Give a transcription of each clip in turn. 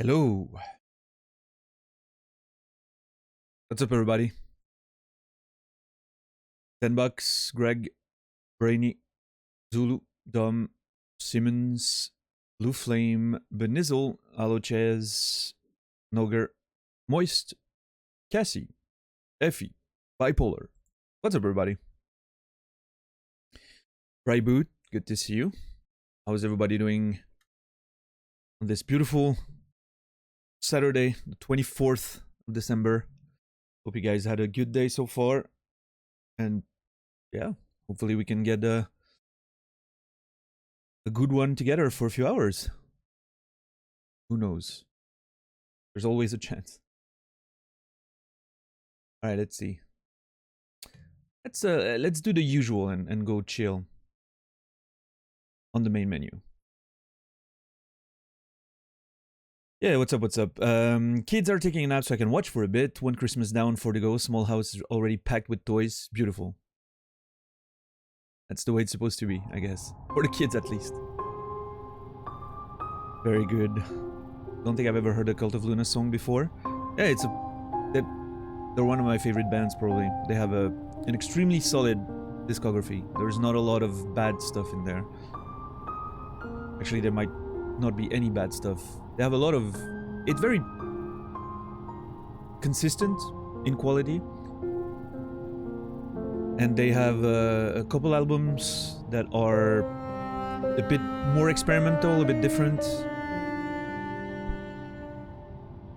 Hello. What's up, everybody? $10, Greg, Brainy, Zulu, Dom, Simmons, Blue Flame, Benizzle, Alochez, Noger, Moist, Cassie, Effie, Bipolar. What's up, everybody? Bright Boot, good to see you. How's everybody doing on this beautiful Saturday, the 24th of December? Hope you guys had a good day so far. And yeah, hopefully we can get a good one together for a few hours. Who knows? There's always a chance. All right, let's see. Let's do the usual and go chill on the main menu. Yeah, what's up? Kids are taking a nap so I can watch for a bit. One Christmas down, 4 to go. Small house is already packed with toys. Beautiful. That's the way it's supposed to be, I guess. For the kids, at least. Very good. Don't think I've ever heard a Cult of Luna song before. Yeah, they're one of my favorite bands, probably. They have an extremely solid discography. There's not a lot of bad stuff in there. Actually, there might not be any bad stuff. They have a lot of... It's very consistent in quality. And they have a couple albums that are a bit more experimental, a bit different.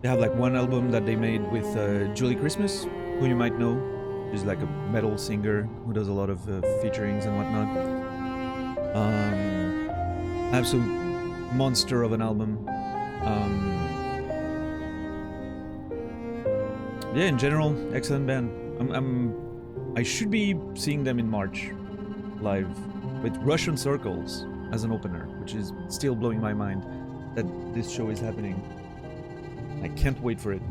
They have like one album that they made with Julie Christmas, who you might know. She's like a metal singer who does a lot of featurings and whatnot. Absolute monster of an album. Yeah, in general, excellent band. I should be seeing them in March, live, with Russian Circles as an opener, which is still blowing my mind that this show is happening. I can't wait for it.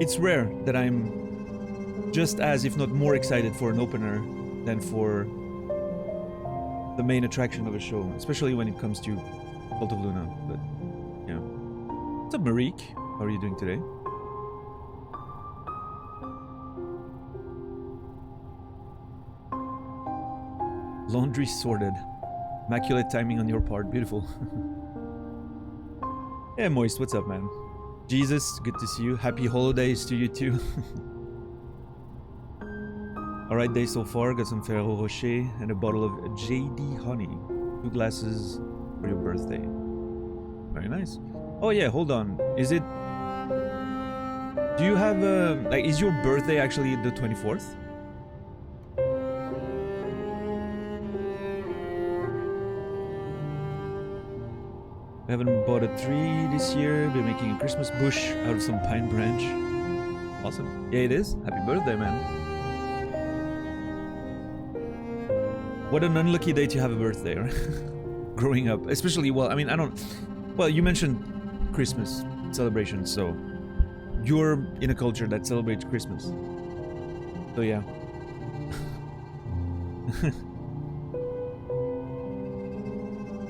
It's rare that I'm just as, if not more excited for an opener than for the main attraction of a show, especially when it comes to Cult of Luna. But, yeah. What's up, Marique? How are you doing today? Laundry sorted. Immaculate timing on your part. Beautiful. Yeah, Moist, what's up, man? Jesus, good to see you. Happy holidays to you too. Alright day so far. Got some Ferrero Rocher and a bottle of JD Honey. 2 glasses for your birthday. Very nice. Oh yeah, hold on. Is it... Do you have a... Like, is your birthday actually the 24th? We haven't bought a tree this year. We're making a Christmas bush out of some pine branch. Awesome. Yeah, it is. Happy birthday, man. What an unlucky day to have a birthday, right? Growing up. Especially, well, I mean, I don't... Well, you mentioned Christmas celebrations, so... You're in a culture that celebrates Christmas. So, yeah.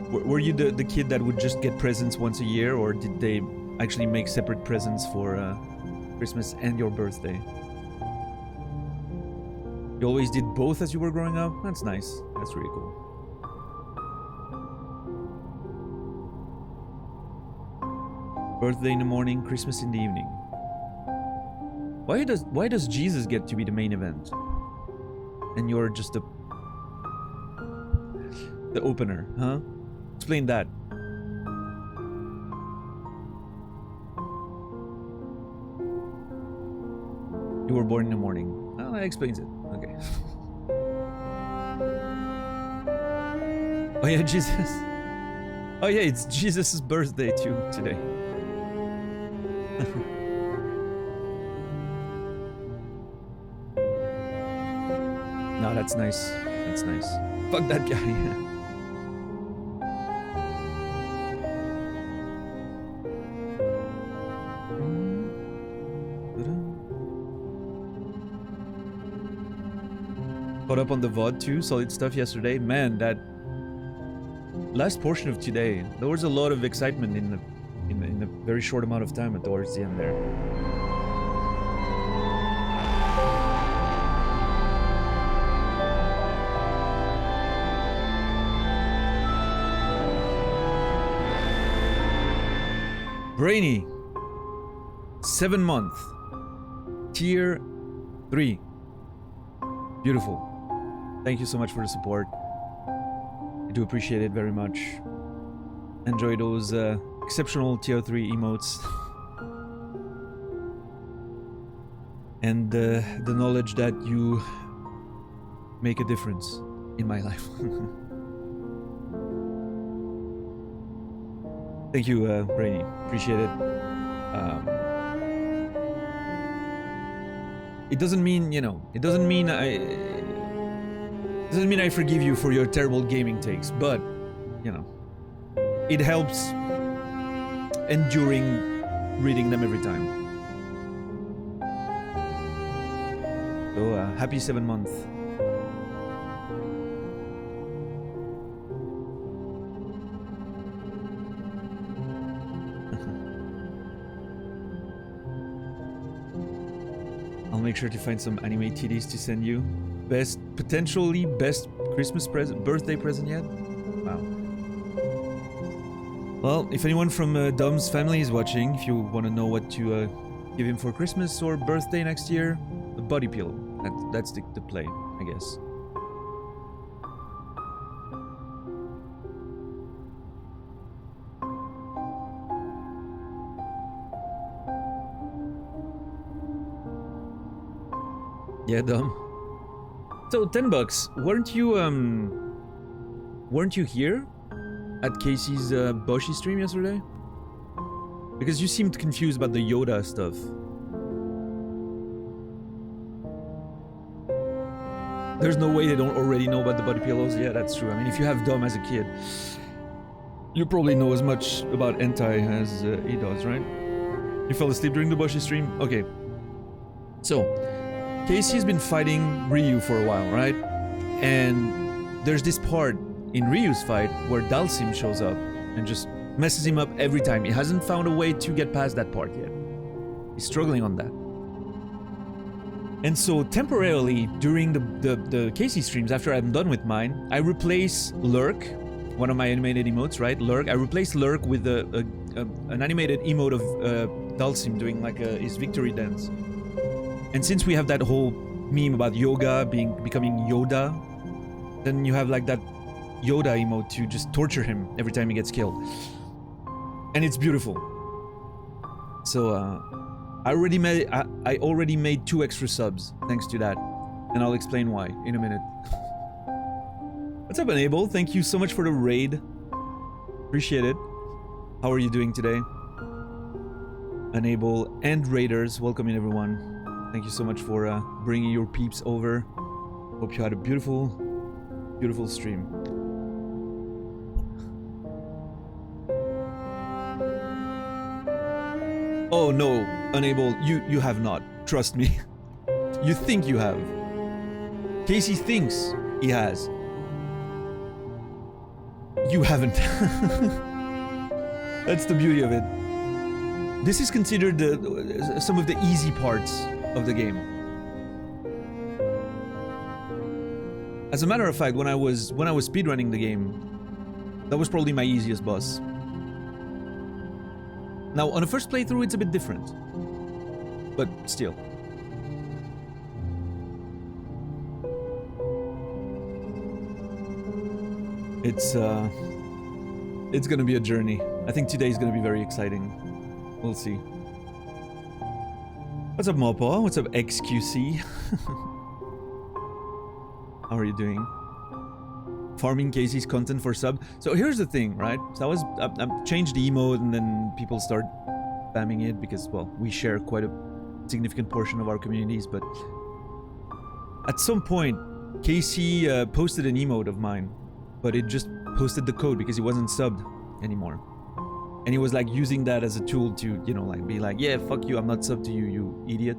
Were you the kid that would just get presents once a year, or did they actually make separate presents for Christmas and your birthday? You always did both as you were growing up? That's nice. That's really cool. Birthday in the morning, Christmas in the evening. Why does Jesus get to be the main event? And you're just the opener, huh? Explain that. You were born in the morning. Oh, that explains it. Okay. Oh yeah, Jesus. Oh yeah, it's Jesus' birthday too today. No, that's nice. That's nice. Fuck that guy. Caught up on the VOD too, solid stuff yesterday. Man, that last portion of today, there was a lot of excitement in a very short amount of time towards the end there. Brainy, 7-month, tier 3. Beautiful. Thank you so much for the support. I do appreciate it very much. Enjoy those exceptional tier 3 emotes. And the knowledge that you make a difference in my life. Thank you, Brainy. Appreciate it. It doesn't mean, you know, it doesn't mean I forgive you for your terrible gaming takes, but, you know, it helps enduring reading them every time. So, happy 7-month. I'll make sure to find some anime TDs to send you. Potentially best Christmas present, birthday present yet? Wow. Well, if anyone from Dom's family is watching, if you want to know what to give him for Christmas or birthday next year, a body pillow. That's the play, I guess. Yeah, Dom. So $10. Weren't you here at Casey's Boshi stream yesterday? Because you seemed confused about the Yoda stuff. There's no way they don't already know about the body pillows. Yeah, that's true. I mean, if you have Dom as a kid, you probably know as much about hentai as he does, right? You fell asleep during the Boshi stream? Okay. So, Casey's been fighting Ryu for a while, right? And there's this part in Ryu's fight where Dalsim shows up and just messes him up every time. He hasn't found a way to get past that part yet. He's struggling on that. And so temporarily during the Casey streams, after I'm done with mine, I replace Lurk, one of my animated emotes, right? Lurk. I replace Lurk with an animated emote of Dalsim doing like his victory dance. And since we have that whole meme about Yoga becoming Yoda, then you have like that Yoda emote to just torture him every time he gets killed. And it's beautiful. So I already made 2 extra subs thanks to that. And I'll explain why in a minute. What's up, Enable? Thank you so much for the raid. Appreciate it. How are you doing today? Enable and Raiders, welcome in everyone. Thank you so much for bringing your peeps over. Hope you had a beautiful, beautiful stream. Oh no, Unable, you have not. Trust me. You think you have. Casey thinks he has. You haven't. That's the beauty of it. This is considered some of the easy parts of the game. As a matter of fact, when I was speedrunning the game, that was probably my easiest boss. Now, on a first playthrough, it's a bit different, but still. It's gonna be a journey. I think today is gonna be very exciting. We'll see. What's up, Mopa? What's up, XQC? How are you doing? Farming Casey's content for sub. So here's the thing, right? So I changed the emote and then people start spamming it because, well, we share quite a significant portion of our communities, but at some point, Casey posted an emote of mine, but it just posted the code because he wasn't subbed anymore. And he was like using that as a tool to, you know, like be like, yeah, fuck you, I'm not subbed to you, you idiot.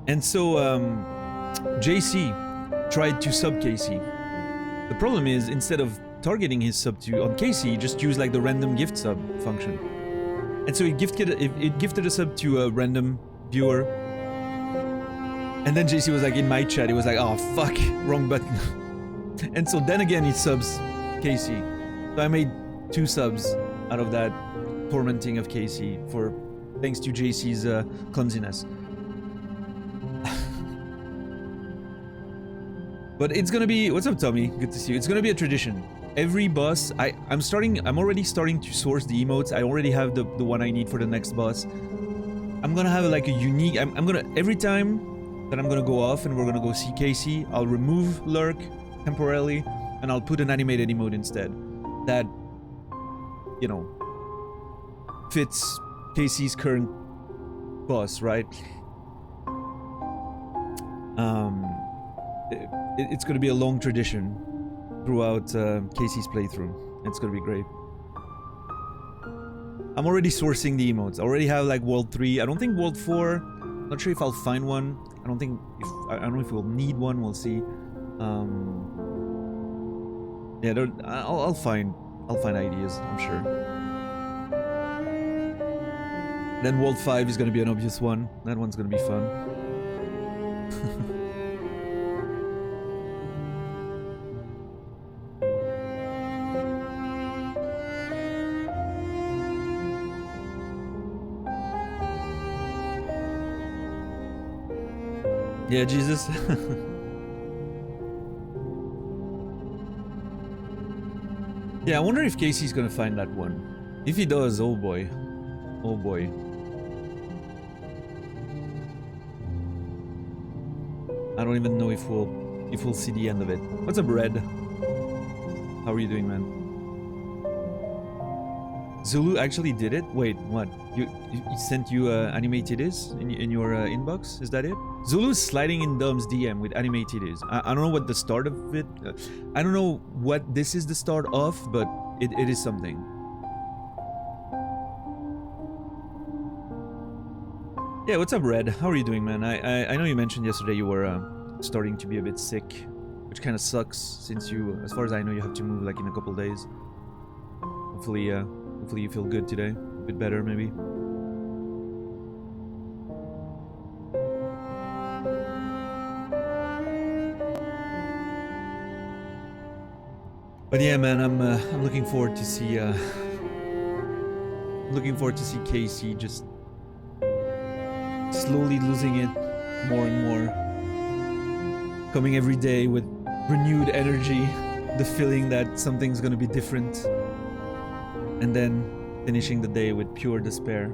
And so JC tried to sub Casey. The problem is, instead of targeting his sub on Casey, he just used like the random gift sub function. And so it gifted a sub to a random viewer. And then JC was like in my chat, he was like, oh fuck, wrong button. And so then again he subs Casey. So I made 2 subs out of that tormenting of Casey thanks to JC's clumsiness. But it's gonna be, what's up Tommy? Good to see you. It's gonna be a tradition. Every boss, I'm already starting to source the emotes. I already have the one I need for the next boss. I'm gonna have like a unique, every time that I'm gonna go off and we're gonna go see Casey, I'll remove Lurk temporarily and I'll put an animated emote instead. That, you know, fits Casey's current boss, right? It's gonna be a long tradition throughout Casey's playthrough. It's gonna be great. I'm already sourcing the emotes. I already have like World 3. I don't think World 4. Not sure if I'll find one. I don't know if we'll need one. We'll see. Yeah, I'll find ideas, I'm sure. Then World 5 is gonna be an obvious one. That one's gonna be fun. Yeah, Jesus. Yeah, I wonder if Casey's gonna find that one. If he does, oh boy. Oh boy. I don't even know if we'll see the end of it. What's up, Red? How are you doing, man? Zulu actually did it? Wait, what? He sent you animated is in your inbox? Is that it? Zulu's sliding in Dom's DM with animated is. I don't know what the start of it... I don't know what this is the start of, but it is something. Yeah, what's up, Red? How are you doing, man? I know you mentioned yesterday you were starting to be a bit sick, which kind of sucks since you, as far as I know, you have to move like in a couple days. Hopefully you feel good today. A bit better, maybe. But yeah, man, I'm looking forward to see Casey just slowly losing it more and more, coming every day with renewed energy, the feeling that something's gonna be different, and then finishing the day with pure despair.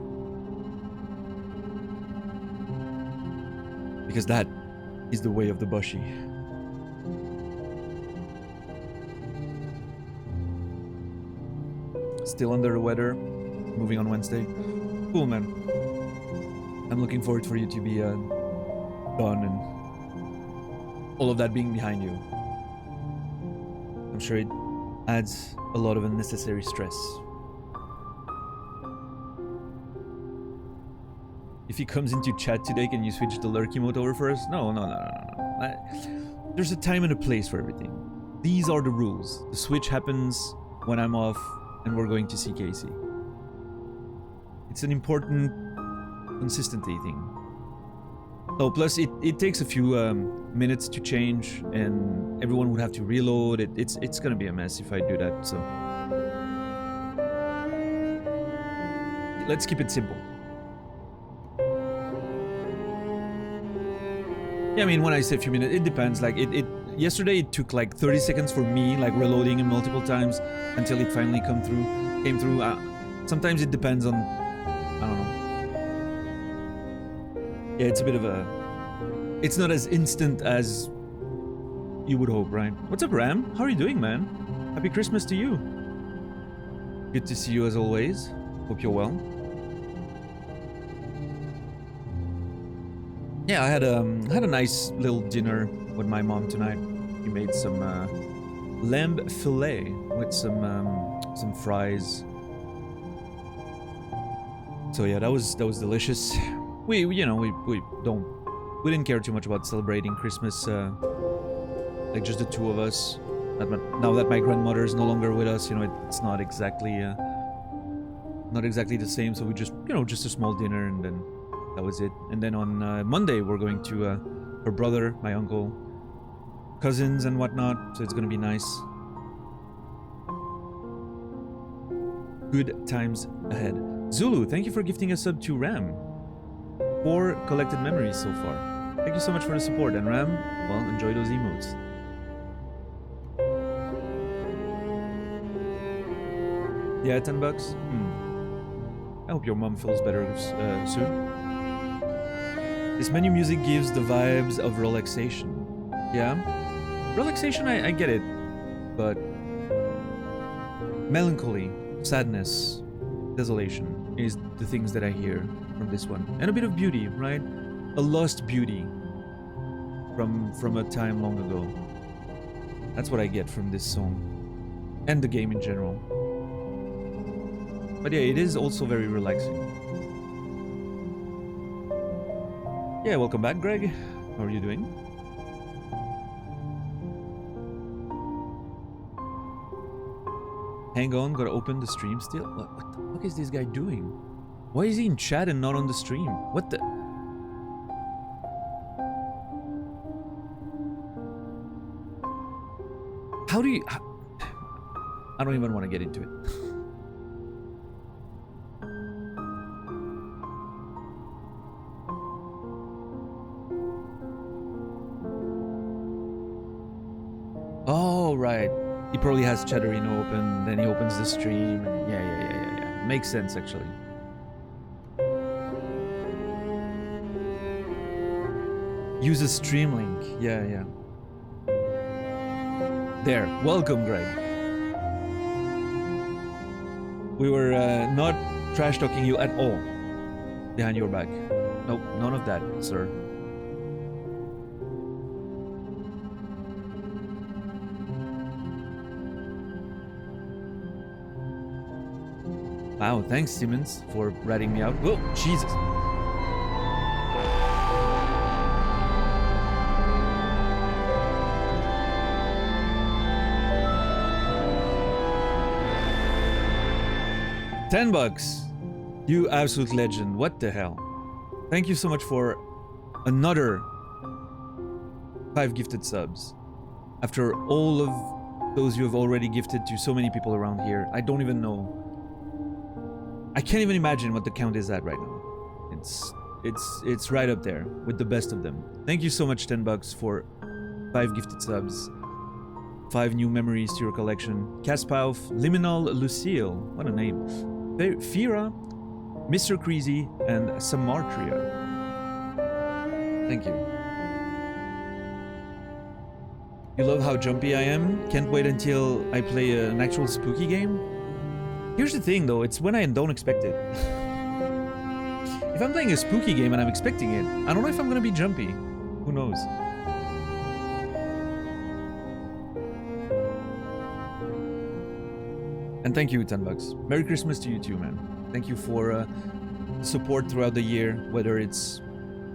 Because that is the way of the Bushi. Still under the weather, moving on Wednesday. Cool, man. I'm looking forward for you to be done and all of that being behind you. I'm sure it adds a lot of unnecessary stress. If he comes into chat today, can you switch the lurk emote over for us? No. There's a time and a place for everything. These are the rules. The switch happens when I'm off and we're going to see Casey. It's an important consistency thing. Oh, plus it takes a few minutes to change, and everyone would have to reload. It's gonna be a mess if I do that. So let's keep it simple. Yeah, I mean, when I say a few minutes, it depends. Like yesterday it took like 30 seconds for me, like reloading it multiple times until it finally came through. Sometimes it depends on, I don't know. Yeah, it's a bit of a... It's not as instant as you would hope, right? What's up, Ram? How are you doing, man? Happy Christmas to you. Good to see you as always. Hope you're well. Yeah, I had a nice little dinner with my mom tonight. We made some lamb fillet with some fries. So yeah, that was delicious. We didn't care too much about celebrating Christmas, like just the two of us. Now that my grandmother is no longer with us, it's not exactly not exactly the same, so we just, you know, just a small dinner, and then that was it. And then on Monday, we're going to her brother, my uncle, cousins and whatnot, so it's gonna be nice. Good times ahead. Zulu, thank you for gifting a sub to Ram. 4 collected memories so far. Thank you so much for the support, and Ram, well, enjoy those emotes. Yeah, $10? I hope your mom feels better soon. This menu music gives the vibes of relaxation. Yeah? Relaxation, I get it. But melancholy, sadness, desolation is the things that I hear from this one. And a bit of beauty, right? A lost beauty from a time long ago. That's what I get from this song. And the game in general. But yeah, it is also very relaxing. Yeah, welcome back, Greg. How are you doing? Hang on, gotta open the stream still? What the fuck is this guy doing? Why is he in chat and not on the stream? What the... How do you... I don't even want to get into it. Oh, right. He probably has Chatterino open, then he opens the stream. And yeah. Makes sense, actually. Use a stream link. Yeah. There. Welcome, Greg. We were not trash-talking you at all behind your back. Nope, none of that, sir. Wow, thanks, Simmons, for ratting me out. Whoa, Jesus. $10. You absolute legend. What the hell? Thank you so much for another 5 gifted subs. After all of those you have already gifted to so many people around here, I don't even know. I can't even imagine what the count is at right now. It's right up there with the best of them. Thank you so much, $10 for 5 gifted subs. 5 new memories to your collection. Kaspauf, Liminal, Lucille, what a name. Fira, Mr. Creasy, and Samartria. Thank you. You love how jumpy I am? Can't wait until I play an actual spooky game? Here's the thing though, it's when I don't expect it. If I'm playing a spooky game and I'm expecting it, I don't know if I'm gonna be jumpy. Who knows? And thank you, $10. Merry Christmas to you too, man. Thank you for support throughout the year, whether it's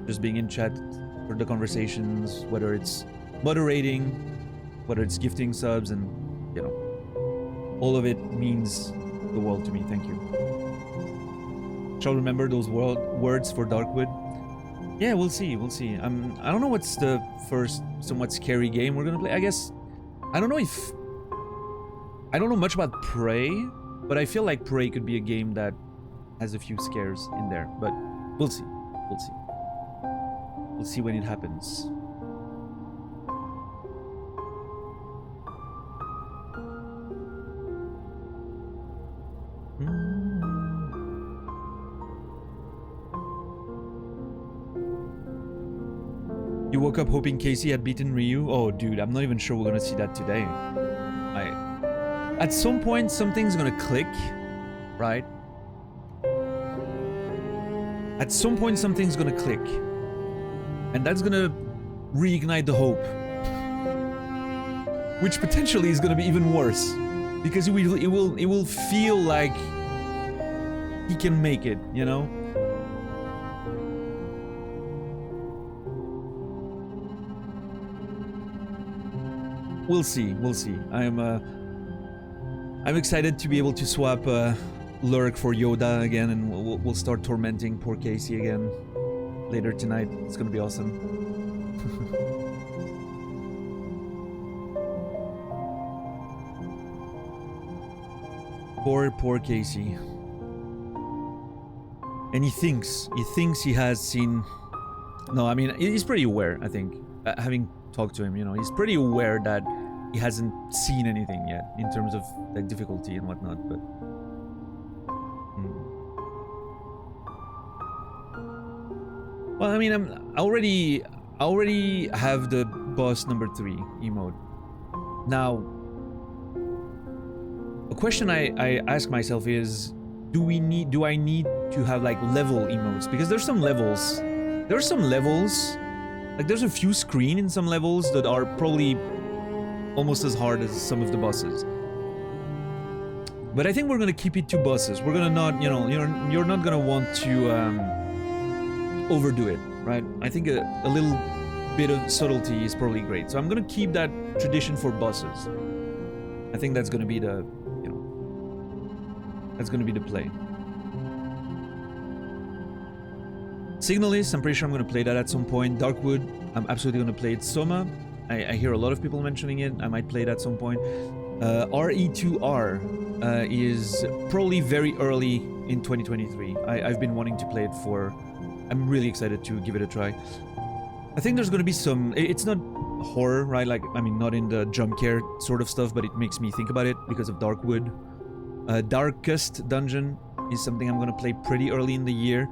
just being in chat for the conversations, whether it's moderating, whether it's gifting subs, and, you know, all of it means the world to me. Thank you. Shall remember those words for Darkwood? Yeah, we'll see. I don't know what's the first somewhat scary game we're gonna play. I guess I don't know much about Prey, but I feel like Prey could be a game that has a few scares in there. But we'll see. We'll see when it happens. You woke up hoping Casey had beaten Ryu? Oh, dude, I'm not even sure we're gonna see that today. At some point, something's gonna click, right? At some point, something's gonna click. And that's gonna reignite the hope. Which potentially is gonna be even worse. Because it will feel like he can make it, you know? We'll see. I'm excited to be able to swap lurk for Yoda again, and we'll start tormenting poor Casey again later tonight. It's gonna be awesome. Poor Casey. And he thinks he has seen... No, I mean, he's pretty aware, I think. Having talked to him, you know, he's pretty aware that he hasn't seen anything yet in terms of like difficulty and whatnot, but... Well, I mean, I already have the boss number 3 emote. Now, a question I ask myself is, do I need to have like level emotes? Because there's some levels. There are some levels, like there's a few screen in some levels that are probably almost as hard as some of the bosses. But I think we're gonna keep it to bosses. We're gonna not, you know, you're not gonna want to overdo it, right? I think a little bit of subtlety is probably great. So I'm gonna keep that tradition for bosses. I think that's gonna be the, you know, that's gonna be the play. Signalist, I'm pretty sure I'm gonna play that at some point. Darkwood, I'm absolutely gonna play it. Soma, I hear a lot of people mentioning it. I might play it at some point. RE2R is probably very early in 2023. I've been wanting to play it for... I'm really excited to give it a try. I think there's gonna be some... It's not horror, right? Like, I mean, not in the jump scare sort of stuff, but it makes me think about it because of Darkwood. Darkest Dungeon is something I'm gonna play pretty early in the year.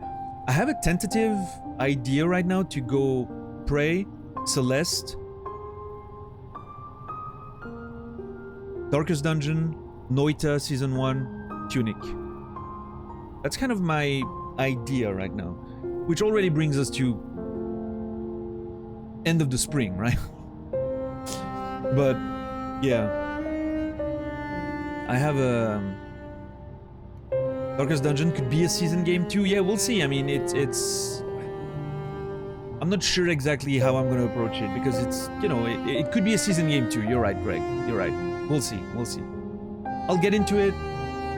I have a tentative idea right now to go Prey, Celeste, Darkest Dungeon, Noita Season 1, Tunic. That's kind of my idea right now, which already brings us to end of the spring, right? But yeah, I have a Darkest Dungeon could be a season game too. Yeah, we'll see. I mean, it's I'm not sure exactly how I'm gonna approach it because it's, you know, it could be a season game too. You're right, Greg. You're right. We'll see. We'll see. I'll get into it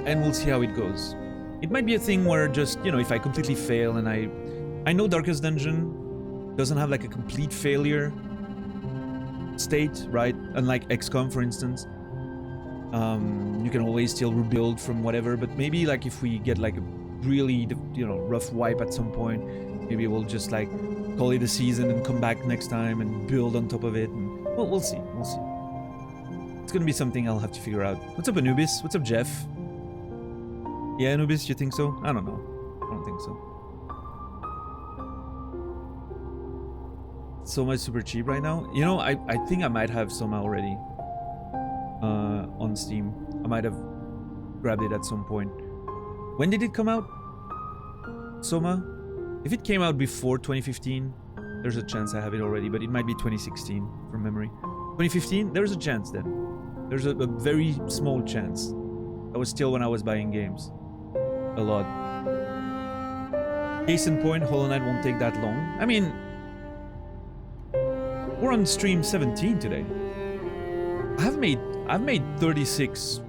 and we'll see how it goes. It might be a thing where just, you know, if I completely fail and I know Darkest Dungeon doesn't have like a complete failure state, right? Unlike XCOM, for instance. You can always still rebuild from whatever, but maybe like if we get like a really, you know, rough wipe at some point, maybe we'll just like call it a season and come back next time and build on top of it. And, well, we'll see. We'll see. It's gonna be something I'll have to figure out. What's up, Anubis? What's up, Jeff? Yeah, Anubis, you think so? I don't know. I don't think so. Soma is super cheap right now. You know, I think I might have Soma already on Steam. I might have grabbed it at some point. When did it come out? Soma? If it came out before 2015, there's a chance I have it already, but it might be 2016 from memory. 2015? There's a chance then. There's a very small chance. That was still when I was buying games. A lot. Case in point, Hollow Knight won't take that long. I mean, we're on stream 17 today. I've made 36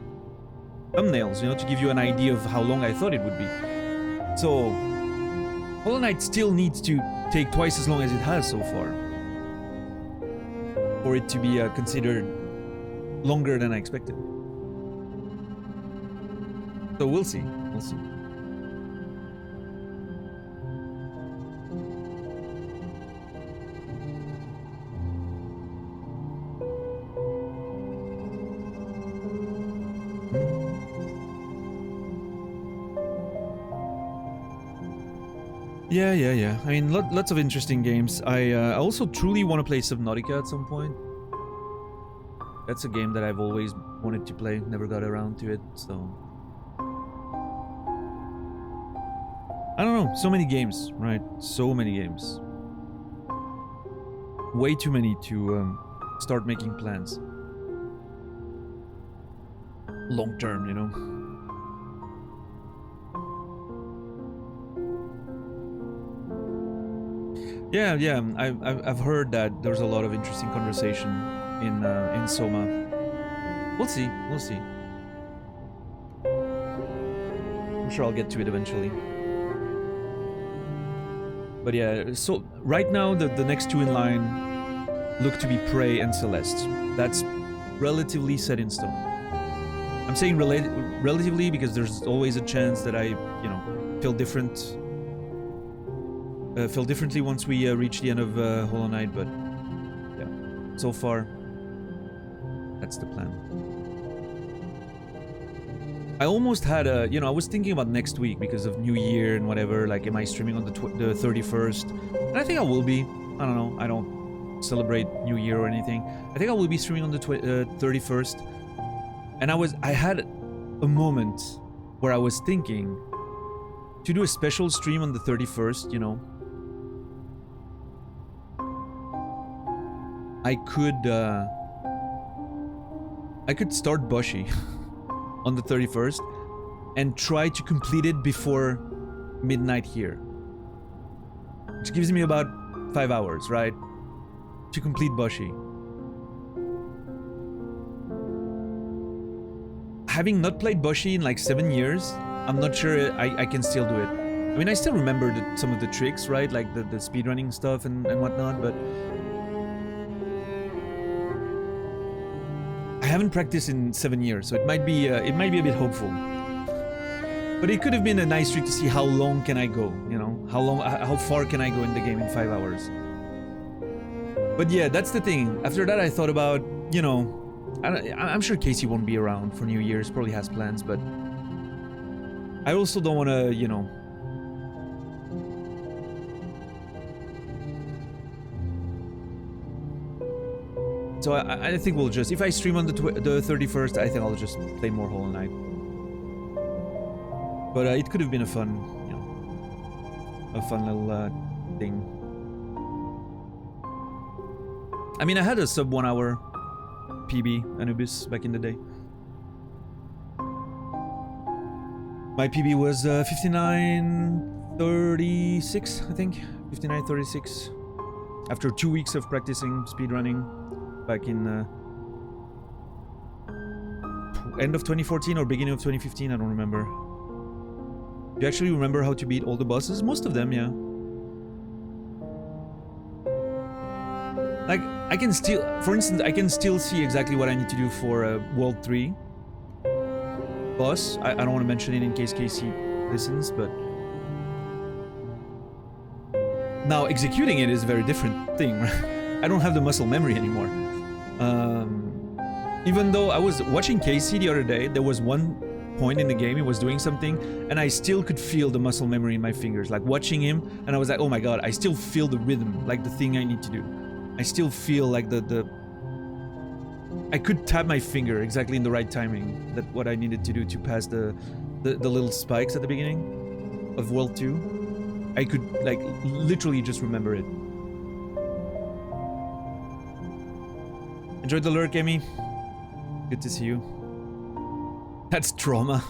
thumbnails, you know, to give you an idea of how long I thought it would be. So, Hollow Knight still needs to take twice as long as it has so far for it to be considered longer than I expected. So we'll see. We'll see. Yeah. I mean, lots of interesting games. I also truly want to play Subnautica at some point. That's a game that I've always wanted to play, never got around to it, so... I don't know, so many games, right? So many games. Way too many to start making plans. Long term, you know? Yeah. I've heard that there's a lot of interesting conversation in Soma. We'll see. I'm sure I'll get to it eventually. But yeah, so right now the next two in line look to be Prey and Celeste. That's relatively set in stone. I'm saying relatively because there's always a chance that I, you know, feel differently once we reach the end of Hollow Knight, but yeah, so far, that's the plan. I almost had a, you know, I was thinking about next week because of New Year and whatever, like, am I streaming on the 31st? And I think I will be. I don't know, I don't celebrate New Year or anything. I think I will be streaming on the 31st. And I had a moment where I was thinking to do a special stream on the 31st, you know. I could start Bushi on the 31st and try to complete it before midnight here. Which gives me about 5 hours, right? To complete Bushi. Having not played Bushi in like 7 years, I'm not sure I can still do it. I mean, I still remember some of the tricks, right? Like the speedrunning stuff and whatnot, but I haven't practiced in 7 years, so it might be a bit hopeful. But it could have been a nice trick to see how long can I go, you know? How far can I go in the game in 5 hours? But yeah, that's the thing. After that, I thought about, you know, I'm sure Casey won't be around for New Year's, probably has plans, but I also don't want to, you know, so I think we'll just, if I stream on the 31st, I think I'll just play more Hollow Knight. But it could have been a fun, you know, a fun little thing. I mean, I had a sub 1 hour PB Anubis back in the day. My PB was 59:36, I think. 59:36. After 2 weeks of practicing speedrunning back in end of 2014 or beginning of 2015, I don't remember. Do you actually remember how to beat all the bosses? Most of them, yeah. Like, I can still, for instance, I can still see exactly what I need to do for World 3 boss. I don't want to mention it in case Casey listens, but now executing it is a very different thing, right? I don't have the muscle memory anymore. Even though I was watching Casey the other day, there was one point in the game he was doing something and I still could feel the muscle memory in my fingers, like watching him, and I was like, oh my god, I still feel the rhythm, like the thing I need to do. I still feel like I could tap my finger exactly in the right timing, that what I needed to do to pass the little spikes at the beginning of World 2. I could, like, literally just remember it. Enjoyed the lurk, Amy. Good to see you. That's trauma.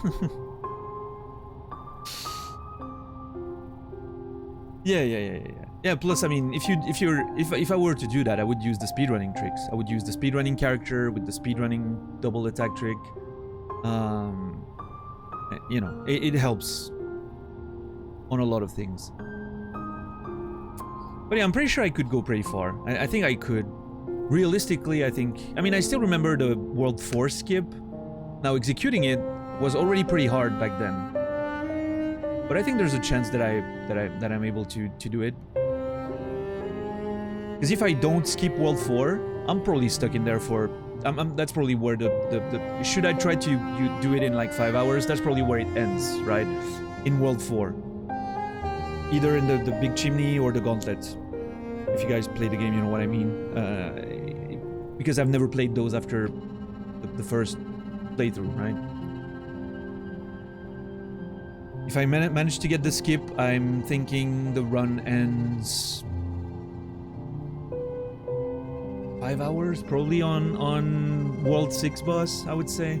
Yeah, plus, I mean, if I were to do that, I would use the speedrunning tricks. I would use the speedrunning character with the speedrunning double attack trick. You know, it helps on a lot of things. But yeah, I'm pretty sure I could go pretty far. I think I could. Realistically, I think... I mean, I still remember the World 4 skip. Now, executing it was already pretty hard back then. But I think there's a chance that I'm able to do it. Because if I don't skip World 4, I'm probably stuck in there for... that's probably where the should I try to do it in like 5 hours? That's probably where it ends, right? In World 4. Either in the Big Chimney or the Gauntlet. If you guys play the game, you know what I mean. Because I've never played those after the first playthrough, right? If I manage to get the skip, I'm thinking the run ends 5 hours, probably on World 6 boss, I would say.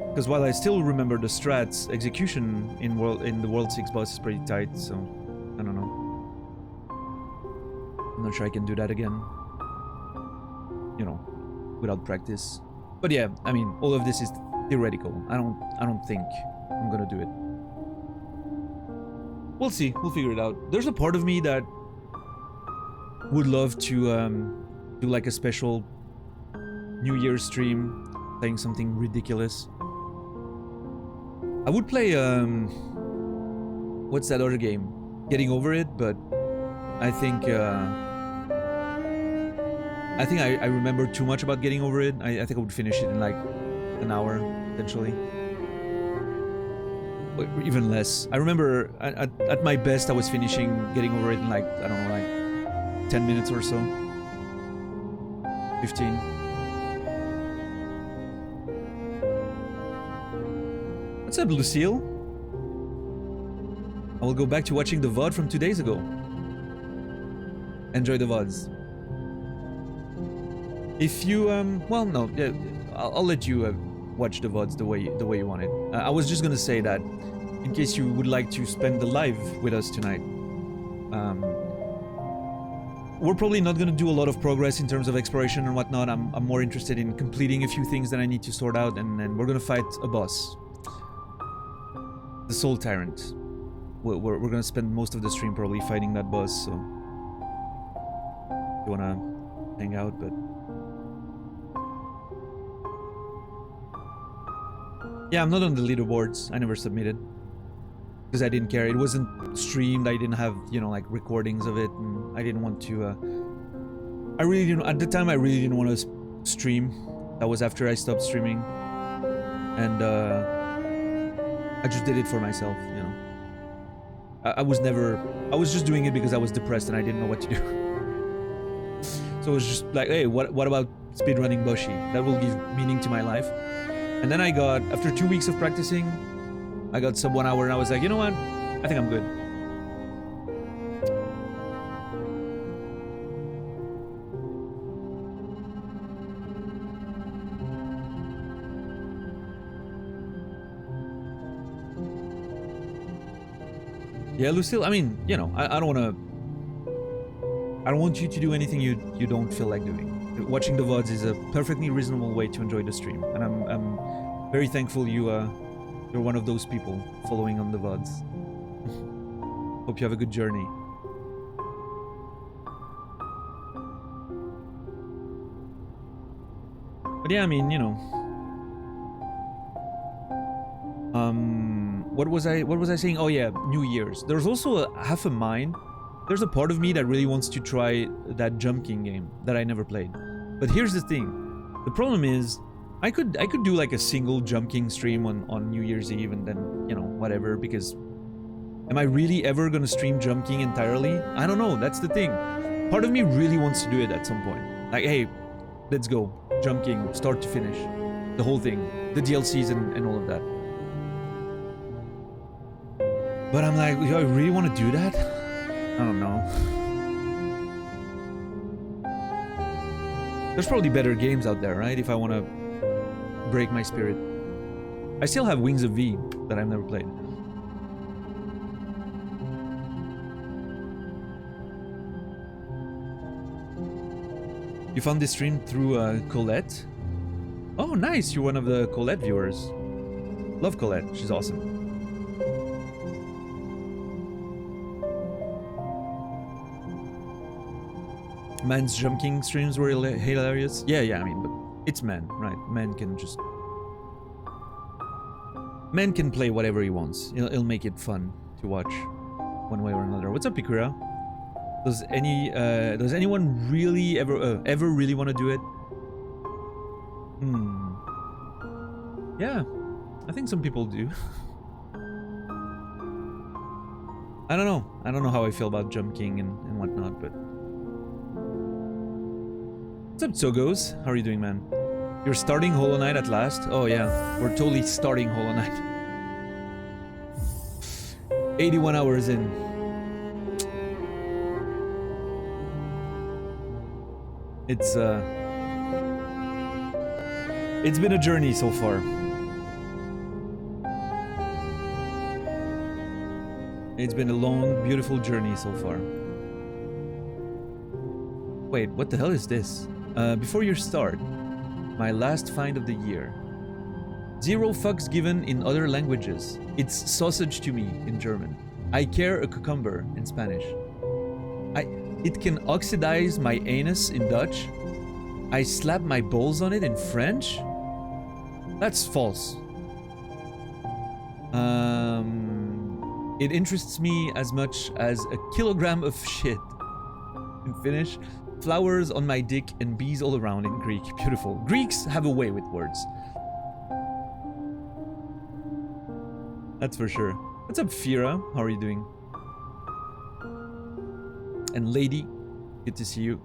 Because while I still remember the strats, execution in the World 6 boss is pretty tight, so I don't know. I'm not sure I can do that again. You know, without practice. But yeah, I mean, all of this is theoretical. I don't think I'm gonna do it. We'll see. We'll figure it out. There's a part of me that would love to do like a special New Year's stream, playing something ridiculous. I would play what's that other game? Getting Over It, but I think I remember too much about Getting Over It. I think I would finish it in like an hour, potentially. Or even less. I remember at my best I was finishing Getting Over It in like, I don't know, like 10 minutes or so. 15. What's up, Lucille? I will go back to watching the VOD from 2 days ago. Enjoy the VODs. If you, well, no, yeah, I'll let you watch the VODs the way you want it. I was just gonna say that, in case you would like to spend the live with us tonight. We're probably not gonna do a lot of progress in terms of exploration and whatnot. I'm more interested in completing a few things that I need to sort out, and then we're gonna fight a boss. The Soul Tyrant. We're gonna spend most of the stream probably fighting that boss, so... you wanna hang out, but... yeah, I'm not on the leaderboards. I never submitted. Because I didn't care. It wasn't streamed. I didn't have, you know, like recordings of it. And I didn't want to... I really didn't... At the time, I really didn't want to stream. That was after I stopped streaming. And I just did it for myself, you know. I was never... I was just doing it because I was depressed and I didn't know what to do. So it was just like, hey, what about speedrunning Boshi? That will give meaning to my life. And then I got, after 2 weeks of practicing, I got sub 1 hour and I was like, you know what? I think I'm good. Yeah, Lucille, I mean, you know, I don't want you to do anything you don't feel like doing. Watching the VODs is a perfectly reasonable way to enjoy the stream, and I'm very thankful you're one of those people following on the VODs. Hope you have a good journey. But yeah, I mean, you know, what was I saying? Oh yeah, New Year's. There's also half a mind. There's a part of me that really wants to try that Jump King game that I never played. But here's the thing. The problem is, I could do like a single Jump King stream on New Year's Eve and then, you know, whatever, because am I really ever gonna stream Jump King entirely? I don't know, that's the thing. Part of me really wants to do it at some point. Like, hey, let's go. Jump King, start to finish. The whole thing. The DLCs and all of that. But I'm like, do I really want to do that? I don't know. There's probably better games out there, right? If I want to break my spirit. I still have Wings of V that I've never played. You found this stream through Colette? Oh, nice! You're one of the Colette viewers. Love Colette. She's awesome. Man's Jump King streams were hilarious. Yeah, I mean, but it's man, right? Man can just... Man can play whatever he wants. It'll make it fun to watch, one way or another. What's up, Pikura? Does anyone really ever really want to do it? Yeah, I think some people do. I don't know. I don't know how I feel about Jump King and whatnot, but... What's up, Tsogos? How are you doing, man? You're starting Hollow Knight at last? Oh yeah, we're totally starting Hollow Knight. 81 hours in. It's been a journey so far. It's been a long, beautiful journey so far. Wait, what the hell is this? Before you start, my last find of the year. Zero fucks given in other languages. It's sausage to me in German. I care a cucumber in Spanish. It can oxidize my anus in Dutch. I slap my balls on it in French. That's false. It interests me as much as a kilogram of shit in Finnish. Flowers on my dick and bees all around in Greek. Beautiful. Greeks have a way with words. That's for sure. What's up, Fira? How are you doing? And Lady, good to see you.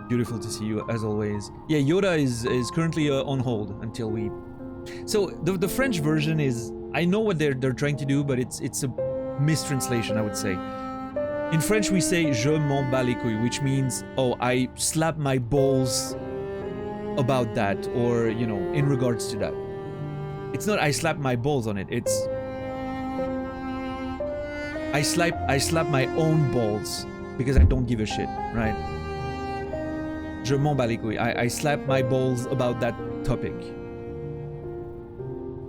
Beautiful to see you as always. Yeah, Yoda is currently on hold until we. So the French version is, I know what they're trying to do, but it's a mistranslation, I would say. In French we say je m'en bats les couilles, which means, oh, I slap my balls about that, or you know, in regards to that. It's not I slap my balls on it. It's I slap my own balls because I don't give a shit, right? Je m'en bats les couilles. I slap my balls about that topic.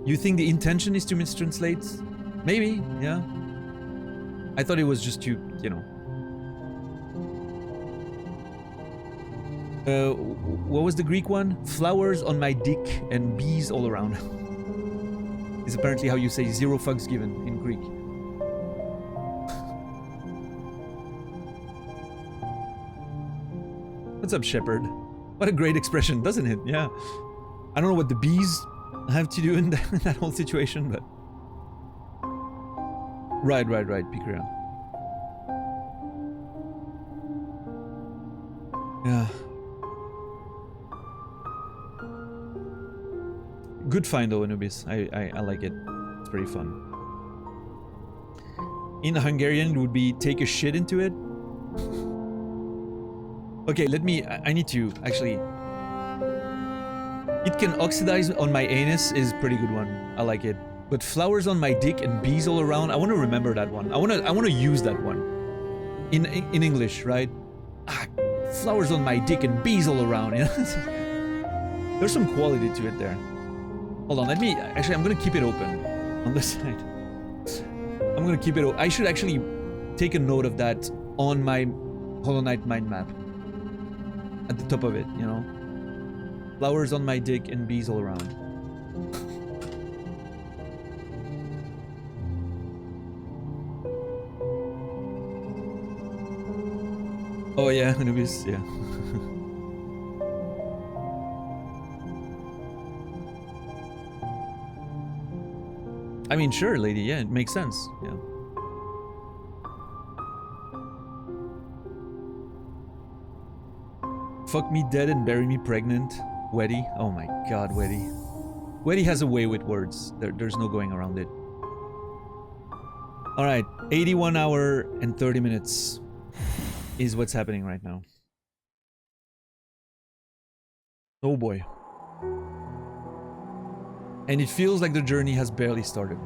You think the intention is to mistranslate? Maybe, yeah. I thought it was just to, you know. What was the Greek one? Flowers on my dick and bees all around. Is apparently how you say zero fucks given in Greek. What's up, Shepherd? What a great expression, doesn't it? Yeah. I don't know what the bees have to do in that whole situation, but... Right, Pikaria. Yeah. Good find though, Anubis. I like it. It's pretty fun. In Hungarian, it would be take a shit into it. Okay, I need to, actually. It can oxidize on my anus is pretty good one. I like it. But flowers on my dick and bees all around, I want to remember that one. I want to use that one. In English, right? Flowers on my dick and bees all around, you know? There's some quality to it there. Hold on, actually, I'm gonna keep it open on this side. I'm gonna keep it open. I should actually take a note of that on my Hollow Knight mind map. At the top of it, you know? Flowers on my dick and bees all around. Oh yeah, Anubis, yeah. I mean, sure, lady, yeah, it makes sense, yeah. Fuck me dead and bury me pregnant. Weddy. Oh my god, Weddy. Weddy has a way with words. There's no going around it. Alright, 81 hour and 30 minutes is what's happening right now. Oh boy. And it feels like the journey has barely started.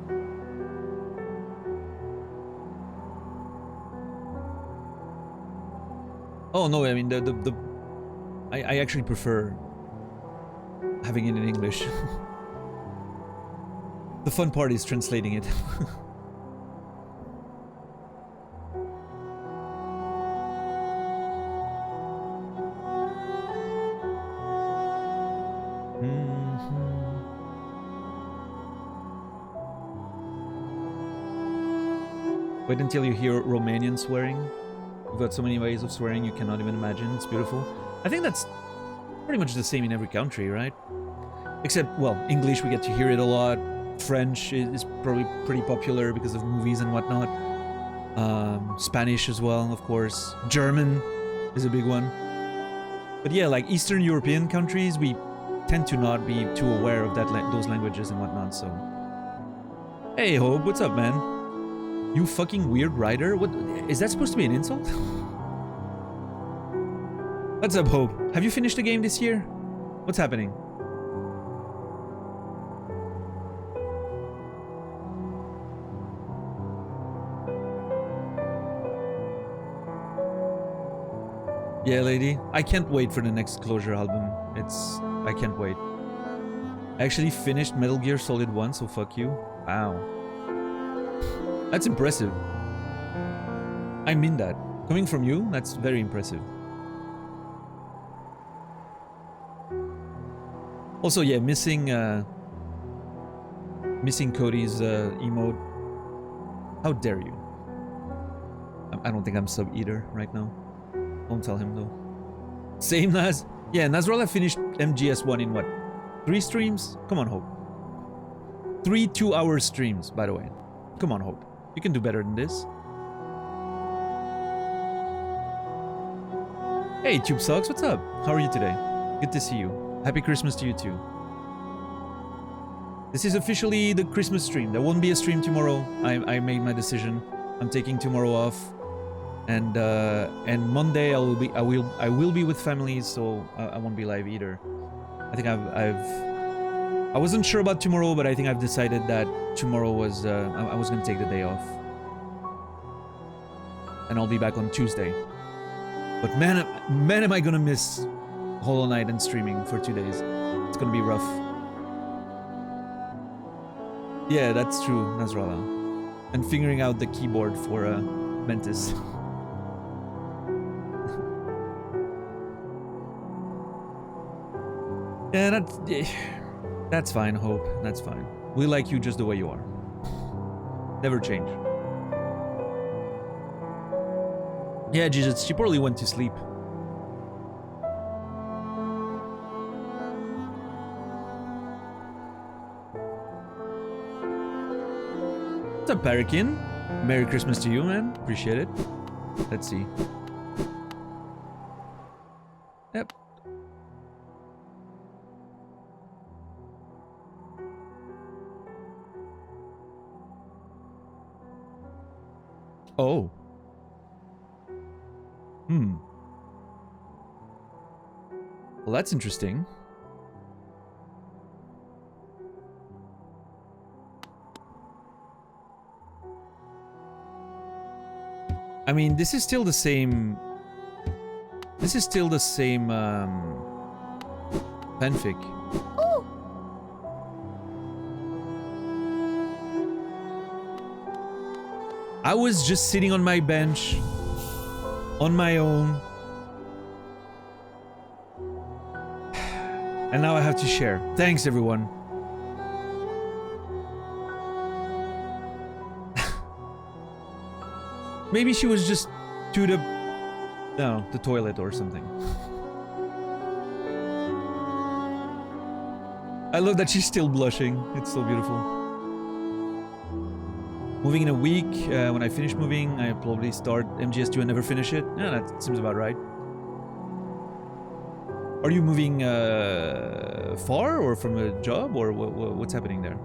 Oh no, I mean I actually prefer having it in English. The fun part is translating it. Wait until you hear Romanian swearing. We've got so many ways of swearing you cannot even imagine. It's beautiful. I think that's pretty much the same in every country, right? Except, well, English, we get to hear it a lot. French is probably pretty popular because of movies and whatnot. Spanish as well, of course. German is a big one. But yeah, like Eastern European countries, we tend to not be too aware of those languages and whatnot, so... Hey, Hope, what's up, man? You fucking weird writer? What is that supposed to be an insult? What's up, Hope? Have you finished the game this year? What's happening? Yeah, lady. I can't wait for the next Closure album. I can't wait. I actually finished Metal Gear Solid 1, so fuck you. Wow. That's impressive. I mean that. Coming from you, that's very impressive. Also, yeah, missing Cody's emote. How dare you? I don't think I'm sub-eater right now. Don't tell him though. Same Naz. Yeah, Nasrallah finished MGS1 in what? 3 streams? Come on, Hope. 3 2-hour streams, by the way. Come on, Hope. You can do better than this. Hey, Tube Sucks, what's up? How are you today? Good to see you. Happy Christmas to you too. This is officially the Christmas stream. There won't be a stream tomorrow. I made my decision. I'm taking tomorrow off, and Monday I will be with families, so I won't be live either. I think I wasn't sure about tomorrow, but I think I've decided that tomorrow was I was gonna take the day off, and I'll be back on Tuesday. But man, am I gonna miss Hollow Knight and streaming for 2 days. It's gonna be rough. Yeah, that's true, Nasrallah. And figuring out the keyboard for Mentis. Yeah, that's fine, Hope. That's fine. We like you just the way you are. Never change. Yeah, Jesus, she probably went to sleep. What's up, Parakin? Merry Christmas to you, man. Appreciate it. Let's see. Yep. Oh. Well, that's interesting. I mean, this is still the same... This is still the same, fanfic. Ooh. I was just sitting on my bench, on my own. And now I have to share. Thanks, everyone. Maybe she was just to the toilet or something. I love that she's still blushing. It's so beautiful. Moving in a week. When I finish moving, I probably start MGS2 and never finish it. Yeah, that seems about right. Are you moving far or from a job, or what's happening there?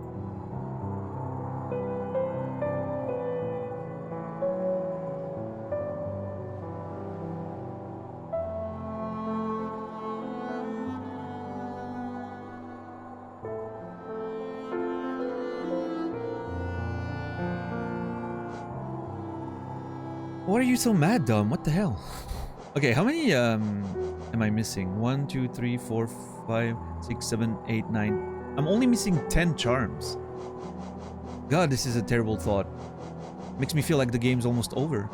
Why are you so mad, Dom? What the hell? Okay, how many am I missing? 1, 2, 3, 4, 5, 6, 7, 8, 9. I'm only missing 10 charms. God, this is a terrible thought. Makes me feel like the game's almost over.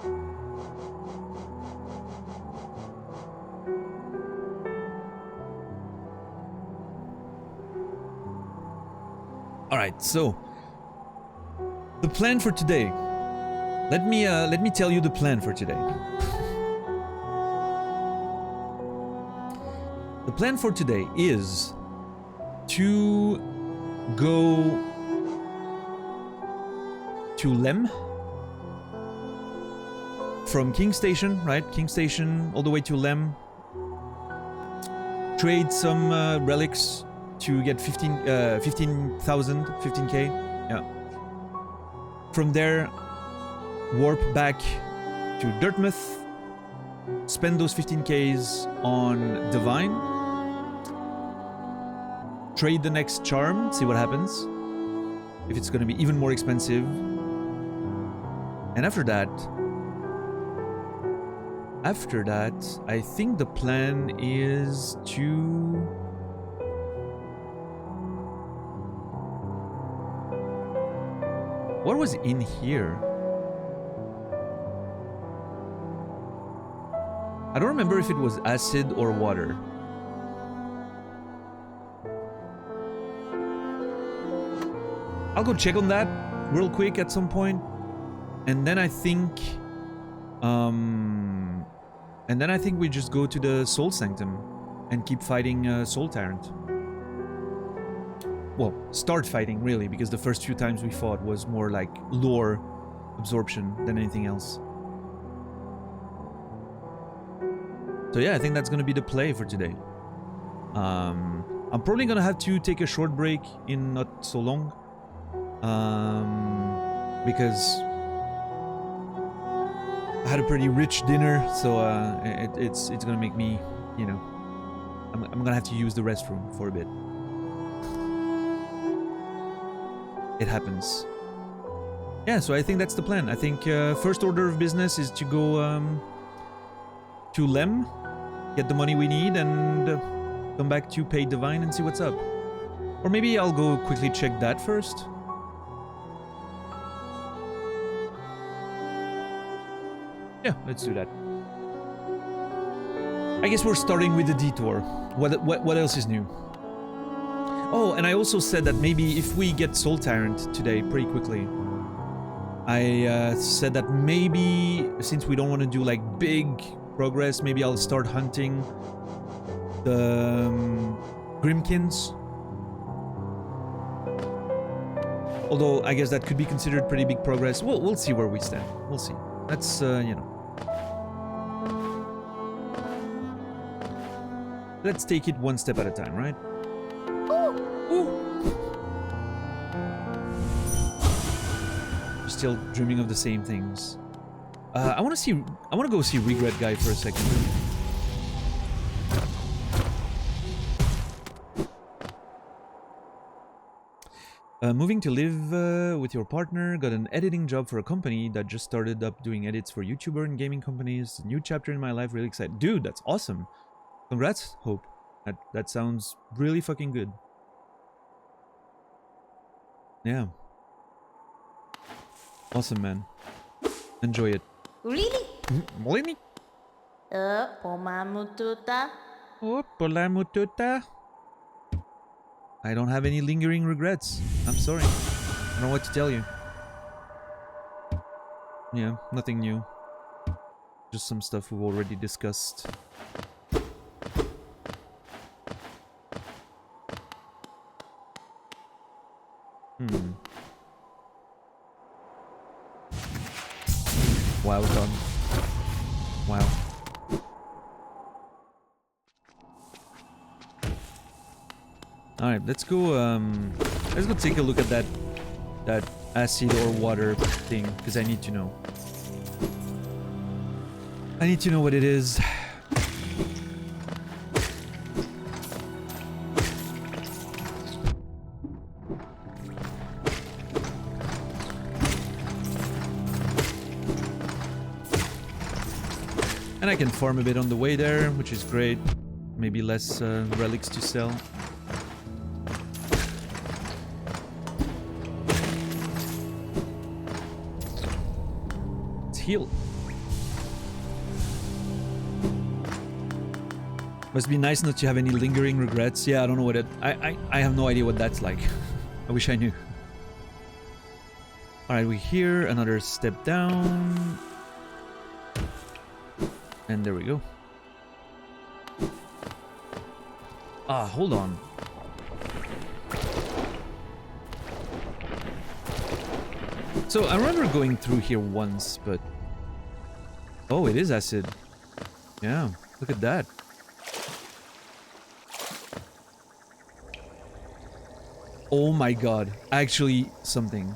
Alright, so the plan for today. Let me tell you the plan for today. The plan for today is to go to Lem from King Station, right? King Station all the way to Lem. Trade some relics to get 15,000, 15k. Yeah. From there, warp back to Dirtmouth. Spend those 15k's on Divine. Trade the next charm, see what happens. If it's gonna be even more expensive. And after that, I think the plan is to What was in here? I don't remember if it was acid or water. I'll go check on that real quick at some point. And then I think... we just go to the Soul Sanctum and keep fighting Soul Tyrant. Well, start fighting, really, because the first few times we fought was more like lore absorption than anything else. So yeah, I think that's gonna be the play for today. I'm probably gonna have to take a short break in not so long. Because I had a pretty rich dinner, so it's gonna make me, you know, I'm gonna have to use the restroom for a bit. It happens. Yeah, so I think that's the plan. I think first order of business is to go to Lem, get the money we need, and come back to Pay Divine and see what's up. Or maybe I'll go quickly check that first. Yeah, let's do that. I guess we're starting with the detour. What else is new? Oh, and I also said that maybe if we get Soul Tyrant today pretty quickly, I said that maybe since we don't want to do like big progress, maybe I'll start hunting the Grimkins. Although I guess that could be considered pretty big progress. We'll see where we stand. We'll see. That's you know. Let's take it one step at a time, right? Still dreaming of the same things. I want to go see Regret Guy for a second. Moving to live with your partner, got an editing job for a company that just started up doing edits for YouTuber and gaming companies. New chapter in my life, really excited. Dude, that's awesome. Congrats, Hope. That sounds really fucking good. Yeah. Awesome, man. Enjoy it. Really? Really? Pomamututa. Oh, polamututa. I don't have any lingering regrets. I'm sorry. I don't know what to tell you. Yeah, nothing new. Just some stuff we've already discussed. Wow, done. Wow. Alright, let's go take a look at that acid or water thing, because I need to know. I need to know what it is. And I can farm a bit on the way there, which is great. Maybe less relics to sell. Let's heal. Must be nice not to have any lingering regrets. Yeah, I don't know what it... I have no idea what that's like. I wish I knew. Alright, we're here. Another step down. And there we go. Ah, hold on. So I remember going through here once, but... Oh, it is acid. Yeah, look at that. Oh my god. Actually, something.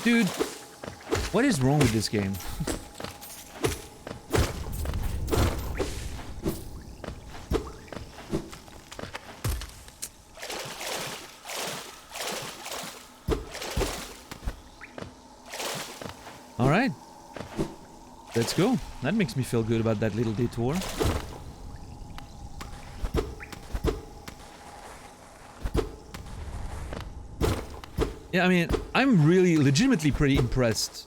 Dude, what is wrong with this game? Alright. Let's go. That makes me feel good about that little detour. Yeah, I mean, I'm really legitimately pretty impressed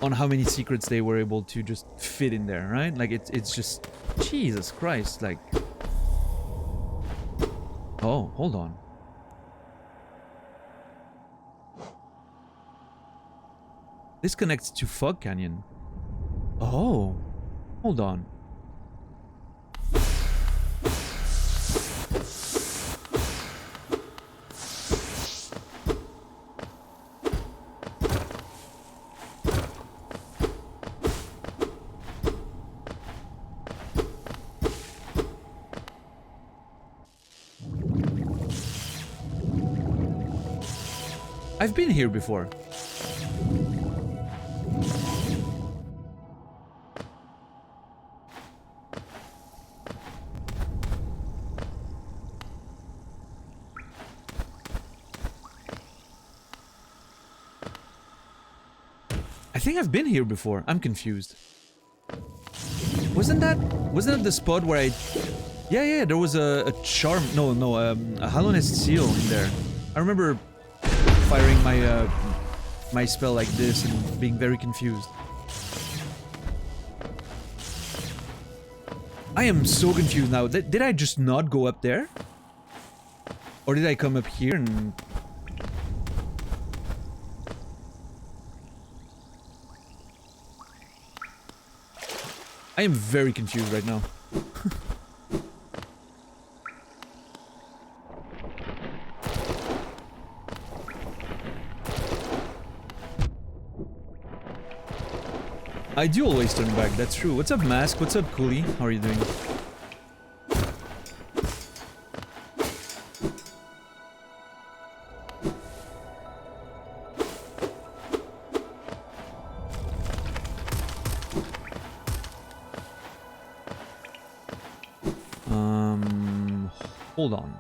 on how many secrets they were able to just fit in there, right? Like, it's just... Jesus Christ, like... Oh, hold on. This connects to Fog Canyon. Oh, hold on. I've been here before. I think I've been here before. I'm confused. Wasn't that the spot where I... Yeah, there was a charm... No, a Hallownest seal in there. I remember firing my my spell like this and being very confused. I am so confused now. Did I just not go up there? Or did I come up here and... I am very confused right now. I do always turn back, that's true. What's up, Mask? What's up, Coolie? How are you doing? Hold on.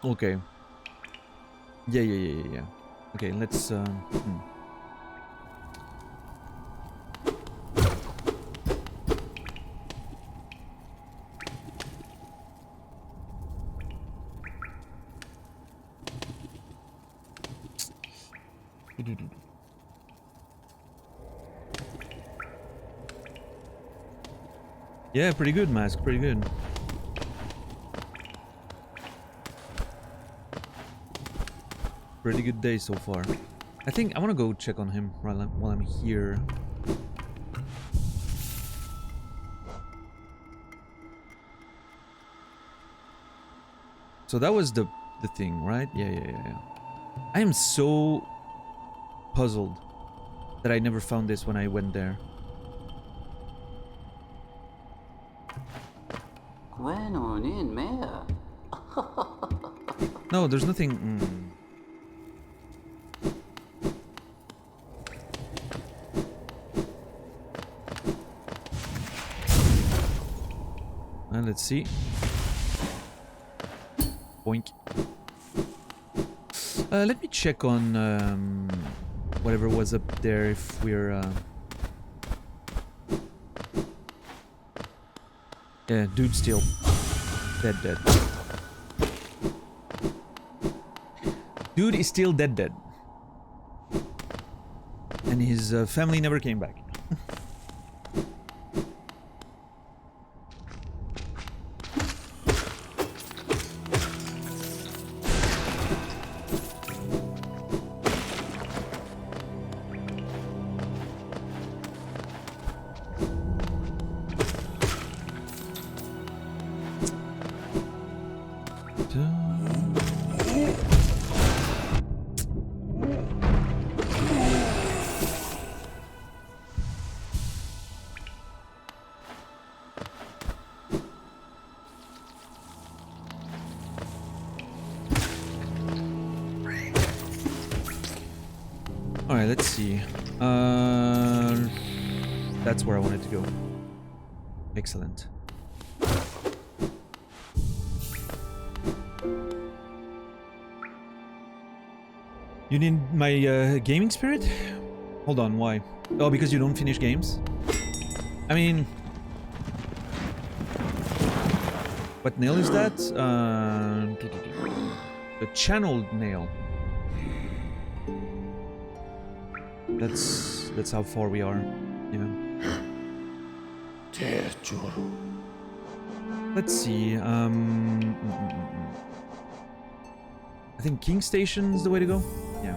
Okay. Yeah. Okay, let's, Yeah, pretty good, Mask, pretty good. Pretty good day so far. I think I want to go check on him while I'm here. So that was the thing, right? Yeah. I am so puzzled that I never found this when I went there. No, there's nothing... Let's see. Boink. Let me check on whatever was up there if we're... Yeah, dude still dead. Dude is still dead. And his family never came back. Alright, let's see. That's where I wanted to go. Excellent. You need my gaming spirit? Hold on, why? Oh, because you don't finish games? I mean, what nail is that? The channeled nail. That's how far we are. Yeah. Let's see. I think King Station's the way to go. Yeah.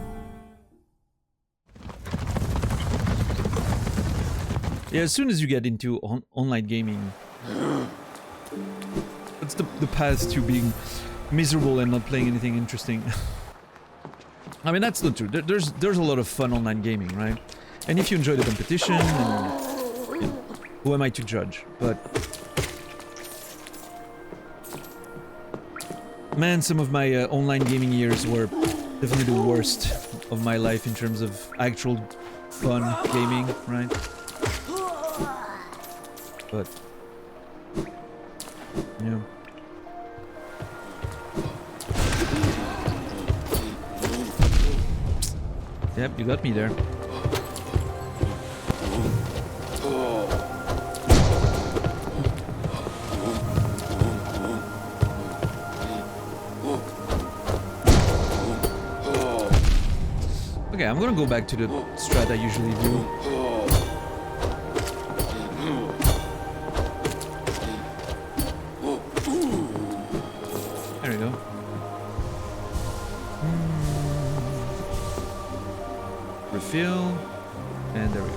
Yeah, as soon as you get into online gaming, that's the path to being miserable and not playing anything interesting. I mean, that's not true. There's a lot of fun online gaming, right? And if you enjoy the competition, and, you know, who am I to judge? But man, some of my online gaming years were definitely the worst of my life in terms of actual fun gaming, right? But yeah. Yep, you got me there. Okay, I'm gonna go back to the strat I usually do. There we go. Refill, and there we go.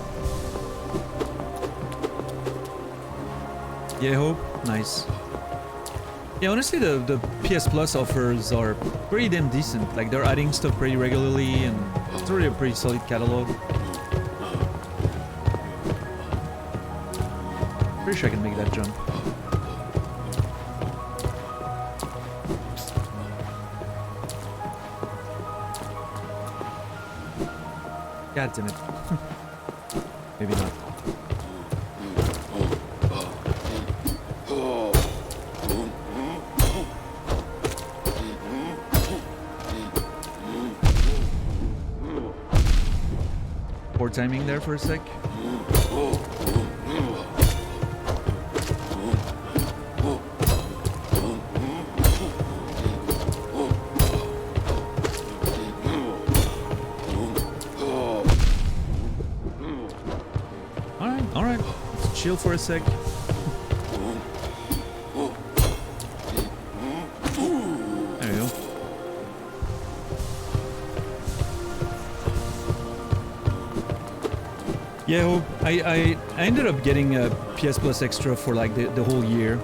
Yeah, hope. Nice. Yeah, honestly, the PS Plus offers are pretty damn decent. Like, they're adding stuff pretty regularly, and it's already a pretty solid catalog. Pretty sure I can make that jump. God damn it. Maybe not. Poor timing there for a sec. Alright. Let's chill for a sec. There you go. Yeah, hope. I ended up getting a PS Plus Extra for like the whole year.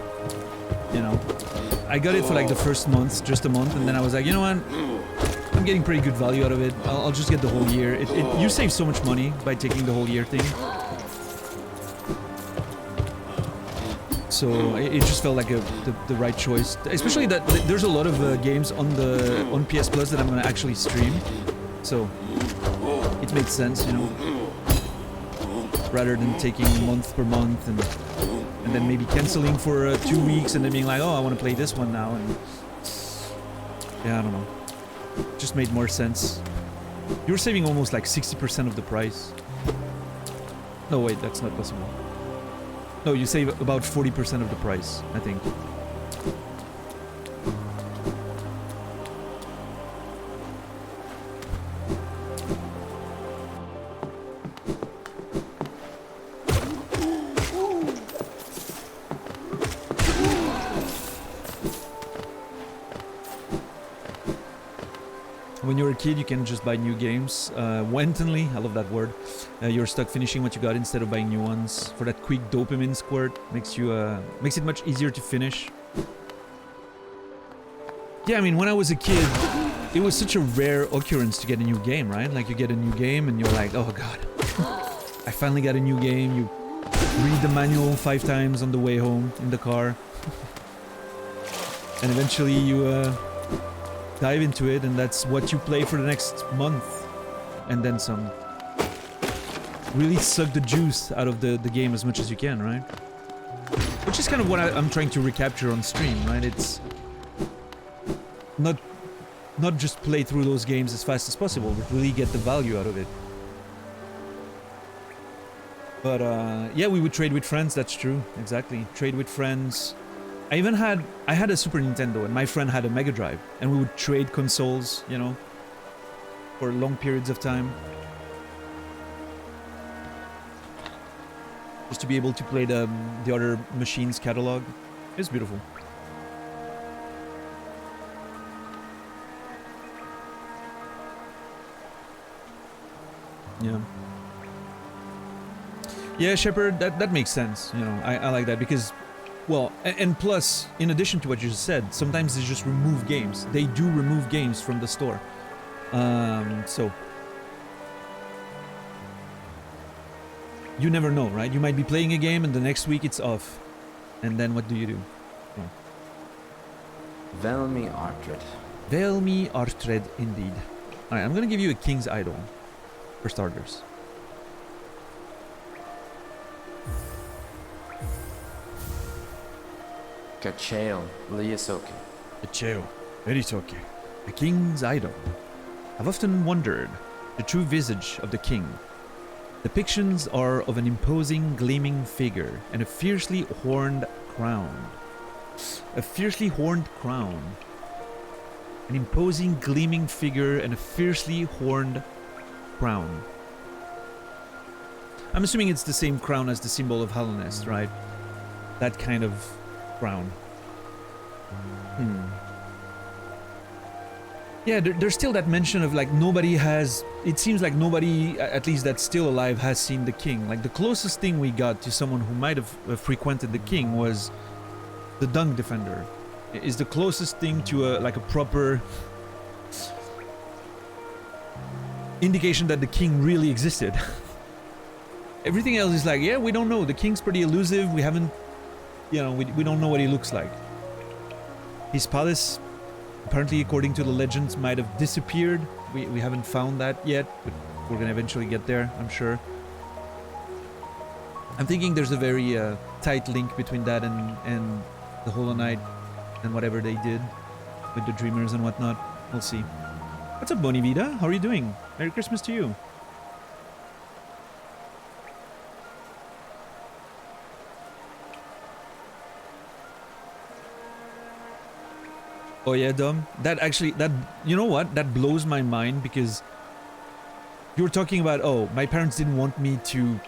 You know, I got it for like the first month, just a month, and then I was like, you know what? I'm getting pretty good value out of it. I'll just get the whole year. You save so much money by taking the whole year thing. So it just felt like the right choice, especially that there's a lot of games on PS Plus that I'm gonna actually stream, so it made sense, you know, rather than taking month per month and then maybe canceling for 2 weeks and then being like, oh, I want to play this one now, and yeah, I don't know, it just made more sense. You're saving almost like 60% of the price. No, wait, that's not possible. No, you save about 40% of the price, I think. When you're a kid, you can just buy new games. Wantonly, I love that word. You're stuck finishing what you got instead of buying new ones. For that quick dopamine squirt, makes it much easier to finish. Yeah, I mean, when I was a kid, it was such a rare occurrence to get a new game, right? Like, you get a new game and you're like, oh god, I finally got a new game. You read the manual 5 times on the way home in the car. And eventually you dive into it, and that's what you play for the next month. And then some. Really suck the juice out of the game as much as you can, right? Which is kind of what I'm trying to recapture on stream, right? It's not just play through those games as fast as possible, but really get the value out of it. But yeah, we would trade with friends. That's true. Exactly. Trade with friends. I had a Super Nintendo and my friend had a Mega Drive, and we would trade consoles, you know, for long periods of time. Just to be able to play the other machine's catalog. It's beautiful. Yeah. Yeah, Shepard, that makes sense. You know, I like that because, well, and plus, in addition to what you just said, sometimes they just remove games. They do remove games from the store. So you never know, right? You might be playing a game and the next week it's off. And then what do you do? Oh. Velmi Artred. Velmi Artred, indeed. Alright, I'm gonna give you a King's Idol, for starters. Kacheo Liasoke. Kacheo Liasoke. The King's Idol. I've often wondered the true visage of the king. Depictions are of an imposing, gleaming figure and a fiercely horned crown. A fiercely horned crown. An imposing, gleaming figure and a fiercely horned crown. I'm assuming it's the same crown as the symbol of Hallownest, right? That kind of crown. Yeah, there's still that mention of like nobody has... It seems like nobody, at least that's still alive, has seen the king. Like the closest thing we got to someone who might have frequented the king was the Dunk Defender. Is the closest thing to like a proper indication that the king really existed. Everything else is like, yeah, we don't know. The king's pretty elusive. We haven't, you know, we don't know what he looks like. His palace, apparently, according to the legends, might have disappeared. We haven't found that yet, but we're gonna eventually get there, I'm sure. I'm thinking there's a very tight link between that and the Hollow Knight and whatever they did with the Dreamers and whatnot. We'll see. What's up, Bonivida? How are you doing? Merry Christmas to you. Oh yeah, Dom. That actually, you know what? That blows my mind because you were talking about, oh, my parents didn't want me to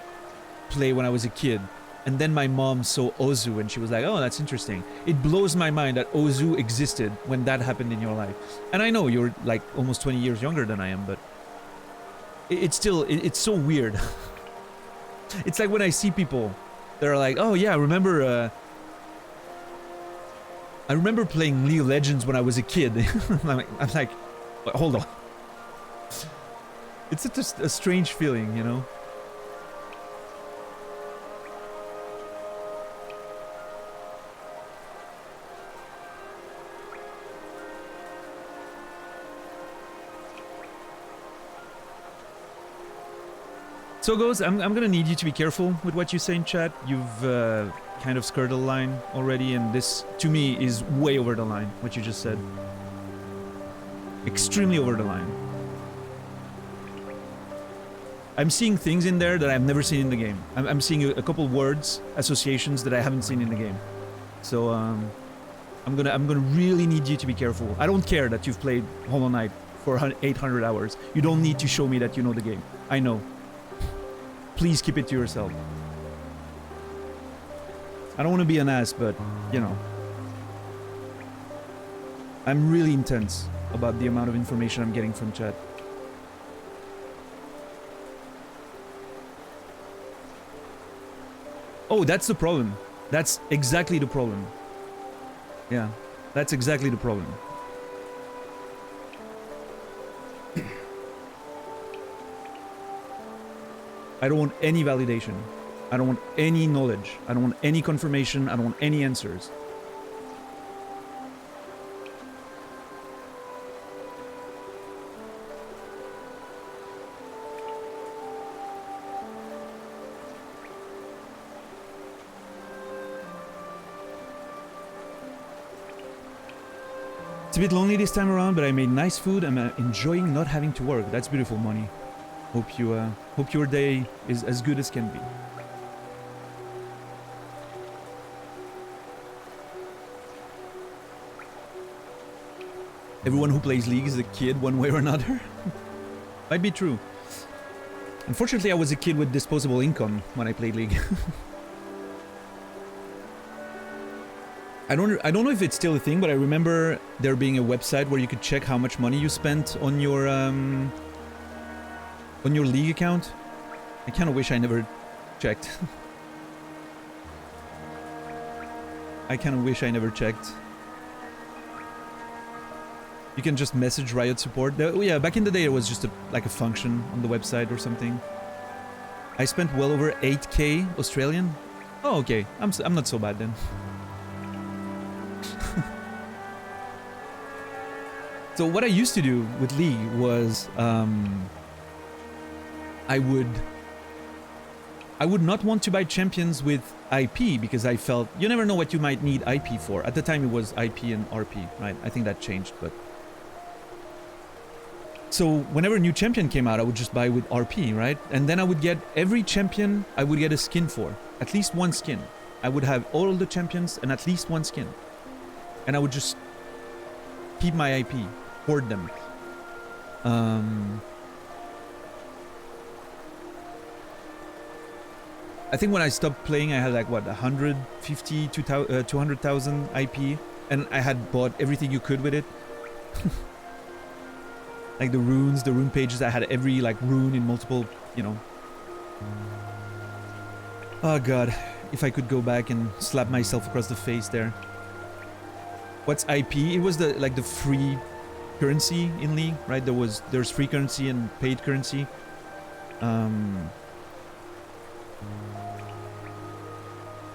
play when I was a kid. And then my mom saw Ozu and she was like, oh, that's interesting. It blows my mind that Ozu existed when that happened in your life. And I know you're like almost 20 years younger than I am, but it's still, it's so weird. It's like when I see people that are like, oh yeah, I remember playing League of Legends when I was a kid. I'm like, hold on. It's such a strange feeling, you know? So goes, I'm gonna need you to be careful with what you say in chat. You've kind of skirted the line already, and this, to me, is way over the line, what you just said. Extremely over the line. I'm seeing things in there that I've never seen in the game. I'm seeing a couple words, associations that I haven't seen in the game. So, I'm gonna really need you to be careful. I don't care that you've played Hollow Knight for 800 hours. You don't need to show me that you know the game. I know. Please keep it to yourself. I don't want to be an ass, but, you know. I'm really intense about the amount of information I'm getting from chat. Oh, that's the problem. That's exactly the problem. Yeah, that's exactly the problem. I don't want any validation. I don't want any knowledge. I don't want any confirmation. I don't want any answers. It's a bit lonely this time around, but I made nice food. I'm enjoying not having to work. That's beautiful, Money. Hope your day is as good as can be. everyone who plays League is a kid one way or another. Might be true. Unfortunately, I was a kid with disposable income when I played League. I don't know if it's still a thing, but I remember there being a website where you could check how much money you spent on your League account. I kind of wish I never checked. I kind of wish I never checked. You can just message Riot support. Oh yeah, back in the day it was just like a function on the website or something. I spent well over 8k Australian. Oh okay, I'm not so bad then. So what I used to do with League was I would not want to buy champions with IP because I felt you never know what you might need IP for. At the time it was IP and RP, right? I think that changed, but so whenever a new champion came out, I would just buy with RP, right? And then I would get every champion I would get a skin for, at least one skin. I would have all the champions and at least one skin, and I would just keep my IP, hoard them. I think when I stopped playing, I had like what 150 to 200,000 IP, and I had bought everything you could with it. Like the runes, the rune pages. I had every like rune in multiple, you know. Oh god, if I could go back and slap myself across the face there. What's IP? It was the like the free currency in League, right? There's free currency and paid currency.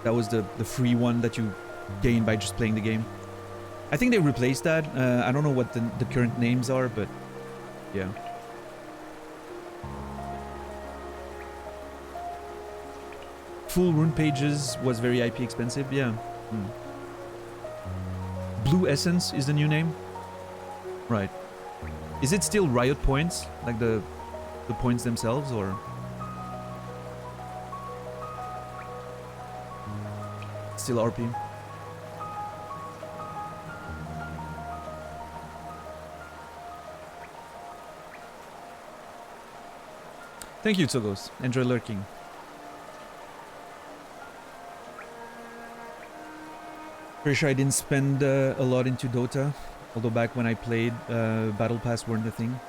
That was the free one that you gain by just playing the game. I think they replaced that. I don't know what the current names are, but yeah. Full rune pages was very IP expensive, yeah. Blue Essence is the new name? Right. Is it still Riot points? Like the points themselves, or? Still RP. Thank you, Tsogos. Enjoy lurking. Pretty sure I didn't spend a lot into Dota, although back when I played, Battle Pass weren't a thing.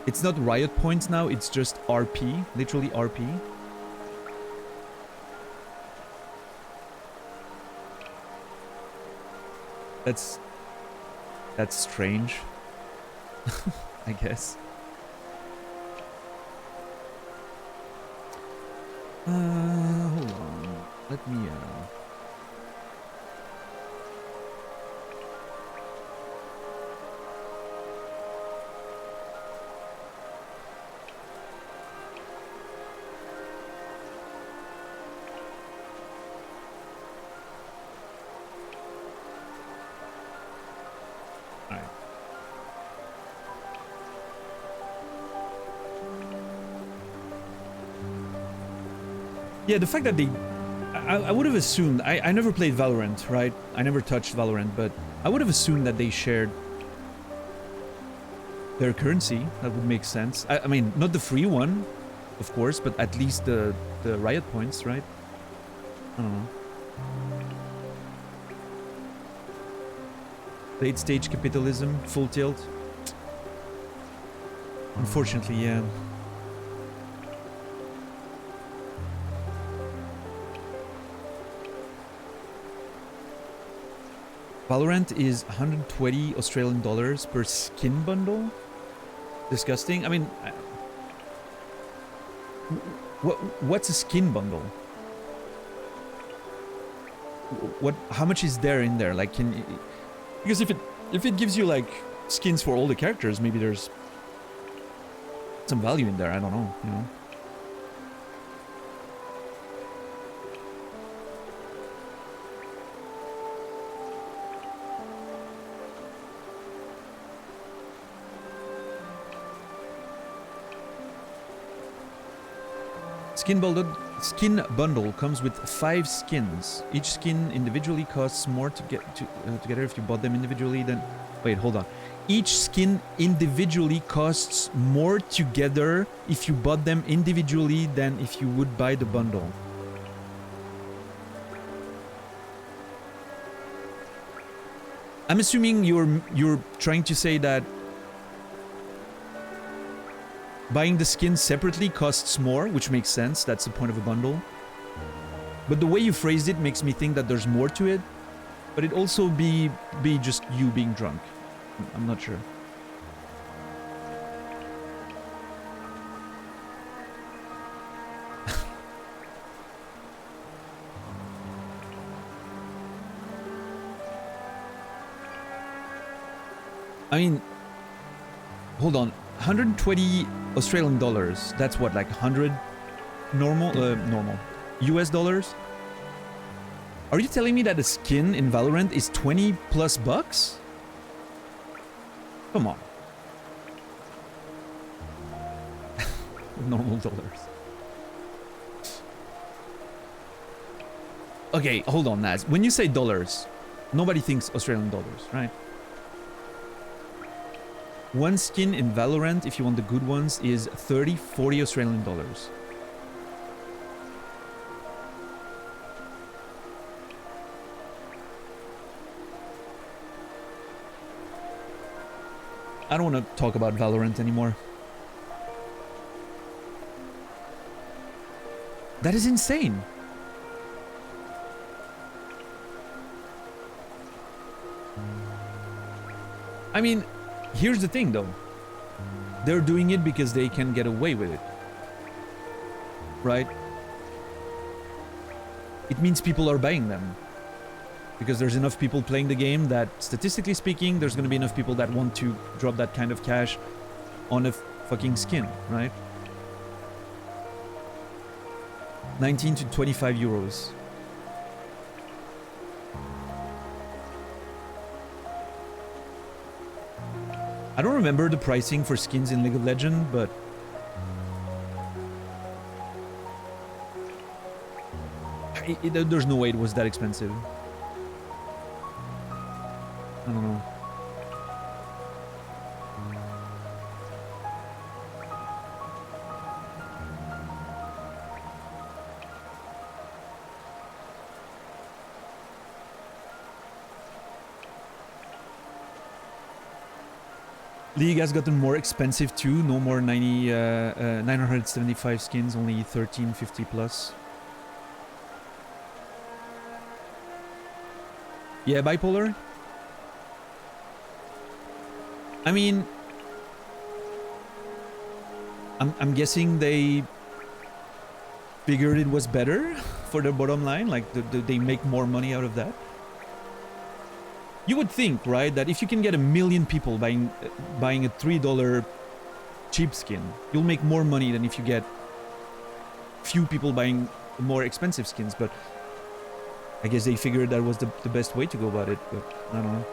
It's not Riot points now, it's just RP, literally RP. That's strange, I guess. Hold on. Let me, Alright. Yeah, the fact that they... I would have assumed... I never played Valorant, right? I never touched Valorant, but I would have assumed that they shared their currency. That would make sense. I mean, not the free one, of course, but at least the Riot points, right? I don't know. Late stage capitalism, full tilt. Unfortunately, yeah. Valorant is 120 Australian dollars per skin bundle. Disgusting. I mean, what's a skin bundle? How much is there in there? Like, because if it gives you like skins for all the characters, maybe there's some value in there. I don't know, you know. skin bundle comes with 5 skins. Each skin individually costs more to get together if you bought them individually than... Wait, hold on. Each skin individually costs more together if you bought them individually than if you would buy the bundle. I'm assuming you're trying to say that buying the skin separately costs more, which makes sense. That's the point of a bundle. But the way you phrased it makes me think that there's more to it. But it also be just you being drunk. I'm not sure. I mean, hold on. 120 Australian dollars. That's what, like 100 normal US dollars? Are you telling me that a skin in Valorant is 20 plus bucks? Come on. Normal dollars. Okay, hold on, Naz. When you say dollars, nobody thinks Australian dollars, right? One skin in Valorant, if you want the good ones, is 30, 40 Australian dollars. I don't want to talk about Valorant anymore. That is insane. I mean, here's the thing though. They're doing it because they can get away with it. Right? It means people are buying them. Because there's enough people playing the game that, statistically speaking, there's gonna be enough people that want to drop that kind of cash on a fucking skin, right? 19 to 25 euros. I don't remember the pricing for skins in League of Legends, but there's no way it was that expensive. I don't know. League has gotten more expensive too. No more 975 skins, only 1350 plus. Yeah, bipolar. I mean, I'm guessing they figured it was better for their bottom line, like they make more money out of that. You would think, right, that if you can get 1 million people buying a $3 cheap skin, you'll make more money than if you get few people buying more expensive skins, but I guess they figured that was the best way to go about it, but I don't know.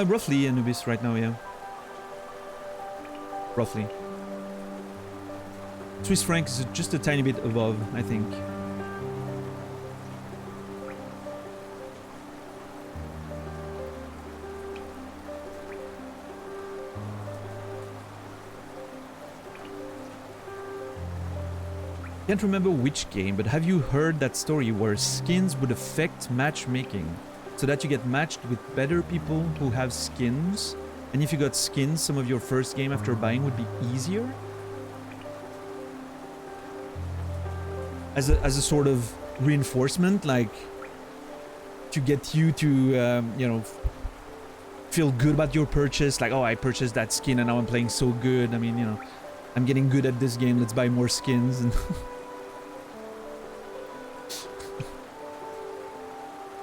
Roughly Anubis right now, yeah. Roughly. Swiss franc is just a tiny bit above, I think. Can't remember which game, but have you heard that story where skins would affect matchmaking? So that you get matched with better people who have skins, and if you got skins, some of your first game after buying would be easier? As a sort of reinforcement, like to get you to you know, feel good about your purchase, like, oh, I purchased that skin and now I'm playing so good. I mean, you know, I'm getting good at this game, let's buy more skins. And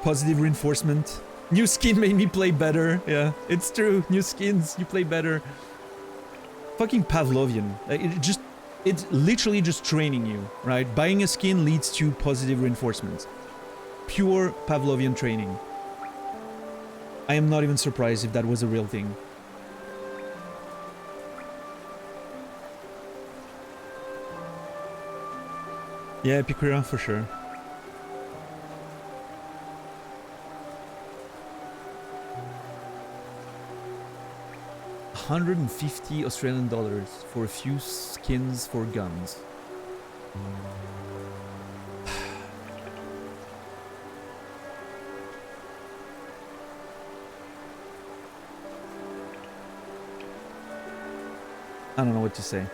positive reinforcement. New skin made me play better. Yeah, it's true. New skins, you play better. Fucking Pavlovian. Like, it's literally just training you, right? Buying a skin leads to positive reinforcement. pure Pavlovian training. I am not even surprised if that was a real thing. Yeah, Epicura, for sure. $150 Australian for a few skins for guns. I don't know what to say.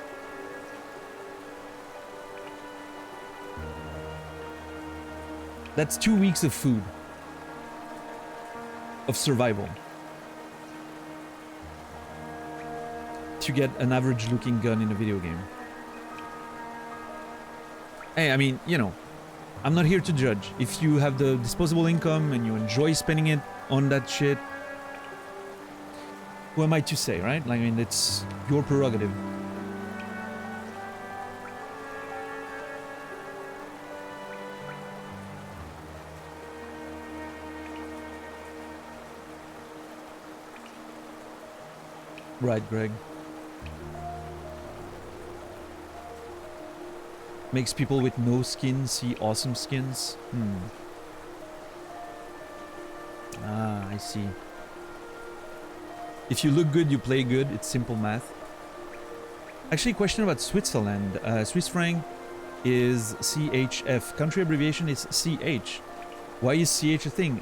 That's 2 weeks of food. Of survival. To get an average looking gun in a video game. Hey, I mean, you know, I'm not here to judge. If you have the disposable income and you enjoy spending it on that shit, who am I to say, right? Like, I mean, it's your prerogative. Right, Greg. Makes people with no skin see awesome skins. Ah, I see. If you look good, you play good. It's simple math. Actually, question about Switzerland. Swiss franc is CHF. Country abbreviation is CH. Why is CH a thing?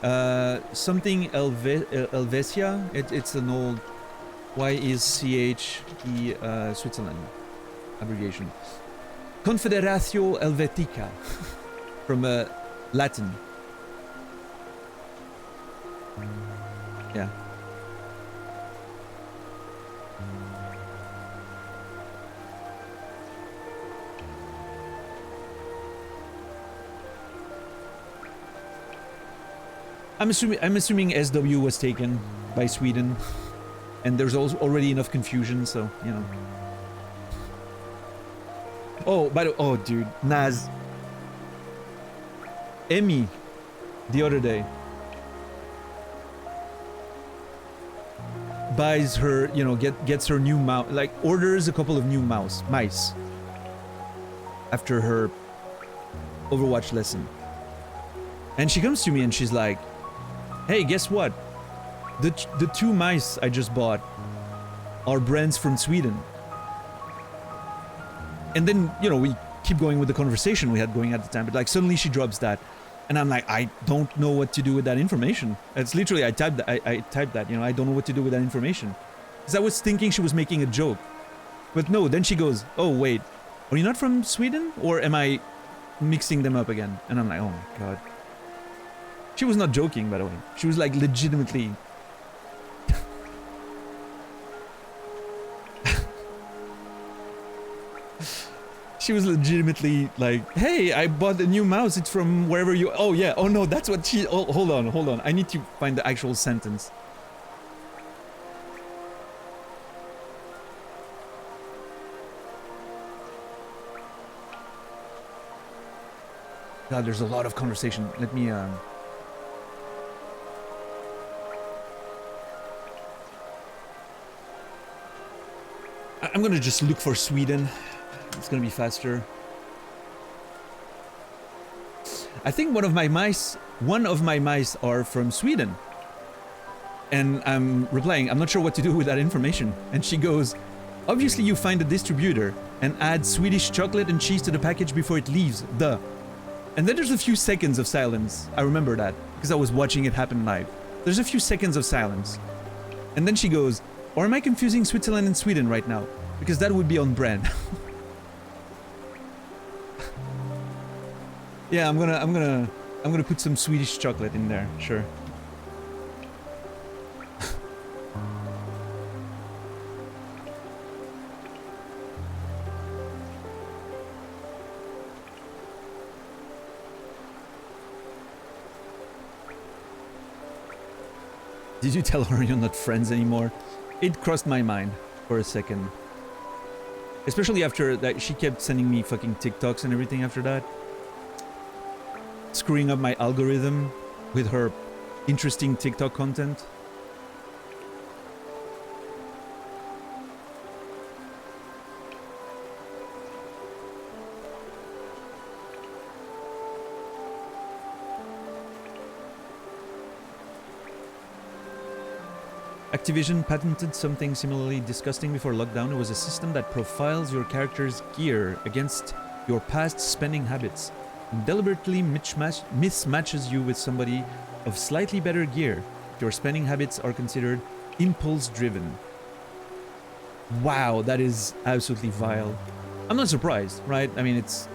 Something Helvetia. It's an old... Why is CH the Switzerland abbreviation? Confederatio Helvetica. From Latin. Yeah. I'm assuming SW was taken by Sweden, and there's also already enough confusion, so you know. Oh, by the oh, dude, Naz, Emmy, the other day, buys her, you know, gets her new mouse, like orders a couple of new mice after her Overwatch lesson, and she comes to me and she's like, "Hey, guess what? The two mice I just bought are brands from Sweden." And then, you know, we keep going with the conversation we had going at the time, but like suddenly she drops that, and I'm like, I don't know what to do with that information. It's literally, I typed that, you know, I don't know what to do with that information. Because I was thinking she was making a joke. But no, then she goes, "Oh wait, are you not from Sweden? Or am I mixing them up again?" And I'm like, oh my god. She was not joking, by the way. She was like legitimately... She was legitimately like, "Hey, I bought a new mouse. It's from wherever you..." Oh yeah, oh no, that's what she... Oh, hold on. I need to find the actual sentence. God, there's a lot of conversation. Let me, I'm gonna just look for Sweden. It's gonna be faster. I think one of my mice are from Sweden. And I'm replying, "I'm not sure what to do with that information." And she goes, "Obviously you find a distributor and add Swedish chocolate and cheese to the package before it leaves, duh." And then there's a few seconds of silence. I remember that, because I was watching it happen live. There's a few seconds of silence. And then she goes, "Or am I confusing Switzerland and Sweden right now? Because that would be on brand." Yeah, I'm gonna put some Swedish chocolate in there, sure. Did you tell her you're not friends anymore? It crossed my mind for a second. Especially after that, she kept sending me fucking TikToks and everything after that. screwing up my algorithm with her interesting TikTok content. Activision patented something similarly disgusting before lockdown. It was a system that profiles your character's gear against your past spending habits and deliberately mismatches you with somebody of slightly better gear. Your spending habits are considered impulse-driven. Wow, that is absolutely vile. I'm not surprised, right? I mean, that's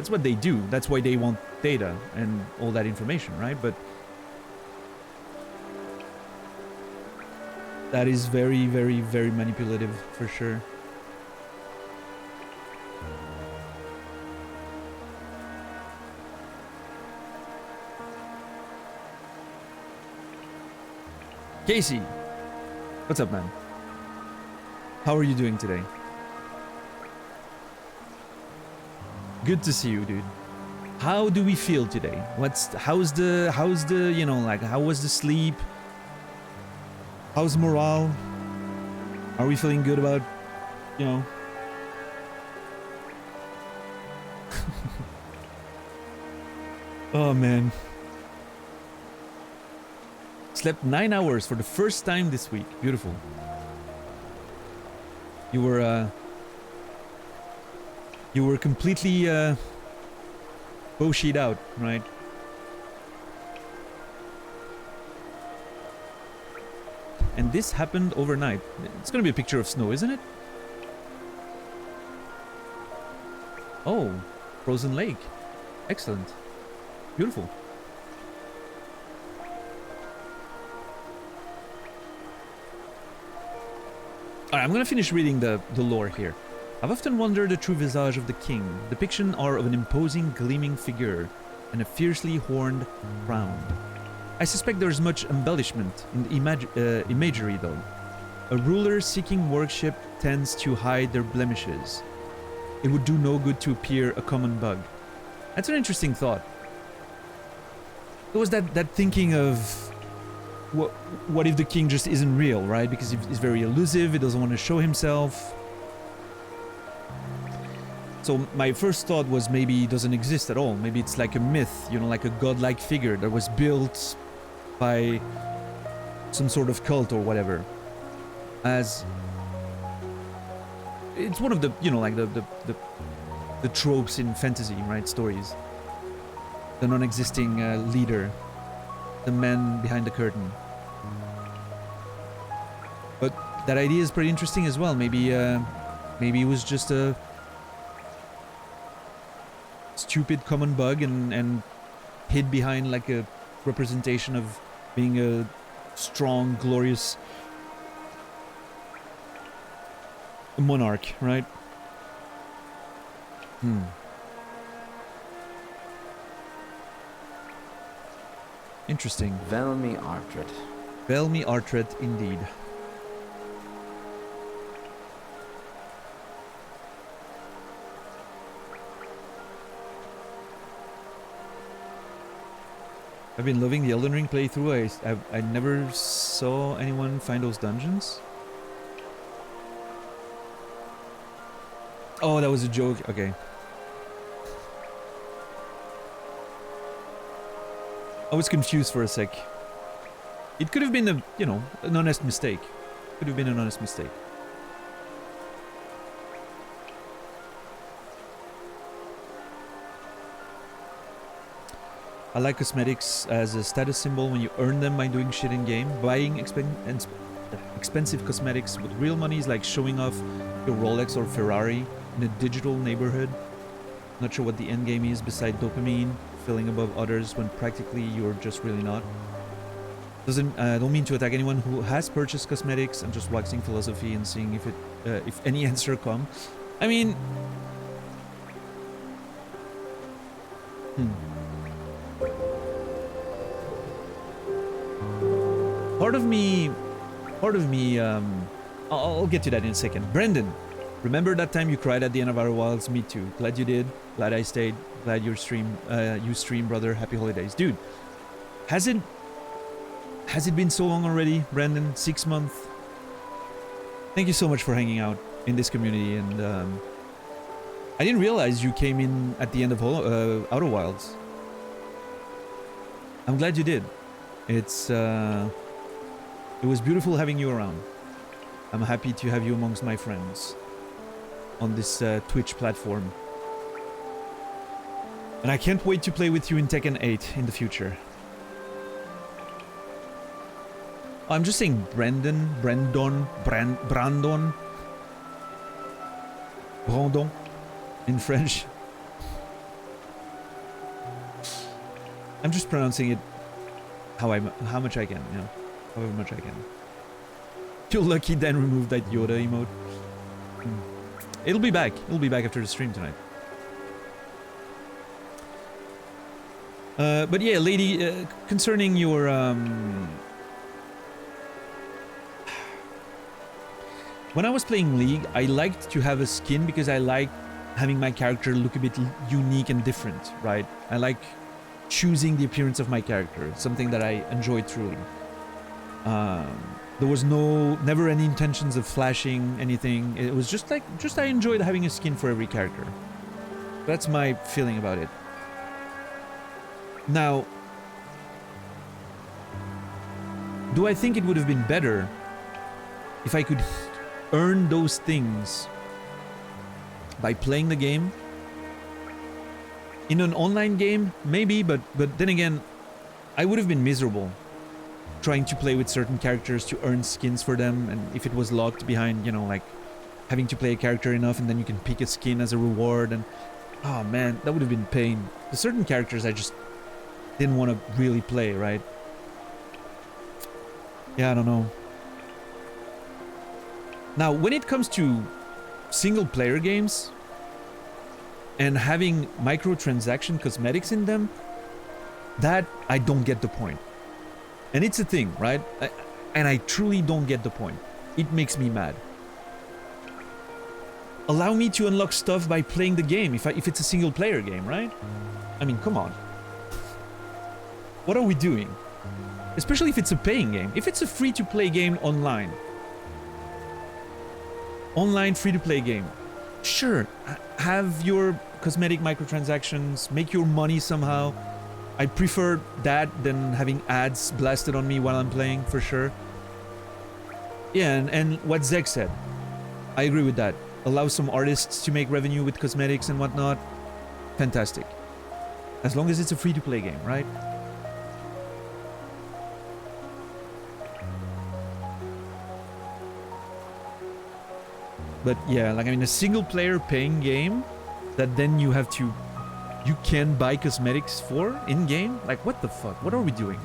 what they do. That's why they want data and all that information, right? But that is very, very, very manipulative, for sure. Casey! What's up, man? How are you doing today? Good to see you, dude. How do we feel today? How's the, you know, like, how was the sleep? How's morale? Are we feeling good about, you know? Oh, man. Slept 9 hours for the first time this week. Beautiful. You were completely boshied out, right? And this happened overnight. It's gonna be a picture of snow, isn't it? Oh, frozen lake. Excellent. Beautiful. Alright, I'm gonna finish reading the lore here. I've often wondered the true visage of the king. Depiction are of an imposing, gleaming figure and a fiercely horned crown. I suspect there's much embellishment in the imagery, though. A ruler seeking worship tends to hide their blemishes. It would do no good to appear a common bug. That's an interesting thought. There was that thinking of what if the king just isn't real, right? Because he's very elusive, he doesn't want to show himself. So my first thought was maybe he doesn't exist at all. Maybe it's like a myth, you know, like a godlike figure that was built by some sort of cult or whatever. As it's one of the, you know, like the tropes in fantasy, right? Stories. The non-existing leader, the man behind the curtain. But that idea is pretty interesting as well. Maybe it was just a stupid common bug and hid behind like a representation of being a strong, glorious monarch, right? Interesting. Velmi Artred. Velmi Artred, indeed. I've been loving the Elden Ring playthrough. I never saw anyone find those dungeons. Oh, that was a joke. Okay. I was confused for a sec. It could have been a, you know, an honest mistake. Could have been an honest mistake. I like cosmetics as a status symbol when you earn them by doing shit in game. Buying expensive cosmetics with real money is like showing off your Rolex or Ferrari in a digital neighborhood. Not sure what the end game is beside dopamine, feeling above others when practically you're just really not. Don't mean to attack anyone who has purchased cosmetics. I'm just waxing philosophy and seeing if any answer come. I mean, Part of me, I'll get to that in a second. Brendan, remember that time you cried at the end of Outer Wilds? Me too. Glad you did. Glad I stayed. Glad you stream, brother. Happy holidays, dude. Has it been so long already, Brandon? 6 months. Thank you so much for hanging out in this community, and I didn't realize you came in at the end of Outer Wilds. I'm glad you did. It was beautiful having you around. I'm happy to have you amongst my friends on this Twitch platform. And I can't wait to play with you in Tekken 8 in the future. Oh, I'm just saying Brandon in French. I'm just pronouncing it how much I can, you know, however much I can. You're lucky Dan removed that Yoda emote. It'll be back. It'll be back after the stream tonight. But yeah, lady, concerning your when I was playing League, I liked to have a skin because I liked having my character look a bit unique and different, right? I like choosing the appearance of my character, something that I enjoyed truly. There was never any intentions of flashing anything. It was just I enjoyed having a skin for every character. That's my feeling about it. Now, do I think it would have been better if I could earn those things by playing the game? In an online game, maybe, but then again, I would have been miserable trying to play with certain characters to earn skins for them, and if it was locked behind, you know, like having to play a character enough and then you can pick a skin as a reward, and oh man, that would have been pain. There's certain characters I just didn't want to really play, right? Yeah, I don't know. Now, when it comes to single-player games and having microtransaction cosmetics in them, that I don't get the point. And it's a thing, right? And I truly don't get the point. It makes me mad. Allow me to unlock stuff by playing the game if it's a single-player game, right? I mean, come on. What are we doing? Especially if it's a paying game. If it's a free-to-play game online. Online free-to-play game. Sure, have your cosmetic microtransactions, make your money somehow. I prefer that than having ads blasted on me while I'm playing, for sure. Yeah, and what Zeg said. I agree with that. Allow some artists to make revenue with cosmetics and whatnot. Fantastic. As long as it's a free-to-play game, right? But yeah, like, I mean, a single-player paying game that then you can buy cosmetics for in-game? Like, what the fuck? What are we doing?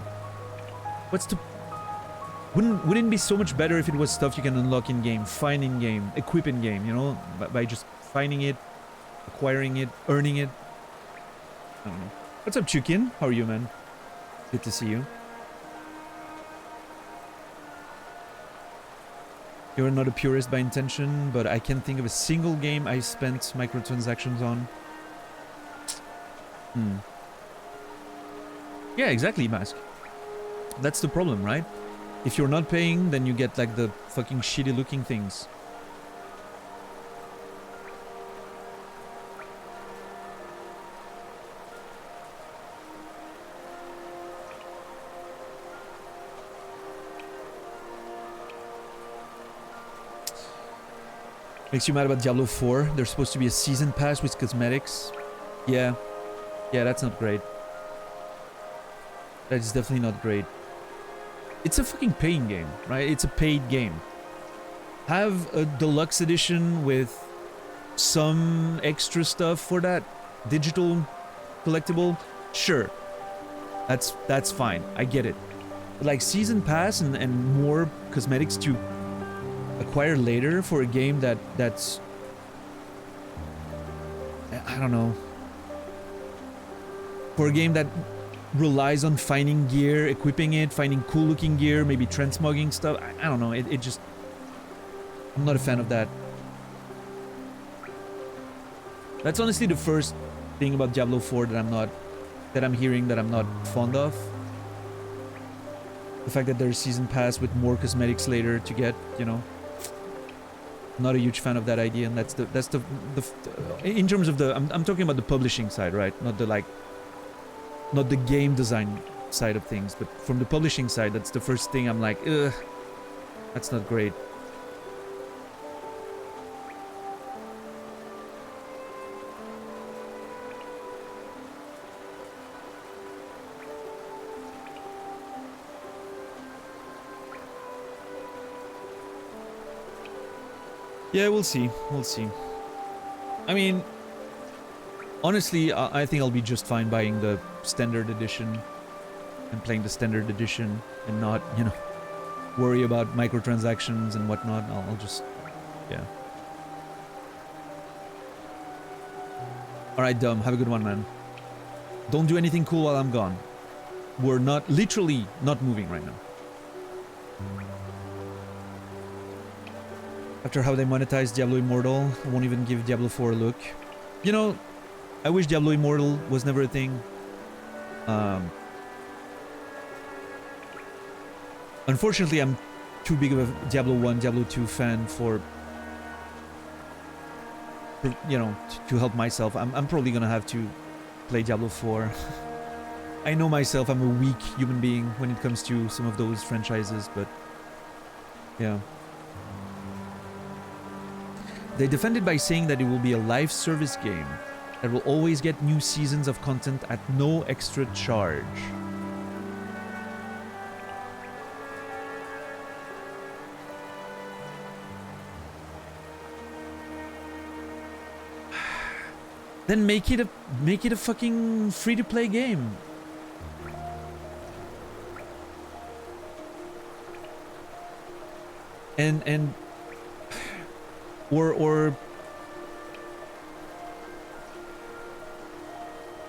Wouldn't it be so much better if it was stuff you can unlock in-game, find in-game, equip in-game, you know? By just finding it, acquiring it, earning it? I don't know. What's up, Chukin? How are you, man? Good to see you. You're not a purist by intention, but I can't think of a single game I spent microtransactions on. Yeah, exactly, Mask. That's the problem, right? If you're not paying, then you get like the fucking shitty looking things. Makes you mad about Diablo 4. There's supposed to be a season pass with cosmetics. Yeah. Yeah, that's not great. That is definitely not great. It's a fucking paying game, right? It's a paid game. Have a deluxe edition with some extra stuff for that digital collectible. Sure. That's fine. I get it. But like season pass and more cosmetics to acquire later for a game that's I don't know, for a game that relies on finding gear, equipping it, finding cool looking gear, maybe transmogging stuff. I don't know, it just, I'm not a fan of that. That's honestly the first thing about Diablo 4 that I'm hearing that I'm not fond of. The fact that there's season pass with more cosmetics later to get, you know. Not a huge fan of that idea, and that's the in terms of the I'm talking about the publishing side, right? Not the game design side of things, but from the publishing side, that's the first thing I'm like, ugh, that's not great. Yeah, we'll see. We'll see. I mean, honestly, I think I'll be just fine buying the standard edition and playing the standard edition and not, you know, worry about microtransactions and whatnot. I'll just, yeah. Alright, Dumb, have a good one, man. Don't do anything cool while I'm gone. We're not, literally not moving right now. After how they monetized Diablo Immortal, I won't even give Diablo 4 a look. You know, I wish Diablo Immortal was never a thing. Unfortunately, I'm too big of a Diablo 1, Diablo 2 fan for you know, to help myself. I'm probably gonna have to play Diablo 4. I know myself, I'm a weak human being when it comes to some of those franchises, but yeah. They defended by saying that it will be a live service game that will always get new seasons of content at no extra charge. Then make it a fucking free-to-play game. And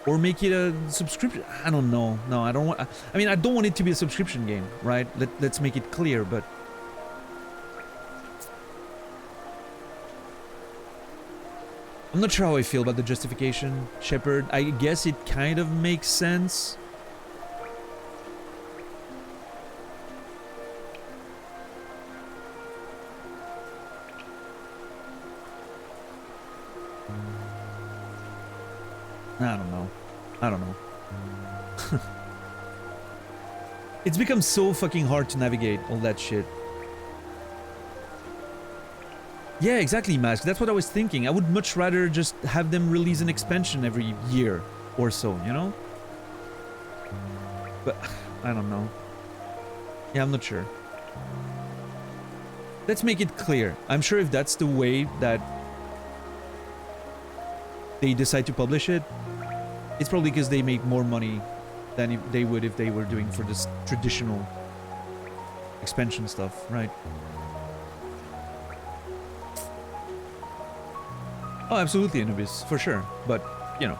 or make it a subscription. I don't know. No, I don't want. I mean, I don't want it to be a subscription game, right? Let's make it clear. But I'm not sure how I feel about the justification, Shepard. I guess it kind of makes sense. I don't know. I don't know. It's become so fucking hard to navigate all that shit. Yeah, exactly, Mask. That's what I was thinking. I would much rather just have them release an expansion every year or so, you know? But I don't know. Yeah, I'm not sure. Let's make it clear. I'm sure if that's the way that they decide to publish it, it's probably because they make more money than if they would if they were doing for this traditional expansion stuff, right? Oh, absolutely, Anubis, for sure. But, you know,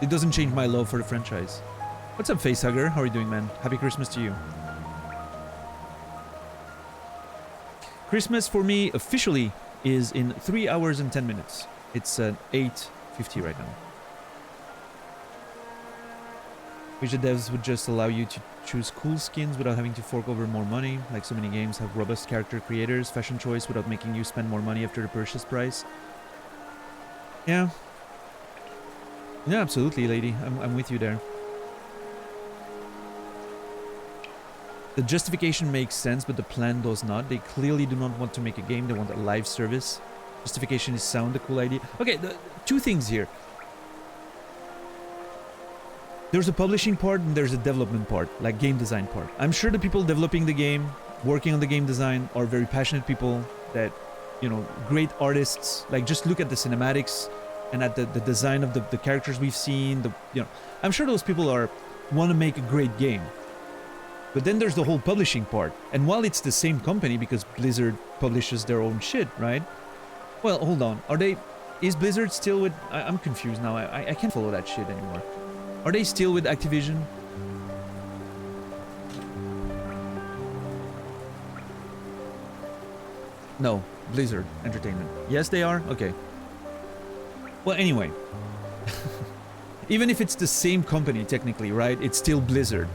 it doesn't change my love for the franchise. What's up, Facehugger? How are you doing, man? Happy Christmas to you. Christmas for me officially is in 3 hours and 10 minutes. It's 8:50 right now. Wish the devs would just allow you to choose cool skins without having to fork over more money. Like so many games have robust character creators, fashion choice without making you spend more money after the purchase price. Yeah. Yeah, absolutely, lady. I'm with you there. The justification makes sense, but the plan does not. They clearly do not want to make a game. They want a live service. Justification is sound, a cool idea. Okay, two things here. There's a publishing part and there's a development part, like game design part. I'm sure the people developing the game, working on the game design, are very passionate people that, you know, great artists. Like, just look at the cinematics and at the design of the characters we've seen. You know, I'm sure those people want to make a great game. But then there's the whole publishing part. And while it's the same company, because Blizzard publishes their own shit, right? Well, hold on. Is Blizzard still with... I'm confused now. I can't follow that shit anymore. Are they still with Activision? No, Blizzard Entertainment. Yes, they are? Okay. Well, anyway. Even if it's the same company, technically, right? It's still Blizzard.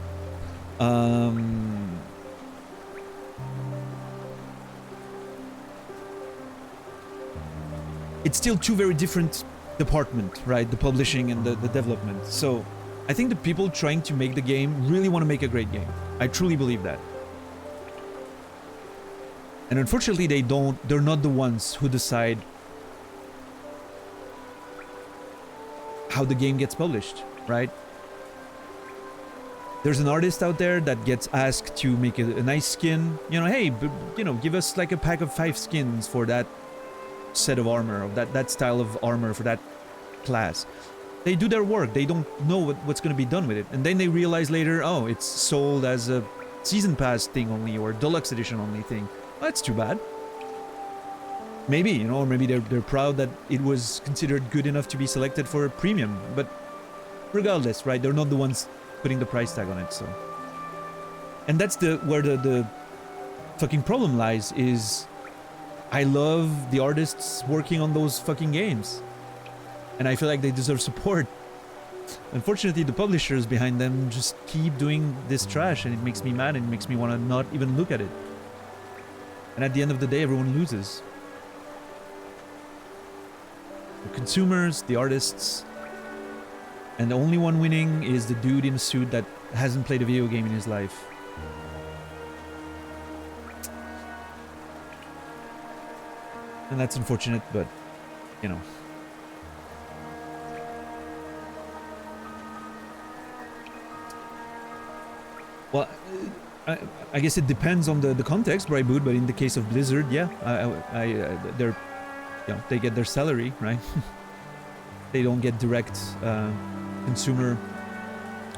It's still two very different departments, right? The publishing and the development. So I think the people trying to make the game really want to make a great game. I truly believe that. And unfortunately, they're not the ones who decide how the game gets published, right? There's an artist out there that gets asked to make a nice skin. You know, hey, give us like a pack of 5 skins for that set of armor, of that style of armor for that class. They do their work. They don't know what's going to be done with it. And then they realize later, oh, it's sold as a season pass thing only or deluxe edition only thing. Well, that's too bad. Maybe, or maybe they're proud that it was considered good enough to be selected for a premium. But regardless, right, they're not the ones putting the price tag on it, so. And that's where the fucking problem lies, is I love the artists working on those fucking games. And I feel like they deserve support. Unfortunately, the publishers behind them just keep doing this trash, and it makes me mad, and it makes me want to not even look at it. And at the end of the day, everyone loses. The consumers, the artists, and the only one winning is the dude in a suit that hasn't played a video game in his life. And that's unfortunate, but, Well, I guess it depends on the context, right, Boot? But in the case of Blizzard, yeah, they're, they get their salary, right? They don't get direct consumer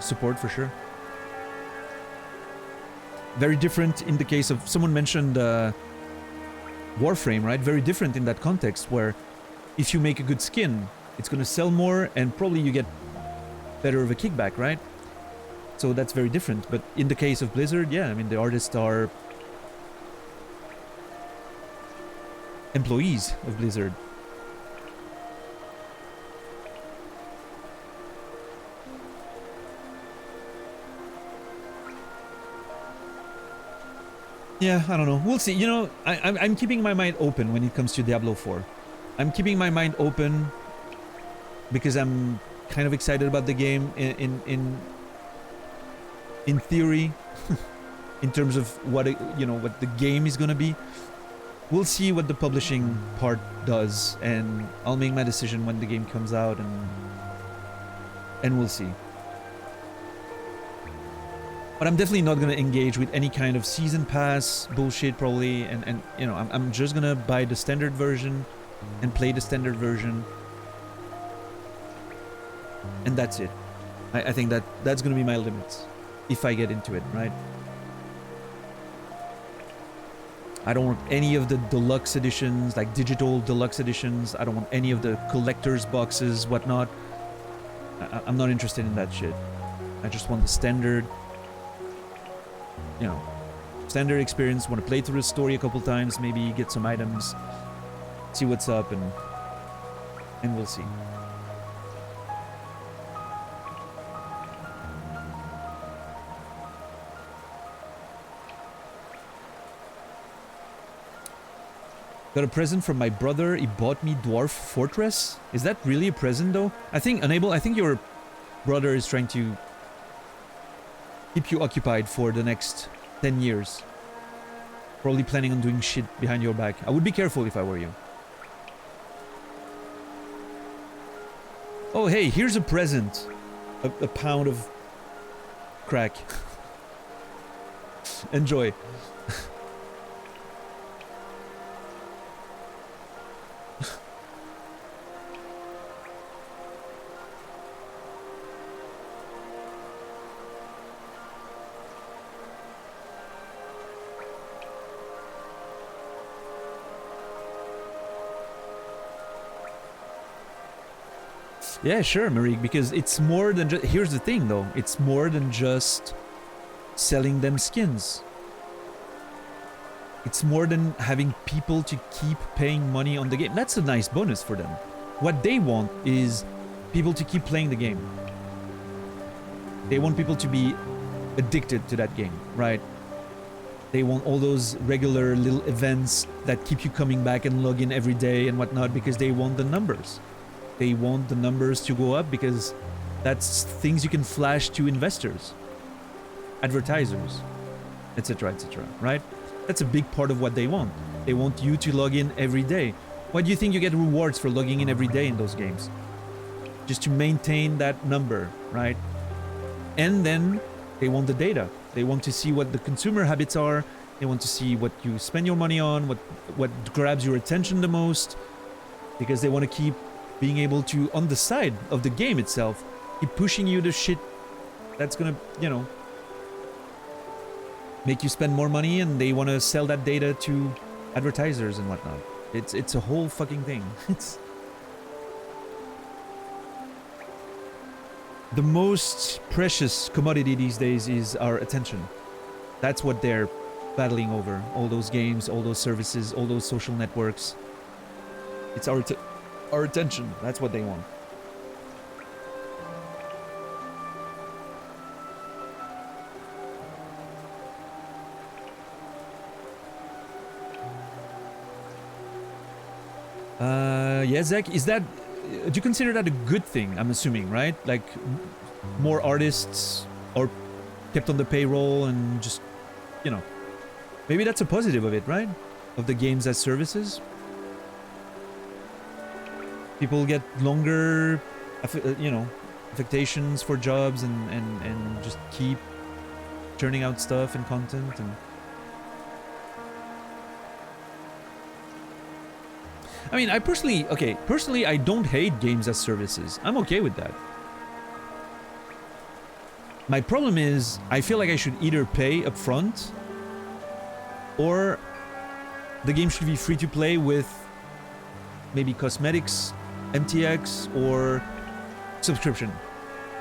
support for sure. Very different in the case of, someone mentioned Warframe, right? Very different in that context, where if you make a good skin, it's going to sell more and probably you get better of a kickback, right? So that's very different. But in the case of Blizzard, yeah, I mean, the artists are employees of Blizzard. Yeah, I don't know. We'll see. I'm keeping my mind open when it comes to Diablo 4. I'm keeping my mind open because I'm kind of excited about the game in theory, in terms of what what the game is gonna be. We'll see what the publishing part does, and I'll make my decision when the game comes out, and we'll see. But I'm definitely not gonna engage with any kind of season pass bullshit, probably, and I'm just gonna buy the standard version and play the standard version, and that's it. I think that's gonna be my limits if I get into it, right? I don't want any of the deluxe editions, like digital deluxe editions. I don't want any of the collector's boxes, whatnot. I'm not interested in that shit. I just want the standard, standard experience. Want to play through the story a couple times, maybe get some items, see what's up, and we'll see. Got a present from my brother. He bought me Dwarf Fortress. Is that really a present, though? I think your brother is trying to keep you occupied for the next 10 years. Probably planning on doing shit behind your back. I would be careful if I were you. Oh, hey, here's a present. A pound of crack. Enjoy. Yeah, sure, Marie, because it's more than just... Here's the thing, though. It's more than just selling them skins. It's more than having people to keep paying money on the game. That's a nice bonus for them. What they want is people to keep playing the game. They want people to be addicted to that game, right? They want all those regular little events that keep you coming back and log in every day and whatnot because they want the numbers. They want the numbers to go up because that's things you can flash to investors, advertisers, etc., etc., right? That's a big part of what they want. They want you to log in every day. Why do you think you get rewards for logging in every day in those games? Just to maintain that number, right? And then they want the data. They want to see what the consumer habits are. They want to see what you spend your money on, what grabs your attention the most, because they want to keep being able to, on the side of the game itself, keep pushing you the shit that's gonna, you know, make you spend more money, and they want to sell that data to advertisers and whatnot. It's a whole fucking thing. It's the most precious commodity these days is our attention. That's what they're battling over. All those games, all those services, all those social networks. It's our attention. That's what they want. Yeah, Zach, is that... do you consider that a good thing? I'm assuming, right? Like, more artists are kept on the payroll and just, you know... Maybe that's a positive of it, right? Of the games as services. People get longer, you know, affectations for jobs and just keep churning out stuff and content and... I mean, I personally, personally I don't hate games as services. I'm okay with that. My problem is, I feel like I should either pay up front, or the game should be free to play with maybe cosmetics, MTX, or subscription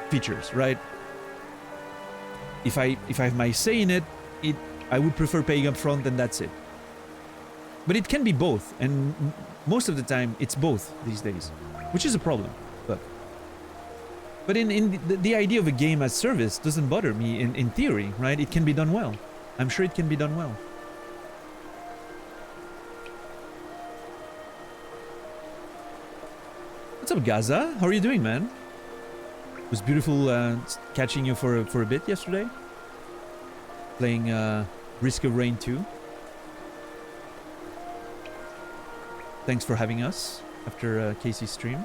features, right? If I have my say in it, I would prefer paying up front, and that's it. But it can be both, and most of the time it's both these days, which is a problem. But in the idea of a game as service doesn't bother me in theory, right? It can be done well. I'm sure it can be done well. What's up, Gaza? How are you doing, man? It was beautiful catching you for a bit yesterday. Playing Risk of Rain 2. Thanks for having us after Casey's stream.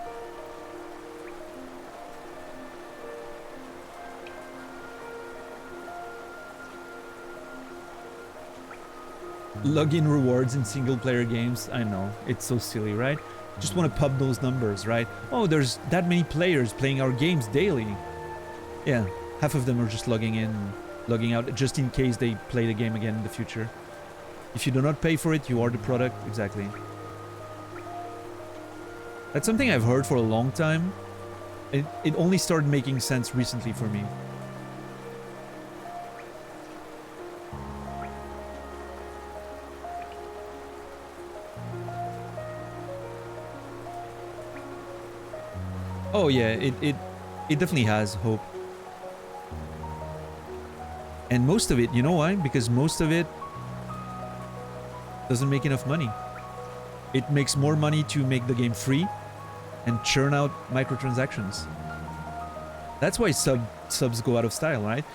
Login rewards in single-player games. I know, it's so silly, right? Just want to pub those numbers, right? Oh, there's that many players playing our games daily. Yeah, half of them are just logging in, logging out, just in case they play the game again in the future. If you do not pay for it, you are the product. Exactly. That's something I've heard for a long time. It only started making sense recently for me. Oh yeah, it definitely has hope. And most of it, you know why? Because most of it doesn't make enough money. It makes more money to make the game free and churn out microtransactions. That's why subs go out of style, right?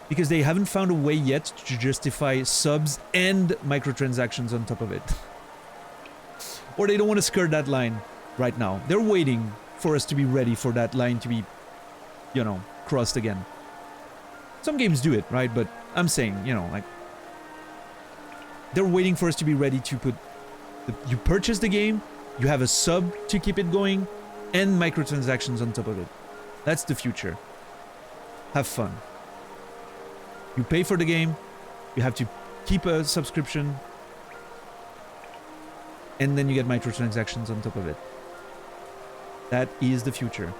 Because they haven't found a way yet to justify subs and microtransactions on top of it. Or they don't want to skirt that line right now. They're waiting for us to be ready for that line to be, you know, crossed again. Some games do it, right? But I'm saying, you know, like, they're waiting for us to be ready to put... You purchase the game, you have a sub to keep it going, and microtransactions on top of it. That's the future. Have fun. You pay for the game, you have to keep a subscription, and then you get microtransactions on top of it. That is the future.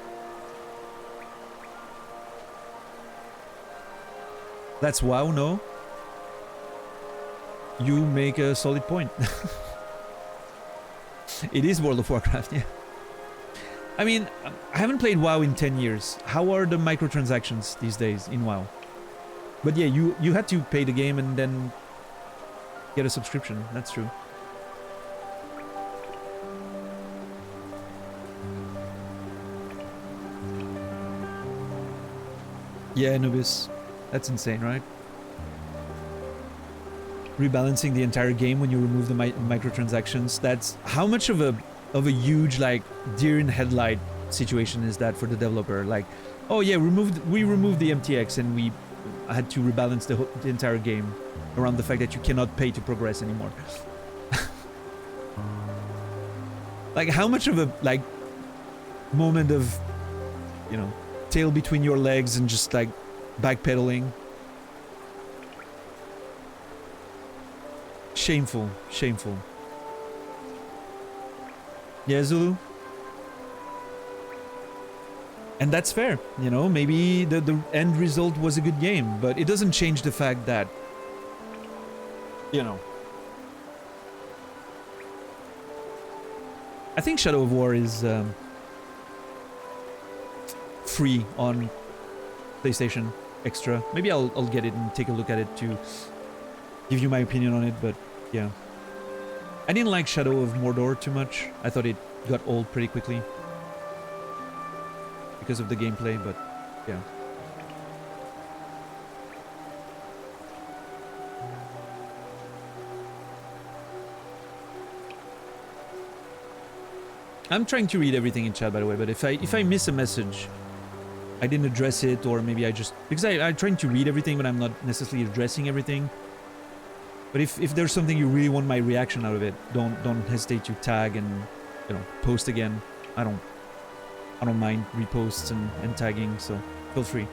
That's WoW, no? You make a solid point. It is World of Warcraft, yeah. I mean, I haven't played WoW in 10 years. How are the microtransactions these days in WoW? But yeah, you had to pay the game and then get a subscription. That's true. Yeah, Anubis. That's insane, right? Rebalancing the entire game when you remove the microtransactions. That's how much of a huge like deer in headlight situation is that for the developer? Like, oh yeah, we removed the MTX and we had to rebalance the entire game around the fact that you cannot pay to progress anymore. Like, how much of a like moment of, you know, tail between your legs and just like backpedaling. Shameful, shameful. Yeah, Zulu. And that's fair, you know, maybe the end result was a good game, but it doesn't change the fact that, you know, I think Shadow of War is free on PlayStation Extra. Maybe I'll get it and take a look at it to give you my opinion on it, but yeah. I didn't like Shadow of Mordor too much. I thought it got old pretty quickly because of the gameplay, but yeah. I'm trying to read everything in chat, by the way, but if I miss a message, I didn't address it, or maybe I just... Because I'm trying to read everything, but I'm not necessarily addressing everything. But if there's something you really want my reaction out of it, don't hesitate to tag and, you know, post again. I don't mind reposts and tagging, so feel free.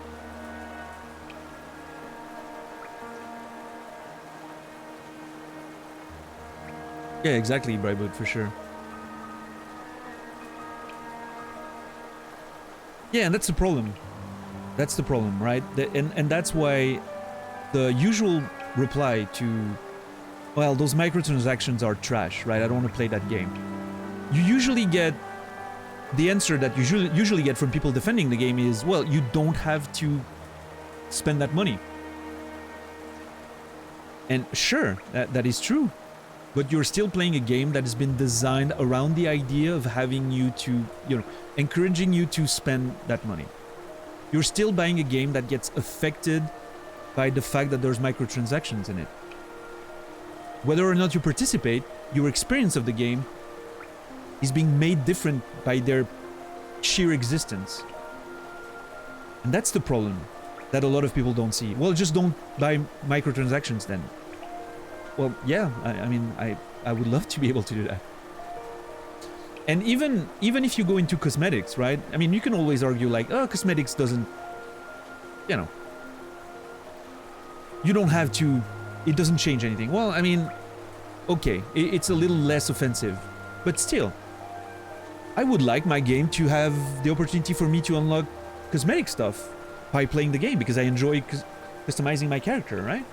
Yeah, exactly, Bryboot, for sure. Yeah, and that's the problem. That's the problem, right? And that's why the usual reply to, well, those microtransactions are trash, right? I don't want to play that game. You usually get the answer that you usually get from people defending the game is, well, you don't have to spend that money. And sure, that is true. But you're still playing a game that has been designed around the idea of having you to, you know, encouraging you to spend that money. You're still buying a game that gets affected by the fact that there's microtransactions in it. Whether or not you participate, your experience of the game is being made different by their sheer existence. And that's the problem that a lot of people don't see. Well, just don't buy microtransactions then. Well, yeah, I mean, I would love to be able to do that. And even if you go into cosmetics, right? I mean, you can always argue like, oh, cosmetics doesn't, you know, you don't have to, it doesn't change anything. Well, I mean, okay, it's a little less offensive, but still, I would like my game to have the opportunity for me to unlock cosmetic stuff by playing the game, because I enjoy customizing my character, right?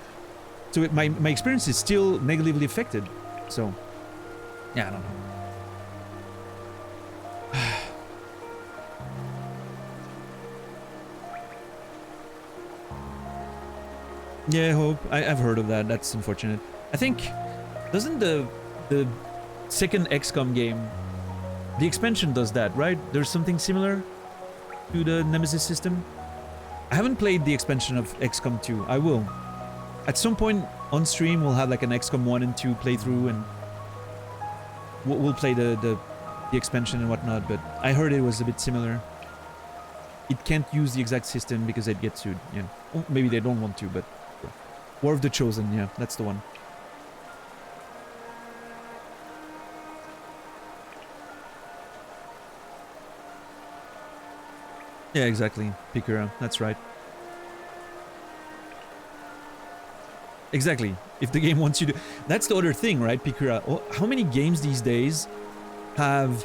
So my experience is still negatively affected. So, yeah, I don't know. Yeah, Hope. I've heard of that. That's unfortunate. I think, doesn't the second XCOM game, the expansion does that, right? There's something similar to the Nemesis system. I haven't played the expansion of XCOM 2. I will. At some point on stream, we'll have like an XCOM 1 and 2 playthrough, and we'll play the expansion and whatnot, but I heard it was a bit similar. It can't use the exact system because they'd get sued, yeah. Well, maybe they don't want to, but... War of the Chosen, yeah, that's the one. Yeah, exactly, Pikura, that's right. Exactly, if the game wants you to... That's the other thing, right, Pikura? Oh, how many games these days have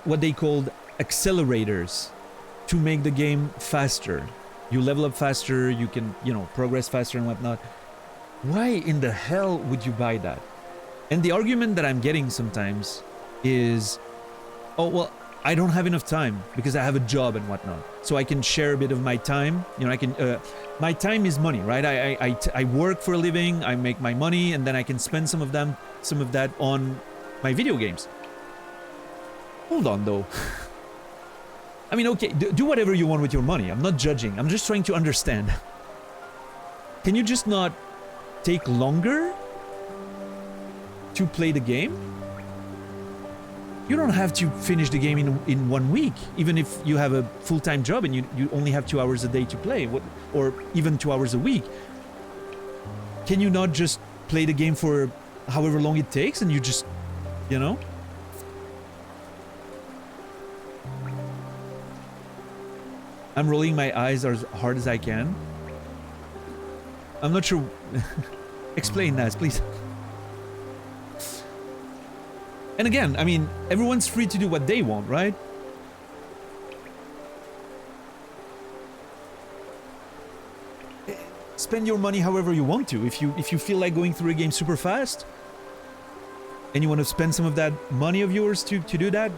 what they called accelerators to make the game faster? You level up faster, you can, you know, progress faster and whatnot. Why in the hell would you buy that? And the argument that I'm getting sometimes is, oh, well, I don't have enough time because I have a job and whatnot. So I can share a bit of my time. You know, I can, my time is money, right? I work for a living, I make my money, and then I can spend some of that on my video games. Hold on though. I mean, okay, do whatever you want with your money. I'm not judging. I'm just trying to understand. Can you just not take longer to play the game? You don't have to finish the game in 1 week, even if you have a full-time job and you only have 2 hours a day to play, or even 2 hours a week. Can you not just play the game for however long it takes and you just, you know? I'm rolling my eyes as hard as I can. I'm not sure. Explain, Naz, please. And again, I mean, everyone's free to do what they want, right? Spend your money however you want to. If you feel like going through a game super fast and you want to spend some of that money of yours to do that,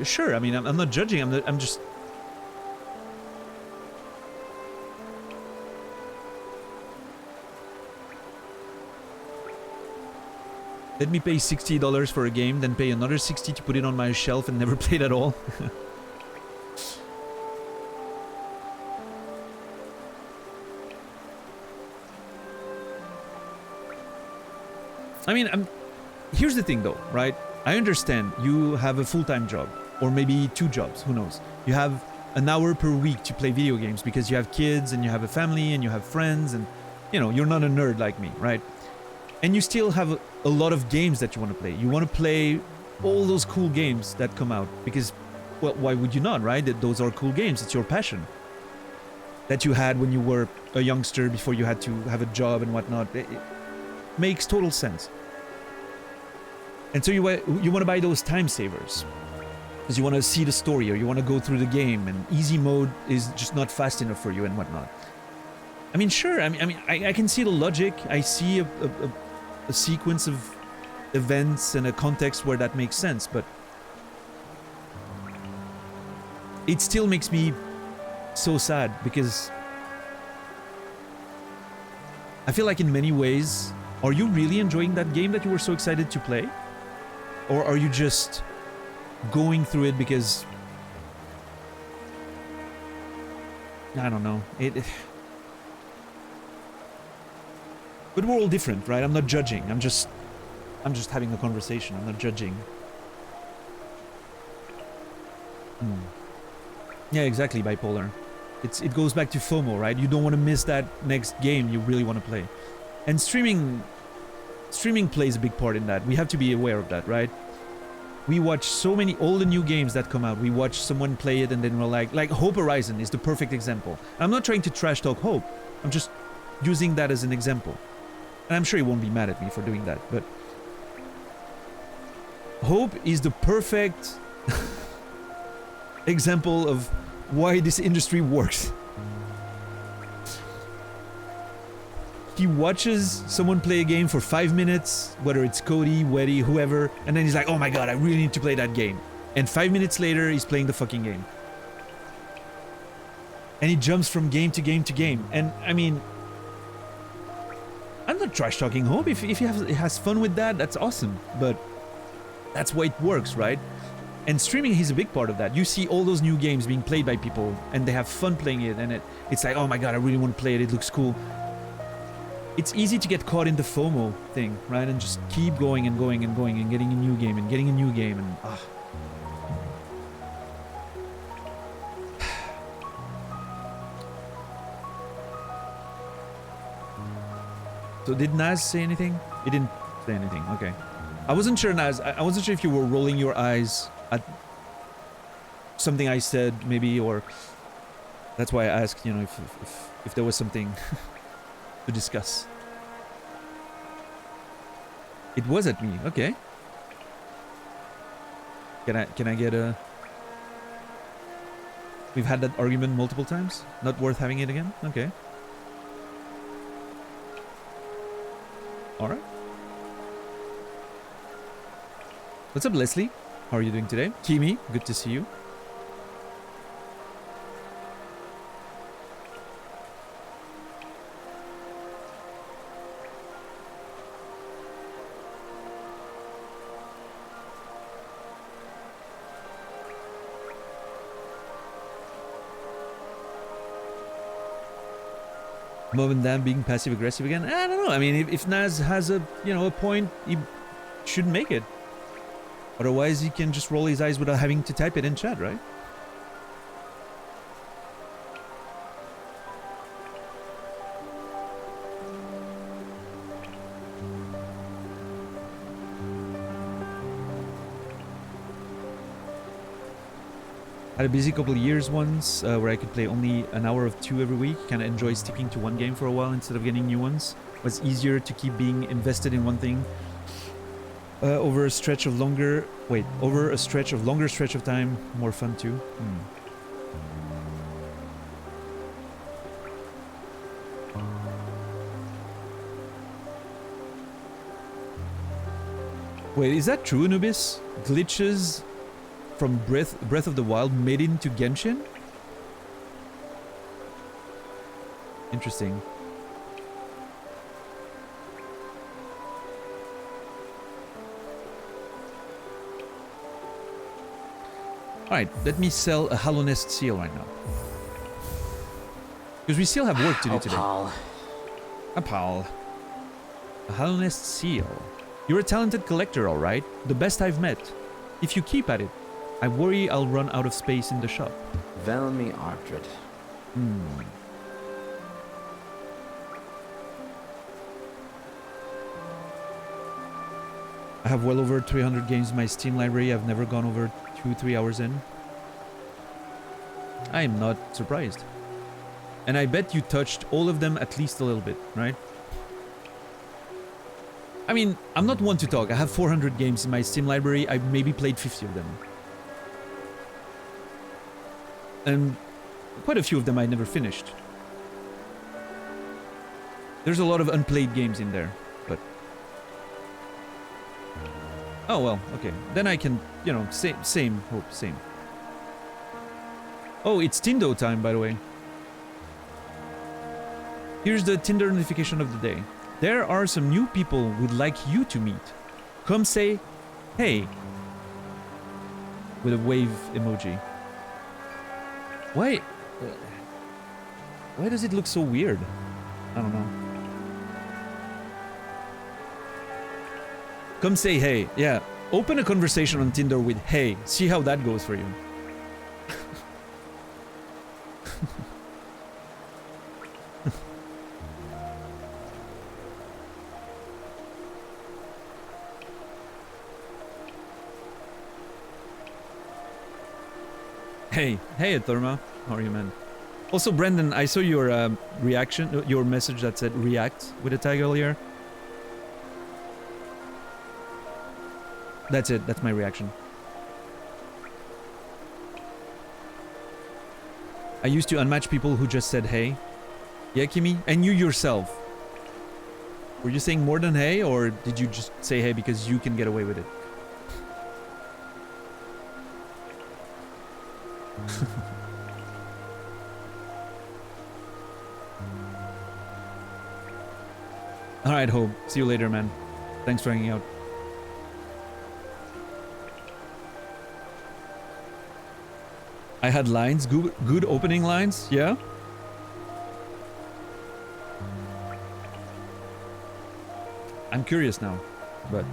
sure. I mean, I'm not judging. I'm just... Let me pay $60 for a game, then pay another $60 to put it on my shelf and never play it at all. I mean, here's the thing though, right? I understand you have a full-time job, or maybe 2 jobs, who knows? You have an hour per week to play video games because you have kids and you have a family and you have friends and, you know, you're not a nerd like me, right? And you still have a lot of games that you want to play. You want to play all those cool games that come out because, well, why would you not, right? Those are cool games. It's your passion that you had when you were a youngster before you had to have a job and whatnot. It makes total sense. And so you want to buy those time savers because you want to see the story or you want to go through the game, and easy mode is just not fast enough for you and whatnot. I mean, sure. I can see the logic. I see a sequence of events and a context where that makes sense, but it still makes me so sad because I feel like in many ways, are you really enjoying that game that you were so excited to play? Or are you just going through it because... I don't know. But we're all different, right? I'm not judging. I'm just having a conversation. I'm not judging. Yeah, exactly, bipolar. It goes back to FOMO, right? You don't want to miss that next game you really want to play. And streaming plays a big part in that. We have to be aware of that, right? We watch so many, all the new games that come out. We watch someone play it and then we're like Hope Horizon is the perfect example. I'm not trying to trash talk Hope. I'm just using that as an example. And I'm sure he won't be mad at me for doing that, but Hope is the perfect example of why this industry works. He watches someone play a game for 5 minutes, whether it's Cody, Weddy, whoever, and then he's like, oh my god, I really need to play that game. And 5 minutes later, he's playing the fucking game. And he jumps from game to game to game. And, I mean... I'm not trash-talking Hope. If he has fun with that, that's awesome. But that's why it works, right? And streaming is a big part of that. You see all those new games being played by people, and they have fun playing it, and it's like, oh my god, I really want to play it, it looks cool. It's easy to get caught in the FOMO thing, right? And just keep going and going and going and getting a new game and getting a new game and... So did Naz say anything? He didn't say anything, okay. I wasn't sure, Naz. I wasn't sure if you were rolling your eyes at something I said, maybe, or... That's why I asked, you know, if there was something to discuss. It was at me, okay. Can I get a... We've had that argument multiple times? Not worth having it again? Okay. Alright. What's up, Leslie? How are you doing today? Kimi, good to see you. Mom and Dad being passive aggressive again. I don't know. I mean, if Naz has a a point, he should make it. Otherwise, he can just roll his eyes without having to type it in chat, right? Had a busy couple of years once where I could play only an hour of 2 every week. Kind of enjoy sticking to one game for a while instead of getting new ones. It was easier to keep being invested in one thing over a stretch of longer... Wait, over a stretch of longer stretch of time. More fun too. Wait, is that true, Anubis? Glitches from Breath of the Wild made into Genshin? Interesting. Alright, let me sell a Hollow Nest seal right now. Because we still have work to do today. A pal. A Hollow Nest seal. You're a talented collector, alright? The best I've met. If you keep at it, I worry I'll run out of space in the shop. Velmi Artred. I have well over 300 games in my Steam library. I've never gone over 2-3 hours in. I am not surprised. And I bet you touched all of them at least a little bit, right? I mean, I'm not one to talk. I have 400 games in my Steam library. I've maybe played 50 of them. And quite a few of them I never finished. There's a lot of unplayed games in there, but... Oh well, okay. Then I can, same. Oh, it's Tindo time, by the way. Here's the Tinder notification of the day. There are some new people we'd like you to meet. Come say, hey. With a wave emoji. Why does it look so weird? I don't know. Come say hey. Yeah. Open a conversation on Tinder with hey. See how that goes for you. Hey, Therma. How are you, man? Also, Brendan, I saw your reaction, your message that said react with a tag earlier. That's it. That's my reaction. I used to unmatch people who just said hey. Yeah, Kimmy? And you yourself. Were you saying more than hey, or did you just say hey because you can get away with it? Alright, Hope. See you later, man. Thanks for hanging out. I had lines, good opening lines, yeah? I'm curious now, but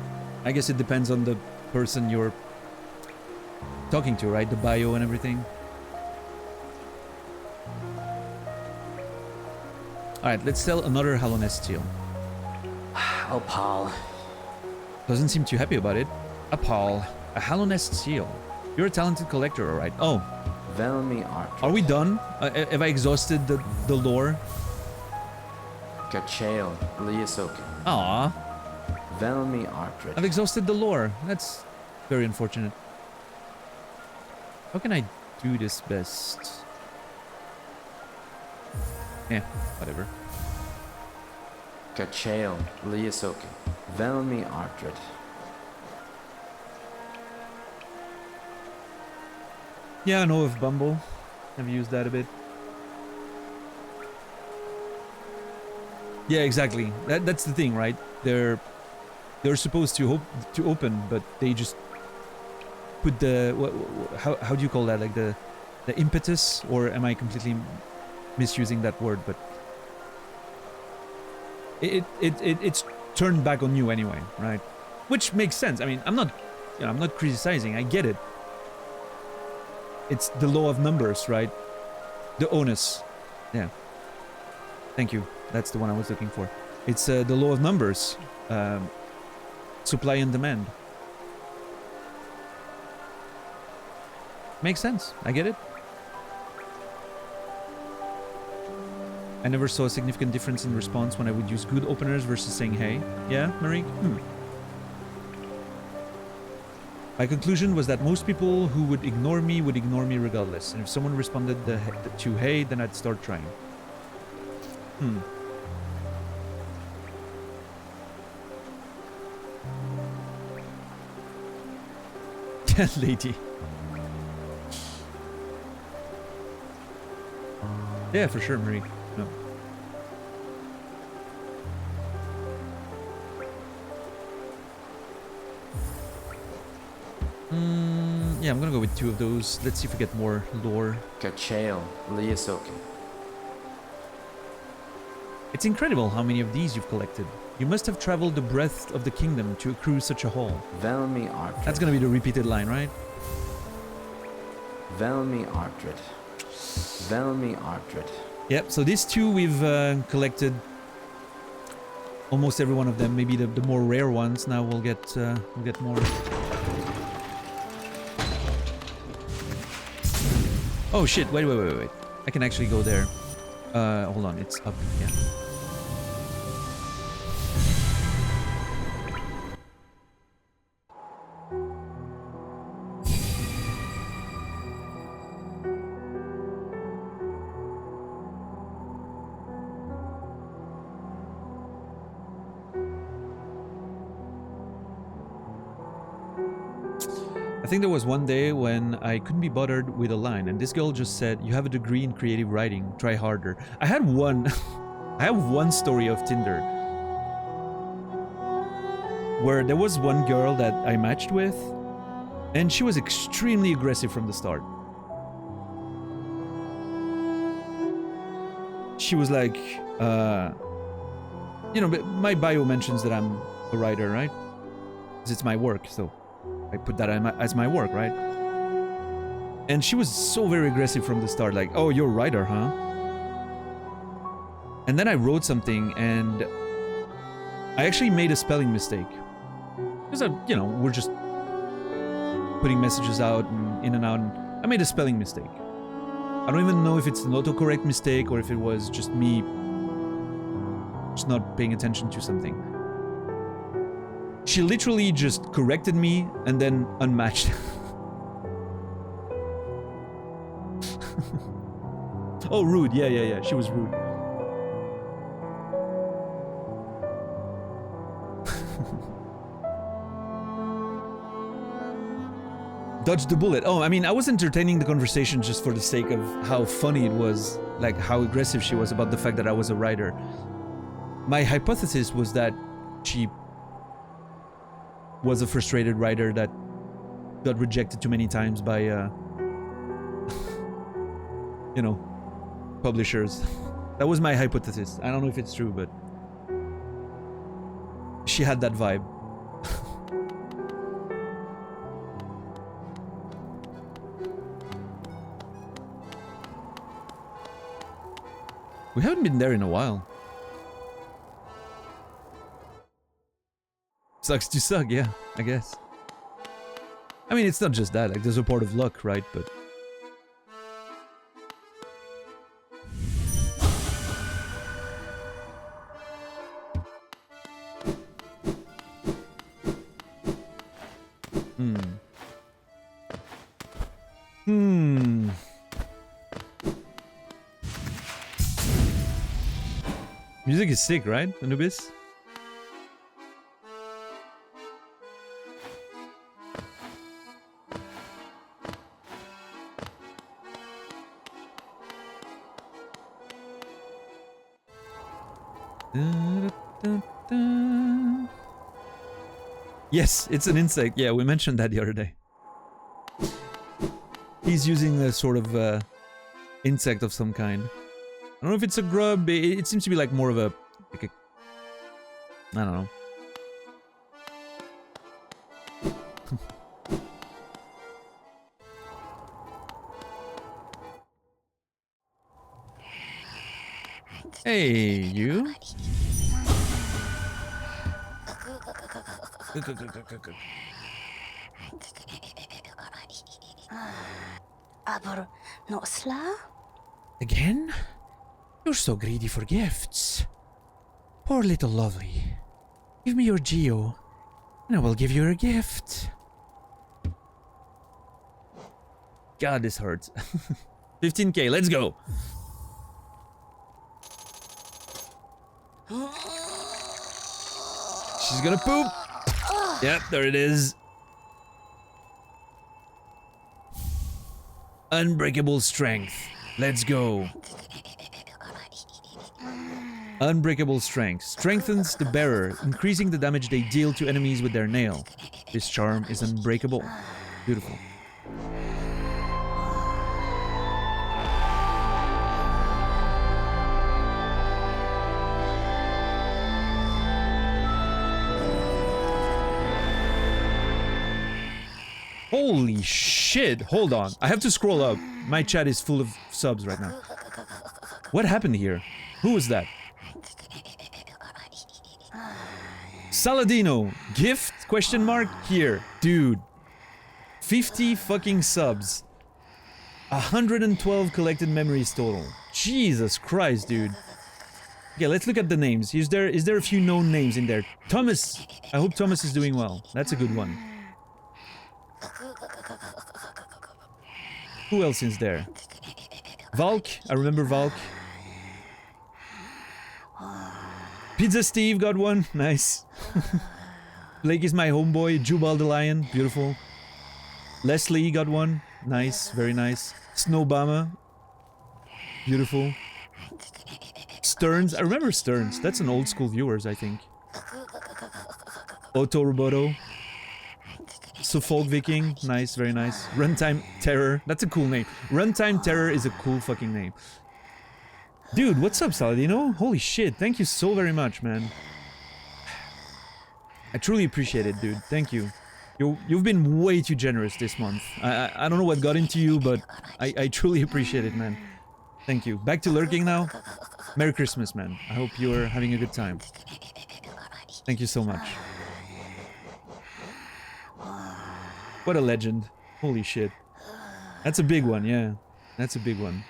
I guess it depends on the person you're talking to, right? The bio and everything. Alright, let's sell another Hollow Nest seal. Oh, Paul. Doesn't seem too happy about it. A Paul. A Hollow Nest seal. You're a talented collector, alright. Oh. Velmi Artred. Are we done? Have I exhausted the lore? Kachael Liasoken. Aww. Velmi Artred. I've exhausted the lore. That's very unfortunate. How can I do this best? Yeah, whatever. Kachael Liasoken. Velmi Artred. Yeah, I know of Bumble. I've used that a bit. Yeah, exactly. That's the thing, right? They're supposed to open, but they just put the how do you call that? Like the impetus, or am I completely misusing that word? But it's turned back on you anyway, right? Which makes sense. I mean, I'm not criticizing. I get it. It's the law of numbers, right? The onus. Yeah. Thank you. That's the one I was looking for. It's the law of numbers. Supply and demand. Makes sense. I get it. I never saw a significant difference in response when I would use good openers versus saying hey. Yeah, Marie? My conclusion was that most people who would ignore me regardless. And if someone responded to hey, then I'd start trying. Lady. Yeah, for sure, Marie. No. Yeah, I'm gonna go with 2 of those. Let's see if we get more lore. Kachael Liasoken. It's incredible how many of these you've collected. You must have traveled the breadth of the kingdom to accrue such a haul. Velmi Ardred. That's gonna be the repeated line, right? Velmi Ardred. Velmi Ardred. Yep, so these 2 we've collected almost every one of them. Maybe the more rare ones. Now we'll get more. Oh shit, wait. I can actually go there. Hold on, it's up, yeah. I think there was one day when I couldn't be bothered with a line, and this girl just said, "You have a degree in creative writing. Try harder." I had one. I have one story of Tinder where there was one girl that I matched with, and she was extremely aggressive from the start. She was like, you know, my bio mentions that I'm a writer, right? Because it's my work, so I put that as my work, right? And she was so very aggressive from the start, like, "Oh, you're a writer, huh?" And then I wrote something, and I actually made a spelling mistake. Because, you know, we're just putting messages out and in and out, and I made a spelling mistake. I don't even know if it's an autocorrect mistake or if it was just me just not paying attention to something. She literally just corrected me and then unmatched. Oh, rude. Yeah. She was rude. Dodge the bullet. Oh, I mean, I was entertaining the conversation just for the sake of how funny it was, like how aggressive she was about the fact that I was a writer. My hypothesis was that she was a frustrated writer that got rejected too many times by, you know, publishers. That was my hypothesis. I don't know if it's true, but she had that vibe. We haven't been there in a while. Sucks to suck, yeah, I guess. I mean, it's not just that, like, there's a part of luck, right? But Music is sick, right, Anubis? Yes, it's an insect. Yeah, we mentioned that the other day. He's using a sort of insect of some kind. I don't know if it's a grub. It seems to be like more of a I don't know. Hey, you. Again? You're so greedy for gifts. Poor little lovely. Give me your geo, and I will give you a gift. God, this hurts. 15k, let's go. She's gonna poop. Yep, there it is. Unbreakable strength. Let's go. Unbreakable strength. Strengthens the bearer, increasing the damage they deal to enemies with their nail. This charm is unbreakable. Beautiful. Holy shit, hold on. I have to scroll up. My chat is full of subs right now. What happened here? Who was that? Saladino, gift? Question mark? Here. Dude. 50 fucking subs. 112 collected memories total. Jesus Christ, dude. Okay, let's look at the names. Is there a few known names in there? Thomas. I hope Thomas is doing well. That's a good one. Who else is there? Valk. I remember Valk. Pizza Steve got one. Nice. Blake is my homeboy. Jubal the Lion. Beautiful. Leslie got one. Nice. Very nice. Snowbama. Beautiful. Stearns. I remember Stearns. That's an old school viewers, I think. Otto Roboto. Suffolk Viking. Nice. Very nice. Runtime Terror. That's a cool name. Runtime Terror is a cool fucking name. Dude, what's up, Saladino? Holy shit, thank you so very much, man. I truly appreciate it, dude. Thank you. You've been way too generous this month. I don't know what got into you, but I truly appreciate it, man. Thank you. Back to lurking now. Merry Christmas, man. I hope you're having a good time. Thank you so much. What a legend. Holy shit. That's a big one, yeah. That's a big one.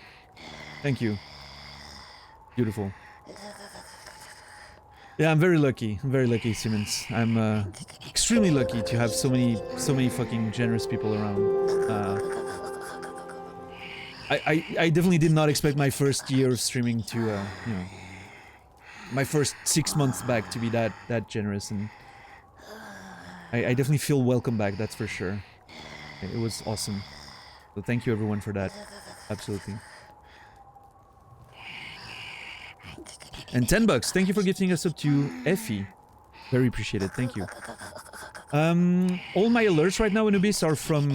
Thank you. Beautiful. Yeah, I'm very lucky. I'm very lucky, Simmons. I'm extremely lucky to have so many fucking generous people around. I definitely did not expect my first year of streaming to, you know, my first 6 months back to be that generous, and I definitely feel welcome back. That's for sure. It was awesome. So thank you everyone for that. Absolutely. And $10, thank you for gifting us up to Effie. Very appreciated, thank you. All my alerts right now in Abyss are from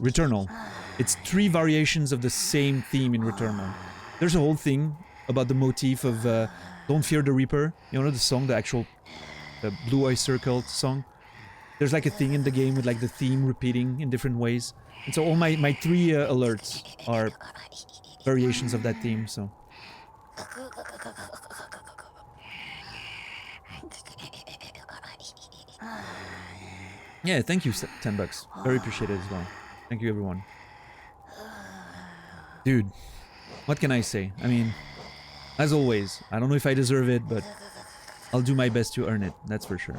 Returnal. It's 3 variations of the same theme in Returnal. There's a whole thing about the motif of Don't Fear the Reaper. You know the song, the actual Blue Oyster Cult song? There's like a thing in the game with like the theme repeating in different ways. And so all my 3 alerts are variations of that theme, so... Yeah, thank you, $10. Very appreciated as well. Thank you, everyone. Dude, what can I say? I mean, as always, I don't know if I deserve it, but I'll do my best to earn it, that's for sure.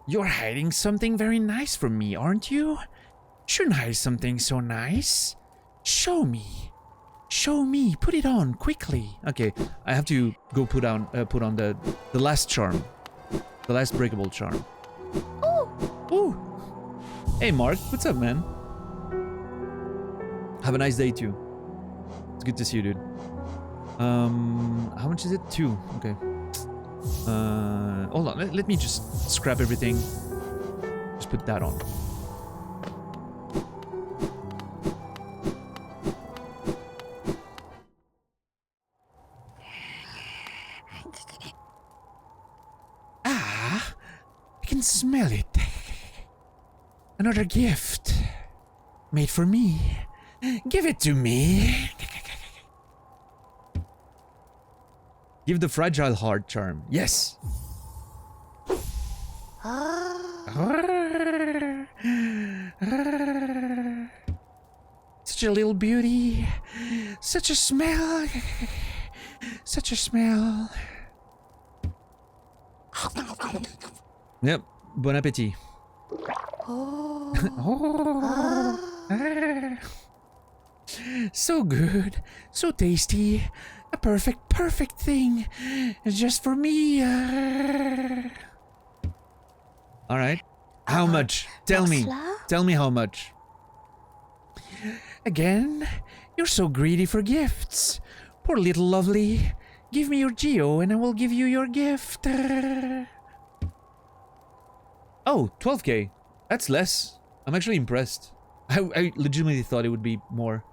You're hiding something very nice from me, aren't you? Shouldn't hide something so nice. Show me. Show me. Put it on quickly. Okay, I have to go put on the last charm, the last breakable charm. Ooh. Ooh. Hey, Mark. What's up, man? Have a nice day too. It's good to see you, dude. How much is it? 2. Okay. Hold on. Let me just scrap everything. Just put that on. can smell it. Another gift. Made for me. Give it to me. Give the fragile heart charm. Yes. Such a little beauty. Such a smell. Such a smell. Yep. Bon appetit. So good. So tasty. A perfect thing. Just for me. Alright. How much? Tell me. Tell me how much. Again, you're so greedy for gifts. Poor little lovely. Give me your geo and I will give you your gift. Oh, 12k. That's less. I'm actually impressed. I legitimately thought it would be more.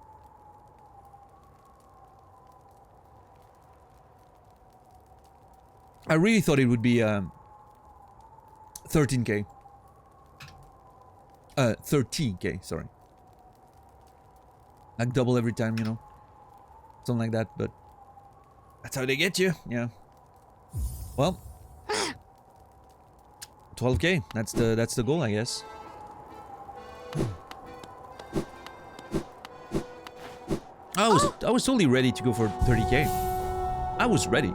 I really thought it would be 13k. 13k, sorry. Like double every time, you know. Something like that, but that's how they get you, yeah. Well, 12k, that's the goal, I guess. I was totally ready to go for 30k. I was ready.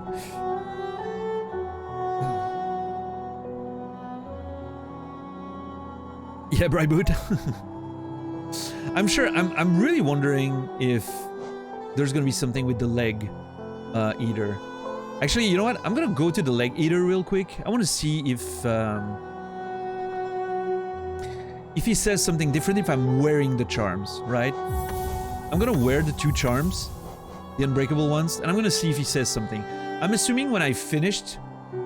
Yeah, bright boot. I'm really wondering if there's gonna be something with the leg eater. Actually, you know what? I'm gonna go to the leg eater real quick. I want to see if he says something different if I'm wearing the charms, right? I'm gonna wear the 2 charms, the unbreakable ones, and I'm gonna see if he says something. I'm assuming when I finished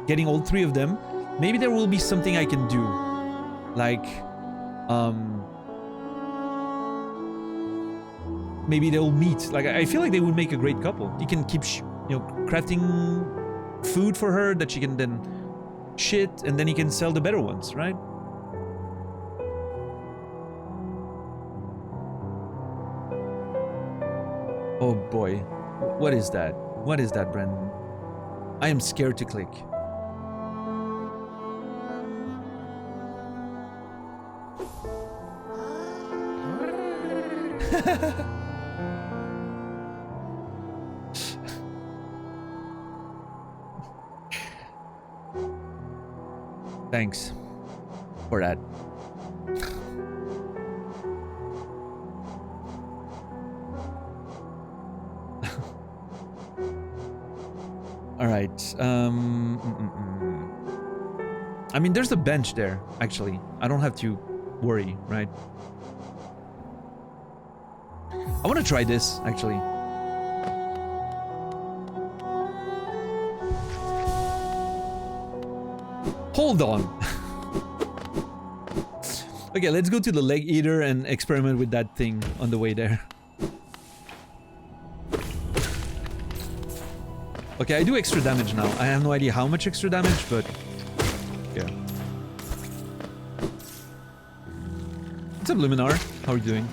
getting all 3 of them, maybe there will be something I can do, like maybe they'll meet. Like, I feel like they would make a great couple. You can keep, you know, crafting food for her that she can then shit, and then you can sell the better ones, right? Oh boy. What is that? What is that, Brandon? I am scared to click. Thanks for that. All right. I mean, there's a bench there, actually. I don't have to worry, right? I want to try this, actually. Hold on. Okay, let's go to the leg eater and experiment with that thing on the way there. Okay, I do extra damage now. I have no idea how much extra damage, but yeah. What's up, Luminar? How are you doing?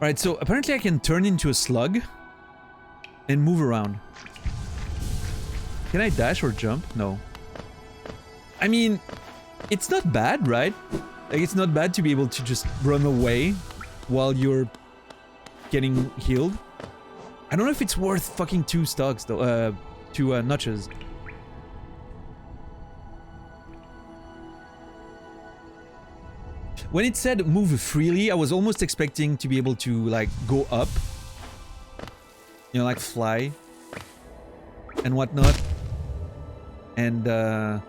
Alright, so apparently I can turn into a slug and move around. Can I dash or jump? No. I mean, it's not bad, right? Like, it's not bad to be able to just run away while you're getting healed. I don't know if it's worth fucking 2 stocks though, 2 notches. When it said move freely, I was almost expecting to be able to, like, go up. You know, like fly. And whatnot. And, I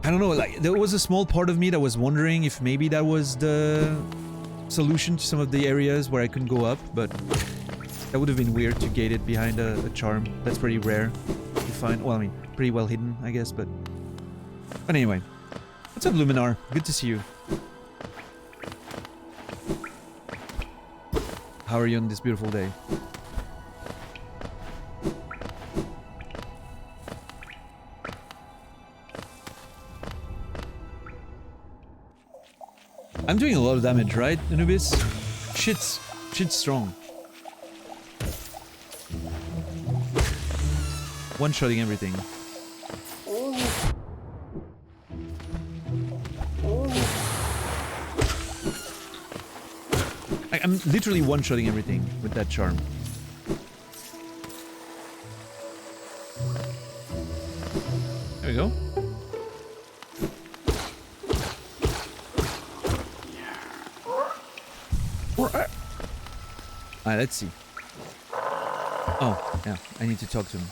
I don't know, like, there was a small part of me that was wondering if maybe that was the solution to some of the areas where I couldn't go up, but that would have been weird to gate it behind a charm. That's pretty rare to find. Well, I mean, pretty well hidden, I guess, but anyway. What's up, Luminar? Good to see you. How are you on this beautiful day? I'm doing a lot of damage, right, Anubis? Shit's strong. One-shotting everything. I'm literally one-shotting everything with that charm. There we go. Alright, let's see. Oh, yeah, I need to talk to him.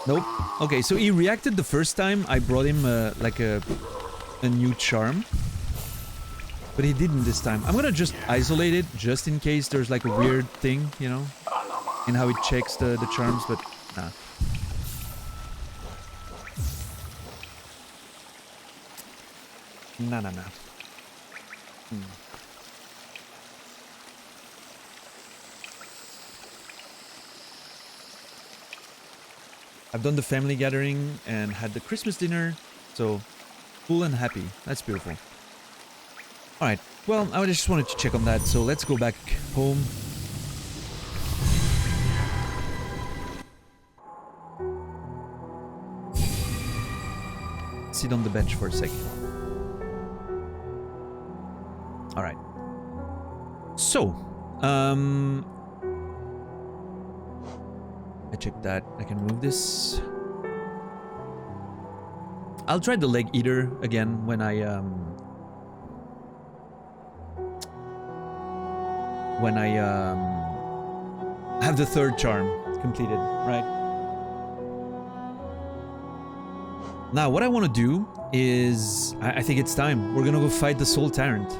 Nope. Okay, so he reacted the first time I brought him like a new charm. But he didn't this time. I'm gonna just isolate it, just in case there's like a weird thing, you know, in how it checks the charms, but nah. Nah. I've done the family gathering and had the Christmas dinner, so full and happy. That's beautiful. Alright, well, I just wanted to check on that, so let's go back home. Sit on the bench for a second. Alright. So, I checked that. I can move this. I'll try the leg eater again when I have the third charm completed, right? Now, what I want to do is, I think it's time. We're gonna go fight the Soul Tyrant.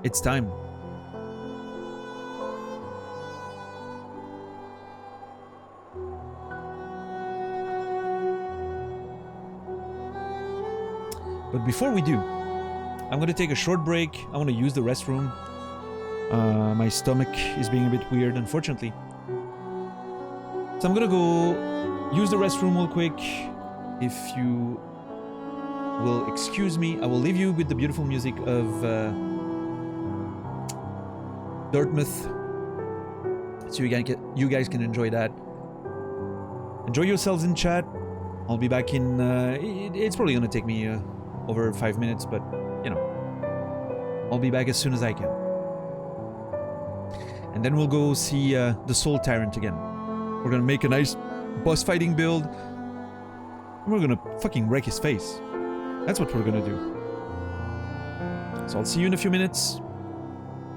It's time. But before we do, I'm gonna take a short break. I want to use the restroom. My stomach is being a bit weird, unfortunately. So I'm gonna go use the restroom real quick. If you will excuse me, I will leave you with the beautiful music of Dartmouth, so you guys can enjoy that. Enjoy yourselves in chat. I'll be back in. It's probably gonna take me over 5 minutes, but you know, I'll be back as soon as I can. And then we'll go see the Soul Tyrant again. We're gonna make a nice boss fighting build. And we're gonna fucking wreck his face. That's what we're gonna do. So I'll see you in a few minutes.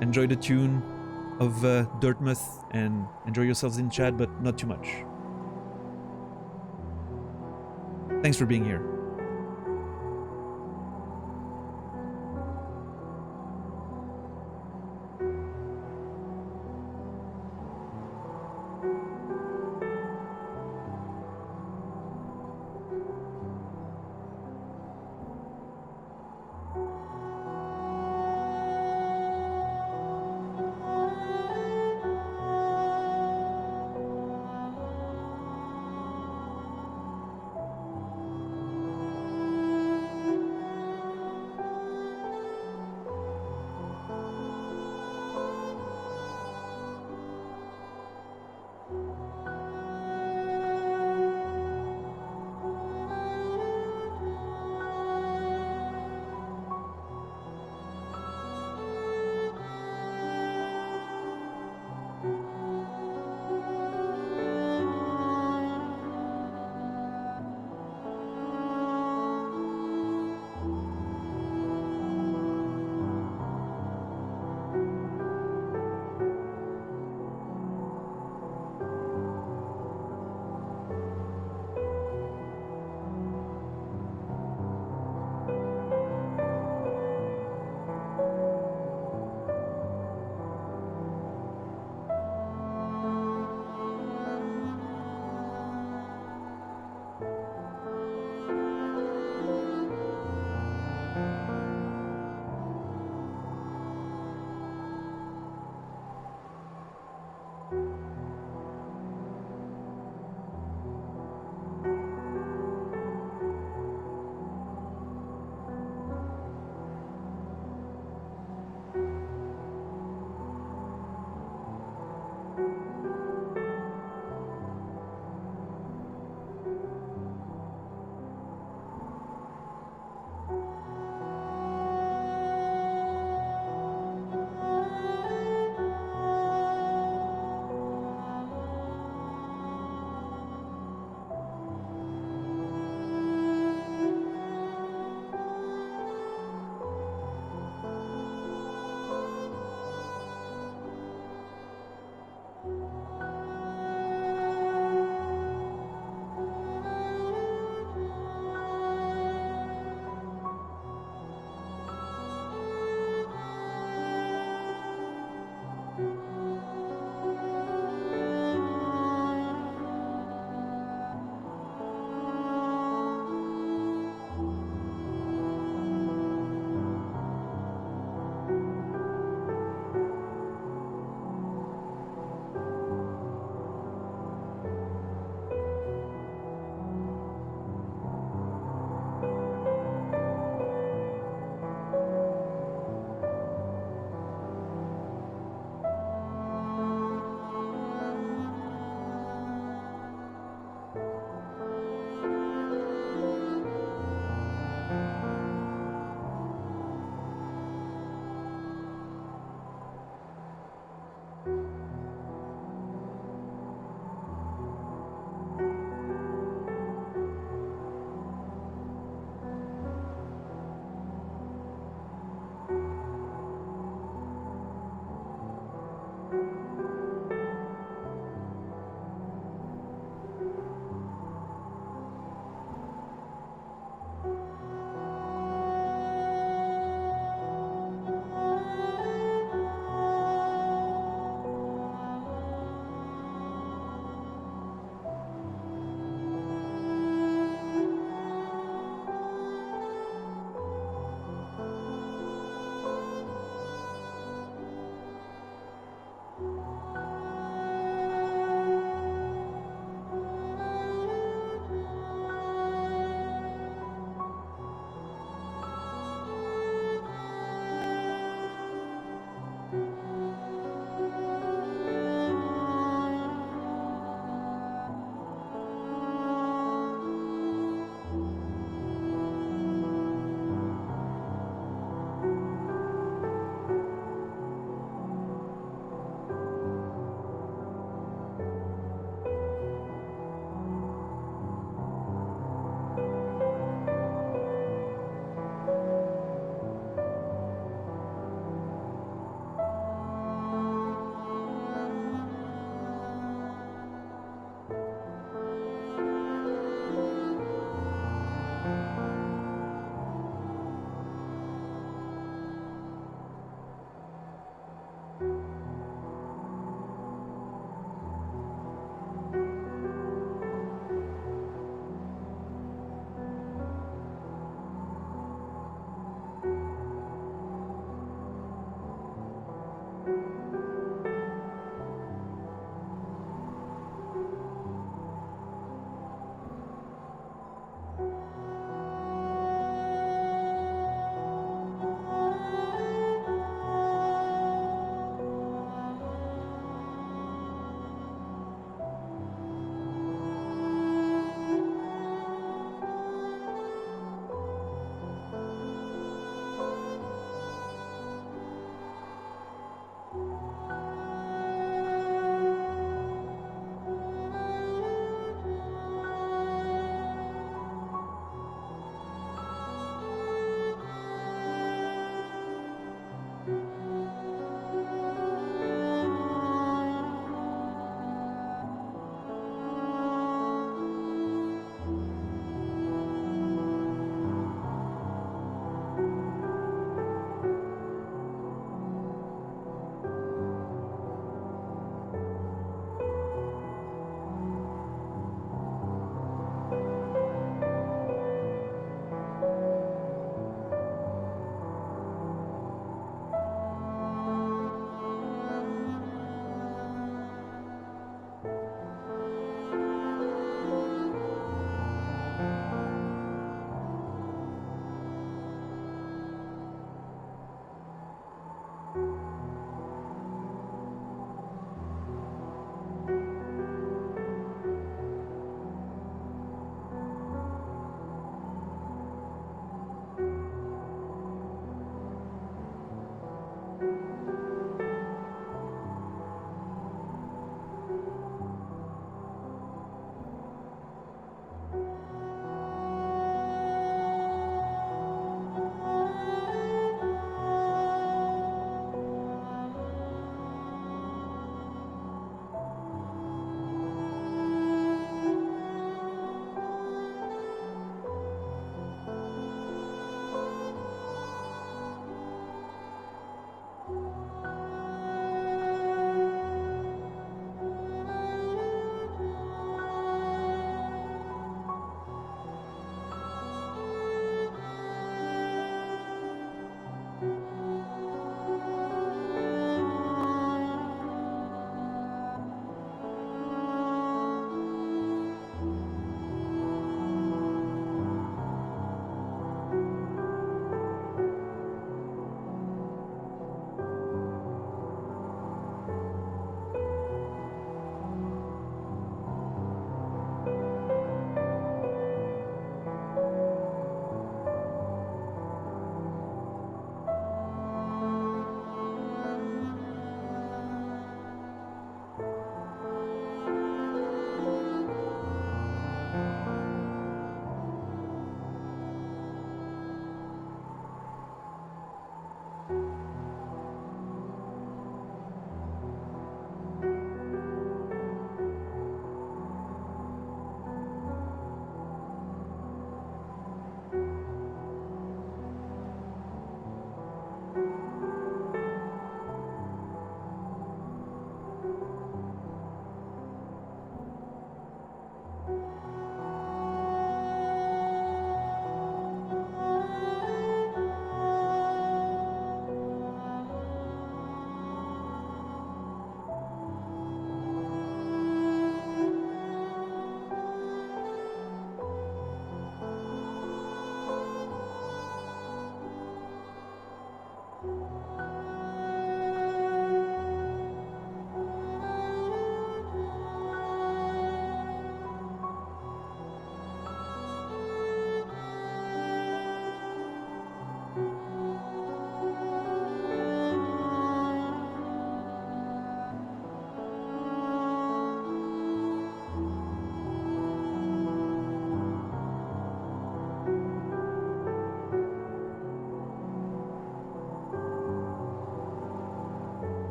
Enjoy the tune of Dartmouth and enjoy yourselves in chat, but not too much. Thanks for being here.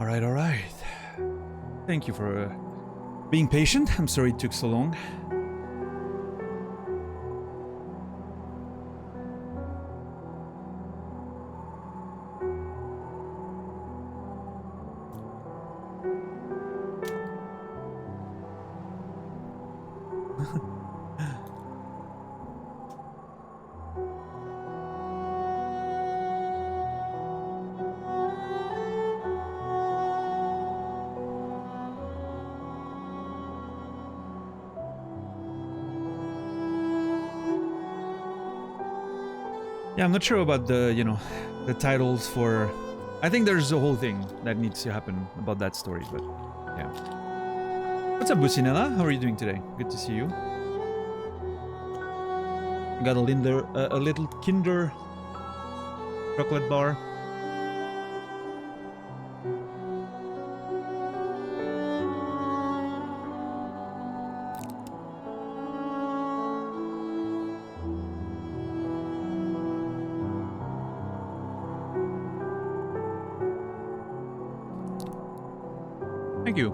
All right, all right. Thank you for being patient. I'm sorry it took so long. Yeah, I'm not sure about the, the titles for... I think there's a whole thing that needs to happen about that story, but yeah. What's up, Bucinella? How are you doing today? Good to see you. Got a little Kinder chocolate bar. Thank you.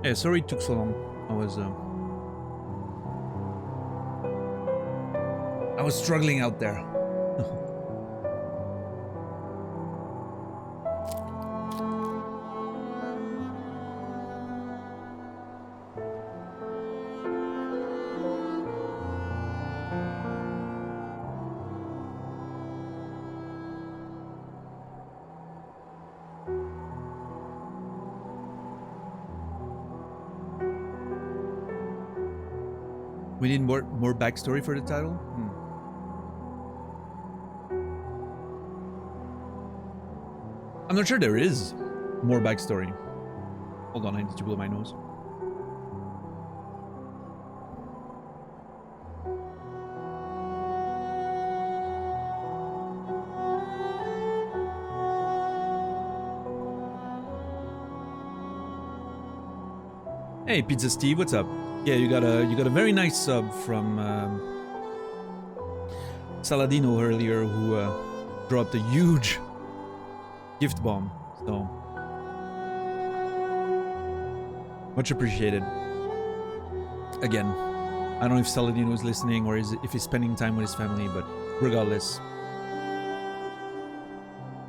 Yeah, sorry it took so long. I was struggling out there. We need more backstory for the title? I'm not sure there is more backstory. Hold on, I need to blow my nose. Hey, Pizza Steve, what's up? Yeah, you got a very nice sub from Saladino earlier, who dropped a huge gift bomb. So much appreciated. Again, I don't know if Saladino is listening or if he's spending time with his family, but regardless,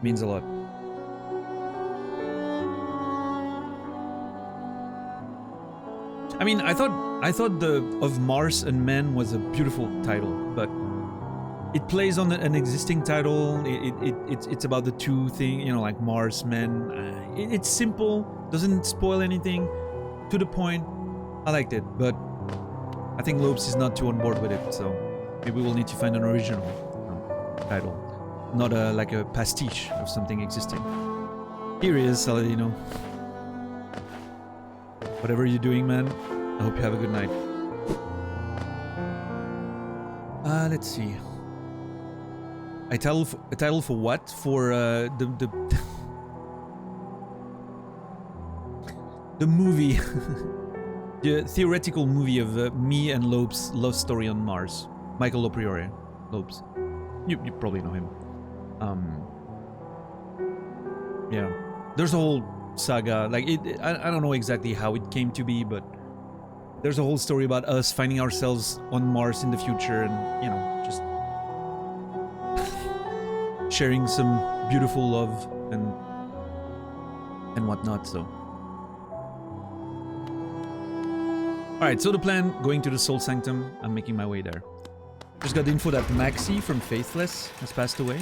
means a lot. I mean, I thought of Mars and Men was a beautiful title, but it plays on an existing title. It's about the two things, like Mars, Men. It's simple, doesn't spoil anything, to the point. I liked it, but I think Lopes is not too on board with it, so maybe we'll need to find an original title, not like a pastiche of something existing. Here he is, Saladino. Whatever you're doing, man, I hope you have a good night. Let's see. A title for what? For the the movie, the theoretical movie of me and Lopes' love story on Mars. Michael Lopriore, Lopes. You probably know him. Yeah, there's a whole saga. Like I don't know exactly how it came to be, but there's a whole story about us finding ourselves on Mars in the future, and just sharing some beautiful love and whatnot. So, all right. So the plan: going to the Soul Sanctum. I'm making my way there. Just got the info that Maxi from Faithless has passed away.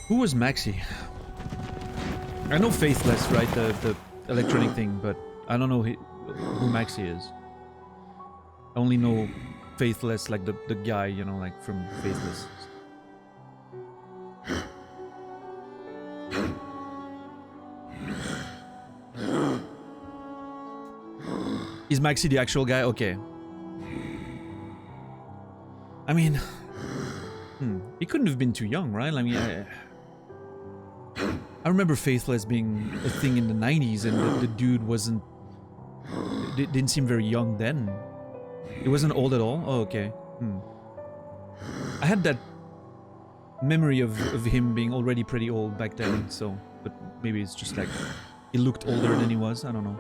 Who was Maxi? I know Faithless, right? The electronic thing, but I don't know who Maxi is. I only know Faithless, like the guy, like from Faithless. Is Maxi the actual guy? Okay. I mean, he couldn't have been too young, right? I mean, I remember Faithless being a thing in the 90s, and the dude didn't seem very young then. He wasn't old at all? Oh, okay. I had that memory of him being already pretty old back then. So, but maybe it's just like he looked older than he was. I don't know.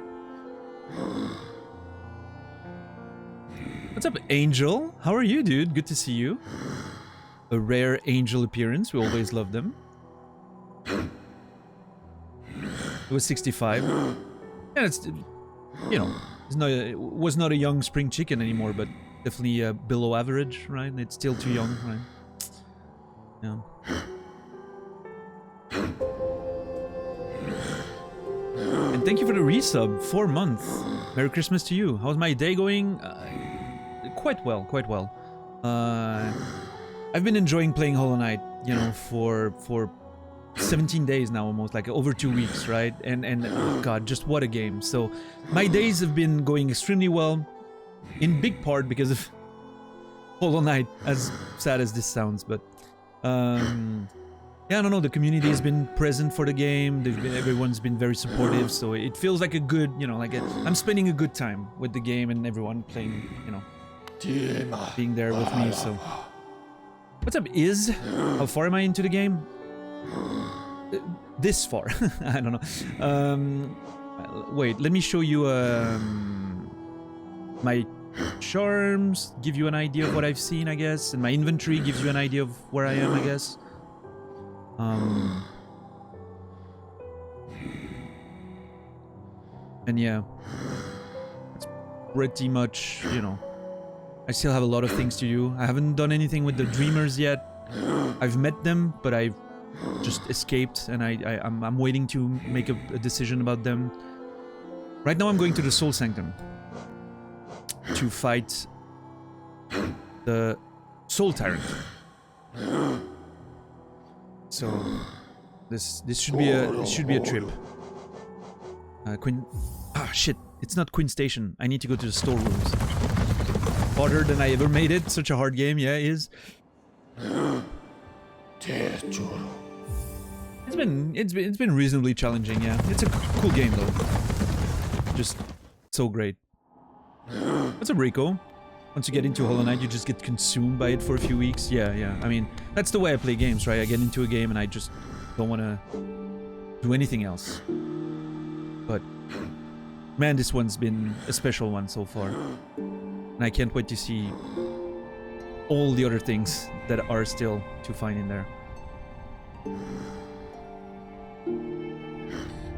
What's up, Angel? How are you, dude? Good to see you. A rare Angel appearance. We always love them. It was 65. Yeah, it's, you know, it was not a young spring chicken anymore, but definitely below average, right? It's still too young, right? Yeah. And thank you for the resub. 4 months. Merry Christmas to you. How's my day going? Quite well, quite well. I've been enjoying playing Hollow Knight, you know, for 17 days now, almost, like over 2 weeks, right? And oh god, just what a game. So my days have been going extremely well, in big part because of Hollow Knight, as sad as this sounds, but yeah, I don't know, the community has been present for the game, everyone's been very supportive, so it feels like a good, you know, like I'm spending a good time with the game and everyone playing, you know, being there with me. So what's up, Iz? How far am I into the game? This far. I don't know. Wait, let me show you my charms, give you an idea of what I've seen, I guess, and my inventory gives you an idea of where I am, I guess. And yeah, it's pretty much, you know, I still have a lot of things to do. I haven't done anything with the Dreamers yet. I've met them, but I've just escaped, and I'm waiting to make a decision about them. Right now I'm going to the Soul Sanctum to fight the Soul Tyrant. So this should be a trip. Quinn, shit! It's not Quinn Station. I need to go to the storerooms. Harder than I ever made it. Such a hard game. Yeah, it is. It's been reasonably challenging. Yeah, it's a cool game though. Just so great. What's up, Rico? Once you get into Hollow Knight, you just get consumed by it for a few weeks. Yeah, yeah. I mean, that's the way I play games, right? I get into a game and I just don't want to do anything else. But man, this one's been a special one so far. And I can't wait to see all the other things that are still to find in there.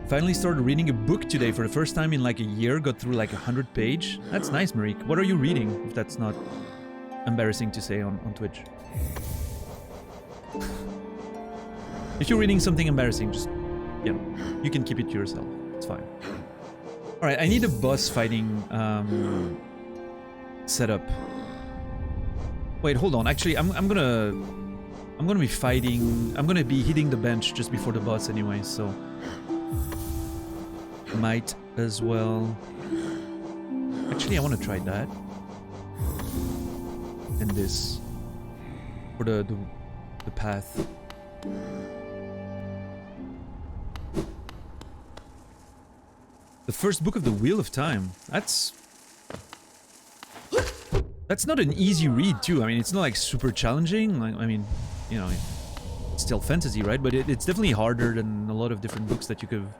Finally started reading a book today for the first time in like a year. Got through like 100 pages. That's nice, Marique. What are you reading, if that's not embarrassing to say on Twitch? If you're reading something embarrassing, just, you know, you can keep it to yourself. It's fine. Alright, I need a boss fighting setup. Wait, hold on. Actually, I'm gonna be fighting... I'm gonna be hitting the bench just before the boss anyway, so... Might as well... Actually, I want to try that. And this. For the path. The first book of the Wheel of Time. That's not an easy read, too. I mean, it's not like super challenging. Like, I mean, you know, it's still fantasy, right? But it's definitely harder than a lot of different books that you could have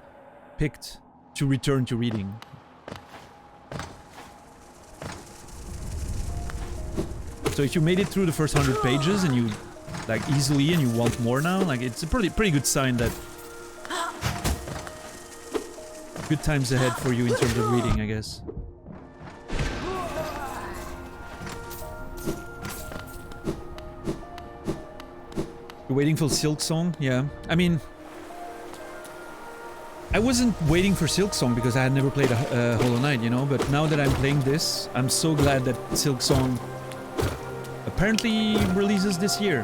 picked to return to reading. So if you made it through the first 100 pages and you like easily and you want more now, like it's a pretty good sign that good times ahead for you in terms of reading, I guess. You're waiting for Silk Song? Yeah. I mean, I wasn't waiting for Silk Song because I had never played a Hollow Knight, you know, but now that I'm playing this, I'm so glad that Silk Song apparently releases this year.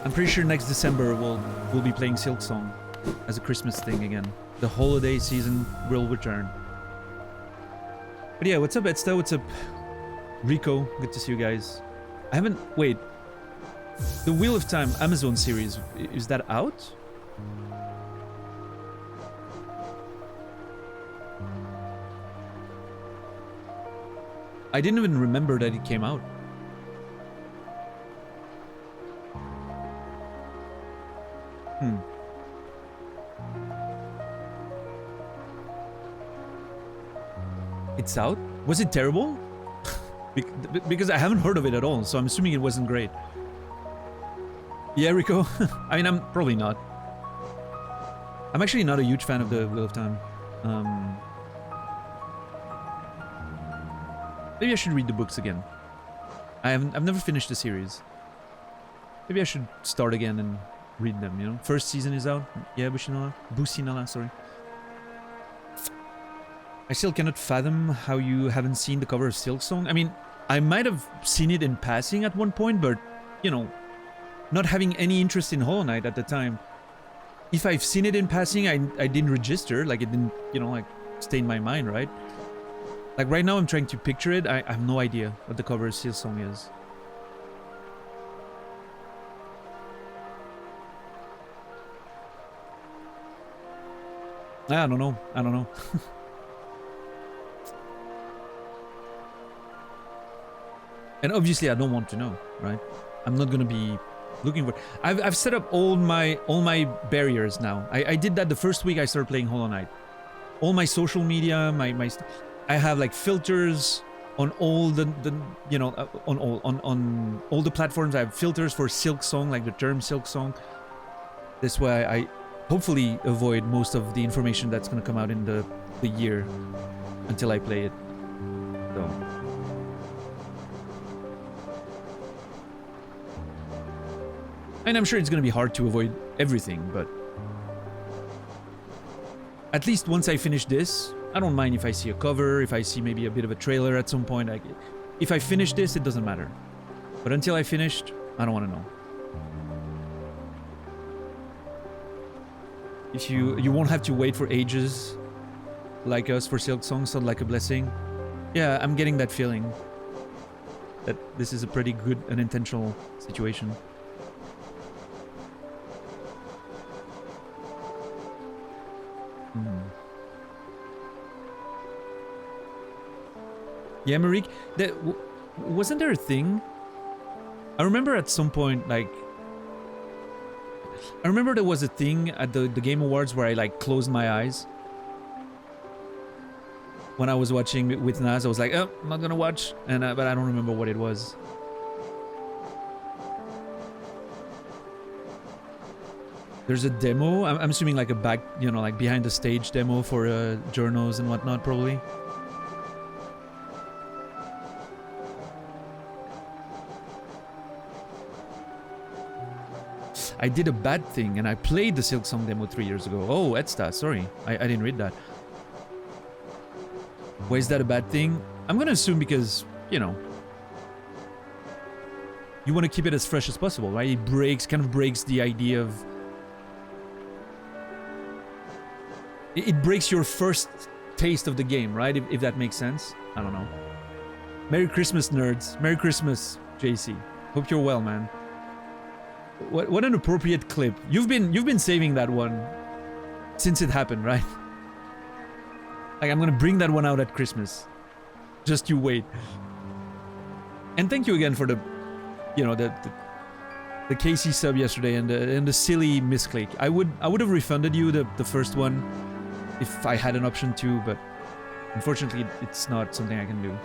I'm pretty sure next December we'll be playing Silk Song as a Christmas thing again. The holiday season will return. But yeah, what's up, Edsta? What's up, Rico? Good to see you guys. I haven't... Wait. The Wheel of Time Amazon series, is that out? I didn't even remember that it came out. Hmm. It's out? Was it terrible? Because I haven't heard of it at all, so I'm assuming it wasn't great. Yeah, Rico. I mean, I'm probably not. I'm actually not a huge fan of the Wheel of Time. Maybe I should read the books again. I've never finished the series. Maybe I should start again and read them, you know? First season is out. Yeah, Businala, sorry. I still cannot fathom how you haven't seen the cover of Silksong. I mean, I might have seen it in passing at one point, but, you know, not having any interest in Hollow Knight at the time. If I've seen it in passing, I didn't register, like it didn't, you know, like stay in my mind, right? Like right now I'm trying to picture it, I have no idea what the cover of Silksong is. I don't know. And obviously I don't want to know, right? I'm not gonna be looking for. I've set up all my barriers now. I did that the first week I started playing Hollow Knight. All my social media, I have like filters on all the you know on all the platforms. I have filters for Silksong, like the term Silksong. This way I hopefully avoid most of the information that's gonna come out in the year until I play it. So. And I'm sure it's gonna be hard to avoid everything, but at least once I finish this, I don't mind if I see a cover, if I see maybe a bit of a trailer at some point. If I finish this, it doesn't matter. But until I finished, I don't want to know. If you won't have to wait for ages, like us for Silksong, so like a blessing. Yeah, I'm getting that feeling that this is a pretty good and intentional situation. Yeah, Marik, wasn't there a thing? I remember at some point, like, I remember there was a thing at the Game Awards where I like closed my eyes. When I was watching with Naz, I was like, oh, I'm not gonna watch, and but I don't remember what it was. There's a demo. I'm assuming like a back, you know, like behind the stage demo for journos and whatnot, probably. I did a bad thing and I played the Silksong demo 3 years ago. Oh, Edsta, sorry. I didn't read that. Why is that a bad thing? I'm gonna assume because, you know, you want to keep it as fresh as possible, right? It kind of breaks the idea of... It breaks your first taste of the game, right? If that makes sense. I don't know. Merry Christmas, nerds. Merry Christmas, JC. Hope you're well, man. What an appropriate clip. You've been saving that one since it happened, right? Like, I'm gonna bring that one out at Christmas. Just you wait. And thank you again for the, you know, the KC sub yesterday and the silly misclick. I would have refunded you the first one if I had an option to, but unfortunately it's not something I can do.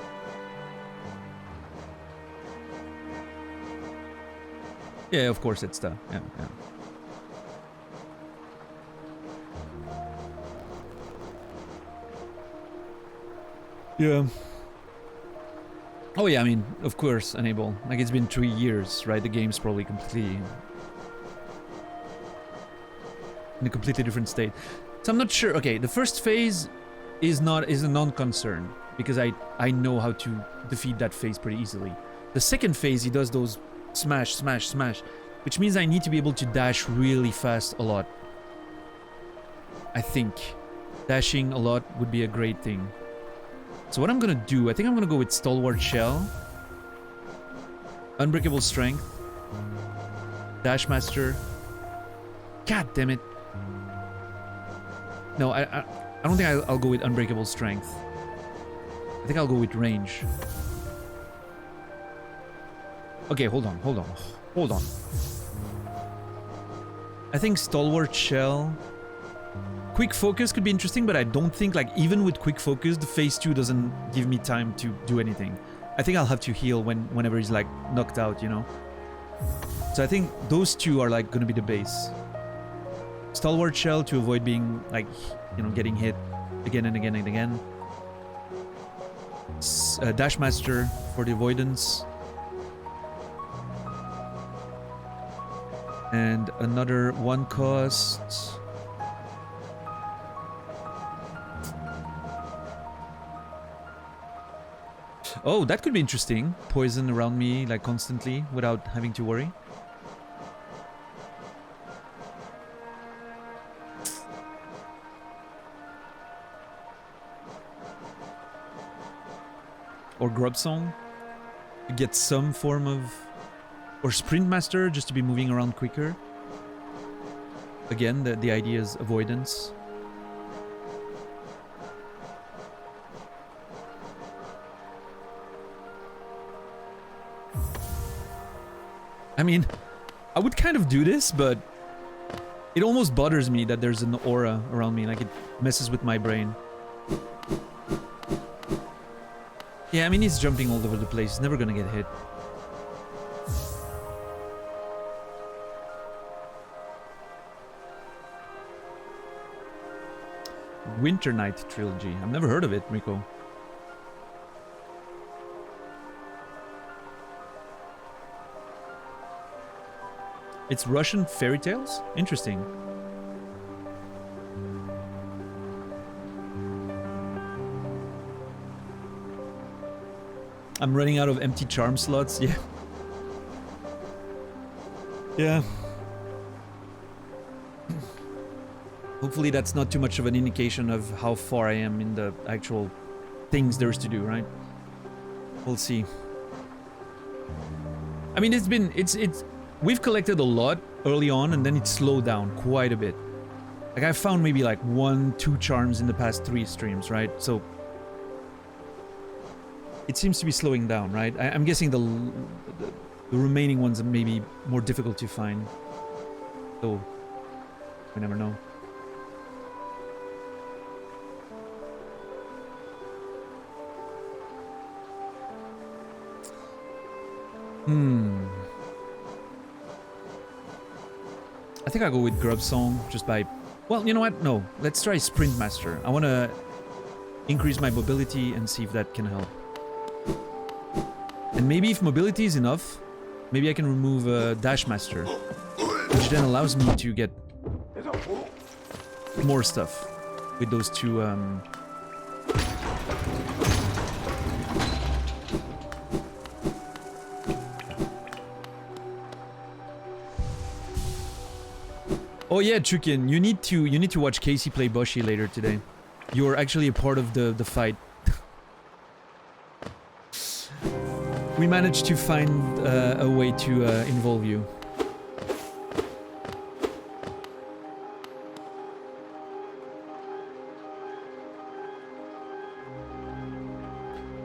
Yeah, of course it's the yeah. Yeah. Oh yeah, I mean, of course, Enable. Like, it's been 3 years, right? The game's probably completely in a completely different state. So I'm not sure. Okay, the first phase is a non-concern because I know how to defeat that phase pretty easily. The second phase, he does those smash, smash, smash, which means I need to be able to dash really fast a lot. I think dashing a lot would be a great thing. So what I'm gonna do, I think I'm gonna go with Stalwart Shell, Unbreakable Strength, Dash Master. God damn it. No, I don't think I'll go with Unbreakable Strength. I think I'll go with Range. Okay, hold on. I think Stalwart Shell. Quick Focus could be interesting, but I don't think, like, even with Quick Focus, the phase 2 doesn't give me time to do anything. I think I'll have to heal whenever he's, like, knocked out, you know? So I think those two are, like, gonna be the base. Stalwart Shell to avoid being, like, you know, getting hit again and again and again. Dash Master for the avoidance. And another 1 cost. Oh, that could be interesting. Poison around me, like, constantly, without having to worry. Or Grub Song. To get some form of... Or Sprint Master, just to be moving around quicker. Again, the idea is avoidance. I mean, I would kind of do this, but it almost bothers me that there's an aura around me, like it messes with my brain. Yeah, I mean, he's jumping all over the place, he's never gonna get hit. Winter Night Trilogy. I've never heard of it, Rico. It's Russian fairy tales? Interesting. I'm running out of empty charm slots, yeah. Yeah. Hopefully that's not too much of an indication of how far I am in the actual things there's to do, right? We'll see. I mean, we've collected a lot early on, and then it slowed down quite a bit. Like, I found maybe like 1-2 charms in the past 3 streams, right? So it seems to be slowing down, right? I'm guessing the remaining ones are maybe more difficult to find. So we never know. I think I'll go with Grub Song just by... Well, you know what? No. Let's try Sprint Master. I want to increase my mobility and see if that can help. And maybe if mobility is enough, maybe I can remove Dash Master, which then allows me to get more stuff with those two... Oh yeah, Chukin, you need to watch Casey play Boshi later today. You're actually a part of the fight. We managed to find a way to involve you.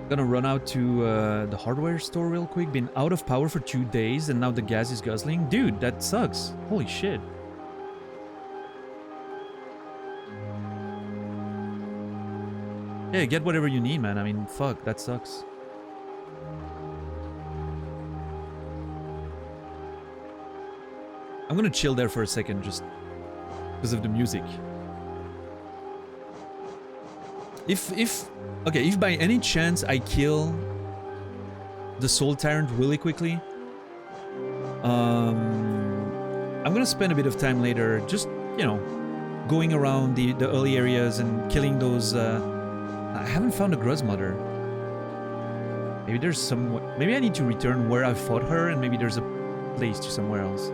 Gonna run out to the hardware store real quick. Been out of power for 2 days and now the gas is guzzling. Dude, that sucks. Holy shit. Yeah, get whatever you need, man. I mean, fuck, that sucks. I'm gonna chill there for a second, just because of the music. If by any chance I kill the Soul Tyrant really quickly, I'm gonna spend a bit of time later, just, you know, going around the early areas and killing those. I haven't found a Gruzmother. Maybe there's some... Maybe I need to return where I fought her, and maybe there's a place to somewhere else.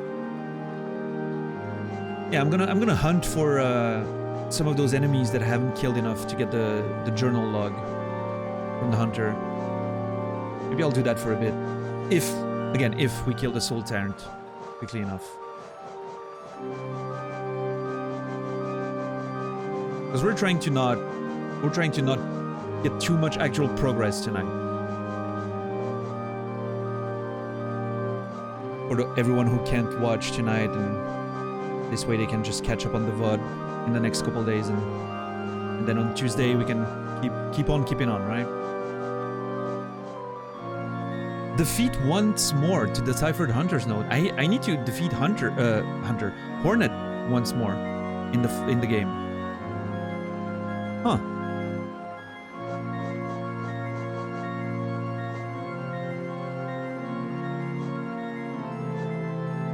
Yeah, I'm gonna hunt for some of those enemies that I haven't killed enough to get the journal log from the hunter. Maybe I'll do that for a bit. If we kill the Soul Tyrant quickly enough. Because we're trying to not get too much actual progress tonight. For everyone who can't watch tonight and This way they can just catch up on the VOD in the next couple days, and then on Tuesday we can keep on keeping on, right? Defeat once more to decipher Hunter's Note. I need to defeat Hornet once more in the game. Huh.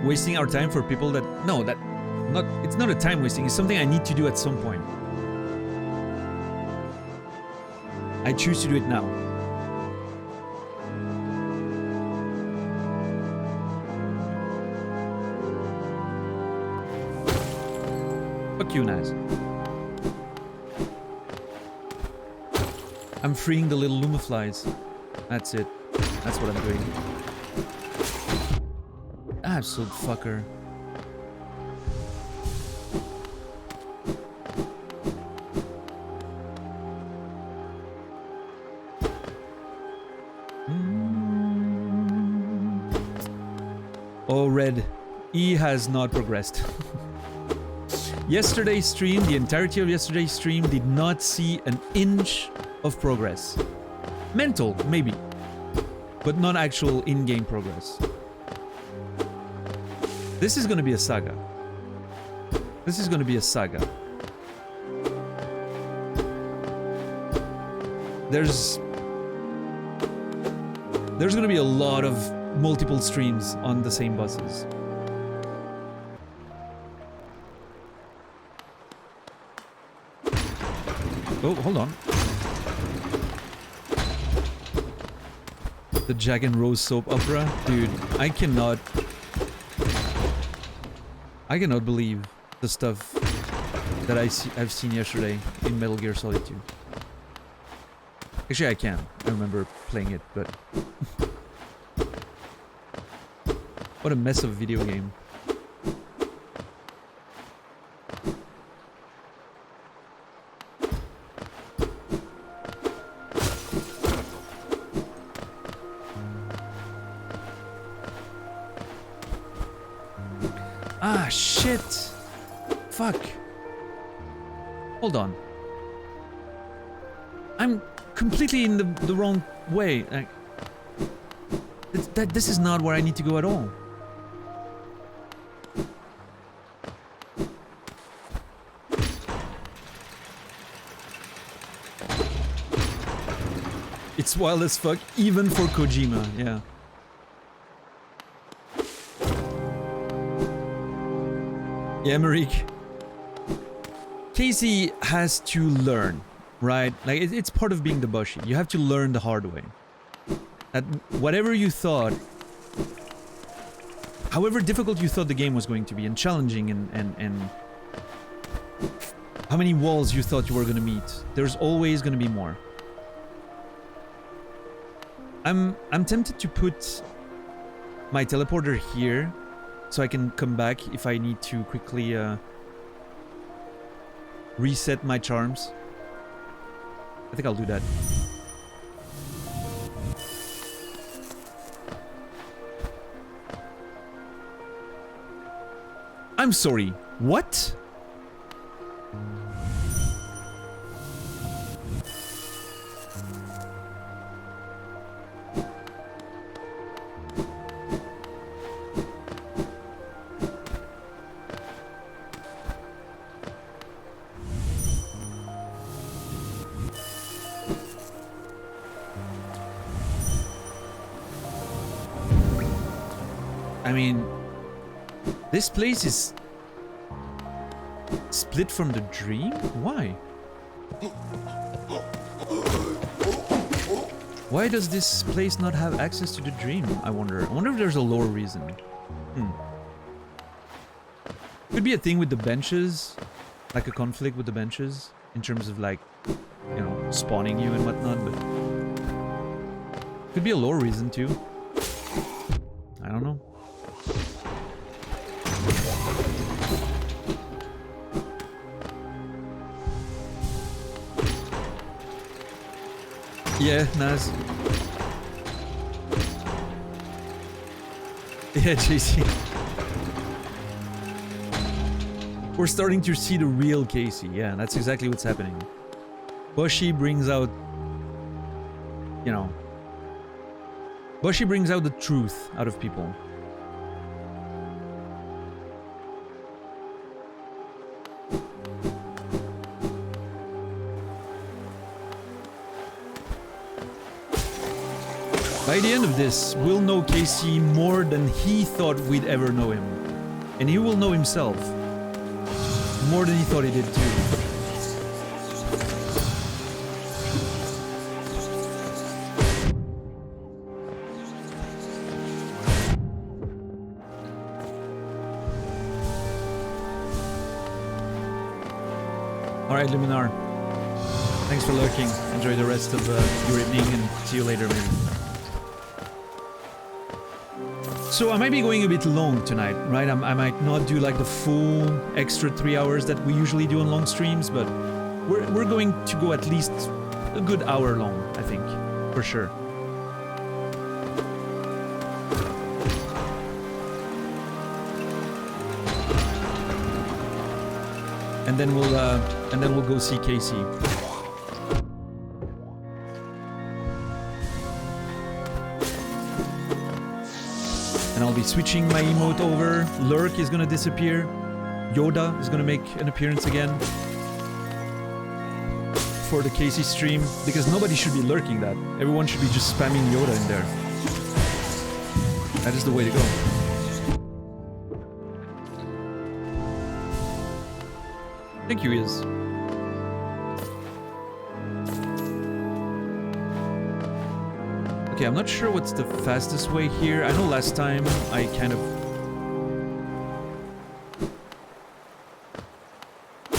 Wasting our time for people that it's not a time wasting, it's something I need to do at some point. I choose to do it now. Fuck you, Naz. I'm freeing the little Lumaflies. That's it. That's what I'm doing. Absolute fucker. Oh, Red. E has not progressed. Yesterday's stream, the entirety of yesterday's stream did not see an inch of progress. Mental, maybe. But not actual in-game progress. This is gonna be a saga. This is gonna be a saga. There's gonna be a lot of multiple streams on the same buses. Oh, hold on. The Jack and Rose soap opera? Dude, I cannot believe the stuff that I've seen yesterday in Metal Gear Solid 2. Actually, I can. I remember playing it, but... what a mess of a video game. Ah, shit! Fuck. Hold on. I'm completely in the wrong way. Like, this is not where I need to go at all. It's wild as fuck, even for Kojima, yeah. Yeah, Marik. Casey has to learn, right? Like, it's part of being the Bushi. You have to learn the hard way. That whatever you thought, however difficult you thought the game was going to be, and challenging, and how many walls you thought you were going to meet, there's always going to be more. I'm tempted to put my teleporter here, so I can come back if I need to quickly reset my charms. I think I'll do that. I'm sorry, what? I mean, this place is split from the dream? Why? Why does this place not have access to the dream? I wonder if there's a lore reason. Could be a thing with the benches, like a conflict with the benches, in terms of like, you know, spawning you and whatnot, but could be a lore reason too. I don't know. Yeah, nice. Yeah, JC. We're starting to see the real Casey. Yeah, that's exactly what's happening. Bushy brings out, you know, Bushy brings out the truth out of people. By the end of this, we'll know Casey more than he thought we'd ever know him. And he will know himself more than he thought he did too. Alright, Luminar. Thanks for lurking. Enjoy the rest of your evening and see you later, maybe. So I might be going a bit long tonight, right? I might not do like the full extra 3 hours that we usually do on long streams, but we're going to go at least a good hour long, I think, for sure. And then we'll go see Casey. And I'll be switching my emote over. Lurk is gonna disappear. Yoda is gonna make an appearance again for the Casey stream, because nobody should be lurking that. Everyone should be just spamming Yoda in there. That is the way to go. Thank you, Iz. Okay, I'm not sure what's the fastest way here. I know last time I kind of... I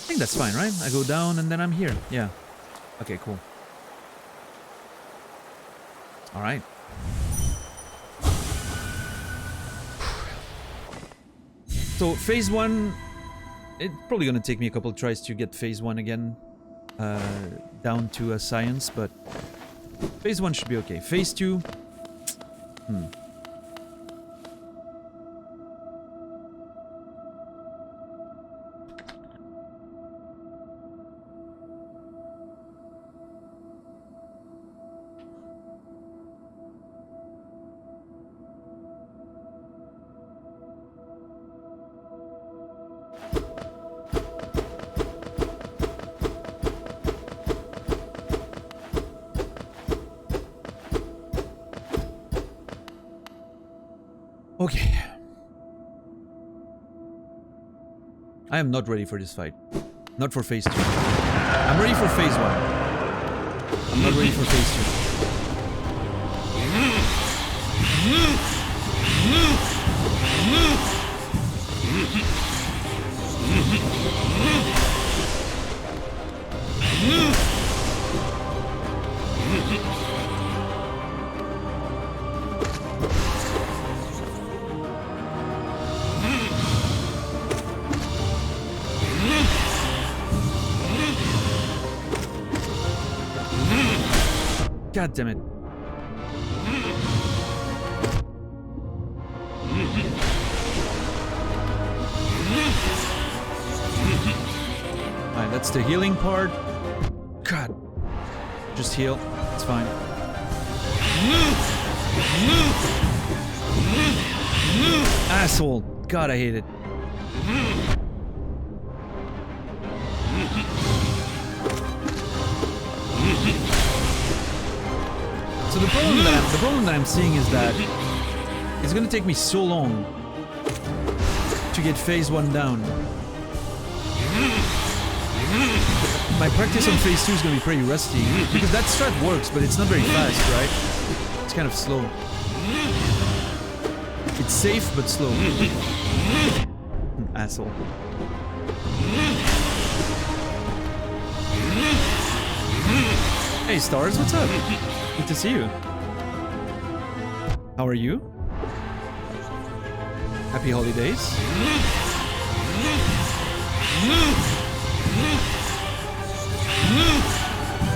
think that's fine, right? I go down and then I'm here. Yeah. Okay, cool. Alright. So, phase 1... It's probably gonna take me a couple of tries to get phase 1 again down to a science, but phase 1 should be okay. Phase 2... Okay. I am not ready for this fight. Not for phase 2. I'm ready for phase 1. I'm not ready for phase 2. God damn it. Alright, that's the healing part. God. Just heal. It's fine. Asshole. God, I hate it. So the problem that I'm seeing is that it's gonna take me so long to get phase 1 down. My practice on phase 2 is gonna be pretty rusty, because that strat works, but it's not very fast, right? It's kind of slow. It's safe, but slow. Asshole. Hey Stars, what's up? Good to see you. How are you? Happy holidays.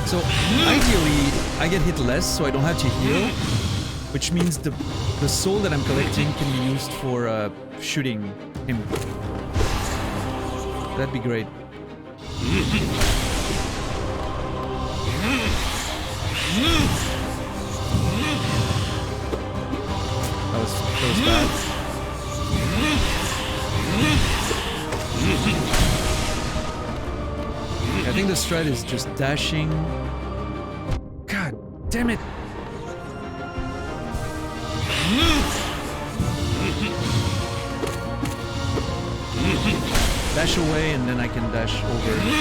So, ideally, I get hit less so I don't have to heal, which means the soul that I'm collecting can be used for shooting him. That'd be great. That was bad. I think the strat is just dashing. God damn it! Dash away and then I can dash over if I need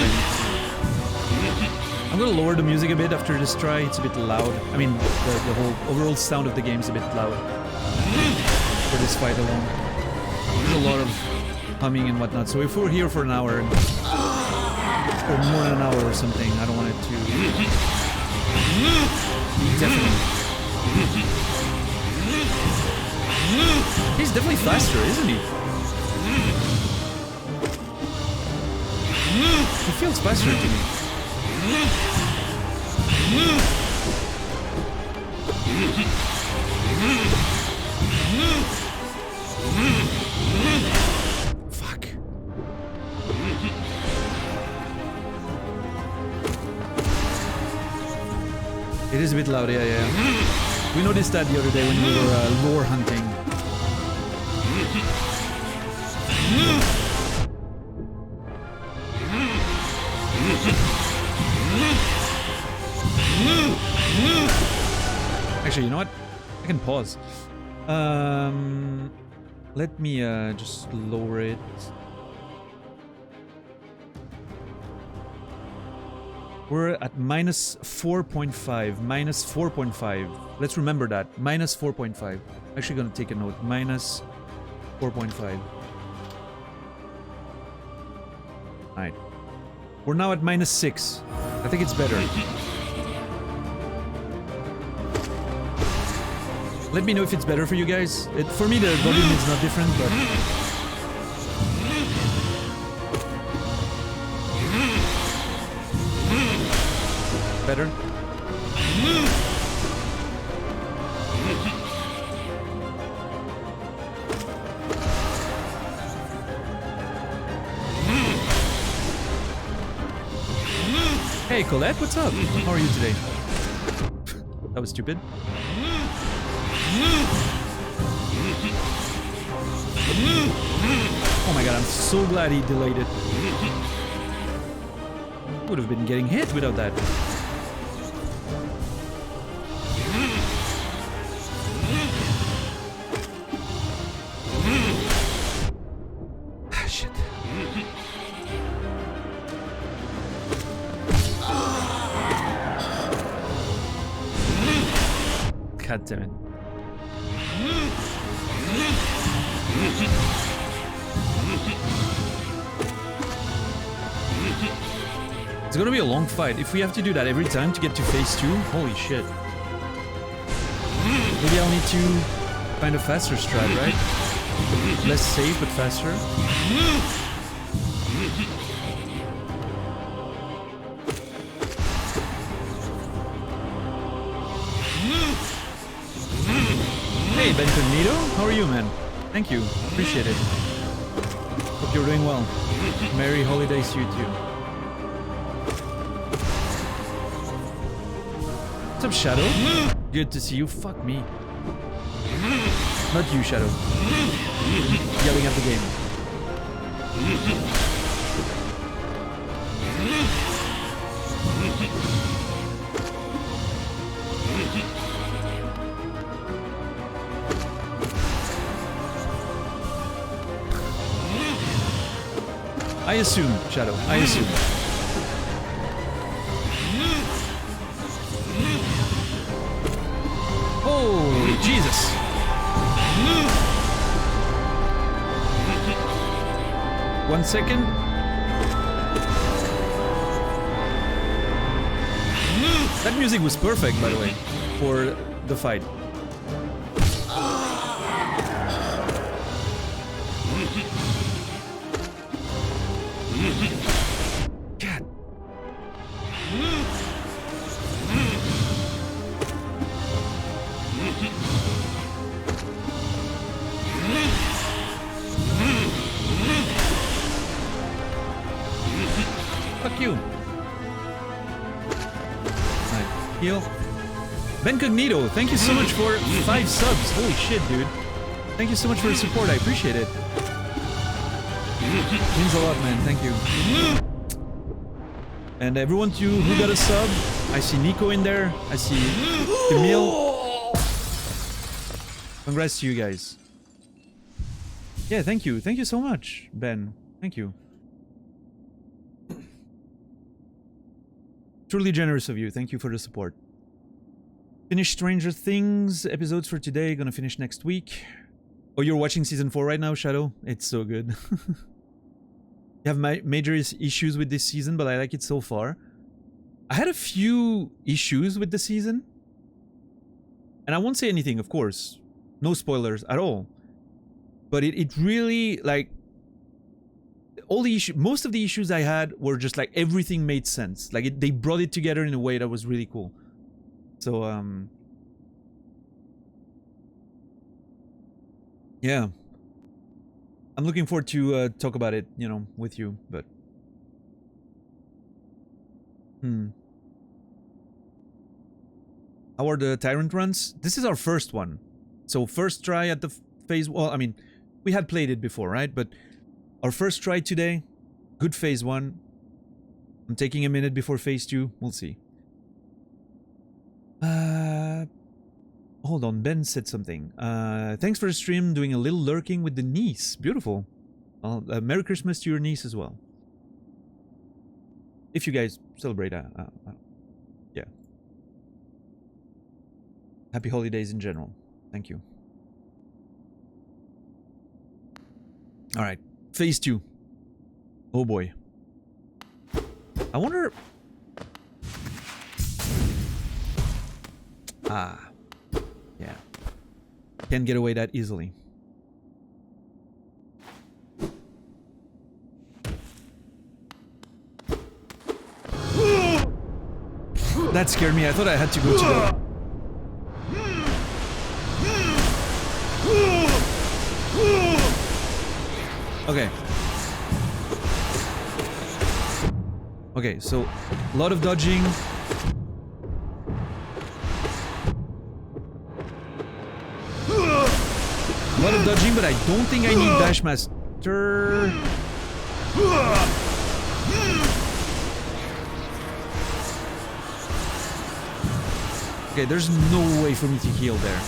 to. I'm gonna lower the music a bit after this try. It's a bit loud. I mean, the whole overall sound of the game is a bit loud for this fight alone. There's a lot of humming and whatnot. So if we're here for an hour, or more than an hour or something, I don't want it to be deafening. He's definitely faster, isn't he? He feels faster to me. Fuck. It is a bit loud, yeah. We noticed that the other day when we were lore hunting. Actually, you know what? I can pause. Let me just lower it. We're at minus 4.5. Minus 4.5. Let's remember that. Minus 4.5. Actually gonna take a note. Minus 4.5. Alright. We're now at minus 6. I think it's better. Let me know if it's better for you guys. For me, the volume is not different, but... Better? Hey Colette, what's up? How are you today? That was stupid. Oh my god, I'm so glad he delayed it. Would have been getting hit without that. Ah, shit. God damn it. It's gonna be a long fight. If we have to do that every time to get to phase 2, holy shit. Maybe I'll need to find a faster strat, right? Less safe, but faster. Hey, Bentonito, how are you, man? Thank you, appreciate it. Hope you're doing well. Merry holidays to you too. What's up, Shadow? Good to see you. Fuck me. Not you, Shadow. Yelling at the game. I assume, Shadow. I assume. Holy Jesus! One second. That music was perfect, by the way, for the fight. God. Thank you. Alright, heal. Ben Cognito, thank you so much for 5 subs. Holy shit, dude. Thank you so much for the support. I appreciate it. Means a lot, man. Thank you. And everyone who got a sub, I see Nico in there. I see Emil. Congrats to you guys. Yeah, thank you. Thank you so much, Ben. Thank you. Truly generous of you. Thank you for the support. Finish Stranger Things episodes for today. Gonna finish next week. Oh, you're watching season 4 right now, Shadow? It's so good. You have major issues with this season, but I like it so far. I had a few issues with the season. And I won't say anything, of course. No spoilers at all. But it really, like... all the issues, most of the issues I had were just like everything made sense. Like they brought it together in a way that was really cool. So, yeah. I'm looking forward to talk about it, you know, with you, but... How are the Tyrant runs? This is our first one. So first try at the phase... Well, I mean, we had played it before, right? But our first try today, good phase 1. I'm taking a minute before phase 2. We'll see. Hold on, Ben said something. Thanks for the stream, doing a little lurking with the niece. Beautiful. Well, Merry Christmas to your niece as well. If you guys celebrate, yeah. Happy holidays in general. Thank you. Alright, phase 2. Oh boy. I wonder... yeah. Can't get away that easily. That scared me. I thought I had to go to the... Okay. Okay, so a lot of dodging. A lot of dodging, but I don't think I need Dash Master. Okay, there's no way for me to heal there.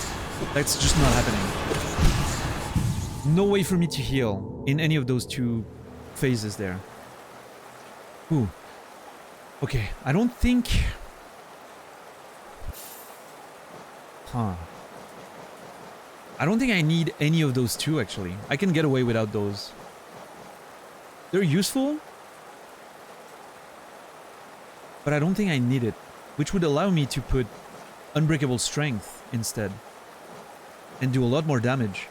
That's just not happening. No way for me to heal in any of those 2 phases there. Ooh. Okay, I don't think... Huh. I don't think I need any of those 2, actually. I can get away without those. They're useful, but I don't think I need it, which would allow me to put Unbreakable Strength instead and do a lot more damage.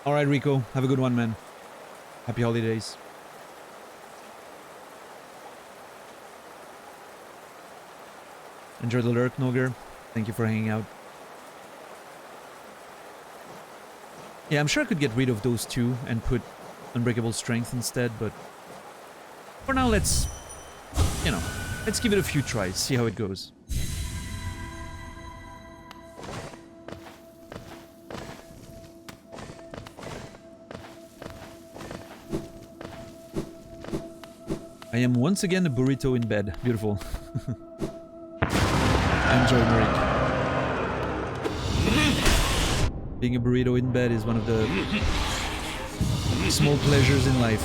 Alright, Rico. Have a good one, man. Happy holidays. Enjoy the lurk, Noger. Thank you for hanging out. Yeah, I'm sure I could get rid of those 2 and put Unbreakable Strength instead, but... for now, let's... you know, let's give it a few tries, see how it goes. I am once again a burrito in bed. Beautiful. Enjoy, Marik. Being a burrito in bed is one of the small pleasures in life.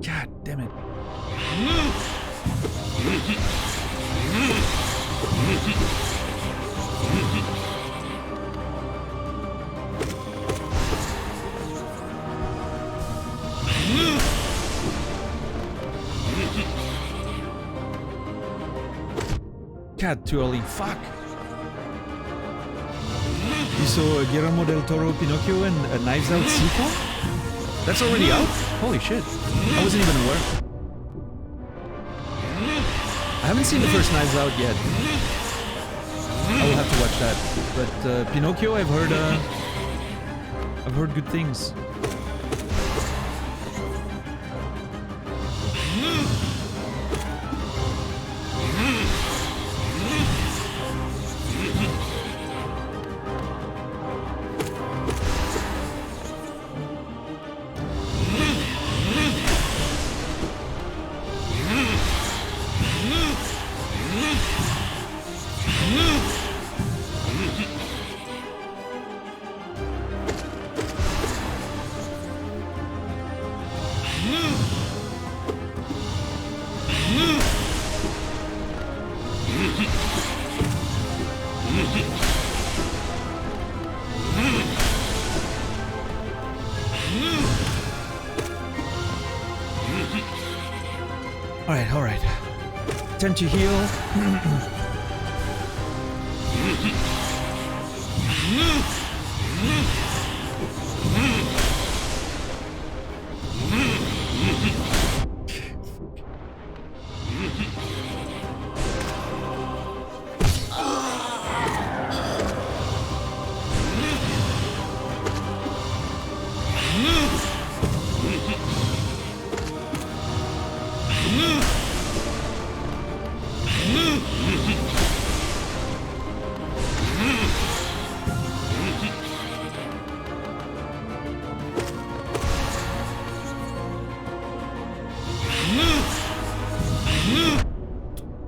God damn it. God, too early. Fuck. You saw Guillermo del Toro Pinocchio and Knives Out sequel? That's already out? Holy shit. I wasn't even aware. I haven't seen the first Knives Out yet. I will have to watch that. But Pinocchio, I've heard good things. Alright. Time to heal.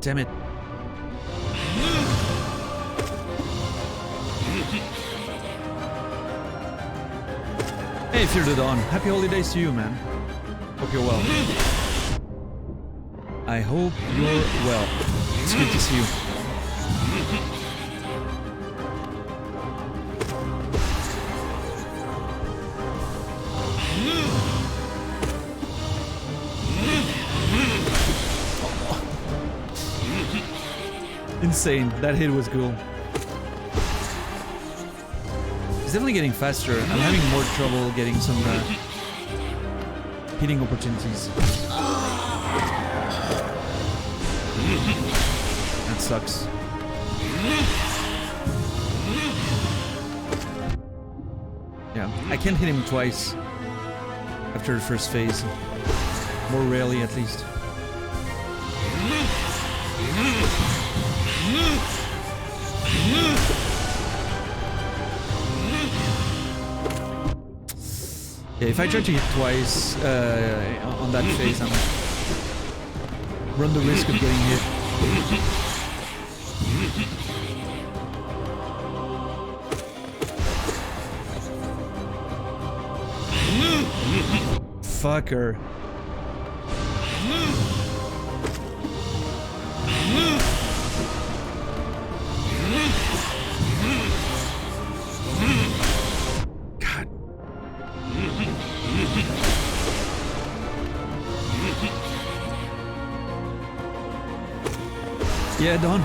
Damn it. Hey, Fear the Dawn. Happy holidays to you, man. Hope you're well. I hope you're well. It's good to see you. Insane. That hit was cool. It's definitely getting faster. I'm having more trouble getting some hitting opportunities. That sucks. Yeah, I can't hit him twice after the first phase. More rarely, at least. Yeah, if I try to hit twice on that phase, I'm run the risk of getting hit. Fucker. God. Yeah, Don.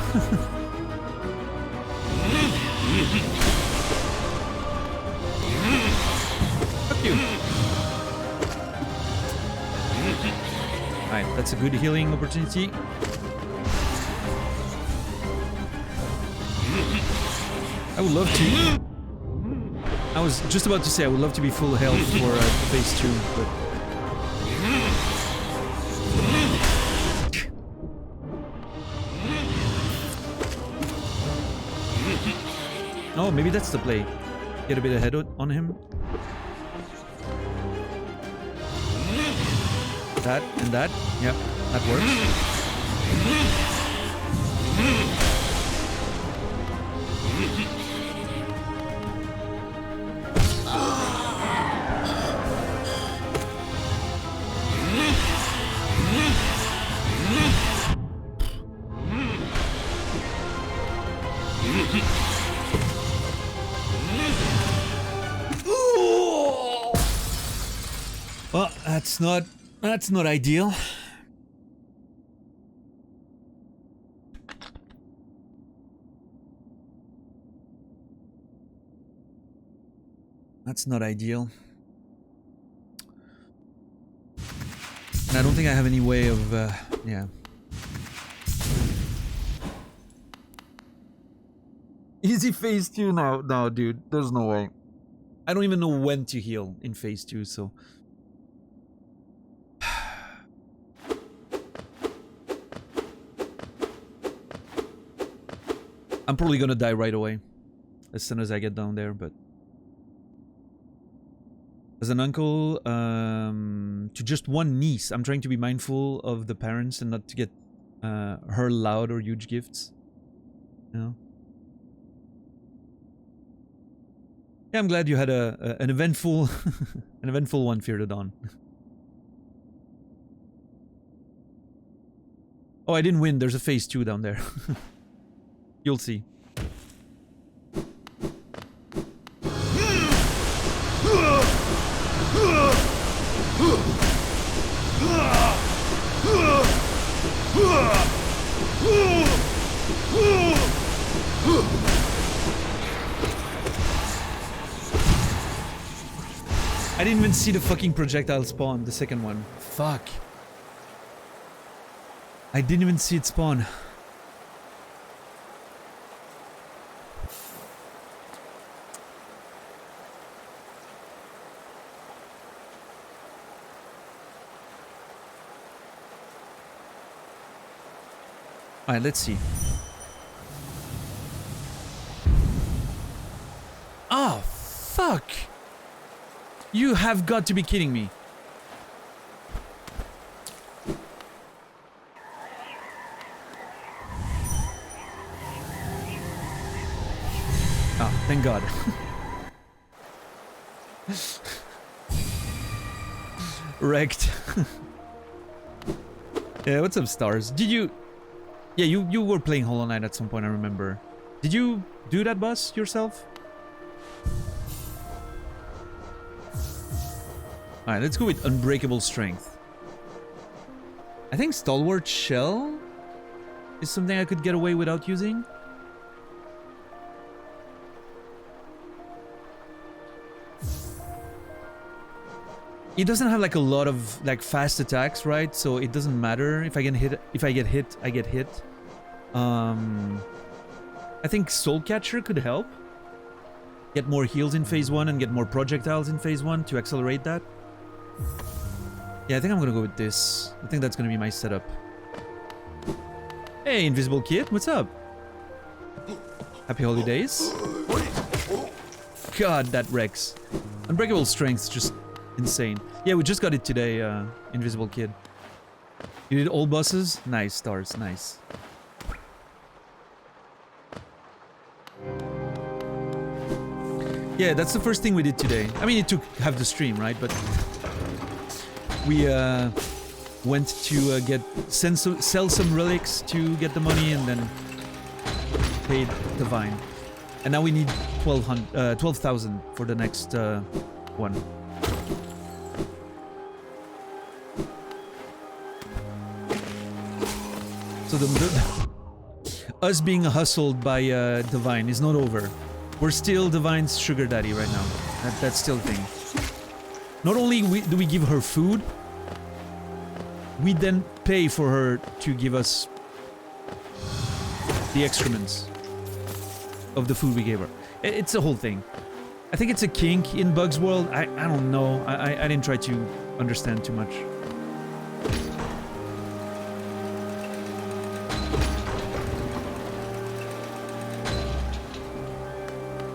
Fuck you. Alright, that's a good healing opportunity. I would love to. I was just about to say I would love to be full health for phase 2, but. Oh, maybe that's the play. Get a bit ahead on him. That and that. Yep, that works. Well, that's not ideal. That's not ideal. And I don't think I have any way of, yeah. Easy phase 2 now. No, dude, there's no way. I don't even know when to heal in phase 2, so... I'm probably gonna die right away. As soon as I get down there, but... As an uncle, to just one niece, I'm trying to be mindful of the parents and not to get her loud or huge gifts. You know? Yeah, I'm glad you had an eventful, an eventful one, Fear the Dawn. Oh, I didn't win. There's a phase 2 down there. You'll see. I didn't even see the fucking projectile spawn, the second one. Fuck. I didn't even see it spawn. Alright, let's see. Oh, fuck! You have got to be kidding me. Oh, thank God. Wrecked. Yeah, what's up, Stars? Did you... Yeah, you were playing Hollow Knight at some point, I remember. Did you do that boss yourself? Alright, let's go with Unbreakable Strength. I think Stalwart Shell is something I could get away without using. It doesn't have like a lot of like fast attacks, right? So it doesn't matter if I get hit. If I get hit, I get hit. I think Soul Catcher could help. Get more heals in phase 1 and get more projectiles in phase 1 to accelerate that. Yeah, I think I'm gonna go with this. I think that's gonna be my setup. Hey, Invisible Kid, what's up? Happy holidays. God, that wrecks. Unbreakable Strength's just insane. Yeah, we just got it today, Invisible Kid. You did all bosses? Nice, Stars, nice. Yeah, that's the first thing we did today. I mean, it took half the stream, right? But we went to sell some relics to get the money and then paid Divine. And now we need 12,000 for the next one. So us being hustled by Divine is not over. We're still Divine's sugar daddy right now. That's still a thing. Not only do we give her food, we then pay for her to give us the excrements of the food we gave her. It's a whole thing. I think it's a kink in Bug's World. I don't know. I didn't try to understand too much.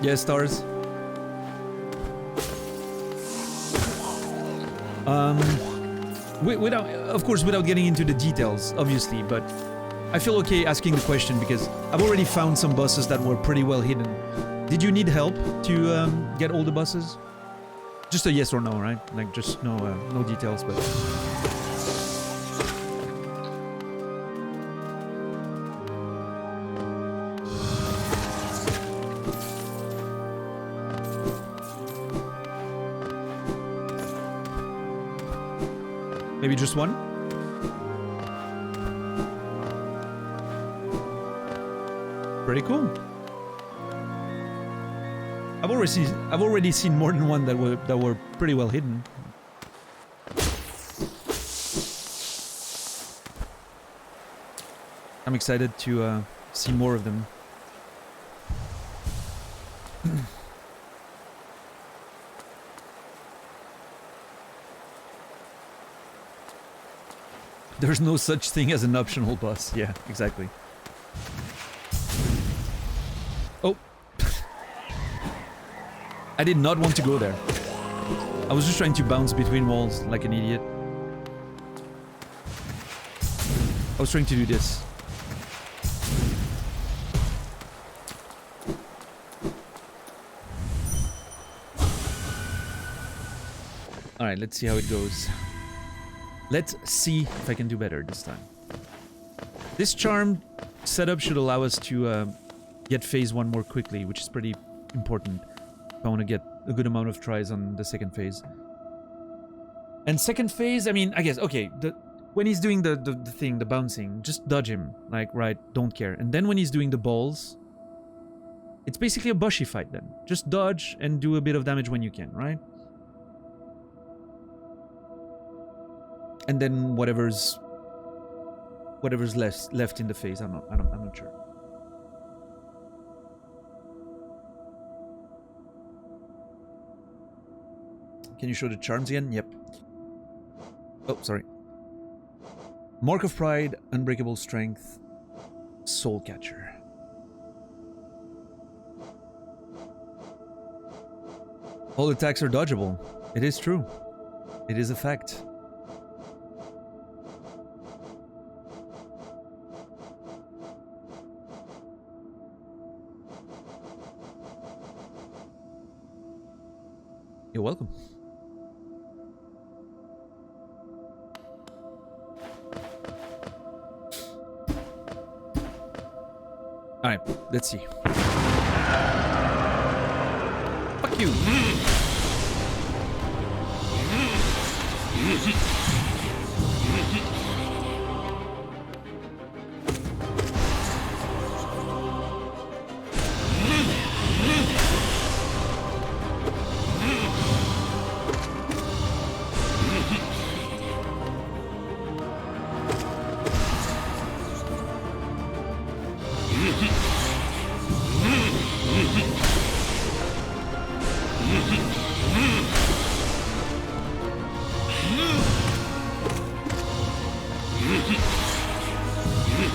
Yeah, Stars. Of course, without getting into the details, obviously, but I feel okay asking the question because I've already found some bosses that were pretty well hidden. Did you need help to get all the bosses? Just a yes or no, right? Like, just no details, but... Maybe just one? Pretty cool. I've already seen more than one that were pretty well hidden. I'm excited to see more of them. There's no such thing as an optional boss. Yeah, exactly. Oh. I did not want to go there. I was just trying to bounce between walls like an idiot. I was trying to do this. Alright, let's see how it goes. Let's see if I can do better this time. This charm setup should allow us to get phase 1 more quickly, which is pretty important if I want to get a good amount of tries on the second phase. And second phase, I mean, I guess, okay, when he's doing the thing, the bouncing, just dodge him. Like, right, don't care. And then when he's doing the balls, it's basically a bushy fight then. Just dodge and do a bit of damage when you can, right? And then whatever's left in the phase, I'm not sure. Can you show the charms again? Yep. Oh, sorry. Mark of Pride, Unbreakable Strength, Soul Catcher. All attacks are dodgeable. It is true. It is a fact. You're welcome. Alright, let's see. Fuck you!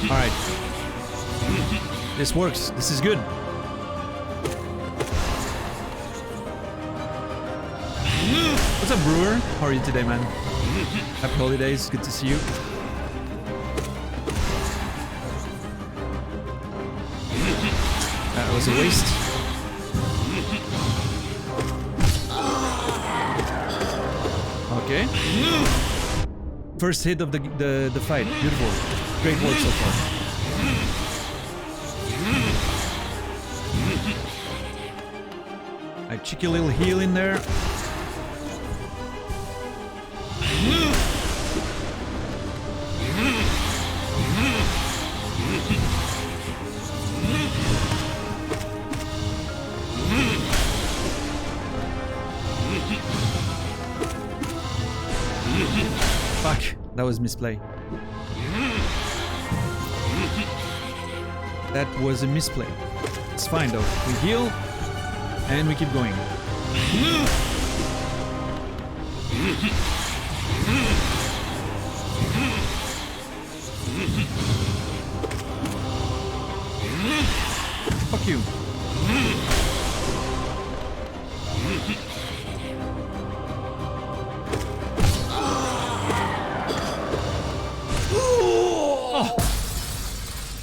Alright. This works. This is good. What's up, Brewer? How are you today, man? Happy holidays. Good to see you. That was a waste. Okay. First hit of the fight. Beautiful. Great work so far. A cheeky little heal in there. Fuck, that was misplay. That was a misplay. It's fine though. We heal and we keep going. Fuck you. Oh.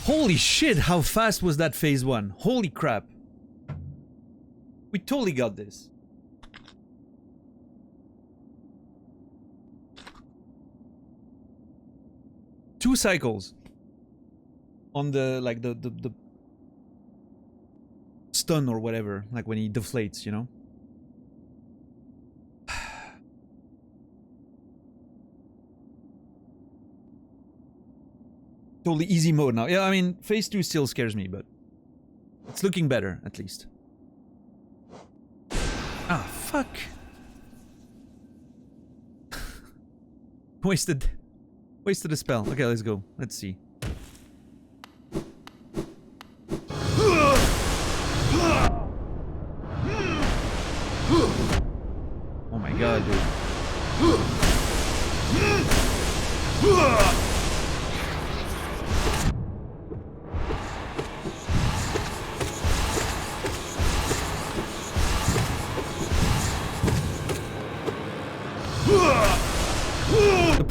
Holy shit, how fast was that phase 1? Holy crap. We totally got this. Two cycles on the like the stun or whatever, like when he deflates, you know. Totally easy mode now. Yeah, I mean, phase 2 still scares me, but it's looking better at least. Ah, fuck. Wasted a spell. Okay, let's go. Let's see. Oh my god, dude.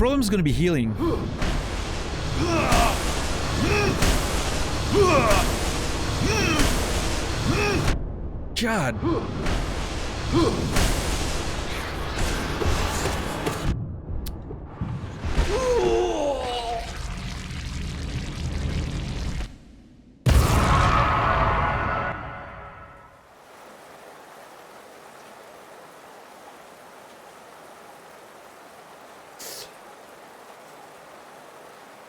problem is gonna be healing. God.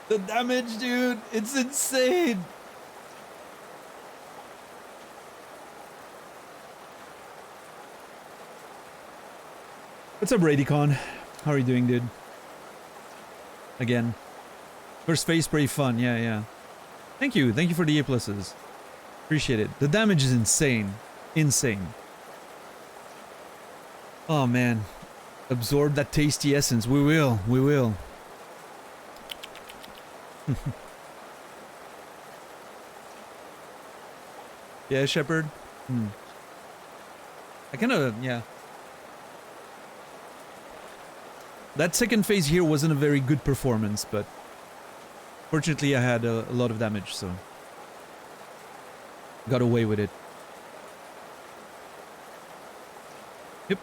The damage, dude, it's insane. What's up, Radycon? How are you doing, dude? Again. First phase, pretty fun. Yeah, yeah. Thank you. Thank you for the A pluses. Appreciate it. The damage is insane. Insane. Oh, man. Absorb that tasty essence. We will. We will. Yeah, Shepard? I kind of, yeah. That second phase here wasn't a very good performance, but fortunately I had a lot of damage, so got away with it. Yep.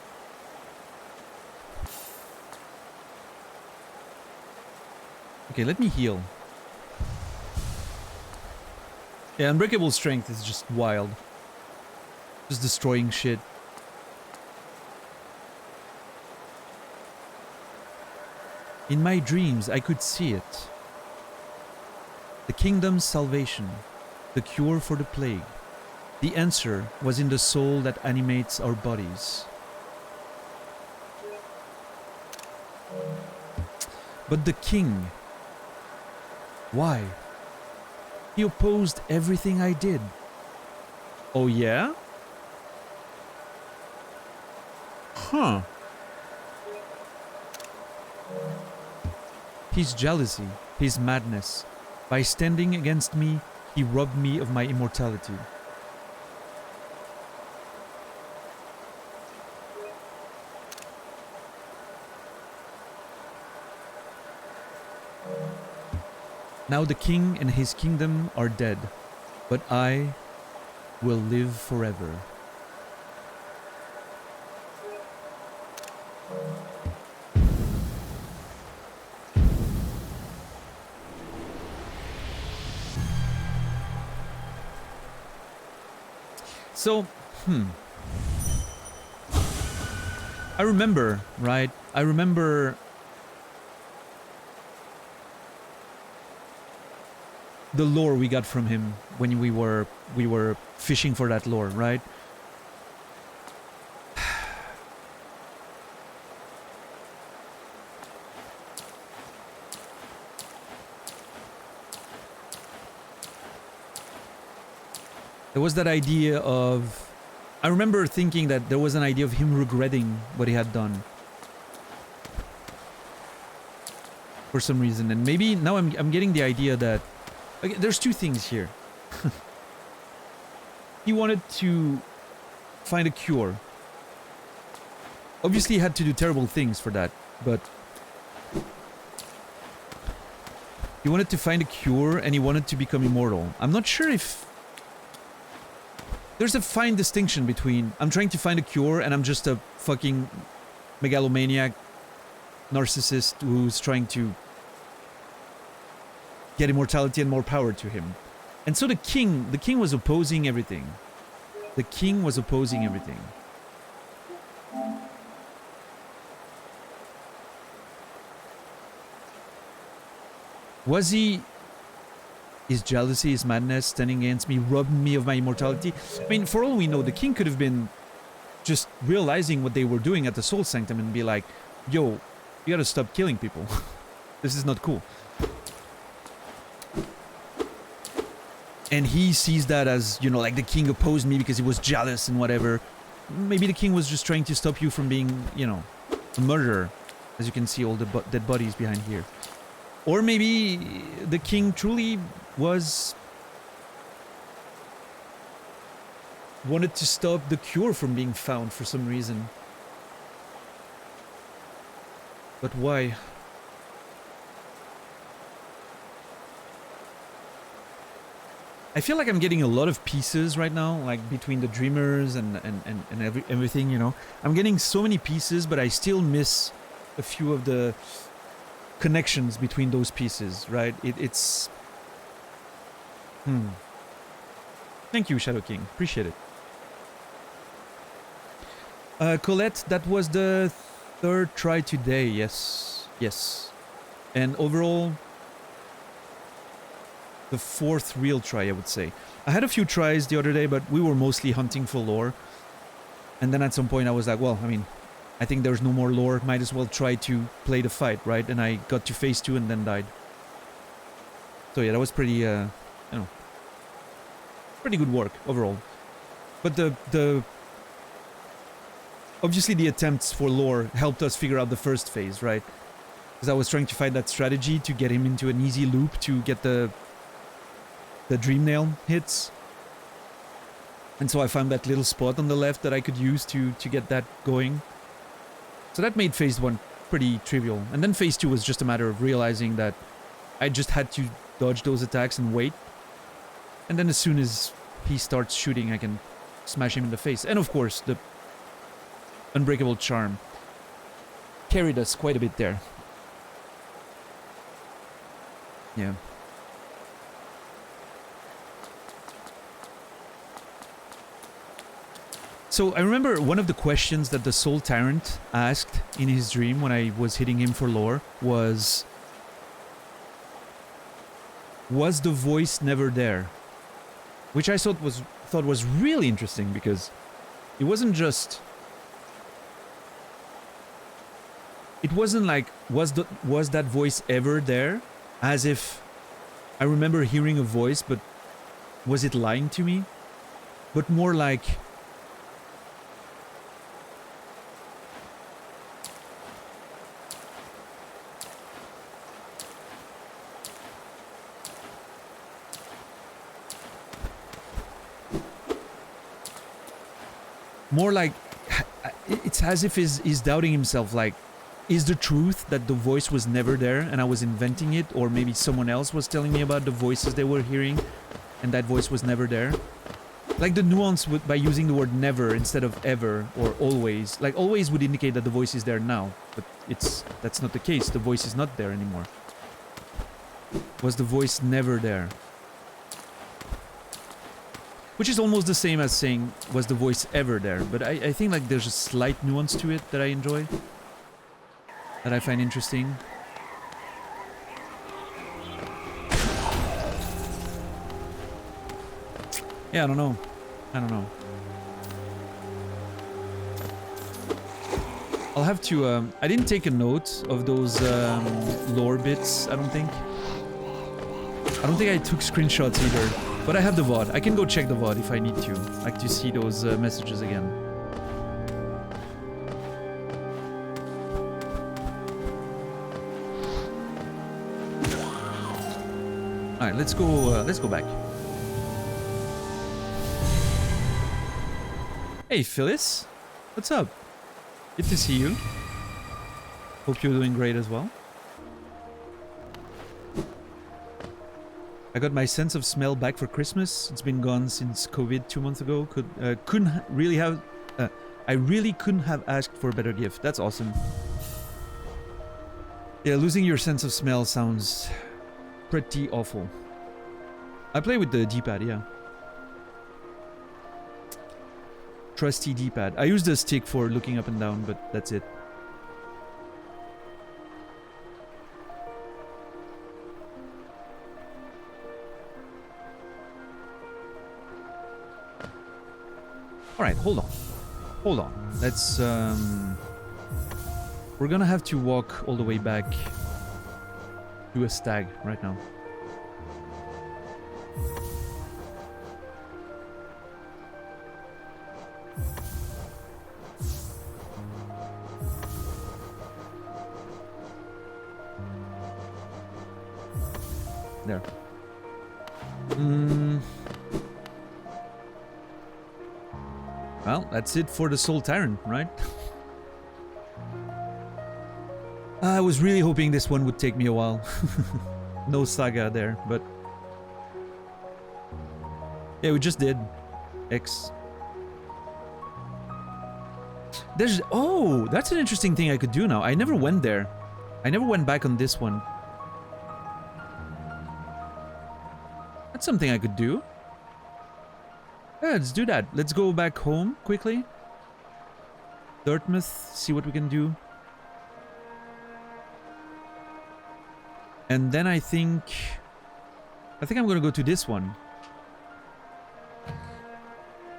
Okay, let me heal. Yeah, Unbreakable Strength is just wild. Just destroying shit. In my dreams, I could see it. The kingdom's salvation, the cure for the plague. The answer was in the soul that animates our bodies. But the king, why? He opposed everything I did. Oh yeah? Huh. His jealousy, his madness. By standing against me, he robbed me of my immortality. Now the king and his kingdom are dead, but I will live forever. So, I remember, right? I remember the lore we got from him when we were fishing for that lore, right? There was that idea of... I remember thinking that there was an idea of him regretting what he had done. For some reason. And maybe now I'm getting the idea that... Okay, there's two things here. He wanted to find a cure. Obviously he had to do terrible things for that, but... He wanted to find a cure and he wanted to become immortal. I'm not sure if... There's a fine distinction between I'm trying to find a cure and I'm just a fucking megalomaniac narcissist who's trying to get immortality and more power to him. And so the king was opposing everything. The king was opposing everything. Was he... His jealousy, his madness, standing against me, robbing me of my immortality? I mean, for all we know, the king could have been just realizing what they were doing at the Soul Sanctum and be like, yo, you gotta stop killing people. This is not cool. And he sees that as, you know, like the king opposed me because he was jealous and whatever. Maybe the king was just trying to stop you from being, you know, a murderer. As you can see all the dead bodies behind here. Or maybe the king truly wanted to stop the cure from being found for some reason. But why? I feel like I'm getting a lot of pieces right now, like between the dreamers and everything, you know. I'm getting so many pieces, but I still miss a few of the connections between those pieces, right? It's... Thank you, Shadow King. Appreciate it. Colette, that was the third try today, yes. Yes. And overall, the fourth real try, I would say. I had a few tries the other day, but we were mostly hunting for lore. And then at some point I was like, well, I mean, I think there's no more lore. Might as well try to play the fight, right? And I got to phase 2 and then died. So yeah, that was pretty, you know, pretty good work overall. But the obviously the attempts for lore helped us figure out the first phase, right? Because I was trying to find that strategy to get him into an easy loop to get the dream nail hits. And so I found that little spot on the left that I could use to get that going. So that made phase 1 pretty trivial. And then phase 2 was just a matter of realizing that I just had to dodge those attacks and wait. And then as soon as he starts shooting, I can smash him in the face. And of course, the Unbreakable Charm carried us quite a bit there. Yeah. So I remember one of the questions that the Soul Tyrant asked in his dream when I was hitting him for lore was the voice never there? Which I thought was really interesting, because it wasn't just... It wasn't like, was that voice ever there? As if I remember hearing a voice, but was it lying to me? But more like... More like, it's as if he's doubting himself, like, is the truth that the voice was never there and I was inventing it, or maybe someone else was telling me about the voices they were hearing and that voice was never there? Like the nuance by using the word never instead of ever or always. Like always would indicate that the voice is there now, but that's not the case. The voice is not there anymore. Was the voice never there? Which is almost the same as saying, was the voice ever there? But I think like there's a slight nuance to it that I enjoy. That I find interesting. Yeah, I don't know. I'll have to... I didn't take a note of those lore bits, I don't think. I don't think I took screenshots either. But I have the VOD. I can go check the VOD if I need to. Like to see those messages again. Alright, let's go back. Hey Phyllis, what's up? Good to see you. Hope you're doing great as well. I got my sense of smell back for Christmas. It's been gone since COVID 2 months ago. I really couldn't have asked for a better gift. That's awesome. Yeah, losing your sense of smell sounds pretty awful. I play with the D-pad, yeah. Trusty D-pad. I use the stick for looking up and down, but that's it. Alright, hold on. Let's, we're gonna have to walk all the way back to a stag right now. There. Well, that's it for the Soul Tyrant, right? I was really hoping this one would take me a while. No saga there, but... Yeah, we just did. X. There's... Oh, that's an interesting thing I could do now. I never went there. I never went back on this one. That's something I could do. Yeah, let's do that. Let's go back home quickly. Dartmouth, see what we can do. And then I think I'm gonna go to this one.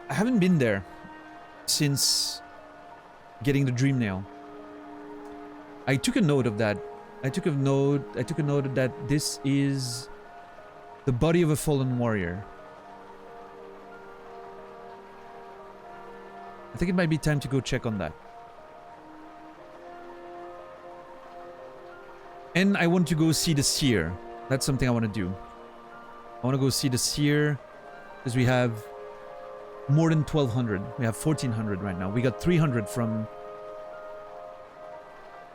I haven't been there since getting the dream nail. I took a note of that. I took a note that this is the body of a fallen warrior. I think it might be time to go check on that. And I want to go see the seer. That's something I want to do. I want to go see the seer because we have more than 1,200. We have 1,400 right now. We got 300 from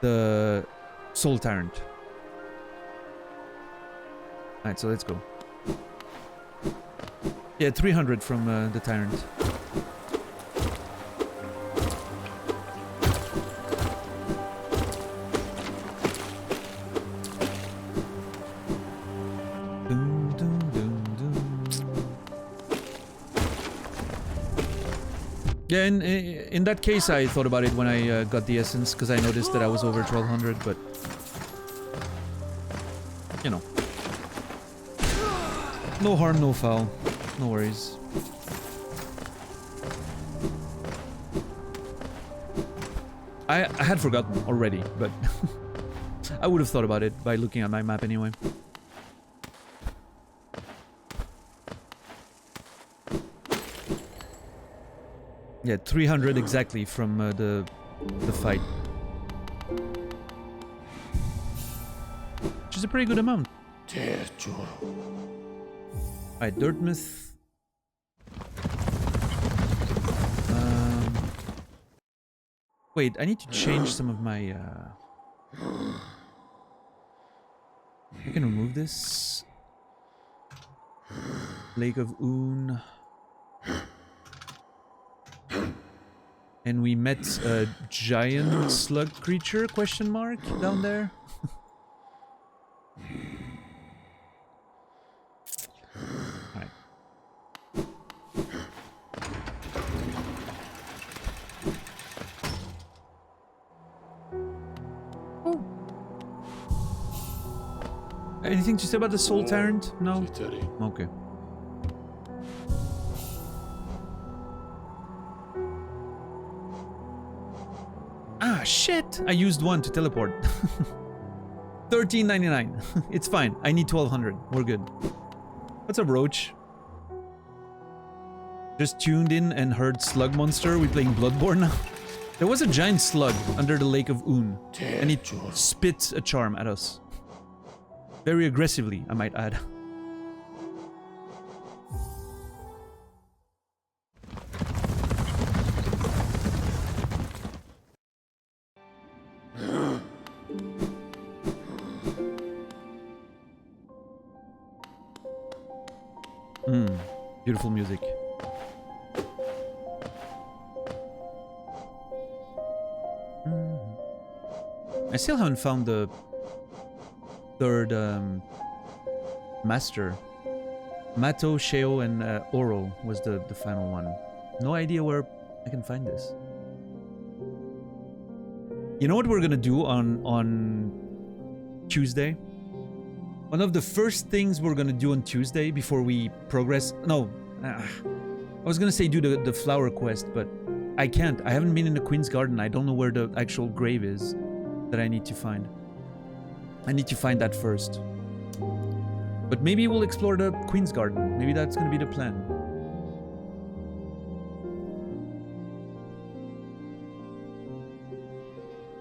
the Soul Tyrant. Alright, so let's go. Yeah, 300 from the Tyrant. Yeah, in that case, I thought about it when I got the essence, because I noticed that I was over 1,200, but... You know. No harm, no foul. No worries. I had forgotten already, but... I would have thought about it by looking at my map anyway. Yeah, 300 exactly from the fight. Which is a pretty good amount. Alright, Dartmouth. Wait, I need to change some of my... I can remove this. Lake of Oon. And we met a giant slug creature, question mark, down there. Alright. Oh. Anything to say about the Soul Tyrant? No? Okay. Ah, shit! I used one to teleport. 13.99. It's fine. I need 1,200. We're good. What's up, Roach? Just tuned in and heard Slug Monster. We playing Bloodborne now? There was a giant slug under the Lake of Oon. And it spits a charm at us. Very aggressively, I might add. Beautiful music. I still haven't found the third master. Mato, Sheo, and Oro was the final one. No idea where I can find this. You know what we're gonna do on Tuesday? One of the first things we're gonna do on Tuesday before we progress... No, I was gonna say do the flower quest, but I can't. I haven't been in the Queen's Garden. I don't know where the actual grave is that I need to find. I need to find that first. But maybe we'll explore the Queen's Garden. Maybe that's gonna be the plan.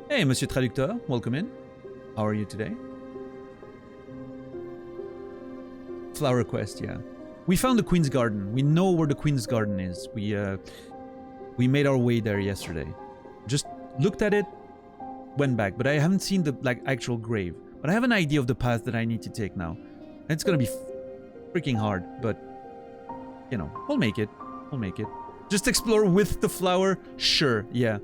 Hey, Monsieur Traducteur, welcome in. How are you today? Flower quest, yeah. We found the Queen's Garden. We know where the Queen's Garden is. We made our way there yesterday. Just looked at it, went back, but I haven't seen the actual grave. But I have an idea of the path that I need to take now. And it's gonna be freaking hard, but you know, we'll make it. We'll make it. Just explore with the flower? Sure, yeah.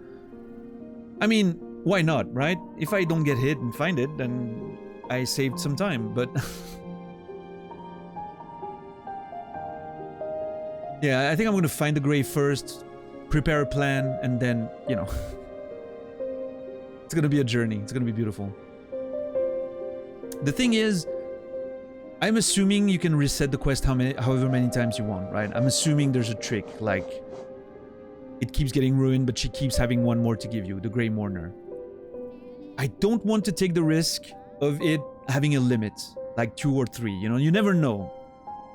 I mean, why not, right? If I don't get hit and find it, then I saved some time, but... yeah, I think I'm gonna find the grave first, prepare a plan, and then, you know... it's gonna be a journey. It's gonna be beautiful. The thing is, I'm assuming you can reset the quest however many times you want, right? I'm assuming there's a trick, like... it keeps getting ruined, but she keeps having one more to give you, the Grey Mourner. I don't want to take the risk of it having a limit, like 2 or 3, you know? You never know.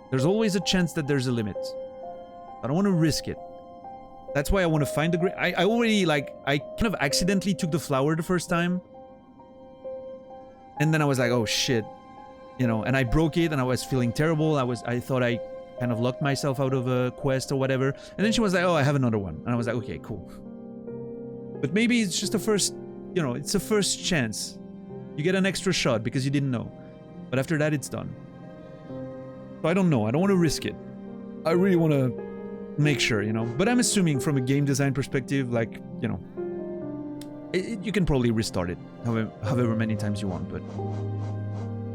There's always a chance that there's a limit. I don't want to risk it. That's why I want to find the Grey... I already, like, I kind of accidentally took the flower the first time. And then I was like, oh shit. You know, and I broke it and I was feeling terrible. I thought I kind of locked myself out of a quest or whatever. And then she was like, oh, I have another one. And I was like, okay, cool. But maybe it's just a first, you know, it's a first chance. You get an extra shot because you didn't know. But after that, it's done. So I don't know. I don't want to risk it. I really want to make sure, you know. But I'm assuming from a game design perspective, like, you know, you can probably restart it however many times you want, but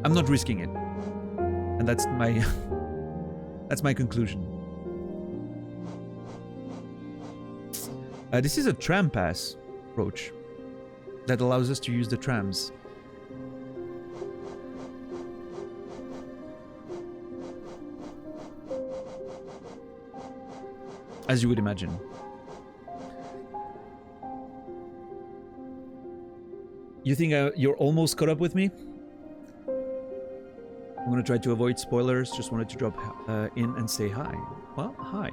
I'm not risking it. And that's my that's my conclusion. This is a tram pass, Roach, that allows us to use the trams. As you would imagine. You think you're almost caught up with me? I'm gonna try to avoid spoilers. Just wanted to drop in and say hi. Well, hi.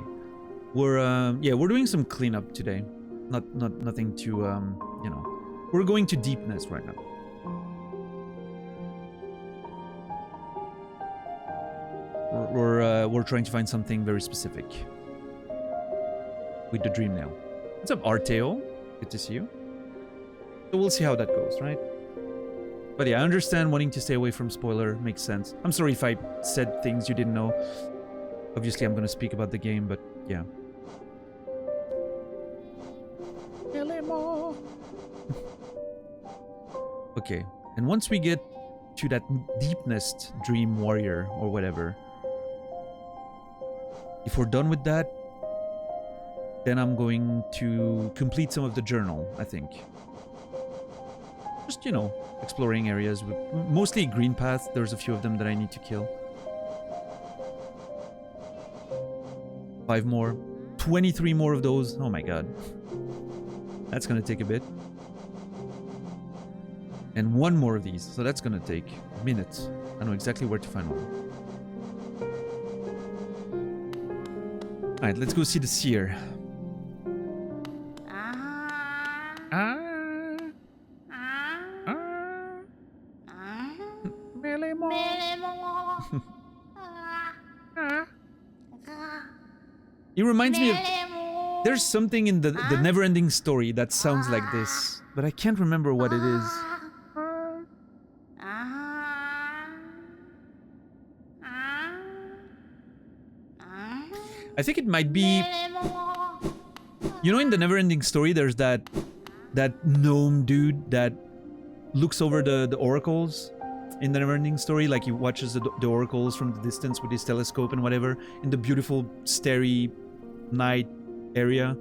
We're yeah, we're doing some cleanup today. Nothing to you know. We're going to deepness right now. We're trying to find something very specific with the dream nail. What's up, Arteo? Good to see you. So we'll see how that goes, right? But yeah, I understand wanting to stay away from spoiler. Makes sense. I'm sorry if I said things you didn't know. Obviously, I'm gonna speak about the game, but yeah. Okay, and once we get to that deepness dream warrior or whatever, if we're done with that, then I'm going to complete some of the journal, I think. Just, you know, exploring areas with mostly green paths. There's a few of them that I need to kill. 5 more. 23 more of those. Oh my god. That's gonna take a bit. And 1 more of these. So that's gonna take minutes. I know exactly where to find one. Alright, let's go see the seer. It reminds me of... There's something in the never-ending story that sounds like this, but I can't remember what it is. I think it might be... You know, in the never-ending story, there's that gnome dude that looks over the oracles in the never-ending story. Like, he watches the oracles from the distance with his telescope and whatever, in the beautiful, starry night area.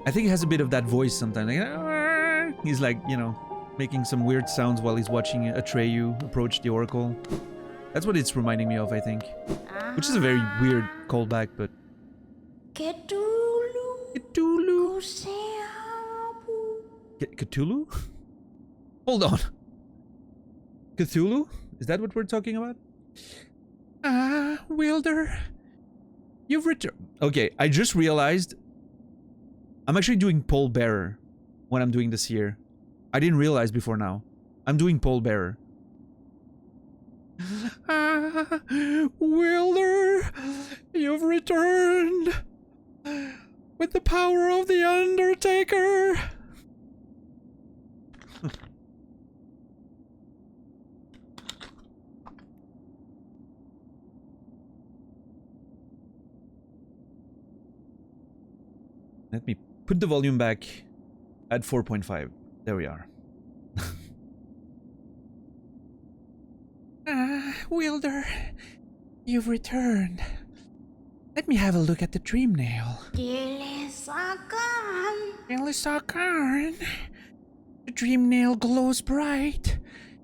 I think he has a bit of that voice sometimes. Like, he's like, you know, making some weird sounds while he's watching Atreyu approach the oracle. That's what it's reminding me of, I think. Which is a very weird callback, but... Cthulhu? Cthulhu? Hold on. Cthulhu? Is that what we're talking about? Wielder. You've returned. Okay, I just realized I'm actually doing Pole Bearer when I'm doing this here. I didn't realize before now. I'm doing Pole Bearer. Wielder, you've returned with the power of the Undertaker. Let me put the volume back at 4.5. There we are. Wilder, you've returned. Let me have a look at the dream nail. Gilisakan. The dream nail glows bright.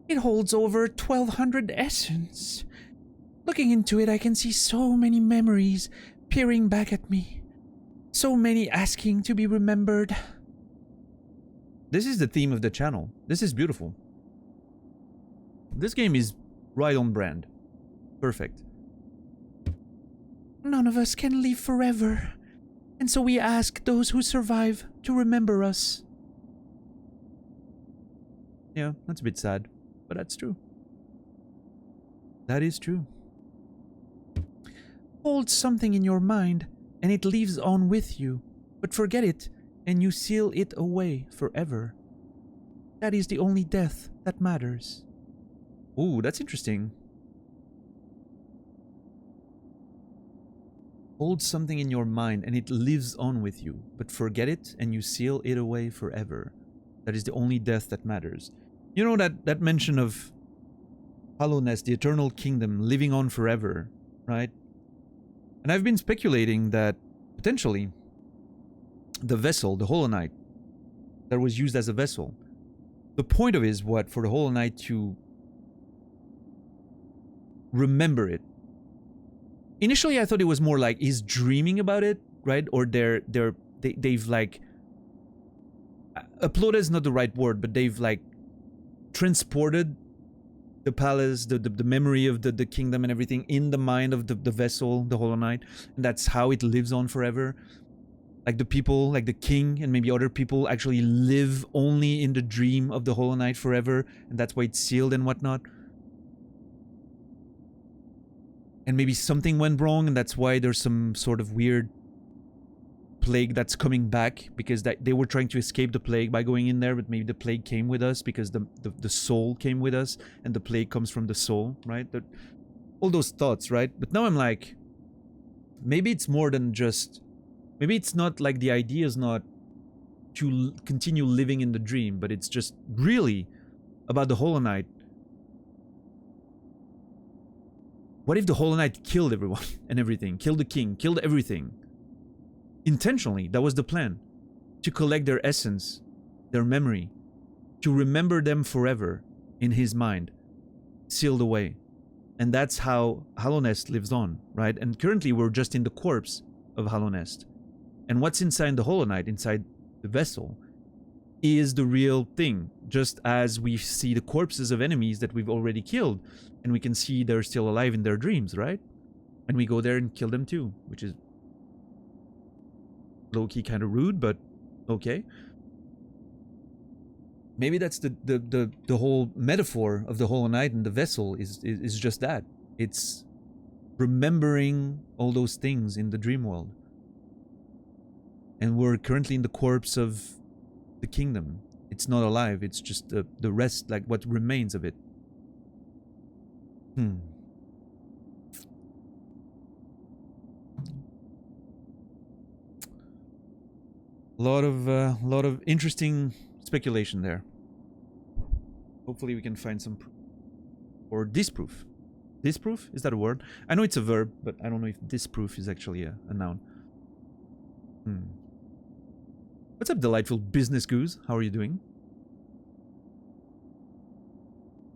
It holds over 1,200 essence. Looking into it, I can see so many memories peering back at me. So many asking to be remembered. This is the theme of the channel. This is beautiful. This game is right on brand. Perfect. None of us can live forever, and so we ask those who survive to remember us. Yeah, that's a bit sad, but that's true. That is true. Hold something in your mind, and it lives on with you, but forget it, and you seal it away forever. That is the only death that matters. Ooh, that's interesting. Hold something in your mind and it lives on with you, but forget it and you seal it away forever. That is the only death that matters. You know that mention of Hallownest, the eternal kingdom, living on forever, right? And I've been speculating that potentially the vessel, the Hollow Knight, that was used as a vessel, the point of it is what? For the Hollow Knight to remember it. Initially, I thought it was more like he's dreaming about it, right? Or they've like uploaded is not the right word, but they've like transported the palace, the memory of the kingdom and everything in the mind of the vessel, the Hollow Knight, and that's how it lives on forever. Like the people, like the king and maybe other people actually live only in the dream of the Hollow Knight forever, and that's why it's sealed and whatnot. And maybe something went wrong, and that's why there's some sort of weird plague that's coming back, because they were trying to escape the plague by going in there, but maybe the plague came with us because the soul came with us, and the plague comes from the soul, right? All those thoughts, right? But now I'm like, maybe it's more than just... Maybe it's not like the idea is not to continue living in the dream, but it's just really about the Hollow Knight. What if the Hollow Knight killed everyone and everything? Killed the king, killed everything. Intentionally, that was the plan. To collect their essence, their memory. To remember them forever in his mind. Sealed away. And that's how Hallownest lives on, right? And currently we're just in the corpse of Hallownest. And what's inside the Hollow Knight, inside the vessel, is the real thing. Just as we see the corpses of enemies that we've already killed, and we can see they're still alive in their dreams, right? And we go there and kill them too, which is low-key kind of rude, but okay. Maybe that's the whole metaphor of the Hollow Knight and the vessel is just that. It's remembering all those things in the dream world. And we're currently in the corpse of the kingdom. It's not alive, it's just the rest, like what remains of it. A lot of interesting speculation there. Hopefully we can find some proof. Or disproof. Disproof? Is that a word? I know it's a verb, but I don't know if disproof is actually a noun. What's up, delightful business goose? How are you doing?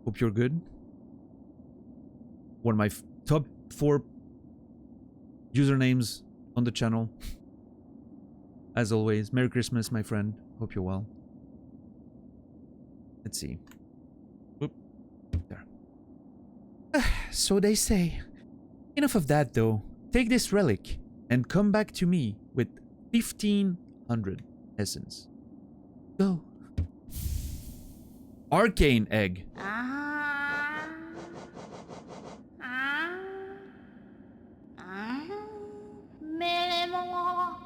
Hope you're good. One of my top 4 usernames on the channel. As always, Merry Christmas, my friend. Hope you're well. Let's see. Oop. There. So they say. Enough of that, though. Take this relic and come back to me with 1,500 essence. Go. Arcane egg.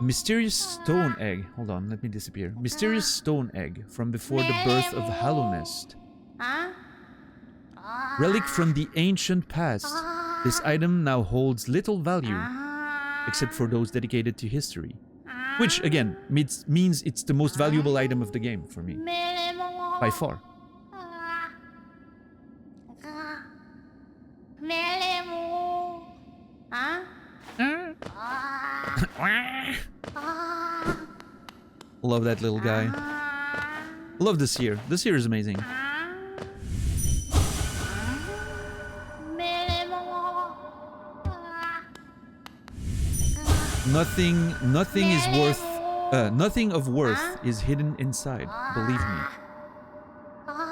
Mysterious stone egg. Hold on, let me disappear. Mysterious stone egg from before the birth of Hallownest. Relic from the ancient past. This item now holds little value, except for those dedicated to history. Which, again, means it's the most valuable item of the game for me. By far. Love that little guy. Love the seer. The seer is amazing. Nothing is worth. Nothing of worth is hidden inside. Believe me.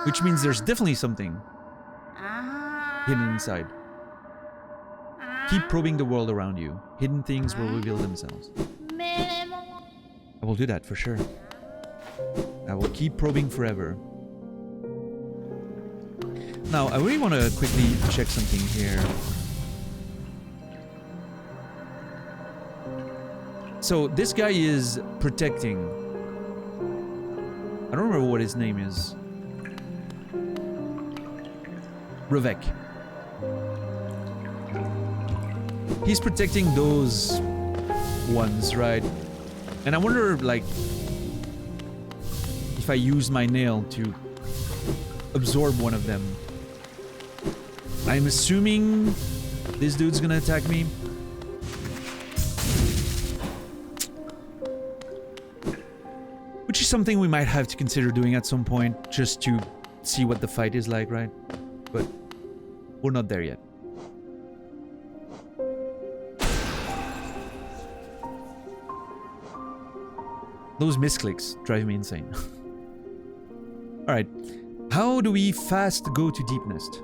Which means there's definitely something hidden inside. Keep probing the world around you. Hidden things will reveal themselves. I will do that for sure. I will keep probing forever. Now, I really want to quickly check something here. So, this guy is protecting. I don't remember what his name is. Ravek. He's protecting those ones, right? And I wonder, like, if I use my nail to absorb one of them. I'm assuming this dude's gonna attack me. Which is something we might have to consider doing at some point, just to see what the fight is like, right? But we're not there yet. Those misclicks drive me insane. Alright. How do we fast go to Deep Nest?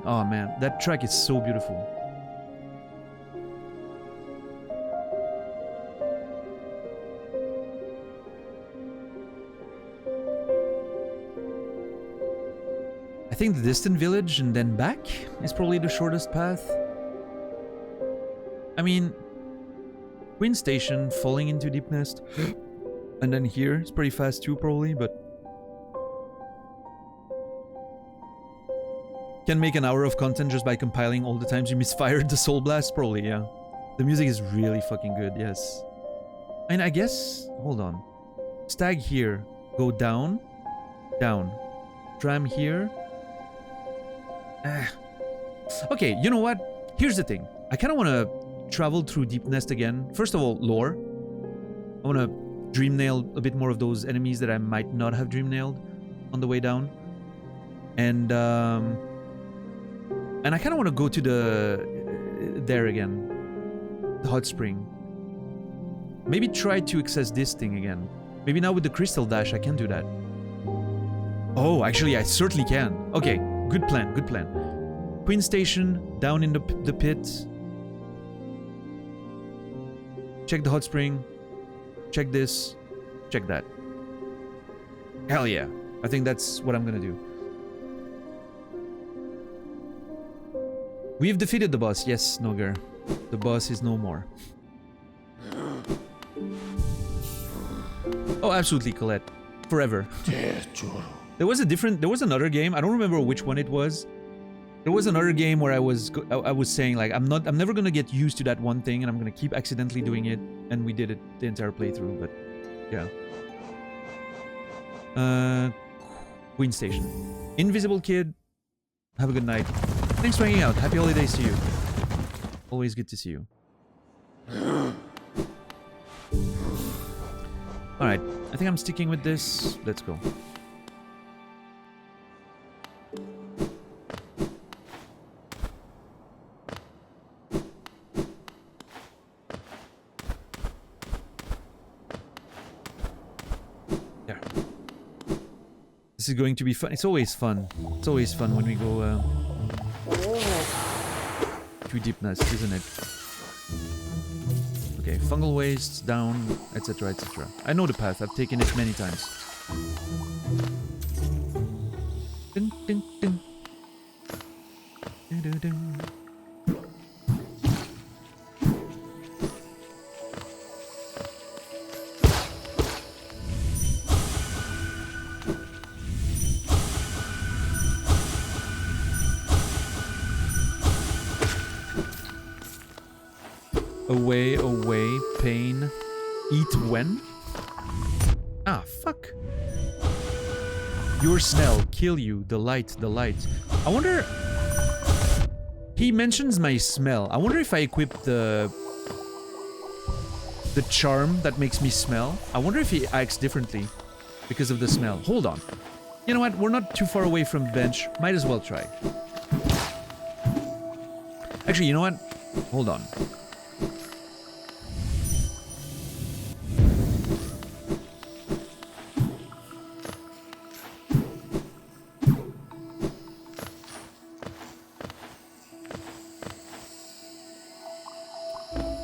Oh man, that track is so beautiful. I think the distant village and then back is probably the shortest path. I mean, Queen Station, falling into Deep Nest, and then here, it's pretty fast too probably, but... Can make an hour of content just by compiling all the times you misfired the Soul Blast, probably, yeah. The music is really fucking good, yes. And I guess... Hold on. Stag here, go down, down. Tram here. Okay, you know what? Here's the thing. I kind of want to travel through Deep Nest again. First of all, lore. I want to dream nail a bit more of those enemies that I might not have dream nailed on the way down. And I kind of want to go to there again. The hot spring. Maybe try to access this thing again. Maybe now with the crystal dash I can do that. Oh, actually I certainly can. Okay, good plan, good plan. Queen Station, down in the pit. Check the hot spring. Check this. Check that. Hell yeah. I think that's what I'm gonna do. We've defeated the boss. Yes, Nogar. The boss is no more. Oh, absolutely, Colette. Forever. There was another game. I don't remember which one it was. There was another game where I was saying like I'm never gonna get used to that one thing and I'm gonna keep accidentally doing it, and we did it the entire playthrough. But yeah. Queen Station. Invisible Kid. Have a good night. Thanks for hanging out. Happy holidays to you. Always good to see you. Alright, I think I'm sticking with this. Let's go. There. This is going to be fun. It's always fun. It's always fun when we go to Deep Nest, isn't it? Okay, fungal waste, down, etc, etc. I know the path, I've taken it many times. Dun, dun, dun. Dun, dun, dun. Away, away, pain. Eat when? Ah, fuck. Your smell, kill you, the light, the light. I wonder... He mentions my smell. I wonder if I equip the charm that makes me smell. I wonder if he acts differently because of the smell. Hold on. You know what? We're not too far away from bench. Might as well try. Actually, you know what? Hold on.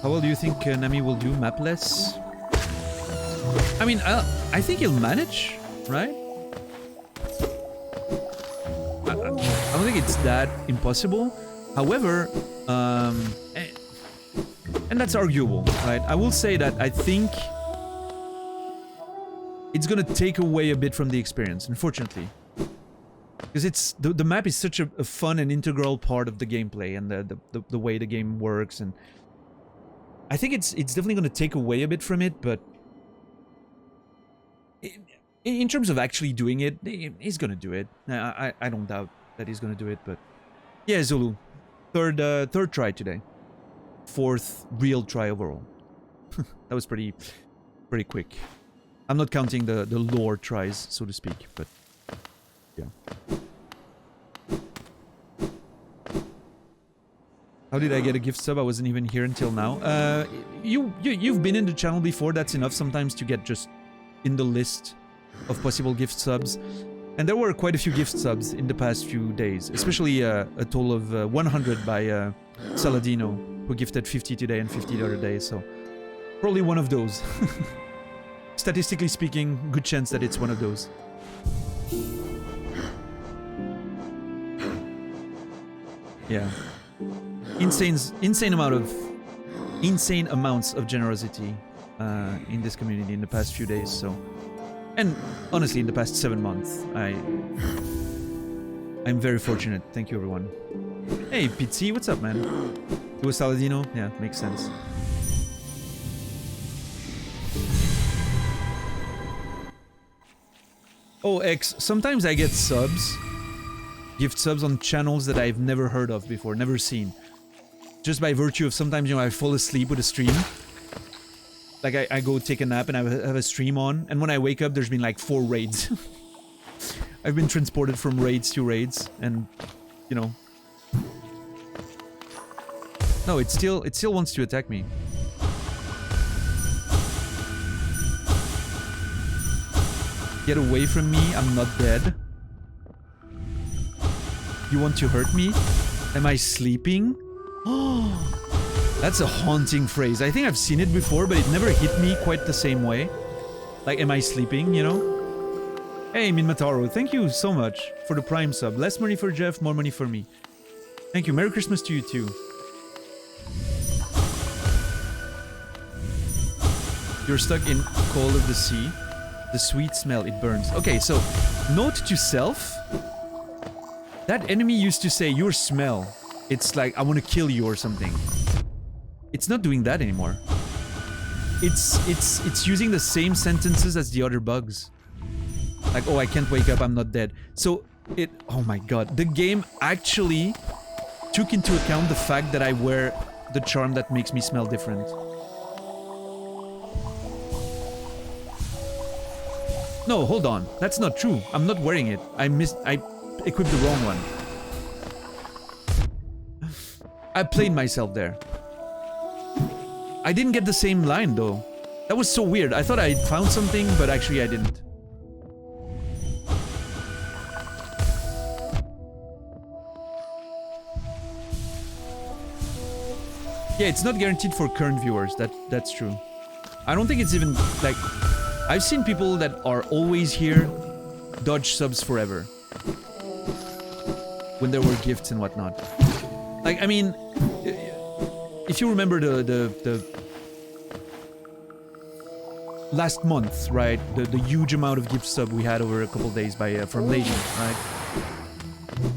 How well do you think Nami will do mapless? I mean, I think he'll manage, right? I don't think it's that impossible. However, and that's arguable, right? I will say that I think it's gonna take away a bit from the experience, unfortunately. Because it's the map is such a fun and integral part of the gameplay and the way the game works, and I think it's definitely going to take away a bit from it, but in terms of actually doing it, he's going to do it. I don't doubt that he's going to do it, but yeah, Zulu, third try today, fourth real try overall. That was pretty quick. I'm not counting the lore tries, so to speak, but yeah. How did I get a gift sub? I wasn't even here until now. You've been in the channel before. That's enough sometimes to get just in the list of possible gift subs. And there were quite a few gift subs in the past few days, especially a total of 100 by Saladino, who gifted 50 today and 50 the other day. So probably one of those. Statistically speaking, good chance that it's one of those. Yeah. Insane amounts of generosity in this community in the past few days. So, and honestly, in the past 7 months, I'm very fortunate. Thank you, everyone. Hey, Pizzi, what's up, man? You a Saladino? Yeah, makes sense. Oh, X. Sometimes I get subs, gift subs on channels that I've never heard of before, never seen. Just by virtue of sometimes, you know, I fall asleep with a stream. Like, I go take a nap and I have a stream on, and when I wake up, there's been like 4 raids. I've been transported from raids to raids, and, you know... No, it still wants to attack me. Get away from me, I'm not dead. You want to hurt me? Am I sleeping? Oh, that's a haunting phrase. I think I've seen it before, but it never hit me quite the same way. Like, am I sleeping, you know? Hey, Minmataro, thank you so much for the Prime sub. Less money for Jeff, more money for me. Thank you. Merry Christmas to you too. You're stuck in Cold of the Sea. The sweet smell, it burns. Okay, so, note to self. That enemy used to say, your smell. It's like, I want to kill you or something. It's not doing that anymore. It's using the same sentences as the other bugs. Like, oh, I can't wake up, I'm not dead. So, oh my god. The game actually took into account the fact that I wear the charm that makes me smell different. No, hold on. That's not true. I'm not wearing it. I equipped the wrong one. I played myself there. I didn't get the same line though. That was so weird. I thought I found something, but actually I didn't. Yeah, it's not guaranteed for current viewers. That's true. I don't think it's even like... I've seen people that are always here dodge subs forever. When there were gifts and whatnot. Like, I mean, if you remember the last month, right? The huge amount of gift sub we had over a couple days by from Lady, right?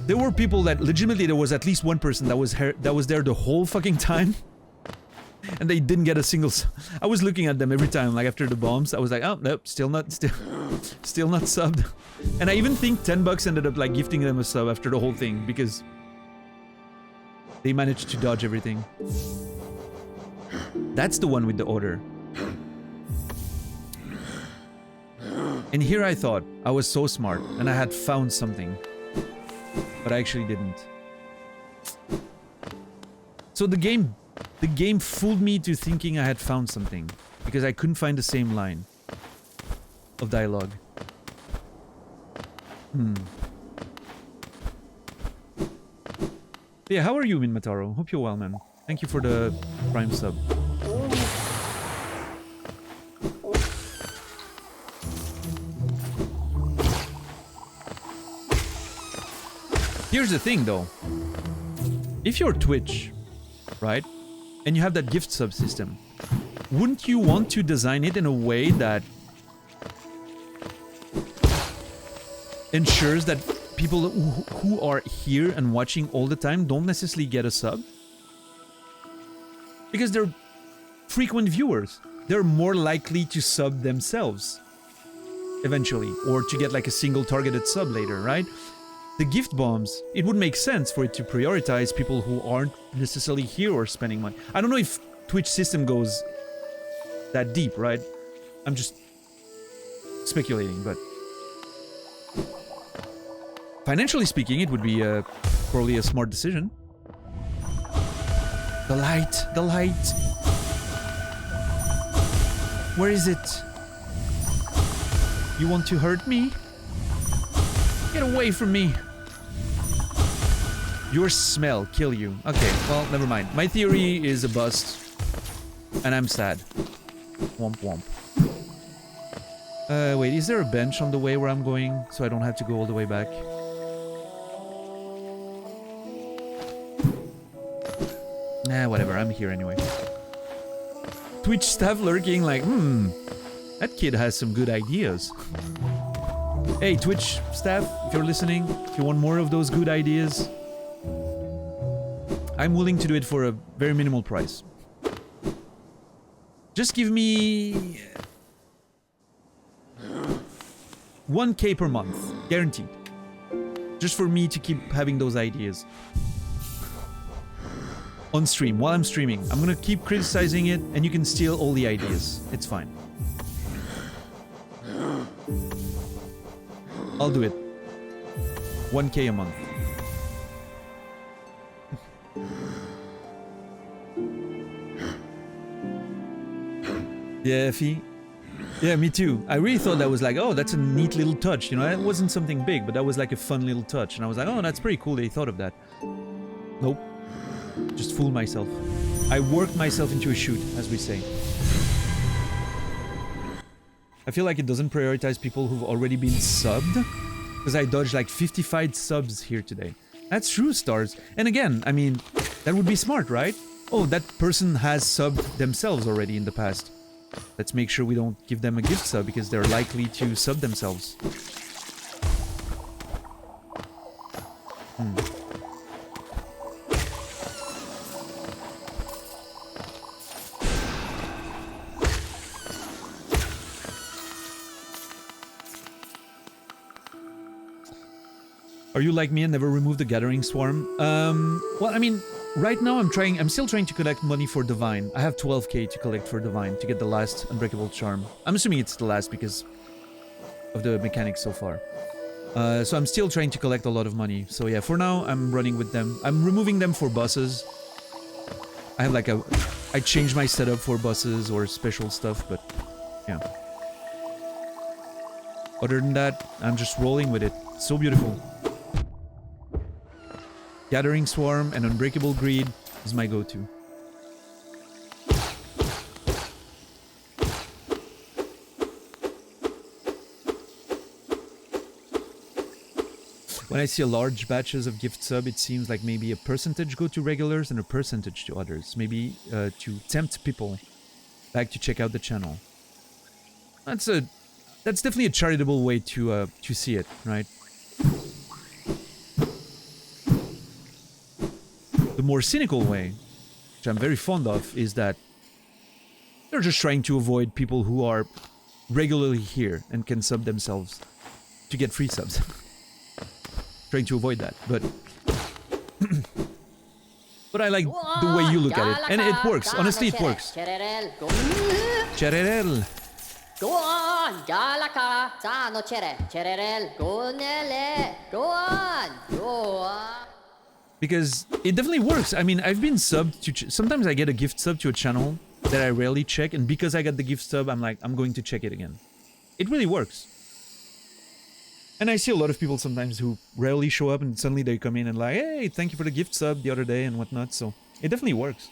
There were people that legitimately there was at least one person that was there the whole fucking time. And they didn't get a single sub. I was looking at them every time, like after the bombs. I was like, oh, nope, still not subbed. And I even think $10 ended up like gifting them a sub after the whole thing because they managed to dodge everything. That's the one with the order. And here I thought I was so smart and I had found something. But I actually didn't. So the game fooled me to thinking I had found something. Because I couldn't find the same line of dialogue. Yeah, how are you, Minmataro? Hope you're well, man. Thank you for the Prime sub. Here's the thing, though. If you're Twitch, right, and you have that gift sub system, wouldn't you want to design it in a way that ensures that people who are here and watching all the time don't necessarily get a sub? Because they're frequent viewers. They're more likely to sub themselves eventually, or to get like a single targeted sub later, right? The gift bombs, it would make sense for it to prioritize people who aren't necessarily here or spending money. I don't know if Twitch system goes that deep, right? I'm just speculating, but financially speaking, it would be probably a smart decision. The light, the light. Where is it? You want to hurt me? Get away from me. Your smell kill you. Okay, well, never mind. My theory is a bust. And I'm sad. Womp womp. Wait, is there a bench on the way where I'm going? So I don't have to go all the way back? Nah, whatever. I'm here anyway. Twitch staff lurking like, that kid has some good ideas. Hey, Twitch staff, if you're listening, if you want more of those good ideas, I'm willing to do it for a very minimal price. Just give me 1K per month, guaranteed. Just for me to keep having those ideas. On stream, while I'm streaming. I'm gonna keep criticizing it, and you can steal all the ideas. It's fine. I'll do it. 1K a month. Yeah, Effie. Yeah, me too. I really thought that was like, oh, that's a neat little touch. You know, it wasn't something big, but that was like a fun little touch. And I was like, oh, that's pretty cool they thought of that. Nope. Just fooled myself. I worked myself into a shoot, as we say. I feel like it doesn't prioritize people who've already been subbed. Because I dodged like 55 subs here today. That's true, Stars. And again, I mean, that would be smart, right? Oh, that person has subbed themselves already in the past. Let's make sure we don't give them a gift sub because they're likely to sub themselves. Are you like me and never remove the Gathering Swarm? Well, I mean, right now I'm still trying to collect money for Divine. I have 12k to collect for Divine to get the last Unbreakable Charm. I'm assuming it's the last because of the mechanics so far. So I'm still trying to collect a lot of money. So yeah, for now I'm running with them. I'm removing them for buses. I have like I changed my setup for buses or special stuff, but yeah. Other than that, I'm just rolling with it. So beautiful. Gathering Swarm and Unbreakable Greed is my go-to. When I see a large batches of gift sub, it seems like maybe a percentage go to regulars and a percentage to others. Maybe to tempt people back to check out the channel. That's definitely a charitable way to see it, right? The more cynical way, which I'm very fond of, is that They're just trying to avoid people who are regularly here and can sub themselves to get free subs. Trying to avoid that, but but I like the way you look at it, and it works. Honestly, it works. Chererel. Go on, Galaka, Tano Chere, Chererel, Gonele, go on, go on. Because it definitely works. I mean, I've been subbed to... Sometimes I get a gift sub to a channel that I rarely check, and because I got the gift sub, I'm like, I'm going to check it again. It really works. And I see a lot of people sometimes who rarely show up, and suddenly they come in and like, hey, thank you for the gift sub the other day and whatnot, so it definitely works.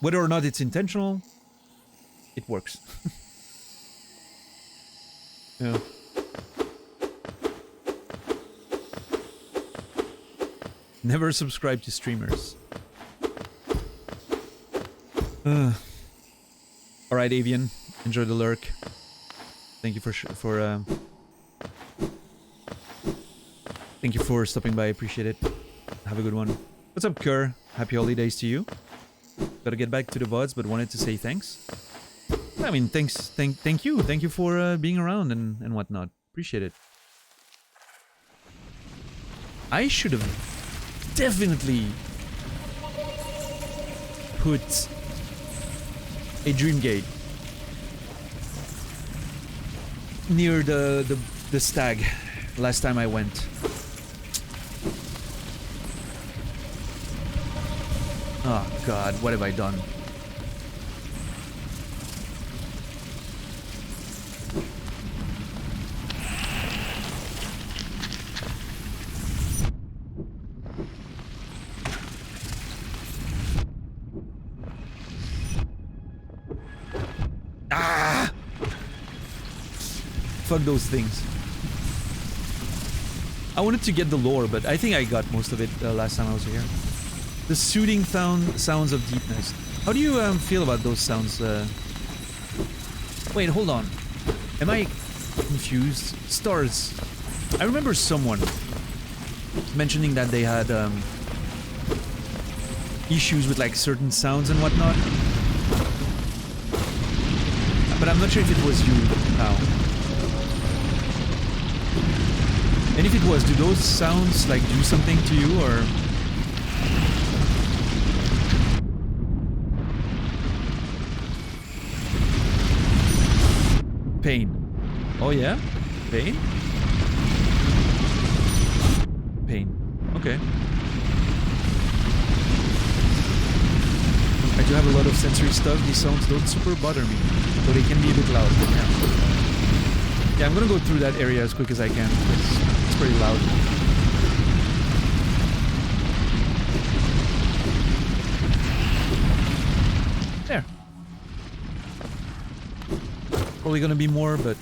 Whether or not it's intentional, it works. Yeah. Never subscribe to streamers. Alright, Avian. Enjoy the lurk. Thank you thank you for stopping by. Appreciate it. Have a good one. What's up, Kerr? Happy holidays to you. Gotta get back to the VODs, but wanted to say thanks. I mean, thank you. Thank you for being around and whatnot. Appreciate it. I should have definitely put a dream gate near the stag last time I went. Oh god, what have I done? Fuck those things. I wanted to get the lore, but I think I got most of it last time I was here. The soothing sounds of deepness. How do you feel about those sounds? Wait, hold on. Am I confused? Stars. I remember someone mentioning that they had issues with like certain sounds and whatnot. But I'm not sure if it was you now. And if it was, do those sounds like do something to you or? Pain. Oh yeah? Pain? Pain. Okay. I do have a lot of sensory stuff. These sounds don't super bother me, though they can be a bit loud. Yeah, I'm gonna go through that area as quick as I can because it's pretty loud. There. Probably gonna be more, but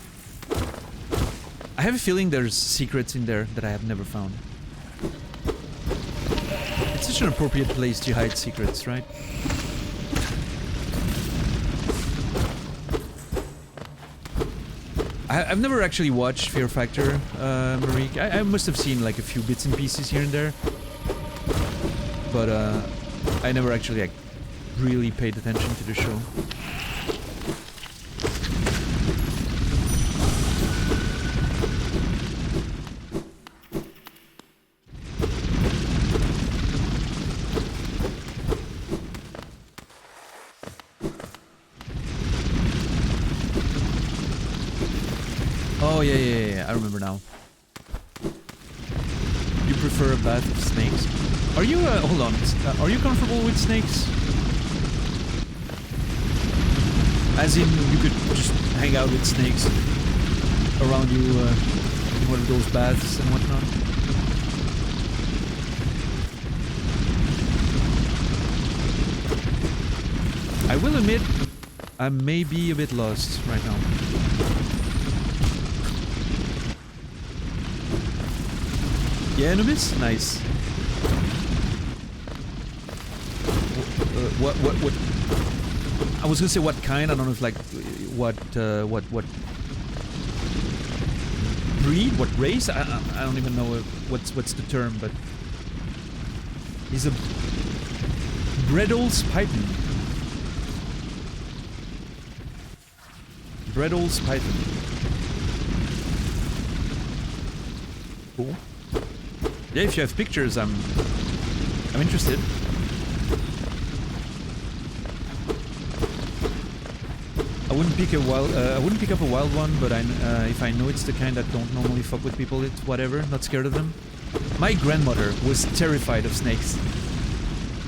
I have a feeling there's secrets in there that I have never found. It's such an appropriate place to hide secrets, right? I've never actually watched Fear Factor, Marie. I must have seen like a few bits and pieces here and there, but I never actually like really paid attention to the show. Oh yeah, I remember now. You prefer a bath of snakes? Are you, hold on, are you comfortable with snakes? As in, you could just hang out with snakes around you in one of those baths and whatnot? I will admit, I may be a bit lost right now. Yeah, Anubis? Nice. What? I was gonna say what kind, I don't know if like, what breed, what race? I don't even know what's the term, but... He's a Breddle's Python. Brettles python. Cool. Yeah, if you have pictures, I'm interested. I wouldn't pick up a wild one, but if I know it's the kind that don't normally fuck with people, it's whatever. Not scared of them. My grandmother was terrified of snakes.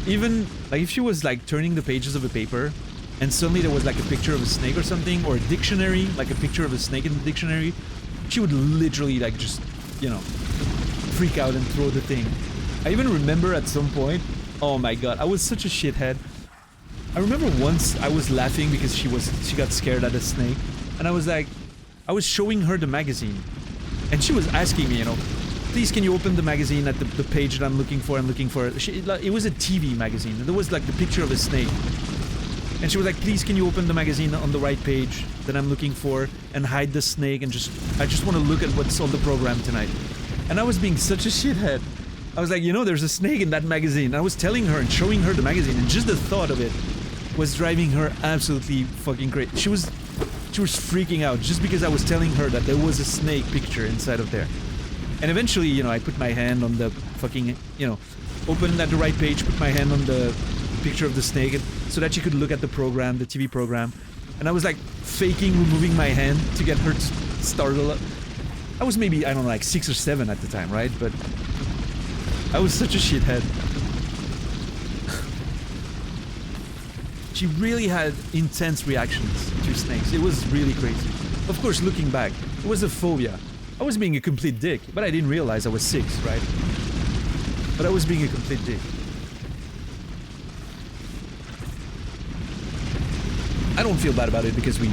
Even like if she was like turning the pages of a paper, and suddenly there was like a picture of a snake or something, or a dictionary, like a picture of a snake in the dictionary, she would literally like just, you know, freak out and throw the thing. I even remember at some point, oh my god, I was such a shithead. I remember once I was laughing because she got scared at a snake, and I was showing her the magazine, and she was asking me, you know, please can you open the magazine at the page that I'm looking for? It was a TV magazine, and there was like the picture of a snake, and she was like, please can you open the magazine on the right page that I'm looking for and hide the snake, and I just want to look at what's on the program tonight. And I was being such a shithead. I was like, you know, there's a snake in that magazine. I was telling her and showing her the magazine, and just the thought of it was driving her absolutely fucking crazy. She was freaking out just because I was telling her that there was a snake picture inside of there. And eventually, you know, I put my hand on the fucking, you know, opened at the right page, put my hand on the picture of the snake so that she could look at the program, the TV program. And I was like faking removing my hand to get her startled. I was maybe, I don't know, like 6 or 7 at the time, right? But I was such a shithead. She really had intense reactions to snakes. It was really crazy. Of course, looking back, it was a phobia. I was being a complete dick, but I didn't realize I was 6, right? But I was being a complete dick. I don't feel bad about it because we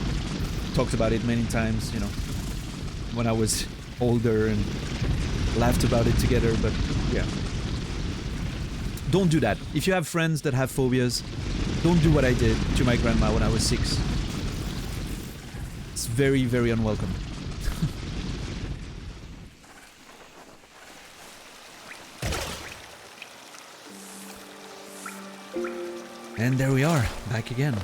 talked about it many times, you know, when I was older and laughed about it together, but yeah. Don't do that. If you have friends that have phobias, don't do what I did to my grandma when I was 6. It's very, very unwelcome. And there we are, back again.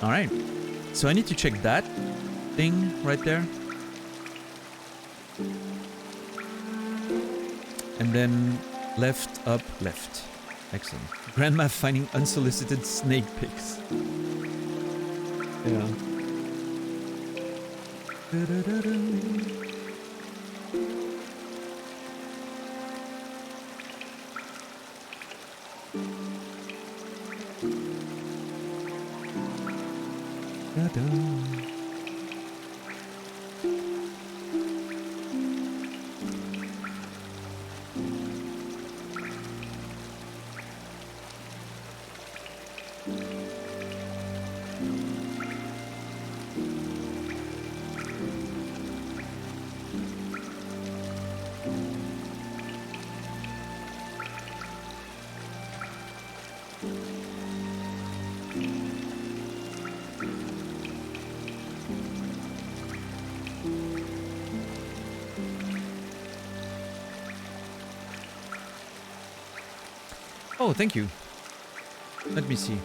Alright, so I need to check that thing right there. And then left, up, left. Excellent. Grandma finding unsolicited snake pics. Yeah. Oh, thank you. Let me see.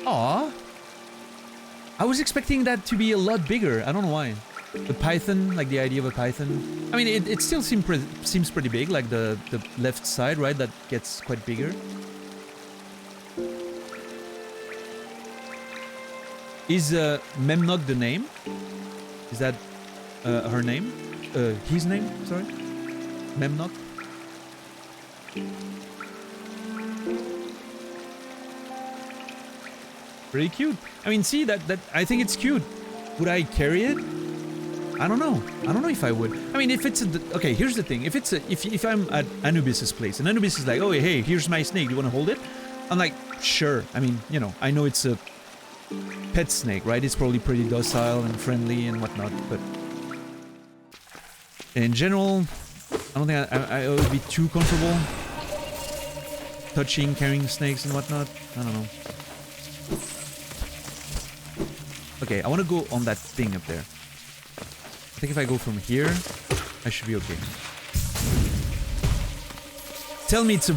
Aww. I was expecting that to be a lot bigger. I don't know why. The python, like the idea of a python. I mean, it still seems pretty big, like the left side, right? That gets quite bigger. Is Memnog the name? Is that her name? His name? Sorry? Memnog? Pretty cute. I mean, see, that I think it's cute. Would I carry it? I don't know. I don't know if I would. I mean, if it's okay, here's the thing. If I'm at Anubis's place and Anubis is like, "Oh, hey, here's my snake. Do you want to hold it?" I'm like, "Sure." I mean, you know, I know it's a pet snake, right? It's probably pretty docile and friendly and whatnot, but in general, I don't think I would be too comfortable touching, carrying snakes and whatnot. I don't know. Okay, I want to go on that thing up there. I think if I go from here, I should be okay. Tell me it's a...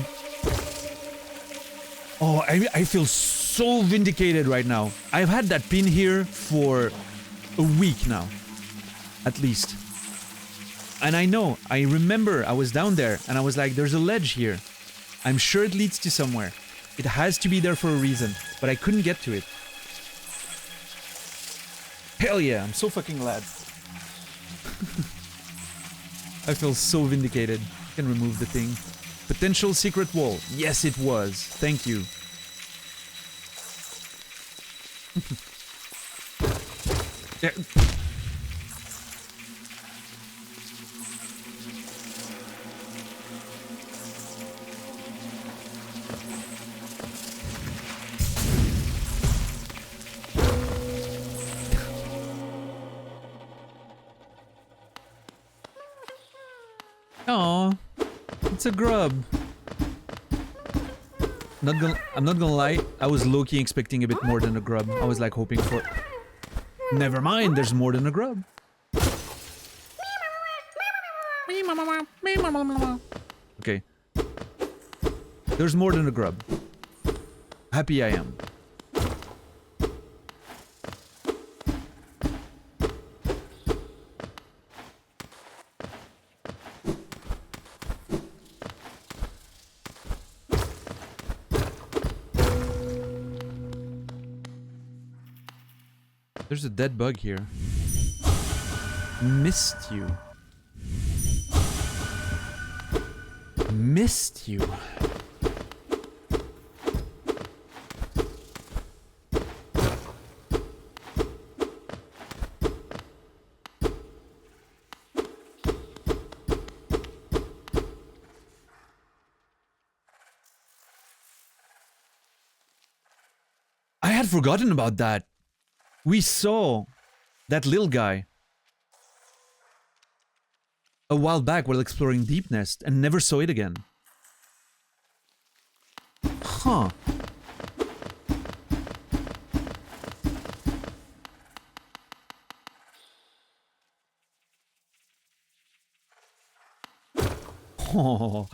Oh, I feel so vindicated right now. I've had that pin here for a week now. At least. And I know, I remember I was down there and I was like, there's a ledge here. I'm sure it leads to somewhere. It has to be there for a reason. But I couldn't get to it. Hell yeah, I'm so fucking glad. I feel so vindicated. I can remove the thing. Potential secret wall. Yes, it was. Thank you. Yeah. Aw, it's a grub. I'm not gonna lie, I was low-key expecting a bit more than a grub. I was like hoping for... Never mind, there's more than a grub. Okay. There's more than a grub. Happy I am. There's a dead bug here. Missed you. Missed you. I had forgotten about that. We saw that little guy a while back while exploring Deep Nest and never saw it again. Huh. Oh.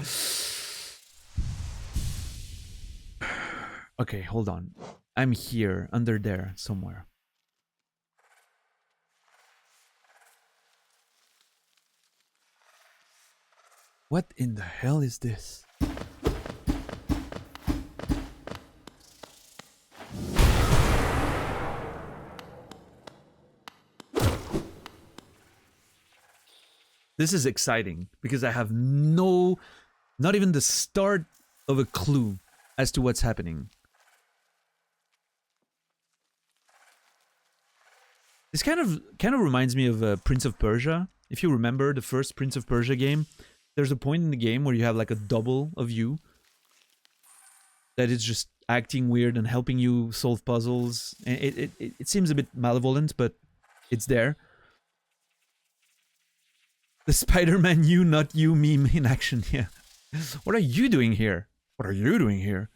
Okay, hold on. I'm here, under there, somewhere. What in the hell is this? This is exciting because I have not even the start of a clue as to what's happening. This kind of reminds me of Prince of Persia. If you remember the first Prince of Persia game, there's a point in the game where you have like a double of you that is just acting weird and helping you solve puzzles. And it seems a bit malevolent, but it's there. The Spider-Man you, not you meme in action, yeah. What are you doing here? What are you doing here?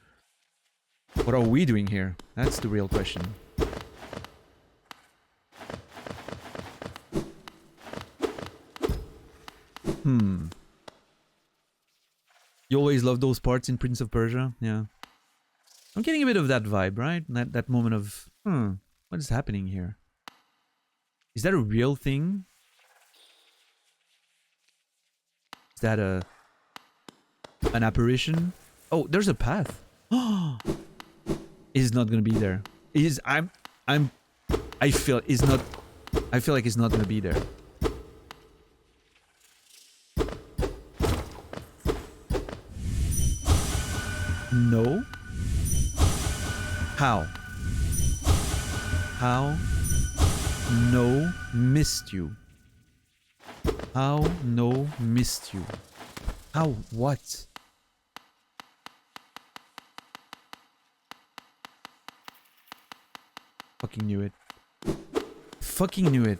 What are we doing here? That's the real question. You always love those parts in Prince of Persia? Yeah. I'm getting a bit of that vibe, right? That moment of, what is happening here? Is that a real thing? Is that an apparition? Oh, there's a path. It's not gonna be there. I feel like it's not gonna be there. No? How? How? No, missed you. How? No, missed you. How? What? Fucking knew it. Fucking knew it.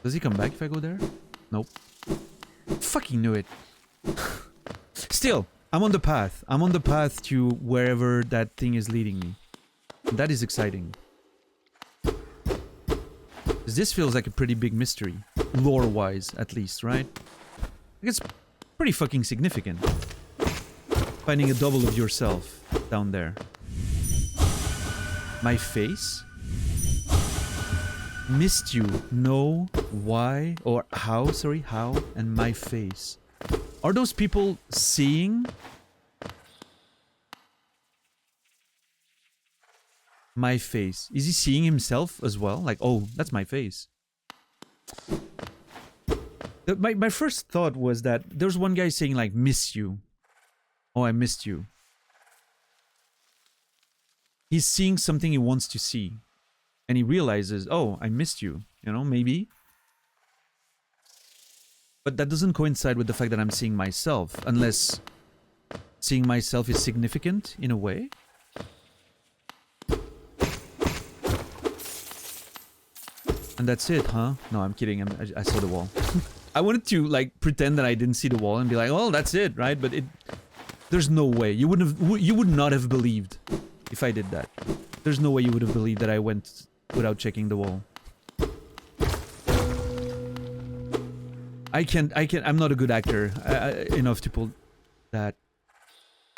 Does he come back if I go there? Nope. Fucking knew it. Still, I'm on the path. I'm on the path to wherever that thing is leading me. That is exciting. 'Cause this feels like a pretty big mystery. Lore-wise, at least, right? Like it's pretty fucking significant. Finding a double of yourself down there. My face? Missed you. No. Why? Or how? Sorry, how? And my face. Are those people seeing my face? Is he seeing himself as well? Like, oh, that's my face. My first thought was that there's one guy saying like, miss you. Oh, I missed you. He's seeing something he wants to see. And he realizes, oh, I missed you. You know, maybe. But that doesn't coincide with the fact that I'm seeing myself. Unless seeing myself is significant in a way. And that's it, huh? No, I'm kidding. I saw the wall. I wanted to, like, pretend that I didn't see the wall and be like, oh, that's it, right? But there's no way. You would not have believed if I did that. There's no way you would have believed that I went without checking the wall. I'm not a good actor enough to pull that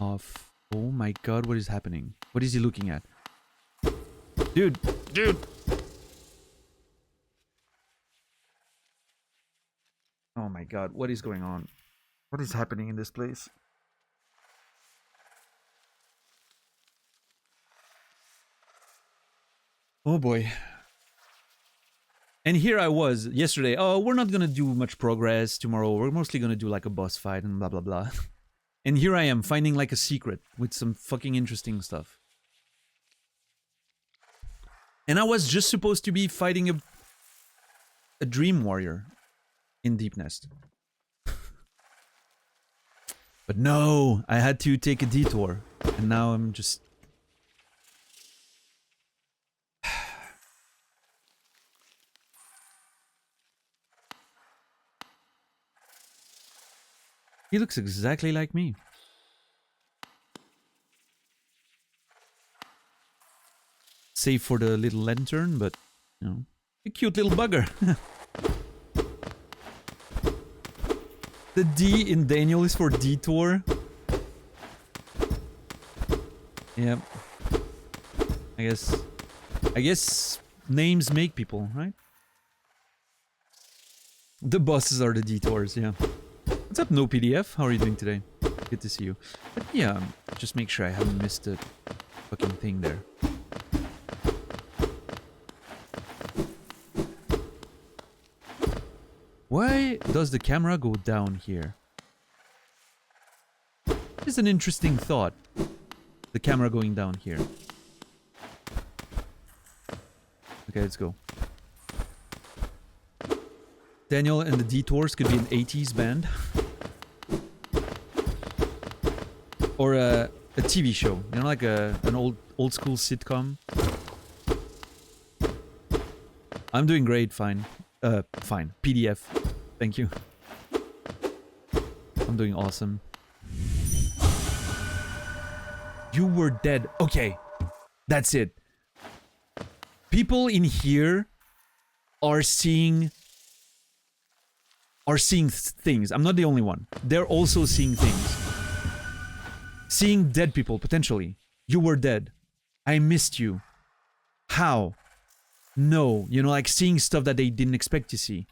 off. Oh my god, what is happening? What is he looking at? Dude! Oh my god, what is going on? What is happening in this place? Oh boy. And here I was yesterday. Oh, we're not gonna do much progress tomorrow. We're mostly gonna do like a boss fight and blah blah blah. And here I am finding like a secret with some fucking interesting stuff. And I was just supposed to be fighting a dream warrior in Deep Nest. But no, I had to take a detour. And now I'm just... He looks exactly like me. Save for the little lantern, but, you know, a cute little bugger. The D in Daniel is for detour. Yep. I guess names make people, right? The bosses are the detours, yeah. What's up, No PDF? How are you doing today? Good to see you. But yeah, just make sure I haven't missed the fucking thing there. Why does the camera go down here? It's an interesting thought. The camera going down here. Okay, let's go. Daniel and the Detours could be an 80s band. Or a TV show. You know, like an old school sitcom. I'm doing great, fine. Fine. PDF. Thank you. I'm doing awesome. You were dead. Okay. That's it. People in here are seeing things. I'm not the only one. They're also seeing things. Seeing dead people, potentially. You were dead. I missed you. How? No. You know, like seeing stuff that they didn't expect to see.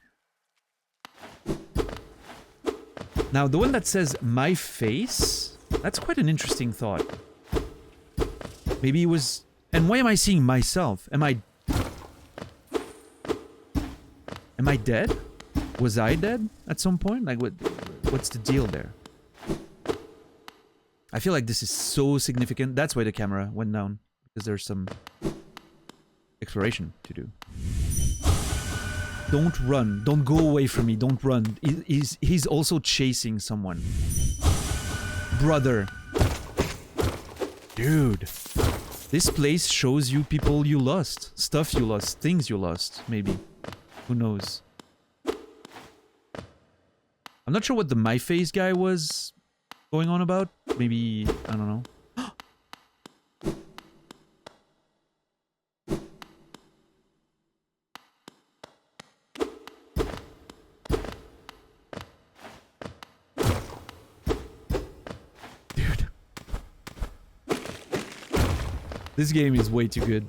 Now, the one that says, my face? That's quite an interesting thought. Maybe it was... And why am I seeing myself? Am I dead? Was I dead at some point? Like, what's the deal there? I feel like this is so significant. That's why the camera went down. Because there's some exploration to do. Don't run. Don't go away from me. Don't run. He's also chasing someone. Brother. Dude. This place shows you people you lost. Stuff you lost. Things you lost, maybe. Who knows? I'm not sure what the My Face guy was going on about. Maybe, I don't know. Dude. This game is way too good.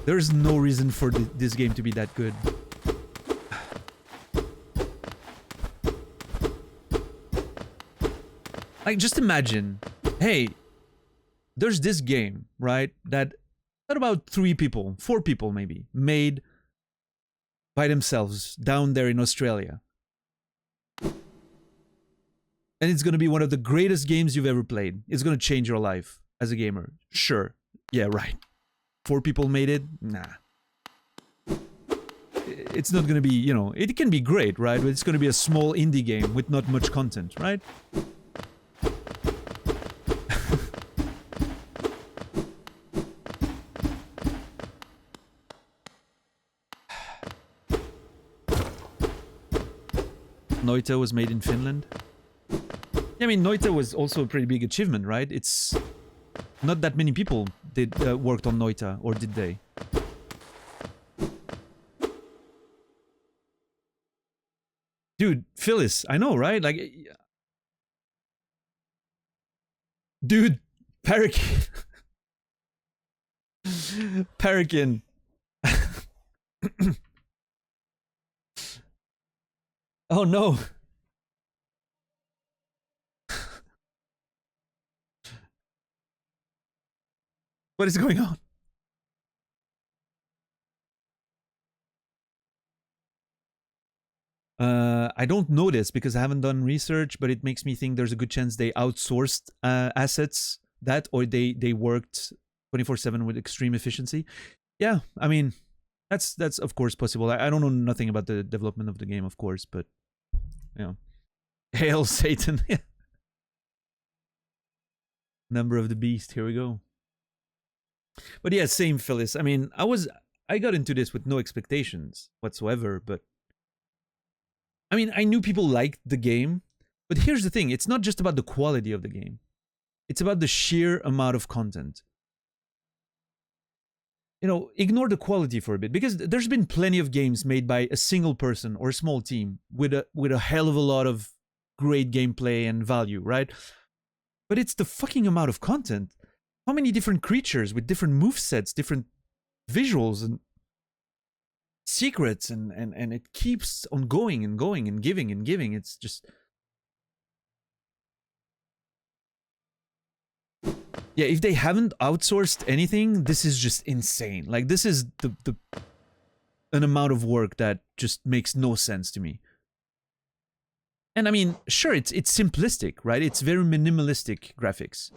There's no reason for this game to be that good. Like, just imagine, hey, there's this game, right, that about 3 people, 4 people maybe, made by themselves down there in Australia. And it's gonna be one of the greatest games you've ever played. It's gonna change your life as a gamer. Sure. Yeah, right. 4 people made it? Nah. It's not gonna be, you know, it can be great, right? But it's gonna be a small indie game with not much content, right? Noita was made in Finland. I mean, Noita was also a pretty big achievement, right? It's not that many people did worked on Noita, or did they? Dude, Phyllis, I know, right? Like, dude, Parakin. Parakin. Oh no. What is going on? I don't know this because I haven't done research, but it makes me think there's a good chance they outsourced assets that, or they worked 24/7 with extreme efficiency. Yeah, I mean, that's of course possible. I don't know nothing about the development of the game, of course, but you know, hail Satan. Number of the beast. Here we go. But yeah, same, Phyllis. I mean, I got into this with no expectations whatsoever, but I mean, I knew people liked the game, but here's the thing, it's not just about the quality of the game. It's about the sheer amount of content. You know, ignore the quality for a bit, because there's been plenty of games made by a single person or a small team with a hell of a lot of great gameplay and value, right? But it's the fucking amount of content. How many different creatures with different movesets, different visuals and secrets, and it keeps on going and going and giving and giving. It's just, yeah, if they haven't outsourced anything, this is just insane. Like, this is the an amount of work that just makes no sense to me. And I mean, sure, it's simplistic, right? It's very minimalistic graphics.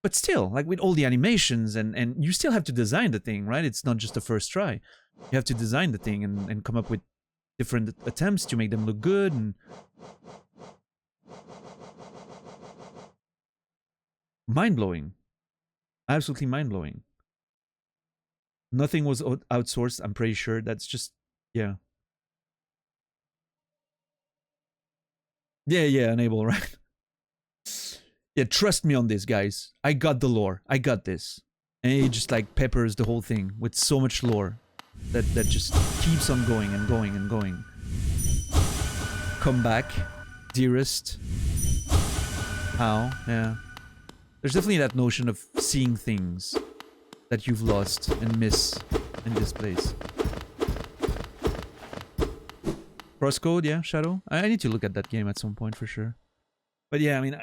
But still, like, with all the animations, and you still have to design the thing, right? It's not just the first try. You have to design the thing and come up with different attempts to make them look good. And mind-blowing. Absolutely mind-blowing. Nothing was outsourced, I'm pretty sure. That's just, yeah. Yeah, enable, right? Yeah, trust me on this, guys. I got the lore. I got this. And he just, like, peppers the whole thing with so much lore that just keeps on going and going and going. Come back, dearest. How? Yeah. There's definitely that notion of seeing things that you've lost and miss in this place. Crosscode, yeah, Shadow. I need to look at that game at some point for sure. But yeah, I mean,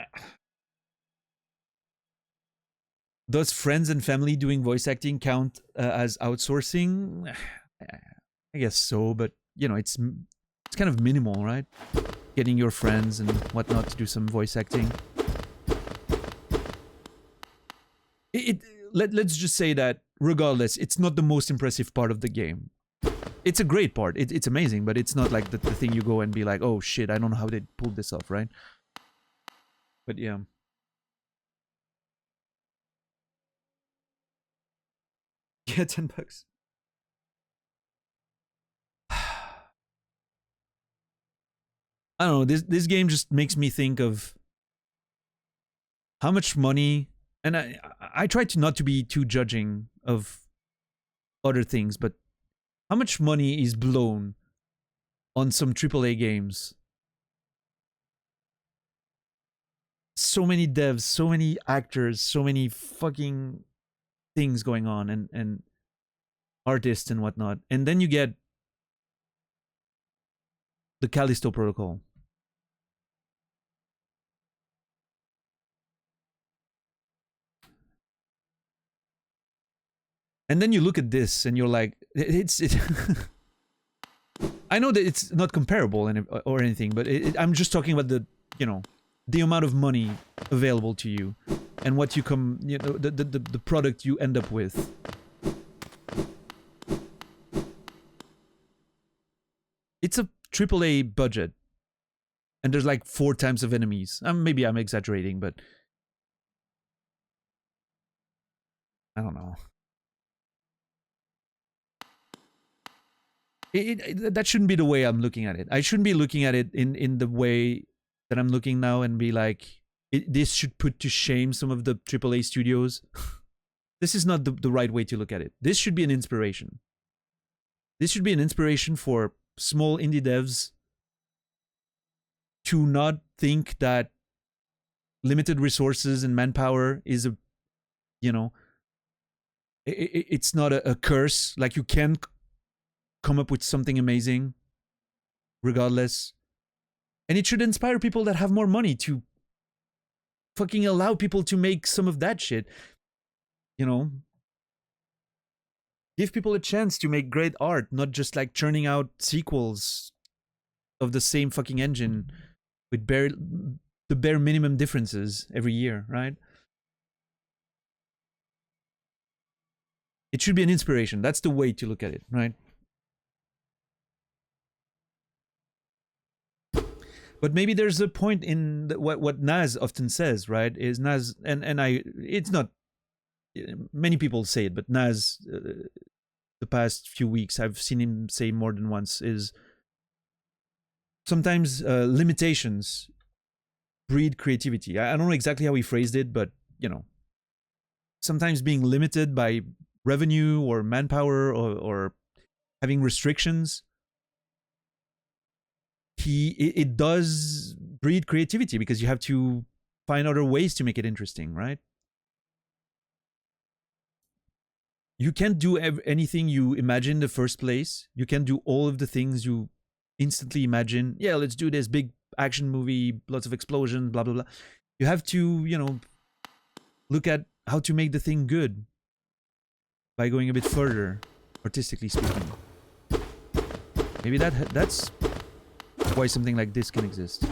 does friends and family doing voice acting count as outsourcing? I guess so, but you know, it's kind of minimal, right? Getting your friends and whatnot to do some voice acting. Let's just say that regardless, it's not the most impressive part of the game. It's a great part. It's amazing, but it's not like the thing you go and be like, oh shit, I don't know how they pulled this off, right? But yeah. Yeah, $10. I don't know. This game just makes me think of how much money, and I try to not to be too judging of other things, but how much money is blown on some AAA games. So many devs, so many actors, so many fucking things going on, and artists and whatnot. And then you get the Callisto Protocol. And then you look at this and you're like, it's I know that it's not comparable or anything, but I'm just talking about the, you know, the amount of money available to you and what you the product you end up with. It's a AAA budget, and there's like 4 times of enemies. Maybe I'm exaggerating, but I don't know. That shouldn't be the way I'm looking at it. I shouldn't be looking at it in the way that I'm looking now and be like, this should put to shame some of the AAA studios. This is not the right way to look at it. This should be an inspiration. This should be an inspiration for small indie devs to not think that limited resources and manpower is a, you know, it's not a curse. Like, you can come up with something amazing regardless. And it should inspire people that have more money to fucking allow people to make some of that shit. You know? Give people a chance to make great art, not just like churning out sequels of the same fucking engine with the bare minimum differences every year, right? It should be an inspiration. That's the way to look at it, right? But maybe there's a point in what Naz often says, right? Is Naz, and it's not, many people say it, but Naz, the past few weeks, I've seen him say more than once, is sometimes limitations breed creativity. I don't know exactly how he phrased it, but, you know, sometimes being limited by revenue or manpower or having restrictions, it does breed creativity, because you have to find other ways to make it interesting, right? You can't do anything you imagine in the first place. You can't do all of the things you instantly imagine. Yeah, let's do this big action movie, lots of explosions, blah blah blah. You have to, you know, look at how to make the thing good by going a bit further, artistically speaking. Maybe that's why something like this can exist.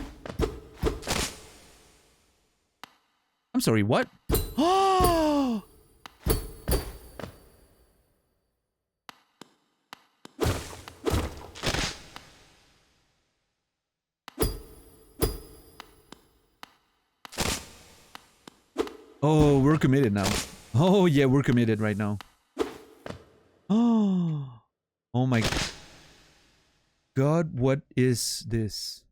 I'm sorry, what? Oh! Oh, we're committed now. Oh yeah, we're committed right now. Oh, oh my God, what is this?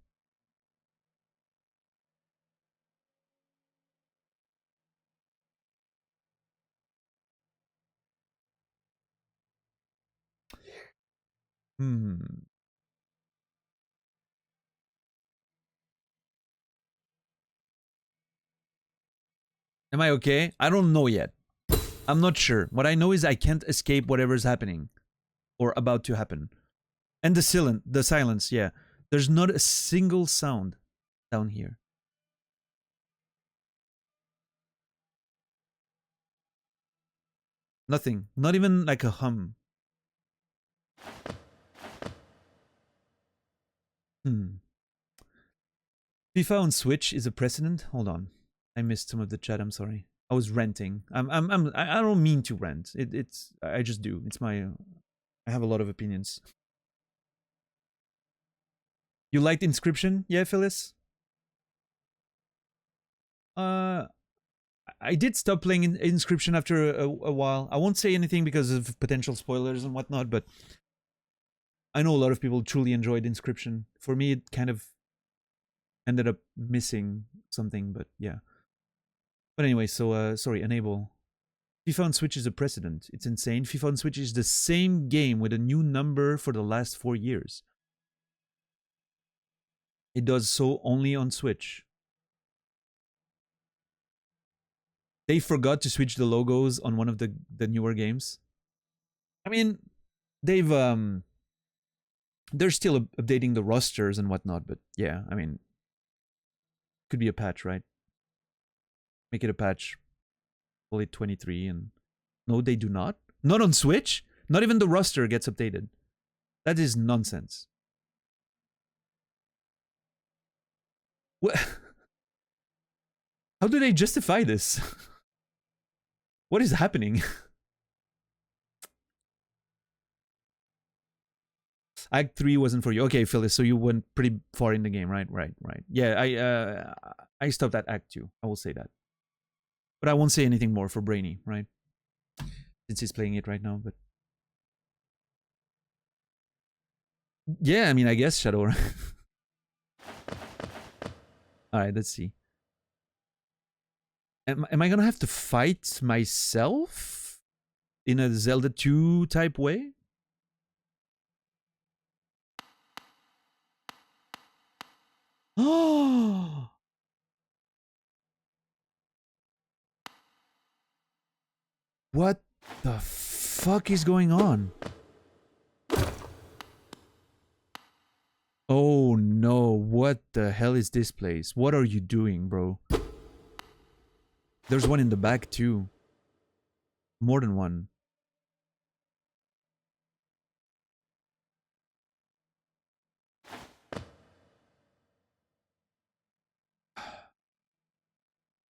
Hmm. Am I okay? I don't know yet. I'm not sure. What I know is I can't escape whatever's happening or about to happen. And the silence, yeah. There's not a single sound down here. Nothing. Not even like a hum. FIFA on Switch is a precedent. Hold on, I missed some of the chat. I'm sorry. I was ranting. I don't mean to rant. I just do. It's my. I have a lot of opinions. You liked Inscription? Yeah, Phyllis? I did stop playing Inscription after a while. I won't say anything because of potential spoilers and whatnot, but I know a lot of people truly enjoyed Inscription. For me, it kind of ended up missing something, but yeah. But anyway, so sorry, enable. FIFA on Switch is a precedent. It's insane. FIFA on Switch is the same game with a new number for the last 4 years. It does so only on Switch. They forgot to switch the logos on one of the newer games. I mean, they've they're still updating the rosters and whatnot, but yeah, I mean, could be a patch, right? Make it a patch. Call it 23 and no, they do not. Not on Switch. Not even the roster gets updated. That is nonsense. What? How do they justify this? What is happening? Act 3 wasn't for you. Okay, Phyllis, so you went pretty far in the game, right? Right. Yeah, I stopped at Act 2. I will say that. But I won't say anything more for Brainy, right? Since he's playing it right now, but... Yeah, I mean, I guess Shadow. Alright, let's see. Am I gonna have to fight myself? In a Zelda 2 type way? Oh! What the fuck is going on? Oh no, what the hell is this place? What are you doing, bro? There's one in the back too. More than one.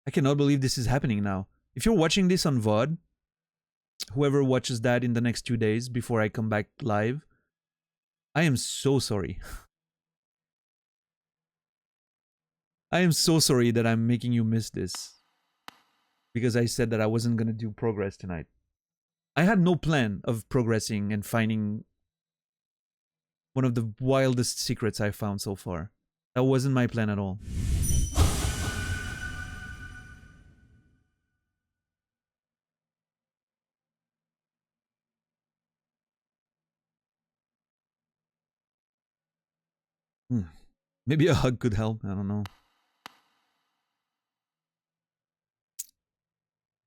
I cannot believe this is happening now. If you're watching this on VOD, whoever watches that in the next 2 days before I come back live, I am so sorry. I am so sorry that I'm making you miss this. Because I said that I wasn't gonna do progress tonight. I had no plan of progressing and finding one of the wildest secrets I've found so far. That wasn't my plan at all. Maybe a hug could help. I don't know.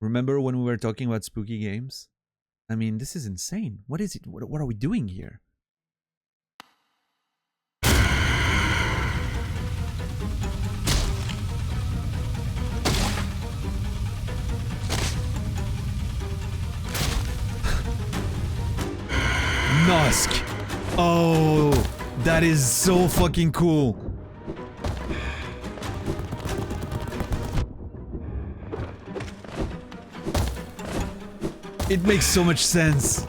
Remember when we were talking about spooky games? I mean, this is insane. What is it? What are we doing here? Nosk! Oh, that is so fucking cool. It makes so much sense.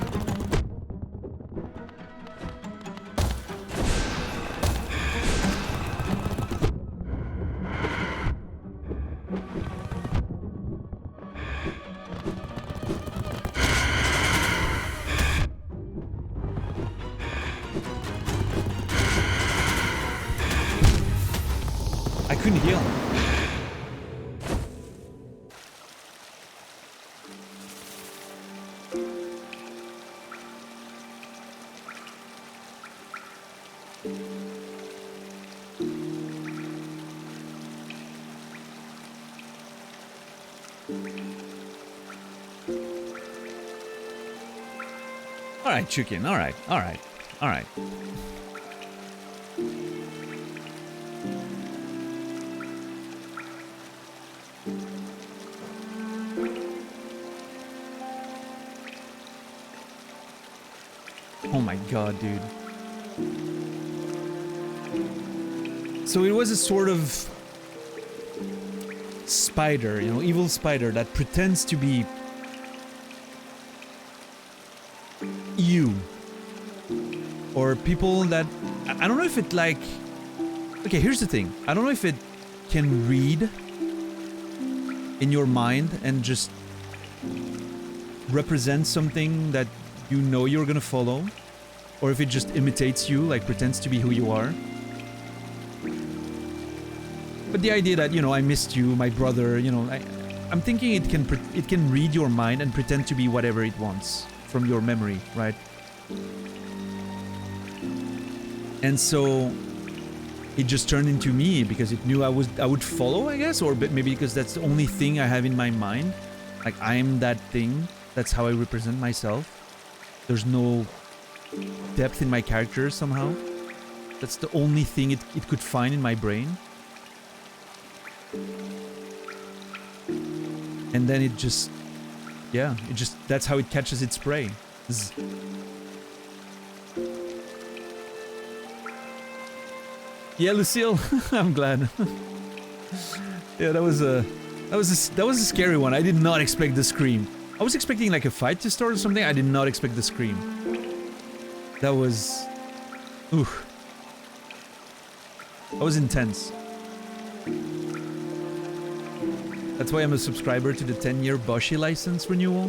I couldn't heal. Alright, chicken. Alright. Oh my god, dude. So it was a sort of spider, you know, evil spider that pretends to be you. Or people that... I don't know if it like... Okay, here's the thing. I don't know if it can read in your mind and just represent something that you know you're gonna follow, or if it just imitates you, like pretends to be who you are. But the idea that, you know, I missed you, my brother, you know, I'm thinking it can read your mind and pretend to be whatever it wants from your memory, right? And so it just turned into me because it knew I would follow, I guess, or maybe because that's the only thing I have in my mind. Like, I'm that thing. That's how I represent myself. There's no depth in my character somehow. That's the only thing it could find in my brain. And then it just, yeah, that's how it catches its prey. Zzz. Yeah, Lucille, I'm glad. Yeah, that was a scary one. I did not expect the scream. I was expecting like a fight to start or something. I did not expect the scream. That was, oof. That was intense. That's why I'm a subscriber to the 10-year Boshi license renewal.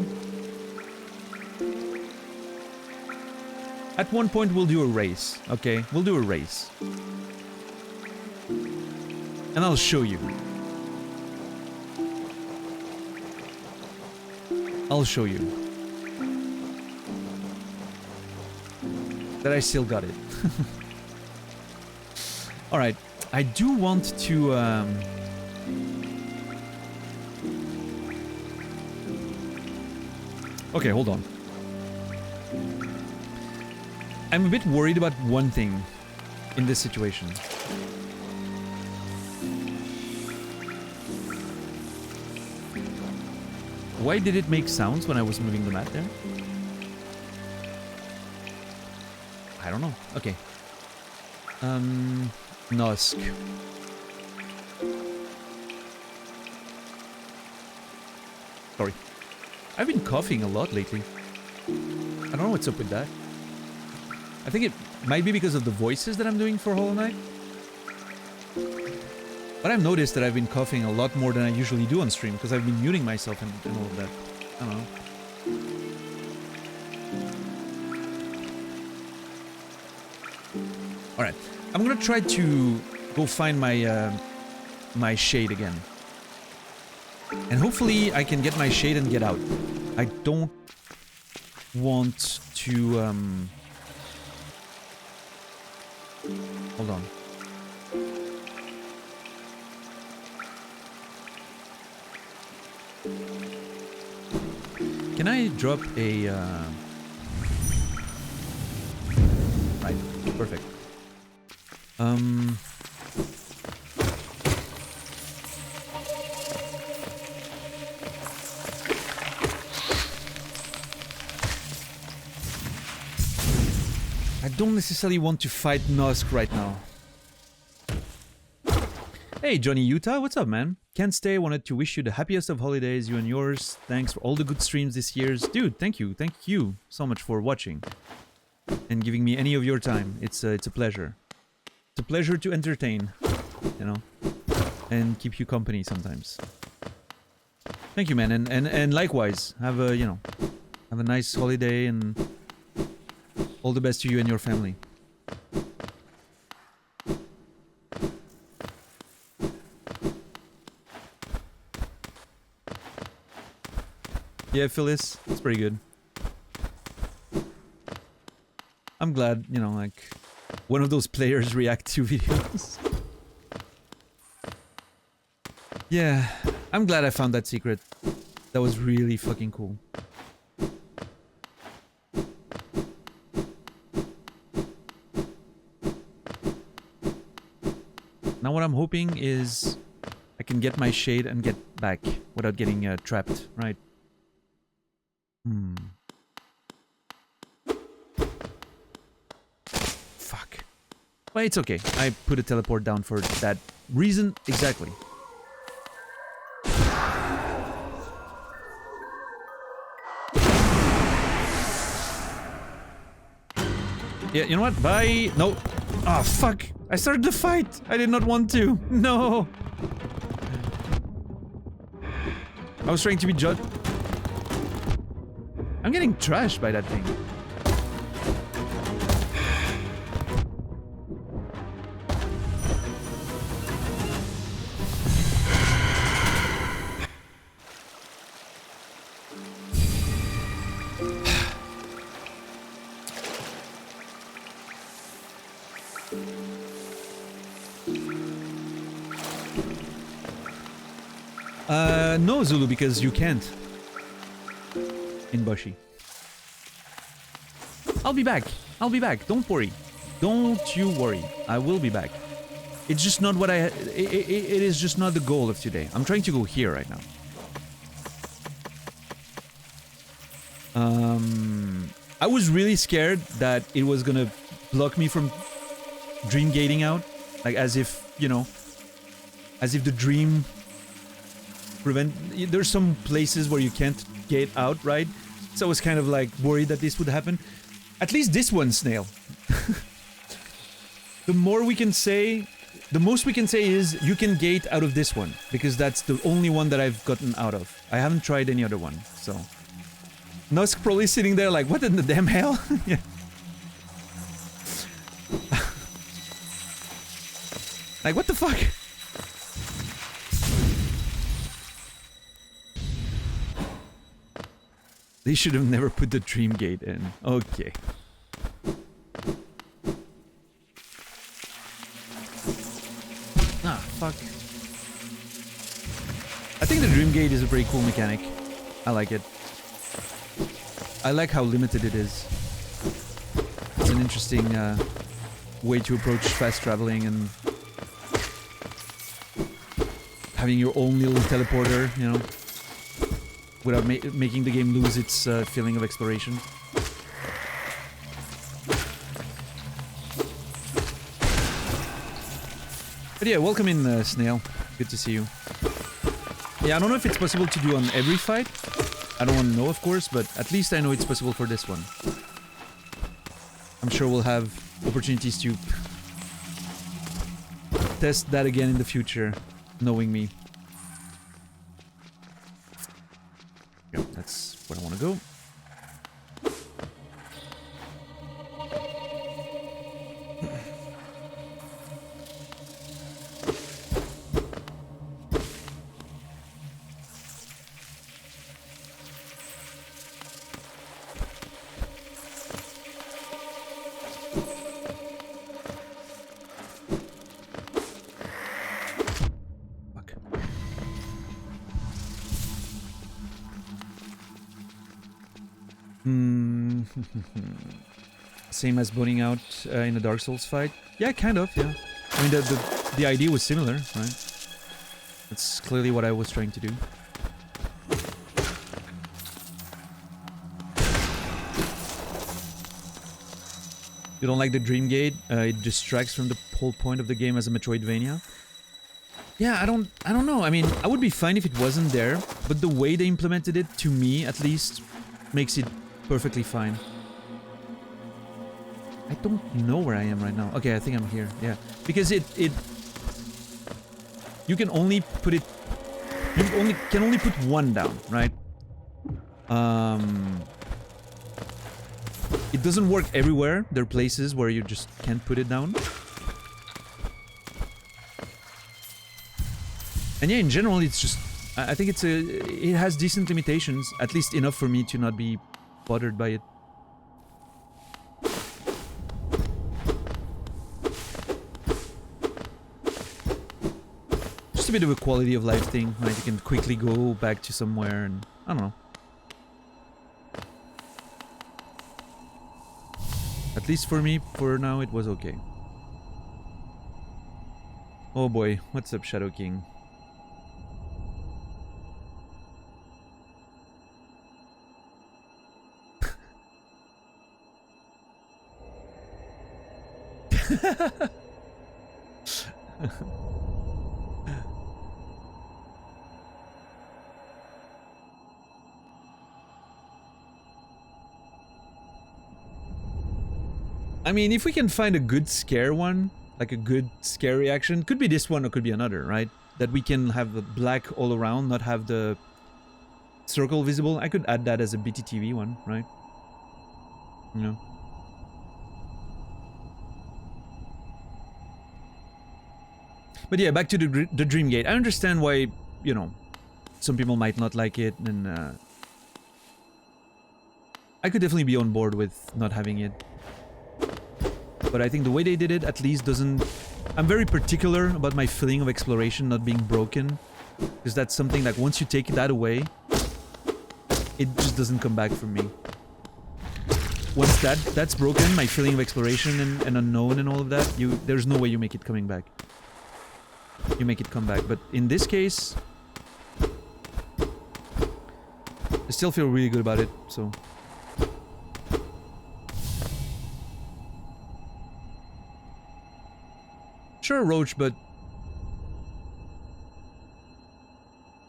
At one point we'll do a race, okay? We'll do a race. And I'll show you. I'll show you. That I still got it. Alright, I do want to... Okay, hold on. I'm a bit worried about one thing in this situation. Why did it make sounds when I was moving the mat there? I don't know. Okay. Nosk. Sorry. I've been coughing a lot lately. I don't know what's up with that. I think it might be because of the voices that I'm doing for Hollow Knight. But I've noticed that I've been coughing a lot more than I usually do on stream because I've been muting myself and all of that. I don't know. Alright. I'm gonna try to go find my my shade again. And hopefully I can get my shade and get out. I don't want to hold on. Can I drop a right, perfect. I don't necessarily want to fight Nosk right now. Hey, Johnny Utah, what's up, man? Can't stay, wanted to wish you the happiest of holidays, you and yours. Thanks for all the good streams this year. Dude, thank you so much for watching and giving me any of your time. It's a pleasure. It's a pleasure to entertain, you know, and keep you company sometimes. Thank you, man, and likewise, have a, you know, have a nice holiday and all the best to you and your family. Yeah, Phyllis, it's pretty good. I'm glad, you know, like, one of those players react to videos. Yeah, I'm glad I found that secret. That was really fucking cool. Now what I'm hoping is I can get my shade and get back without getting trapped, right? Fuck. But it's okay. I put a teleport down for that reason exactly. Yeah, you know what? Bye. No. Ah, fuck. I started the fight. I did not want to. No. I was trying to be judged. I'm getting trashed by that thing. No, Zulu, because you can't. In Bushi. I'll be back. I'll be back. Don't worry. Don't you worry. I will be back. It's just not what it is just not the goal of today. I'm trying to go here right now. I was really scared that it was gonna block me from dream gating out. Like, as if, you know, as if the dream there's some places where you can't gate out, right? So I was kind of like worried that this would happen. At least this one, Snail. The most we can say is you can gate out of this one, because that's the only one that I've gotten out of. I haven't tried any other one, so. Nusk probably sitting there like, what in the damn hell? Yeah. Like, what the fuck? They should have never put the dream gate in. Okay. Ah, fuck. I think the dream gate is a pretty cool mechanic. I like it. I like how limited it is. It's an interesting way to approach fast traveling and having your own little teleporter, you know, without making the game lose its feeling of exploration. But yeah, welcome in, Snail. Good to see you. Yeah, I don't know if it's possible to do on every fight. I don't want to know, of course, but at least I know it's possible for this one. I'm sure we'll have opportunities to test that again in the future, knowing me. Yep, that's where I want to go. Same as boning out in a Dark Souls fight? Yeah, kind of, yeah. I mean, the idea was similar, right? That's clearly what I was trying to do. You don't like the Dream Gate? It distracts from the whole point of the game as a Metroidvania? Yeah, I don't know. I mean, I would be fine if it wasn't there, but the way they implemented it, to me at least, makes it perfectly fine. I don't know where I am right now. Okay, I think I'm here. Yeah, because it you can only put it. You can only put one down, right? It doesn't work everywhere. There are places where you just can't put it down. And yeah, in general, it's just. I think it has decent limitations, at least enough for me to not be bothered by it. Just a bit of a quality of life thing, right? You can quickly go back to somewhere and I don't know. At least for me, for now, it was okay. Oh boy, what's up, Shadow King? I mean, if we can find a good scare one, like a good scare reaction, could be this one or could be another, right? That we can have the black all around, not have the circle visible. I could add that as a BTTV one, right? You know. But yeah, back to the Dream Gate. I understand why, you know, some people might not like it, and I could definitely be on board with not having it. But I think the way they did it at least doesn't... I'm very particular about my feeling of exploration not being broken. Because that's something like once you take that away, it just doesn't come back for me. Once that's broken, my feeling of exploration and unknown and all of that, there's no way you make it coming back. You make it come back. But in this case, I still feel really good about it, so... Sure, Roach, but...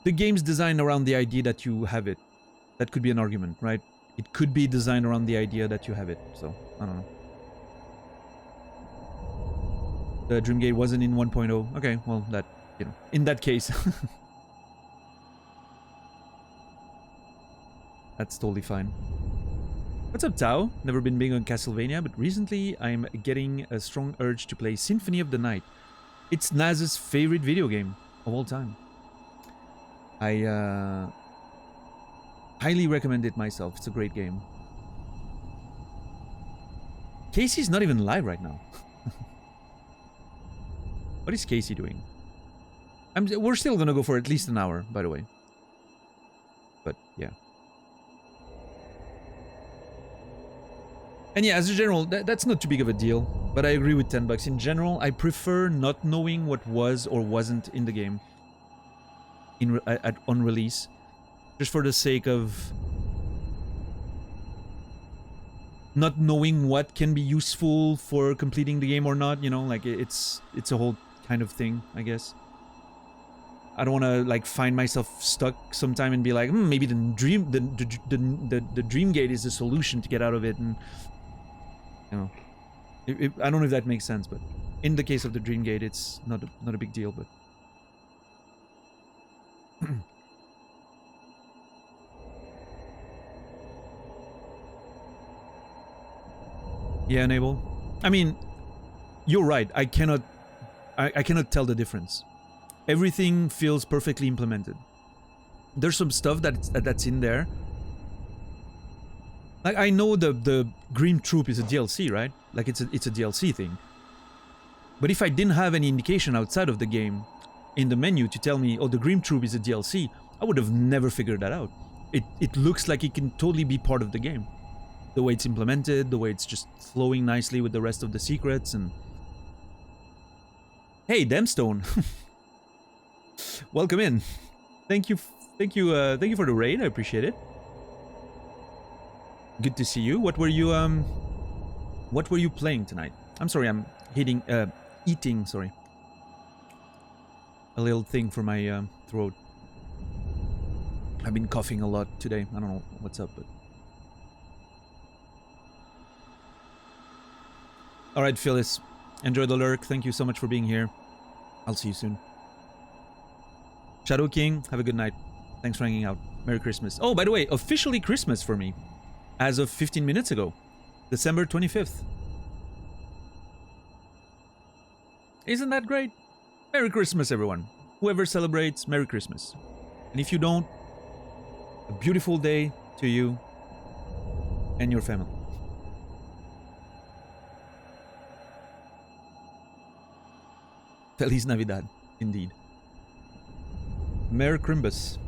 the game's designed around the idea that you have it. That could be an argument, right? It could be designed around the idea that you have it, so, I don't know. The Dreamgate wasn't in 1.0. Okay, well, that, you know, in that case. That's totally fine. What's up, Tao? Never been big on Castlevania, but recently I'm getting a strong urge to play Symphony of the Night. It's Naz's favorite video game of all time. I highly recommend it myself. It's a great game. Casey's not even live right now. What is Casey doing? We're still gonna go for at least an hour, by the way. But yeah. And yeah, as a general, that's not too big of a deal. But I agree with $10. In general, I prefer not knowing what was or wasn't in the game on release, just for the sake of not knowing what can be useful for completing the game or not. You know, like it's a whole kind of thing, I guess. I don't want to like find myself stuck sometime and be like, maybe the dream gate is the solution to get out of it, and you know, I don't know if that makes sense, but in the case of the dream gate, it's not a big deal, but. Yeah, Enable. I mean, you're right. I cannot tell the difference. Everything feels perfectly implemented. There's some stuff that's in there. Like I know the Grim Troop is a DLC, right? Like it's a DLC thing. But if I didn't have any indication outside of the game in the menu to tell me, oh, the Grim Troop is a DLC, I would have never figured that out. It looks like it can totally be part of the game. The way it's implemented, the way it's just flowing nicely with the rest of the secrets, and... Hey, Demstone! Welcome in. Thank you for the raid, I appreciate it. Good to see you. What were you playing tonight? I'm sorry, I'm eating, sorry. A little thing for my throat. I've been coughing a lot today. I don't know what's up, but... Alright, Phyllis. Enjoy the lurk. Thank you so much for being here. I'll see you soon. Shadow King, have a good night. Thanks for hanging out. Merry Christmas. Oh, by the way, officially Christmas for me. As of 15 minutes ago. December 25th. Isn't that great? Merry Christmas, everyone. Whoever celebrates, Merry Christmas. And if you don't, a beautiful day to you and your family. Feliz Navidad, indeed. Merry Crimbus.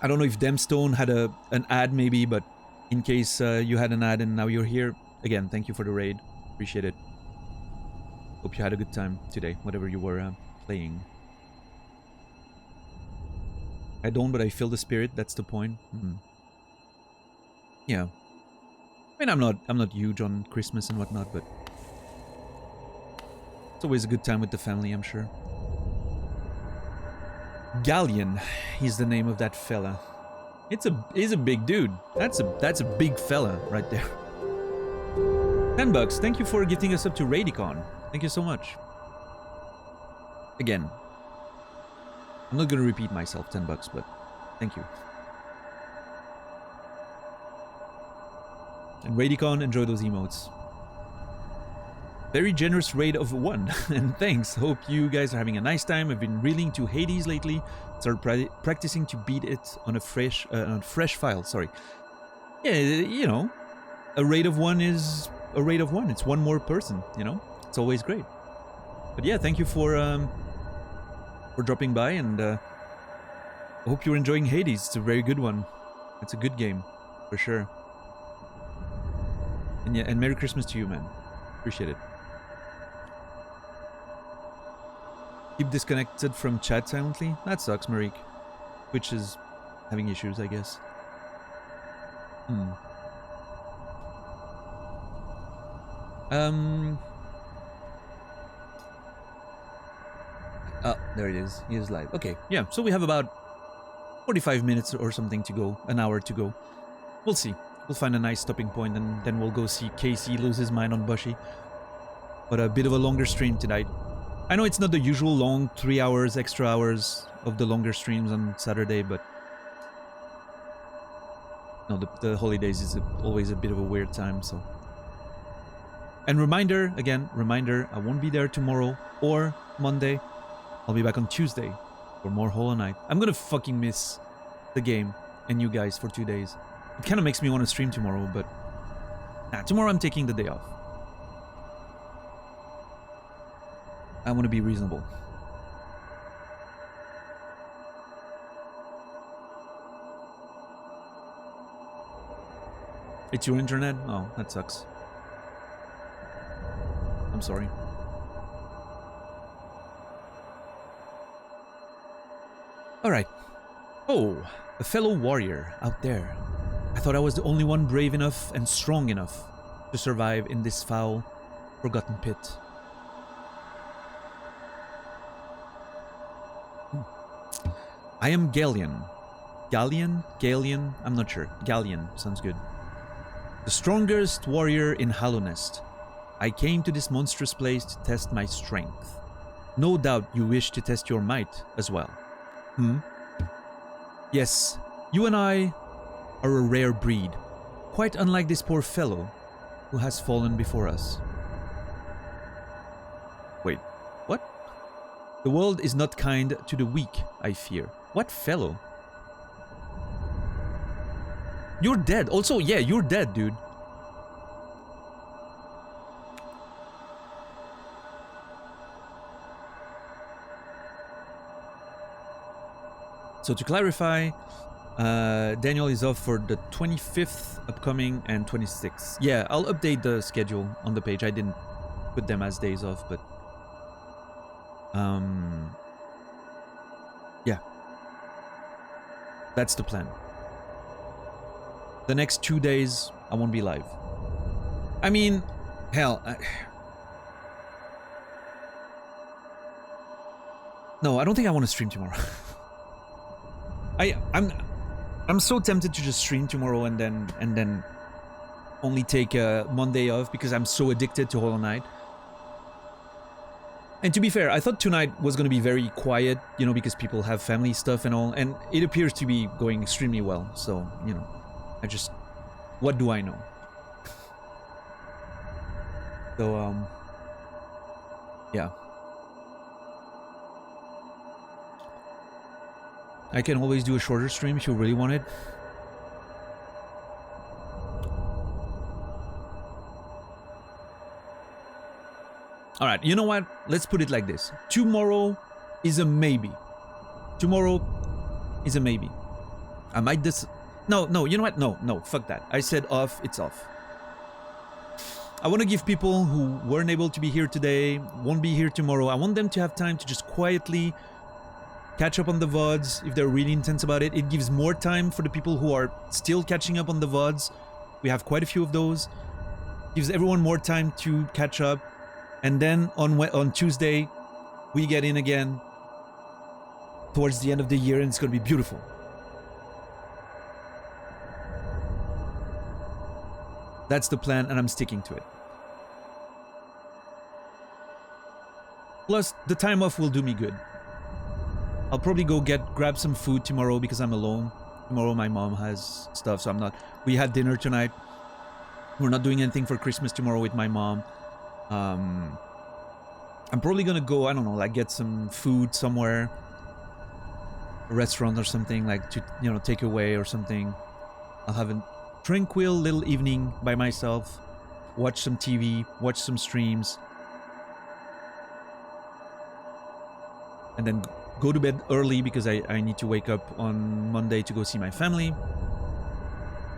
I don't know if Demstone had an ad maybe, but in case you had an ad and now you're here, again, thank you for the raid. Appreciate it. Hope you had a good time today, whatever you were playing. I don't, but I feel the spirit, that's the point. Yeah. I mean, I'm not huge on Christmas and whatnot, but it's always a good time with the family, I'm sure. Galleon is the name of that fella. He's a big dude. That's a big fella right there. $10. Thank you for gifting us up to Radicon. Thank you so much. Again, I'm not gonna repeat myself. $10, but thank you. And Radicon, enjoy those emotes. very generous raid of 1. And thanks. Hope you guys are having a nice time. I've been really into Hades lately. Started practicing to beat it on a fresh file. Sorry. Yeah, you know, a raid of 1 is a raid of 1. It's one more person, you know? It's always great. But yeah, thank you for dropping by, and I hope you're enjoying Hades. It's a very good one. It's a good game, for sure. And yeah, and Merry Christmas to you, man. Appreciate it. Keep disconnected from chat silently? That sucks, Marik. Twitch is having issues, I guess. Oh, there it is. He is live. Okay, yeah, so we have about 45 minutes or something to go. An hour to go. We'll see. We'll find a nice stopping point, and then we'll go see Casey lose his mind on Bushi. But a bit of a longer stream tonight. I know it's not the usual long 3 hours, extra hours of the longer streams on Saturday, but no, the holidays is always a bit of a weird time, so. And reminder, I won't be there tomorrow or Monday. I'll be back on Tuesday for more Hollow Knight. I'm gonna fucking miss the game and you guys for 2 days. It kind of makes me want to stream tomorrow, but tomorrow I'm taking the day off. I want to be reasonable. It's your internet? Oh, that sucks. I'm sorry. Alright. Oh, a fellow warrior out there. I thought I was the only one brave enough and strong enough to survive in this foul, forgotten pit. I am Galleon. Galleon? I'm not sure. Galleon sounds good. The strongest warrior in Hallownest. I came to this monstrous place to test my strength. No doubt you wish to test your might as well. Yes, you and I are a rare breed, quite unlike this poor fellow who has fallen before us. Wait, what? The world is not kind to the weak, I fear. What fellow? You're dead. Also, yeah, you're dead, dude. So to clarify, Daniel is off for the 25th upcoming and 26th. Yeah, I'll update the schedule on the page. I didn't put them as days off, but yeah, that's the plan. The next 2 days, I won't be live. I mean, hell, no, I don't think I want to stream tomorrow. I'm so tempted to just stream tomorrow and then only take a Monday off because I'm so addicted to Hollow Knight. And to be fair, I thought tonight was going to be very quiet, you know, because people have family stuff and all, and it appears to be going extremely well. So, you know, what do I know? So, yeah. I can always do a shorter stream if you really want it. Alright, you know what? Let's put it like this. Tomorrow is a maybe. Tomorrow is a maybe. I might No, you know what? No, fuck that. I said off, it's off. I want to give people who weren't able to be here today, won't be here tomorrow, I want them to have time to just quietly catch up on the VODs if they're really intense about it. It gives more time for the people who are still catching up on the VODs. We have quite a few of those. Gives everyone more time to catch up. And then on Tuesday, we get in again towards the end of the year, and it's going to be beautiful. That's the plan, and I'm sticking to it. Plus, the time off will do me good. I'll probably go grab some food tomorrow because I'm alone. Tomorrow my mom has stuff, so I'm not. We had dinner tonight. We're not doing anything for Christmas tomorrow with my mom. I'm probably gonna go, I don't know, like get some food somewhere, a restaurant or something, like to, you know, take away or something. I'll have a tranquil little evening by myself, watch some TV, watch some streams, and then go to bed early because I need to wake up on Monday to go see my family.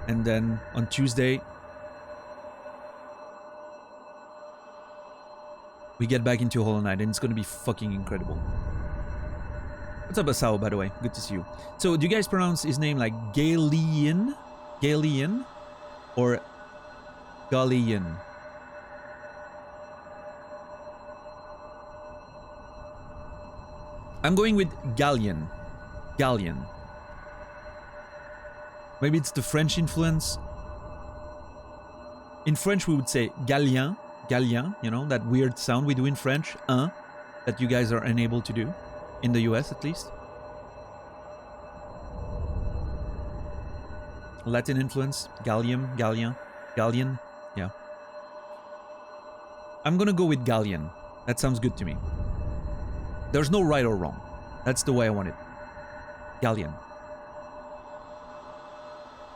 And then on Tuesday, we get back into Hollow Knight, and it's gonna be fucking incredible. What's up, Asao, by the way? Good to see you. So, do you guys pronounce his name like Galean? Galean? Or Galean? I'm going with Gallian. Gallian. Maybe it's the French influence. In French, we would say Gallien. Gallien, you know, that weird sound we do in French. That you guys are unable to do. In the US, at least. Latin influence. Gallium. Gallien. Gallian. Yeah. I'm gonna go with Gallian. That sounds good to me. There's no right or wrong. That's the way I want it. Gallian.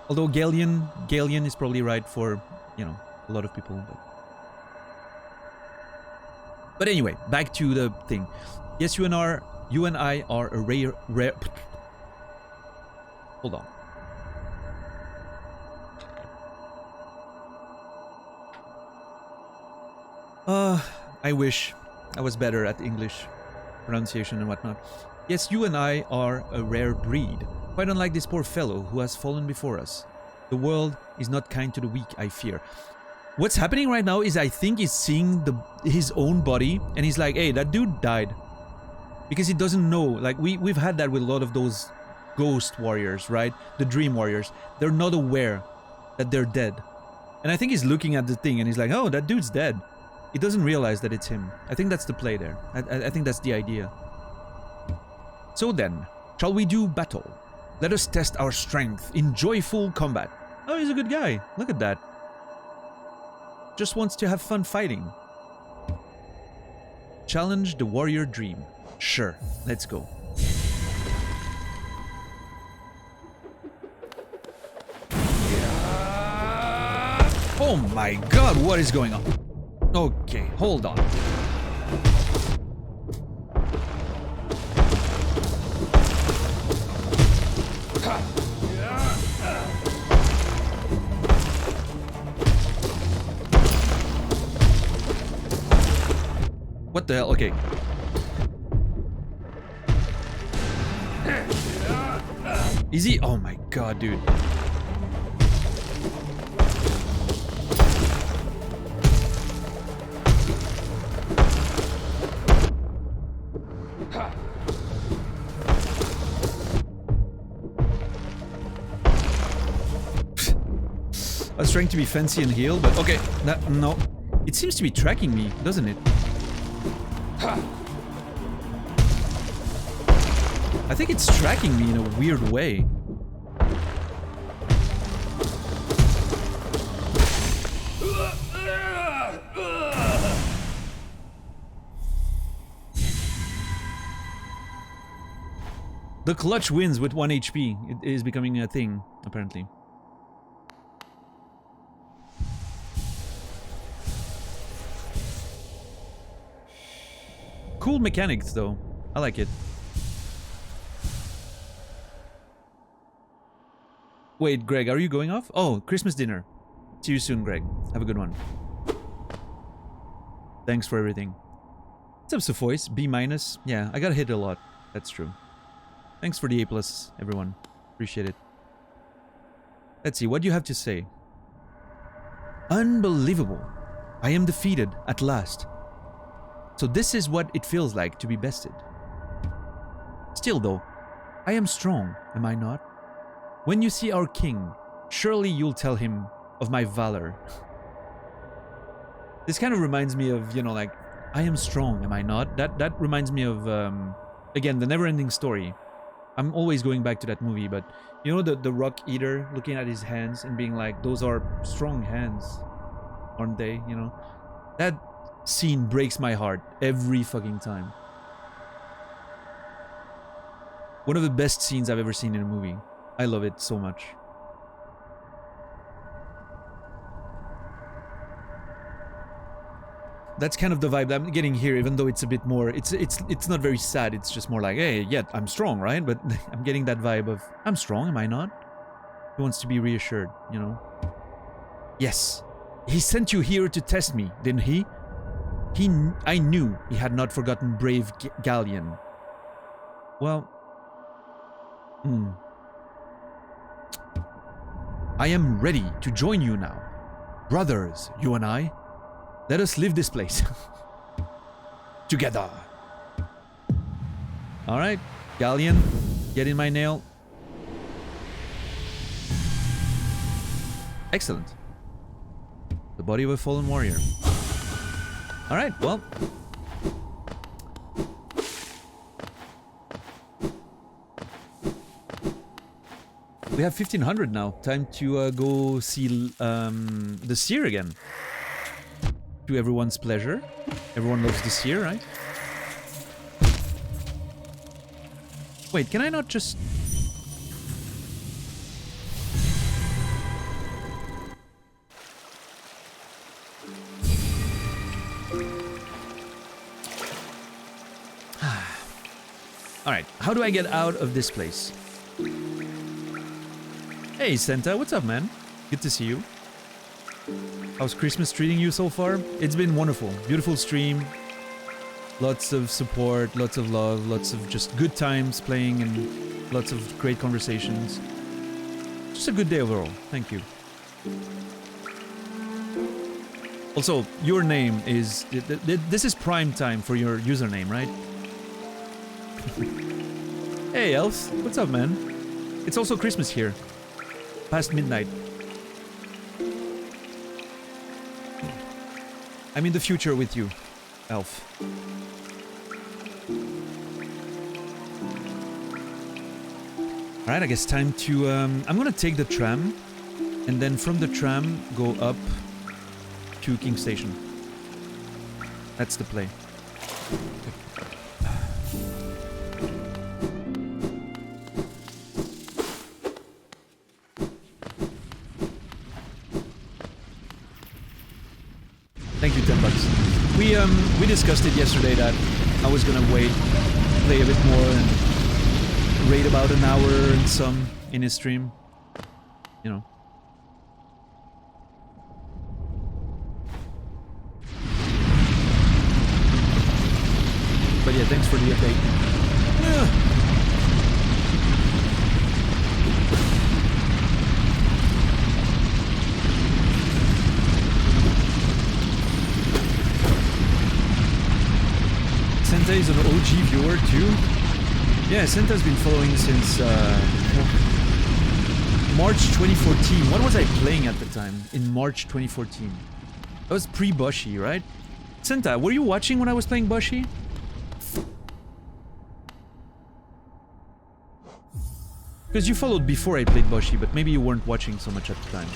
Although Gallian is probably right for, you know, a lot of people. But anyway, back to the thing. Yes, you and I are a rare. Hold on. I wish I was better at English pronunciation and whatnot. Yes, you and I are a rare breed, quite unlike this poor fellow who has fallen before us. The world is not kind to the weak, I fear. What's happening right now is I think he's seeing his own body, and he's like, hey, that dude died. Because he doesn't know, like we've had that with a lot of those ghost warriors, right? The dream warriors. They're not aware that they're dead. And I think he's looking at the thing and he's like, oh, that dude's dead. He doesn't realize that it's him. I think that's the play there. I think that's the idea. So then, shall we do battle? Let us test our strength in joyful combat. Oh, he's a good guy. Look at that. Just wants to have fun fighting. Challenge the warrior dream. Sure, let's go. Oh my god, what is going on? Okay, hold on. What the hell? Okay. Easy? Oh my god, dude. I was trying to be fancy and heal, but okay. No. It seems to be tracking me, doesn't it? I think it's tracking me in a weird way. The clutch wins with 1 HP. It is becoming a thing, apparently. Cool mechanics, though. I like it. Wait, Greg, are you going off? Oh, Christmas dinner. See you soon, Greg. Have a good one. Thanks for everything. What's up, Sophois? B-. Yeah, I got hit a lot. That's true. Thanks for the A+, everyone. Appreciate it. Let's see, what do you have to say? Unbelievable. I am defeated, at last. So this is what it feels like to be bested. Still though, I am strong, am I not? When you see our king, surely you'll tell him of my valor. This kind of reminds me of, you know, like, I am strong, am I not? That reminds me of, again, the never-ending story. I'm always going back to that movie, but you know the rock eater looking at his hands and being like, those are strong hands, aren't they? You know, that scene breaks my heart every fucking time. One of the best scenes I've ever seen in a movie. I love it so much. That's kind of the vibe that I'm getting here, even though it's a bit more... It's not very sad, it's just more like, hey, yeah, I'm strong, right? But I'm getting that vibe of, I'm strong, am I not? He wants to be reassured, you know? Yes. He sent you here to test me, didn't he? I knew he had not forgotten brave Galleon. Well... I am ready to join you now. Brothers, you and I. Let us leave this place. Together. Alright, Galleon, get in my nail. Excellent. The body of a fallen warrior. Alright, well. We have 1500 now. Time to go see the seer again. To everyone's pleasure. Everyone loves the seer, right? Wait, can I not just... Alright, how do I get out of this place? Hey, Santa, what's up, man? Good to see you. How's Christmas treating you so far? It's been wonderful. Beautiful stream. Lots of support, lots of love, lots of just good times playing and lots of great conversations. Just a good day overall. Thank you. Also, your name is... This is prime time for your username, right? Hey, Elf. What's up, man? It's also Christmas here. Past midnight. I'm in the future with you, Elf. Alright, I guess time to... I'm gonna take the tram, and then from the tram, go up to King Station. That's the play. Thank you, $10. We discussed it yesterday that I was gonna wait, play a bit more, and raid about an hour and some in his stream. You know. But yeah, thanks for the update. Senta is an OG viewer too. Yeah, Senta's been following since March 2014. What was I playing at the time? In March 2014. That was pre-Bushi, right? Senta, were you watching when I was playing Bushi? Because you followed before I played Bushi, but maybe you weren't watching so much at the time.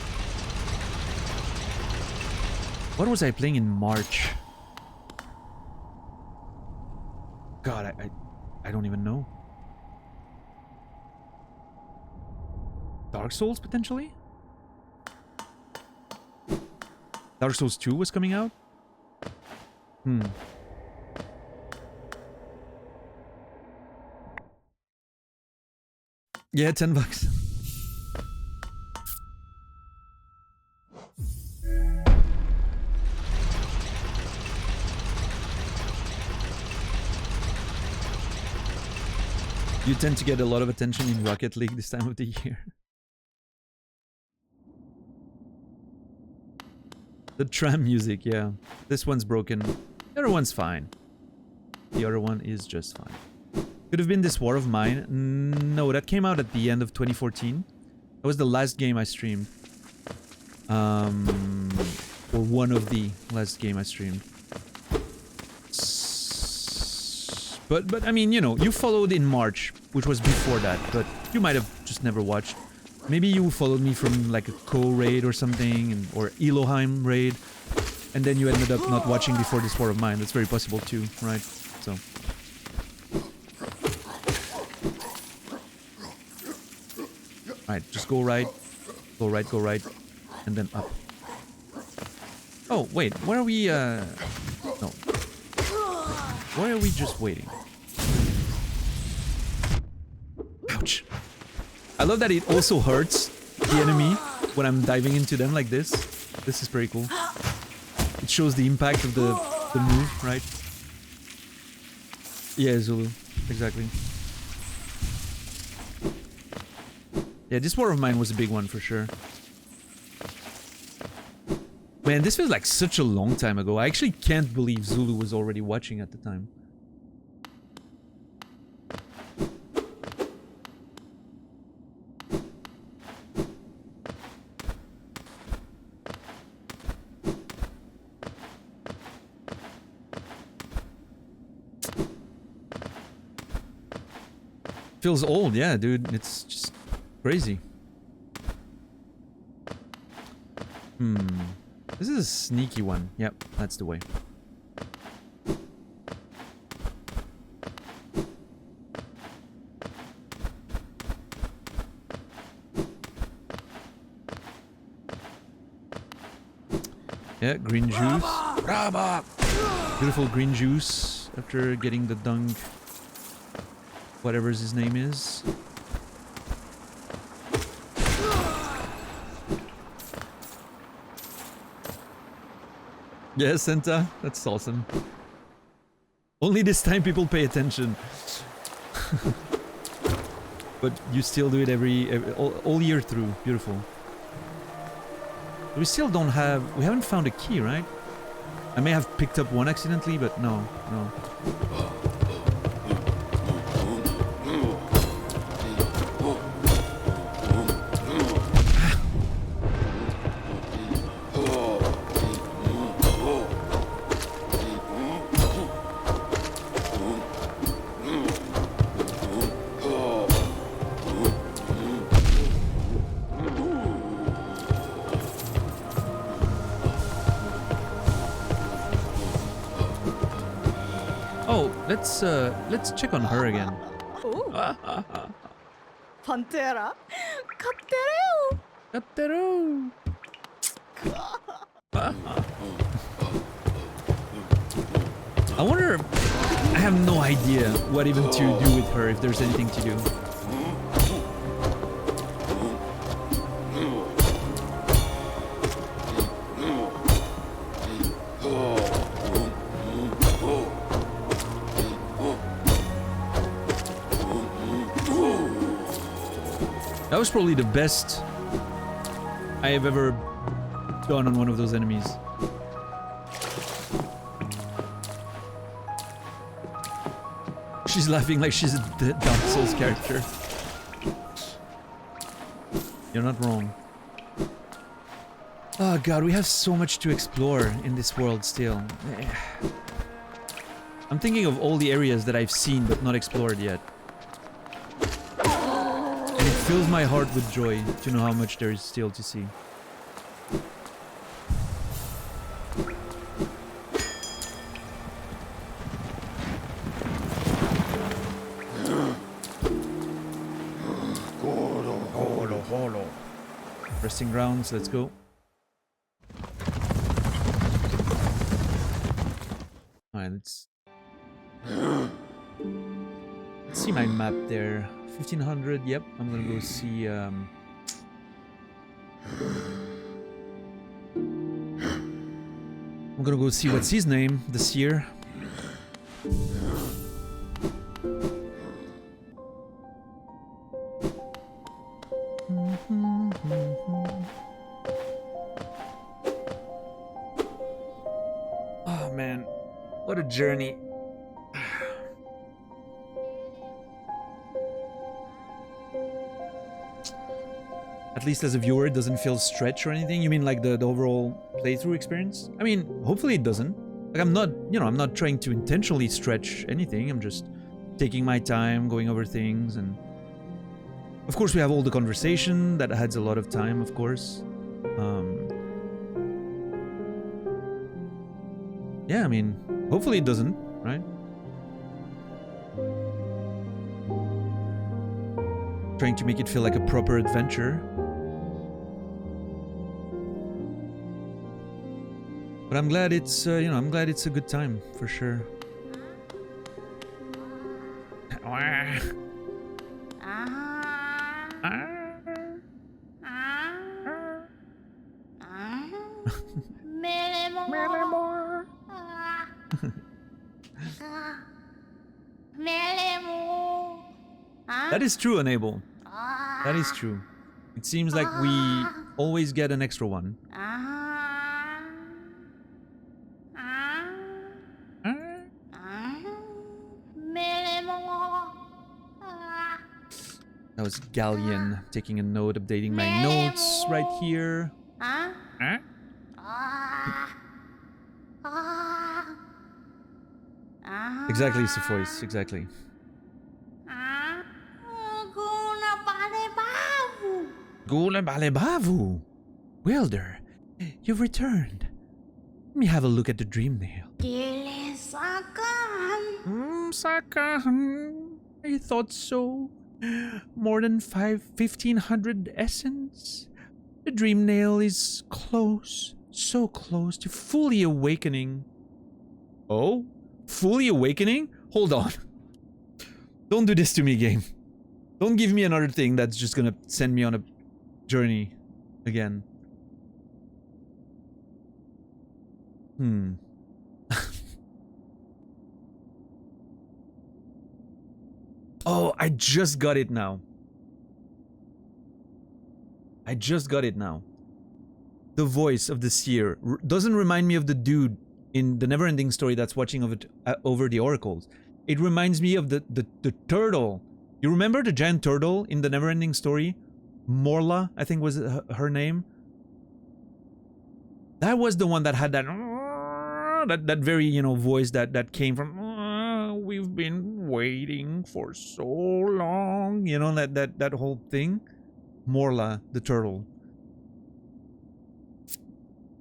What was I playing in March? God, I don't even know. Dark Souls, potentially? Dark Souls 2 was coming out? Yeah, $10. You tend to get a lot of attention in Rocket League this time of the year. The tram music, yeah. This one's broken. The other one's fine. The other one is just fine. Could have been This War of Mine. No, that came out at the end of 2014. That was the last game I streamed. Or one of the last game I streamed. But I mean, you know, you followed in March, which was before that, but you might have just never watched. Maybe you followed me from like a Co raid or something, or Elohim raid. and then you ended up not watching before this War of Mine. That's very possible too, right? So. Alright, just go right, and then up. Oh, wait, where are we, no. Why are we just waiting? Ouch. I love that it also hurts the enemy when I'm diving into them like this. This is pretty cool. It shows the impact of the move, right? Yeah, Zulu. Exactly. Yeah, this War of Mine was a big one for sure. Man, this feels like such a long time ago. I actually can't believe Zulu was already watching at the time. Feels old, yeah, dude. It's just crazy. This is a sneaky one. Yep, that's the way. Yeah, green juice. Beautiful green juice after getting the dung. Whatever his name is. Yeah, Santa, that's awesome. Only this time people pay attention. But you still do it all year through. Beautiful. We still don't have... We haven't found a key, right? I may have picked up one accidentally, but no. Let's check on her again. Pantera. Kattero. I wonder... I have no idea what even to do with her, if there's anything to do. That was probably the best I have ever done on one of those enemies. She's laughing like she's a Dark Souls character. You're not wrong. Oh god, we have so much to explore in this world still. I'm thinking of all the areas that I've seen but not explored yet. And it fills my heart with joy to know how much there is still to see. Resting grounds, let's go. Alright, let's see my map there. 1500, yep. I'm gonna go see I'm gonna go see what's his name, the seer. Oh man, what a journey. At least as a viewer, it doesn't feel stretched or anything. You mean like the overall playthrough experience? I mean, hopefully it doesn't. Like I'm not, I'm not trying to intentionally stretch anything. I'm just taking my time, going over things, and of course we have all the conversation that adds a lot of time, of course. Yeah, I mean, hopefully it doesn't, right? Trying to make it feel like a proper adventure. But I'm glad it's, you know, I'm glad it's a good time, for sure. That is true, Enable. That is true. It seems like we always get an extra one. That was Galleon taking a note, updating my notes right here. Exactly, Sephois, exactly. Gula Balebavu! Wilder, you've returned. Let me have a look at the dream nail. Sakan. I thought so. More than 1,500 essence. The dream nail is close, so close to fully awakening. Oh? Fully awakening? Hold on. Don't do this to me, game. Don't give me another thing that's just gonna send me on a journey again. Oh, I just got it now. I just got it now. The voice of the seer doesn't remind me of the dude in the Neverending Story that's watching over the oracles. It reminds me of the turtle. You remember the giant turtle in the Neverending Story? Morla, I think was her name. That was the one that had that very, you know, voice that came from we've been waiting for so long, you know, that whole thing. Morla the turtle.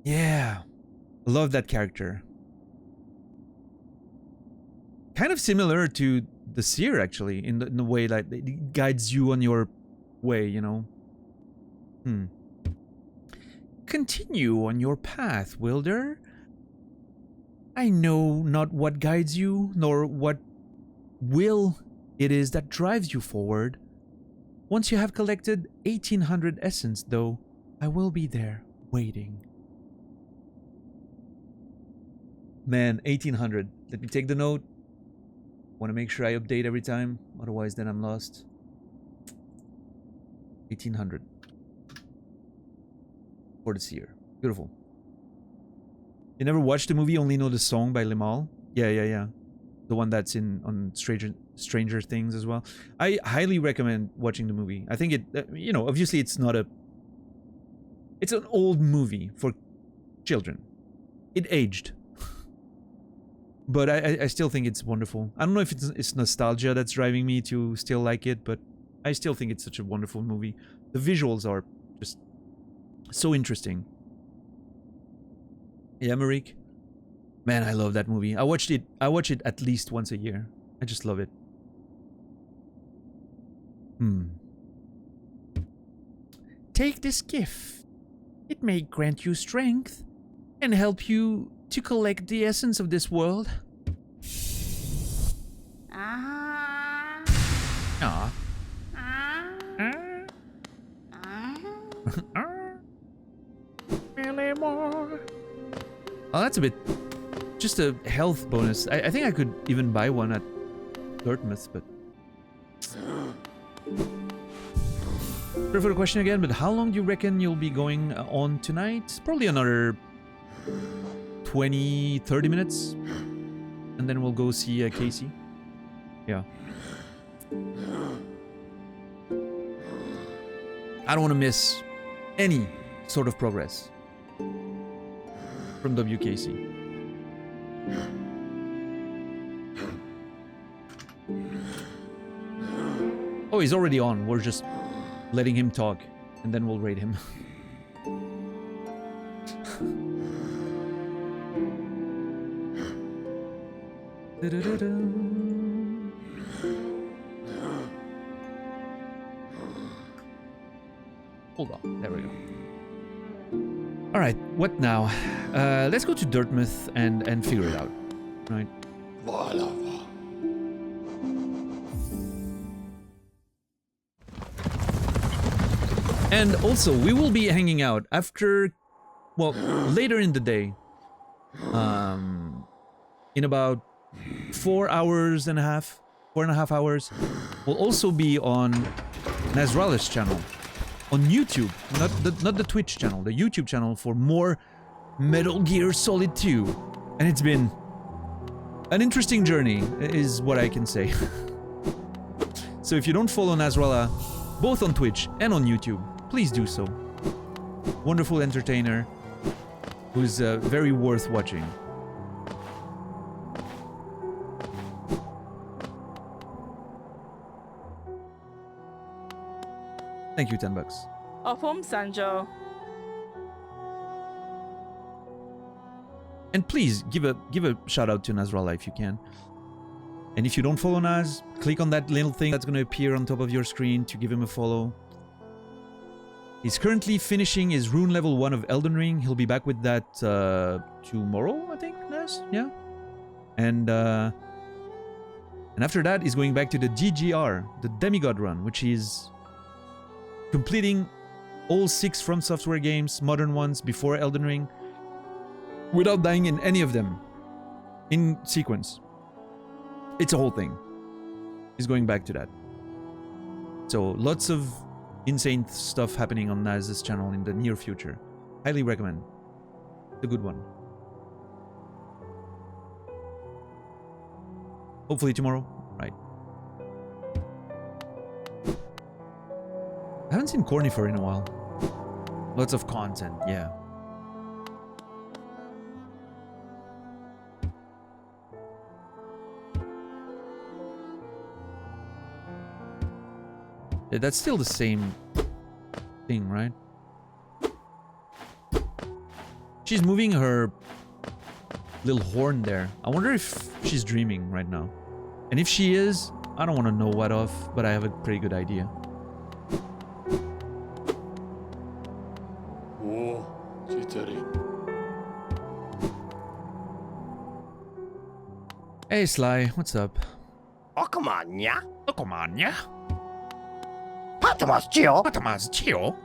Yeah, I love that character. Kind of similar to the seer, actually, in the way that it guides you on your way, you know. Continue on your path, Wilder. I know not what guides you, nor what will it is that drives you forward. Once you have collected 1,800 essence, though, I will be there, waiting. Man, 1,800. Let me take the note. Want to make sure I update every time, otherwise then I'm lost. 1,800. For the seer. Beautiful. You never watched the movie, only know the song by Limal? Yeah. The one that's on Stranger Things as well. I highly recommend watching the movie. I think it, you know, obviously it's not a... It's an old movie for children. It aged. But I still think it's wonderful. I don't know if it's nostalgia that's driving me to still like it, but I still think it's such a wonderful movie. The visuals are just so interesting. Yeah, Marik? Man, I love that movie. I watch it at least once a year. I just love it. Take this gift. It may grant you strength and help you to collect the essence of this world. Oh, that's a bit... Just a health bonus. I think I could even buy one at Dartmouth, but... Sorry for the question again, but how long do you reckon you'll be going on tonight? Probably another 20-30 minutes. And then we'll go see Casey. Yeah. I don't want to miss any sort of progress from WKC. Oh, he's already on. We're just letting him talk, and then we'll raid him. Du-du-du-du. Hold on, there we go. All right, what now? Let's go to Dartmouth and figure it out, right? And also, we will be hanging out after, well, later in the day. In about 4.5 hours, we'll also be on Nasrallah's channel on YouTube, not the Twitch channel, the YouTube channel for more Metal Gear Solid 2. And it's been an interesting journey, is what I can say. So if you don't follow Nasrallah, both on Twitch and on YouTube, please do so. Wonderful entertainer who's very worth watching. Thank you, $10. Opum Sanjo. And please give a shout out to Nasrallah if you can. And if you don't follow Nas, click on that little thing that's going to appear on top of your screen to give him a follow. He's currently finishing his rune level 1 of Elden Ring. He'll be back with that tomorrow, I think, Nas? Yeah. And after that, he's going back to the DGR, the Demigod run, which is completing all 6 From Software games, modern ones, before Elden Ring, without dying in any of them, in sequence. It's a whole thing. He's going back to that. So, lots of insane stuff happening on Naz's channel in the near future. Highly recommend. It's a good one. Hopefully tomorrow. Right. I haven't seen Cornifer in a while. Lots of content, yeah. Yeah, that's still the same thing, right? She's moving her little horn there. I wonder if she's dreaming right now. And if she is, I don't want to know what of, but I have a pretty good idea. Hey Sly, what's up? Oh, come on, yeah? Oh, come on, yeah? Patamas, chill. Patamas, chill.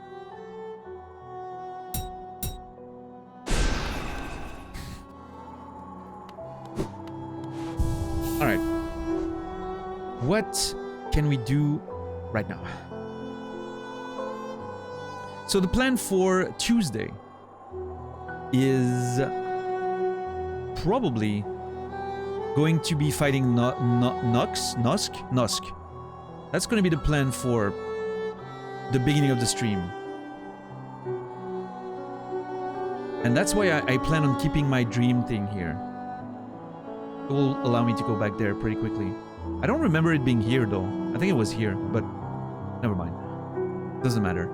Alright. What can we do right now? So the plan for Tuesday is probably going to be fighting Nusk. That's going to be the plan for the beginning of the stream. And that's why I plan on keeping my dream thing here. It will allow me to go back there pretty quickly. I don't remember it being here though. I think it was here, but never mind. Doesn't matter.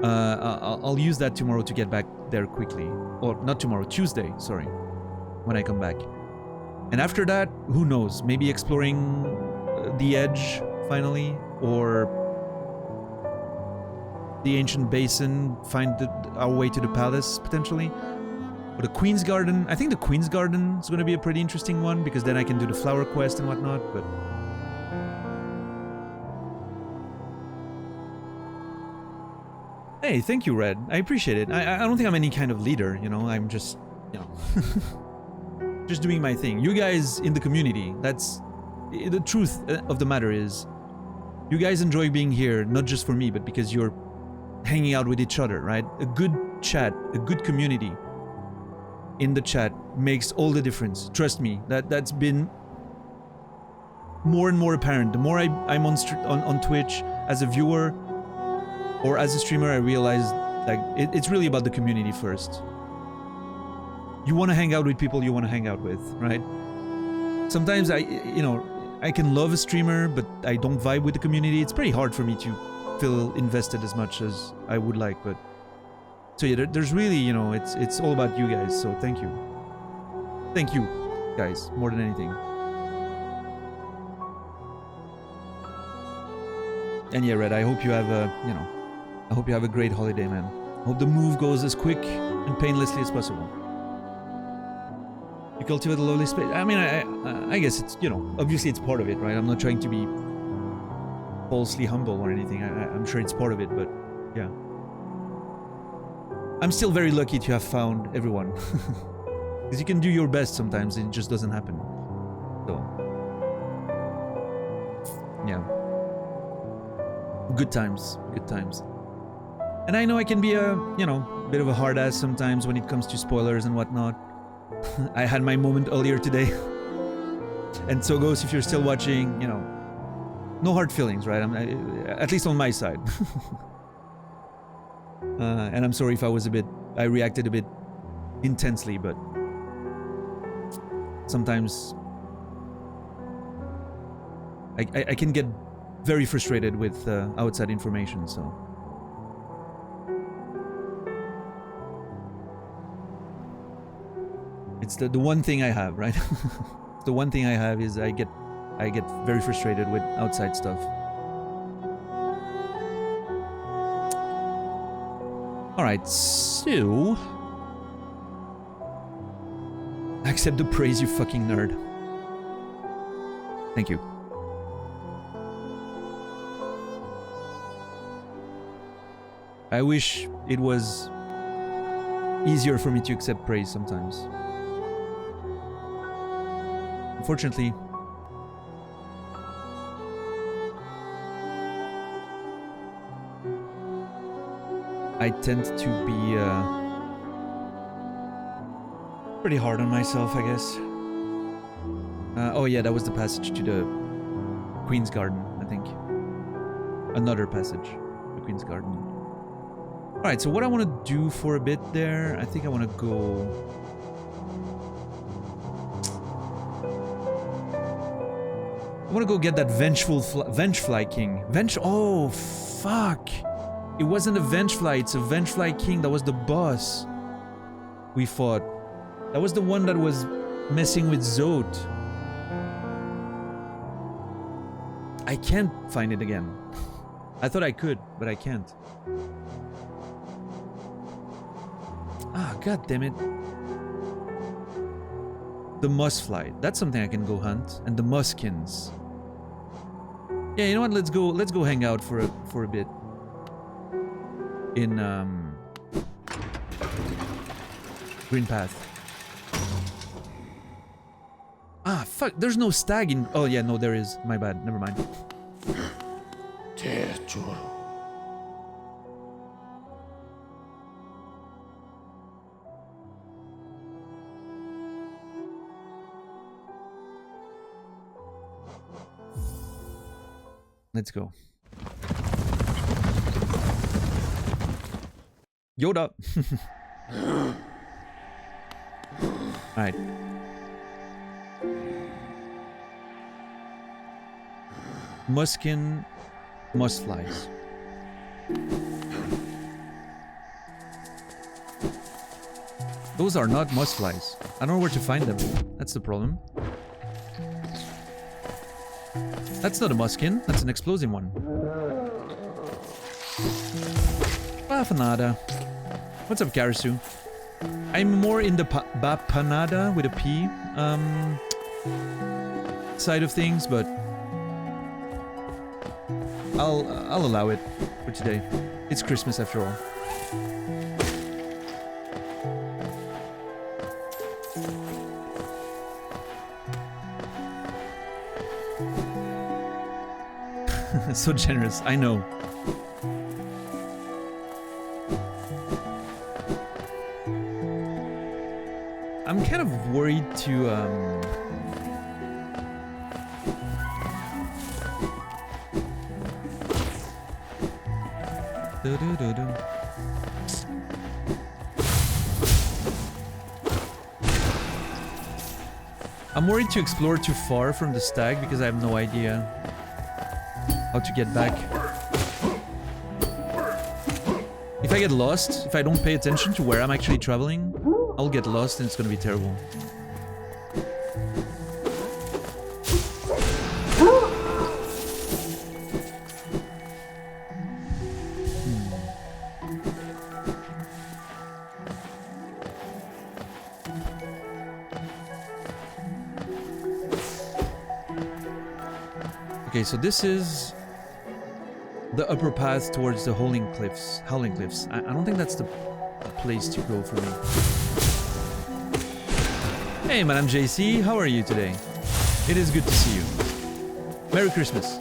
I'll use that tomorrow to get back there quickly. Or not tomorrow, Tuesday, sorry. When I come back. And after that, who knows? Maybe exploring the edge finally, or the ancient basin, find our way to the palace potentially. Or the Queen's Garden. I think the Queen's Garden is going to be a pretty interesting one, because then I can do the flower quest and whatnot, but... Hey, thank you, Red. I appreciate it. I don't think I'm any kind of leader, you know? I'm just, you know... just doing my thing. You guys in the community, that's... The truth of the matter is, you guys enjoy being here, not just for me, but because you're hanging out with each other, right? A good chat, a good community in the chat makes all the difference. Trust me, that's been more and more apparent. The more I'm on Twitch as a viewer or as a streamer, I realize like it's really about the community first. You want to hang out with people you want to hang out with, right? Sometimes I can love a streamer, but I don't vibe with the community. It's pretty hard for me to feel invested as much as I would like, but so yeah, there's really, you know, it's all about you guys, so thank you. Thank you, guys, more than anything. And yeah, Red, I hope you have a, I hope you have a great holiday, man. I hope the move goes as quick and painlessly as possible. You cultivate a lovely space. I mean, I guess it's, obviously it's part of it, right? I'm not trying to be falsely humble or anything. I'm sure it's part of it, but yeah. I'm still very lucky to have found everyone. Because you can do your best sometimes, and it just doesn't happen. So, yeah. Good times, good times. And I know I can be a, bit of a hard ass sometimes when it comes to spoilers and whatnot. I had my moment earlier today. And so goes, if you're still watching, no hard feelings, right? At least on my side. And I'm sorry if I reacted a bit intensely, but sometimes I can get very frustrated with outside information, so. It's the one thing I have, right? The one thing I have is I get very frustrated with outside stuff. Alright, so... accept the praise, you fucking nerd. Thank you. I wish it was easier for me to accept praise sometimes. Unfortunately, I tend to be pretty hard on myself, I guess. Oh yeah, that was the passage to the Queen's Garden, I think. Another passage, the Queen's Garden. Alright, so what I want to do for a bit there, I think I want to go... I want to go get that Vengefly King. Oh, fuck. It wasn't a Vengefly, it's a Vengefly King. That was the boss we fought. That was the one that was messing with Zote. I can't find it again. I thought I could, but I can't. Ah, god damn it. The Mossfly. That's something I can go hunt. And the Muskins. Yeah, you know what? Let's go hang out for a bit. In Green Path. Ah, fuck, there's no stag in... Oh yeah, no, there is. My bad, never mind. Let's go. Yoda! Alright. Muskin... Mussflies. Those are not Mussflies. I don't know where to find them. That's the problem. That's not a Muskin. That's an explosive one. Bafanada. What's up, Karasu? I'm more in the Bapanada with a P side of things, but I'll allow it for today. It's Christmas after all. So generous, I know. I'm kind of worried to I'm worried to explore too far from the stag because I have no idea how to get back. If I get lost, if I don't pay attention to where I'm actually traveling, I'll get lost and it's gonna be terrible. Okay, so this is the upper path towards the Howling Cliffs. I don't think that's the place to go for me. Hey, Madame JC, how are you today? It is good to see you. Merry Christmas.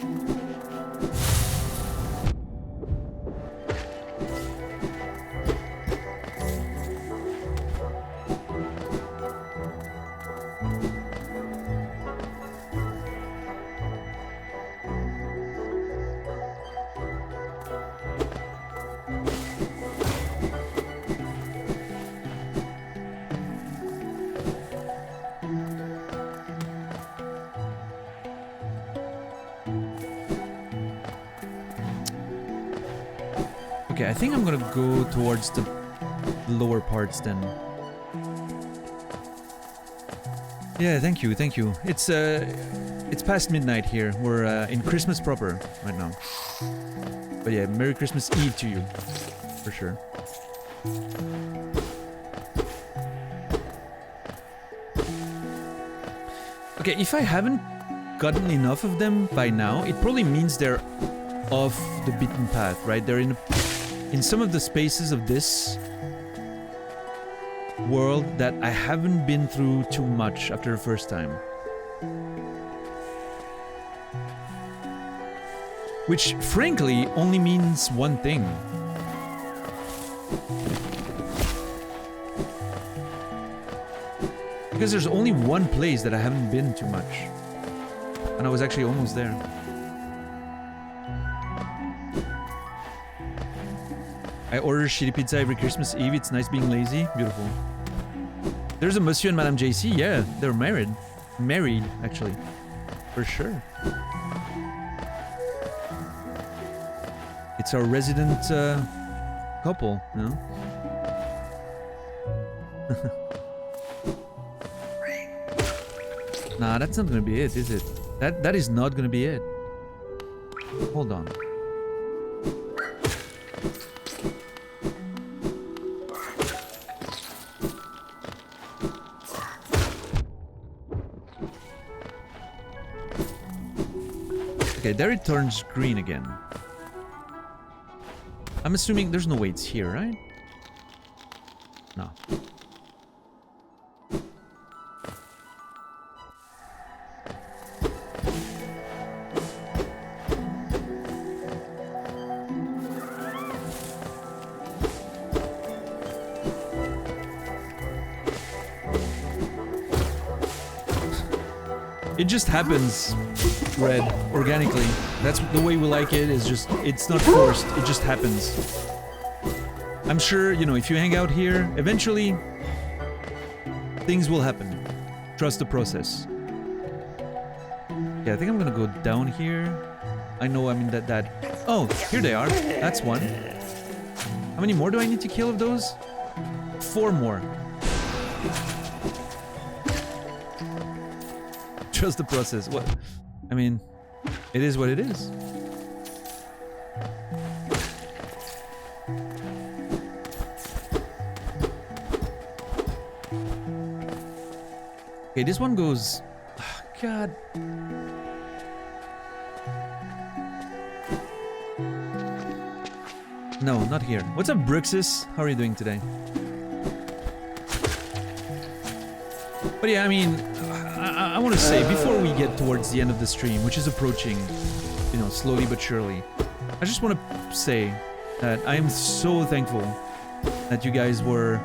Okay, I think I'm gonna go towards the lower parts then. Yeah, thank you, thank you. It's past midnight here. We're in Christmas proper right now. But yeah, Merry Christmas Eve to you, for sure. Okay, if I haven't gotten enough of them by now, it probably means they're off the beaten path, right? They're in some of the spaces of this world that I haven't been through too much after the first time. Which, frankly, only means one thing. Because there's only one place that I haven't been too much. And I was actually almost there. I order shitty pizza every Christmas Eve. It's nice being lazy. Beautiful. There's a Monsieur and Madame JC. Yeah, they're married. Married, actually. For sure. It's our resident couple, you know? Nah, that's not gonna be it, is it? That is not gonna be it. Hold on. Okay, there it turns green again. I'm assuming there's no weights here, right? No. It just happens, Red, organically. That's the way we like it, is just, it's not forced, it just happens. I'm sure, you know, if you hang out here, eventually, things will happen. Trust the process. Yeah, I think I'm gonna go down here. I know, I mean, that... Oh, here they are. That's one. How many more do I need to kill of those? 4 more. Trust the process. What? I mean, it is what it is. Okay, this one goes... Oh, God. No, not here. What's up, Bruxus? How are you doing today? But yeah, I mean, I want to say, before we get towards the end of the stream, which is approaching, you know, slowly but surely, I just want to say that I am so thankful that you guys were...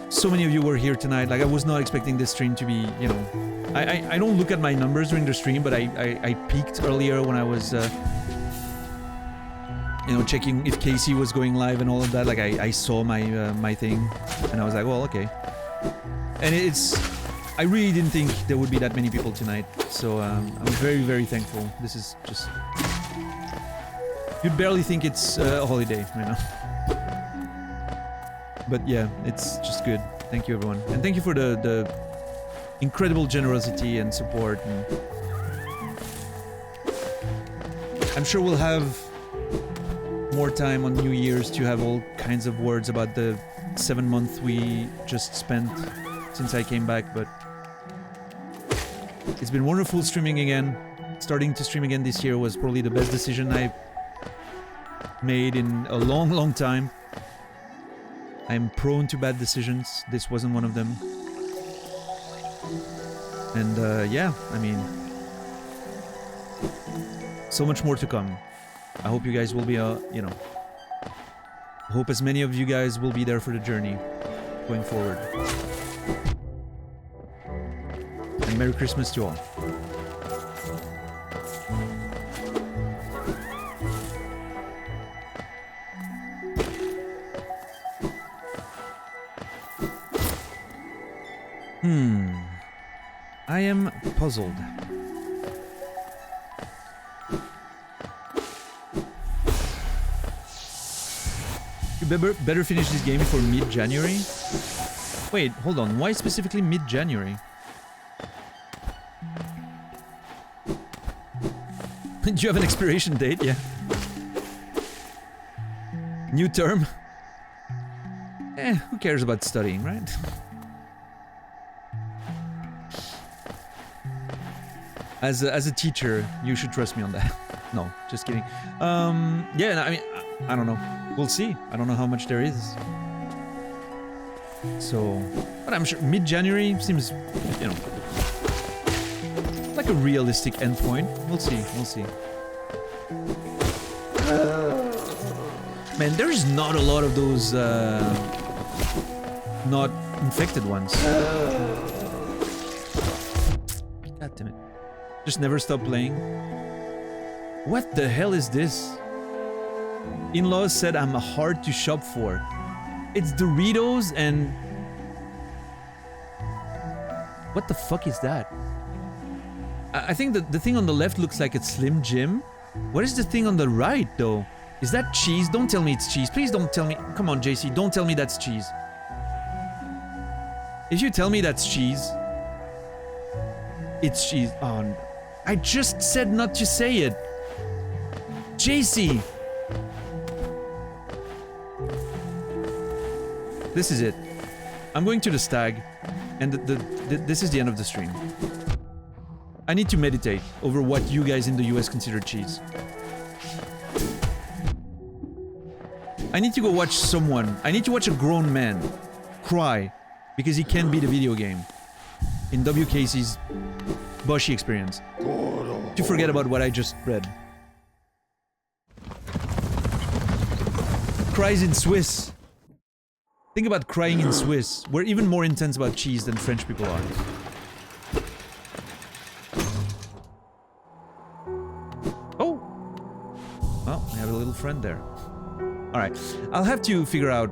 So many of you were here tonight. Like, I was not expecting this stream to be, you know... I don't look at my numbers during the stream, but I peeked earlier when I was, you know, checking if Casey was going live and all of that. Like, I saw my my thing, and I was like, well, okay. And it's... I really didn't think there would be that many people tonight, so I'm very, very thankful. This is just... You'd barely think it's a holiday right now. But yeah, it's just good. Thank you, everyone. And thank you for the incredible generosity and support. And I'm sure we'll have more time on New Year's to have all kinds of words about the 7 months we just spent since I came back, but It's been wonderful streaming again. Starting to stream again this year was probably the best decision I made in a long, long time. I'm prone to bad decisions. This wasn't one of them. And yeah, I mean, so much more to come. I hope you guys will be, you know, I hope as many of you guys will be there for the journey going forward. And Merry Christmas to all. I am puzzled. You better finish this game before mid-January? Wait, hold on. Why specifically mid-January? Do you have an expiration date? Yeah. New term? Who cares about studying, right? As a teacher, you should trust me on that. No, just kidding. Yeah, I mean, I don't know. We'll see. I don't know how much there is. So, but I'm sure mid-January seems, you know, like a realistic endpoint. We'll see. We'll see. Man, there's not a lot of those not infected ones. God damn it. Just never stop playing. What the hell is this? In-laws said I'm hard to shop for. It's Doritos and... What the fuck is that? I think that the thing on the left looks like it's Slim Jim. What is the thing on the right, though? Is that cheese? Don't tell me it's cheese. Please don't tell me... Come on, JC. Don't tell me that's cheese. If you tell me that's cheese... It's cheese. Oh, no. I just said not to say it. JC! This is it. I'm going to the stag, and this is the end of the stream. I need to meditate over what you guys in the US consider cheese. I need to go watch someone. I need to watch a grown man cry because he can't beat a video game in WKC's Bushy experience. To forget about what I just read. Cries in Swiss. Think about crying in Swiss. We're even more intense about cheese than French people are. Oh! Well, I have a little friend there. Alright. I'll have to figure out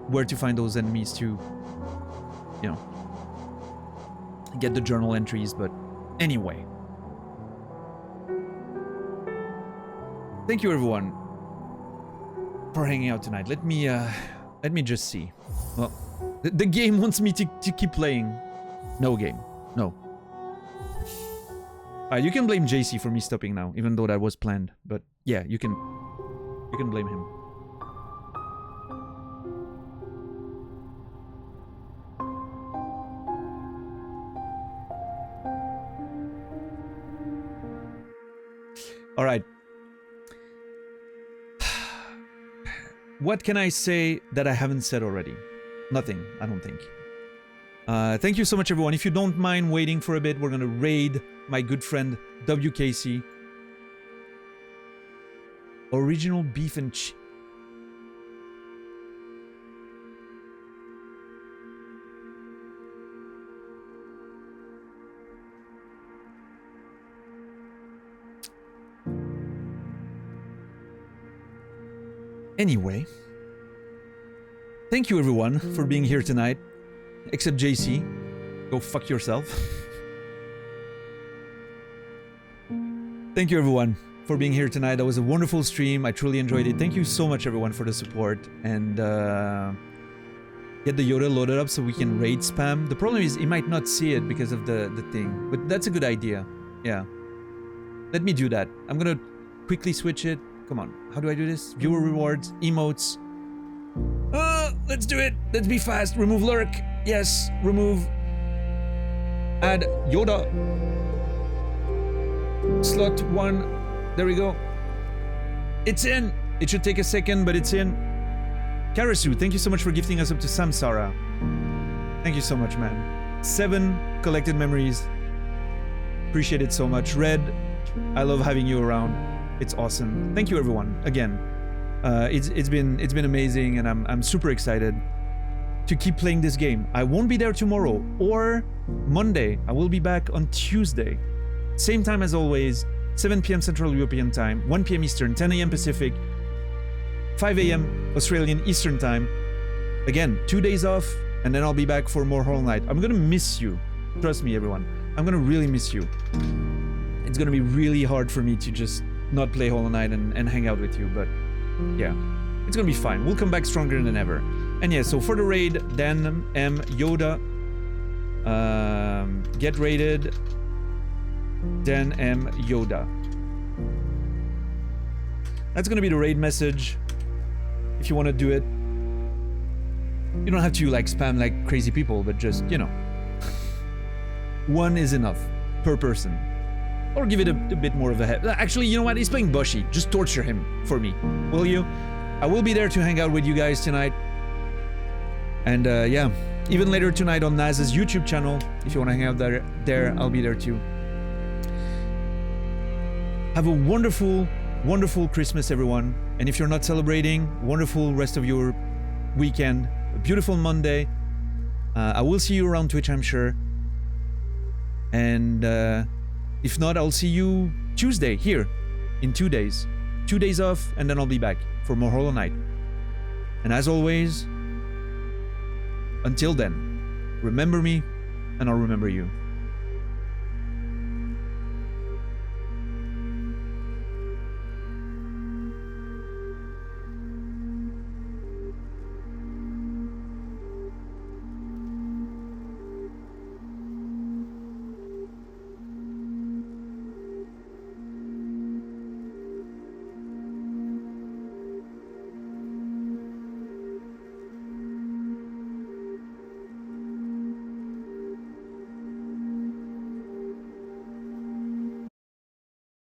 where to find those enemies to, you know, get the journal entries, but anyway. Thank you everyone for hanging out tonight. Let me just see. Well, the game wants me to keep playing. No game. No. You can blame JC for me stopping now, even though that was planned. But yeah, you can blame him. All right. What can I say that I haven't said already? Nothing, I don't think. Thank you so much, everyone. If you don't mind waiting for a bit, we're gonna raid my good friend WKC. Original beef and cheese. Anyway, thank you everyone for being here tonight, except JC. Go fuck yourself. Thank you everyone for being here tonight. That was a wonderful stream. I truly enjoyed it. Thank you so much everyone for the support, and get the Yoda loaded up so we can raid spam. The problem is he might not see it because of the thing, but that's a good idea. Yeah, let me do that. I'm gonna quickly switch it. Come on, how do I do this? Viewer rewards, emotes. Let's do it. Let's be fast. Remove lurk. Yes, remove. Add Yoda. Slot 1. There we go. It's in. It should take a second, but it's in. Karasu, thank you so much for gifting us up to Samsara. Thank you so much, man. 7 collected memories. Appreciate it so much. Red, I love having you around. It's awesome. Thank you, everyone. Again, it's been amazing, and I'm super excited to keep playing this game. I won't be there tomorrow or Monday. I will be back on Tuesday. Same time as always, 7 p.m. Central European Time, 1 p.m. Eastern, 10 a.m. Pacific, 5 a.m. Australian Eastern Time. Again, 2 days off, and then I'll be back for more Hollow Knight. I'm gonna miss you. Trust me, everyone. I'm gonna really miss you. It's gonna be really hard for me to just not play Hollow Knight and hang out with you, but yeah, it's gonna be fine. We'll come back stronger than ever. And yeah, so for the raid, Dan M. Yoda, get raided, Dan M. Yoda. That's gonna be the raid message. If you want to do it, you don't have to like spam like crazy people, but just, you know, 1 is enough per person. Or give it a bit more of a head. Actually, you know what? He's playing Bushy. Just torture him for me, will you? I will be there to hang out with you guys tonight. And yeah, even later tonight on Naz's YouTube channel. If you want to hang out there, I'll be there too. Have a wonderful, wonderful Christmas, everyone. And if you're not celebrating, wonderful rest of your weekend. A beautiful Monday. I will see you around Twitch, I'm sure. And if not, I'll see you Tuesday here in 2 days. 2 days off, and then I'll be back for more Hollow Knight. And as always, until then, remember me, and I'll remember you.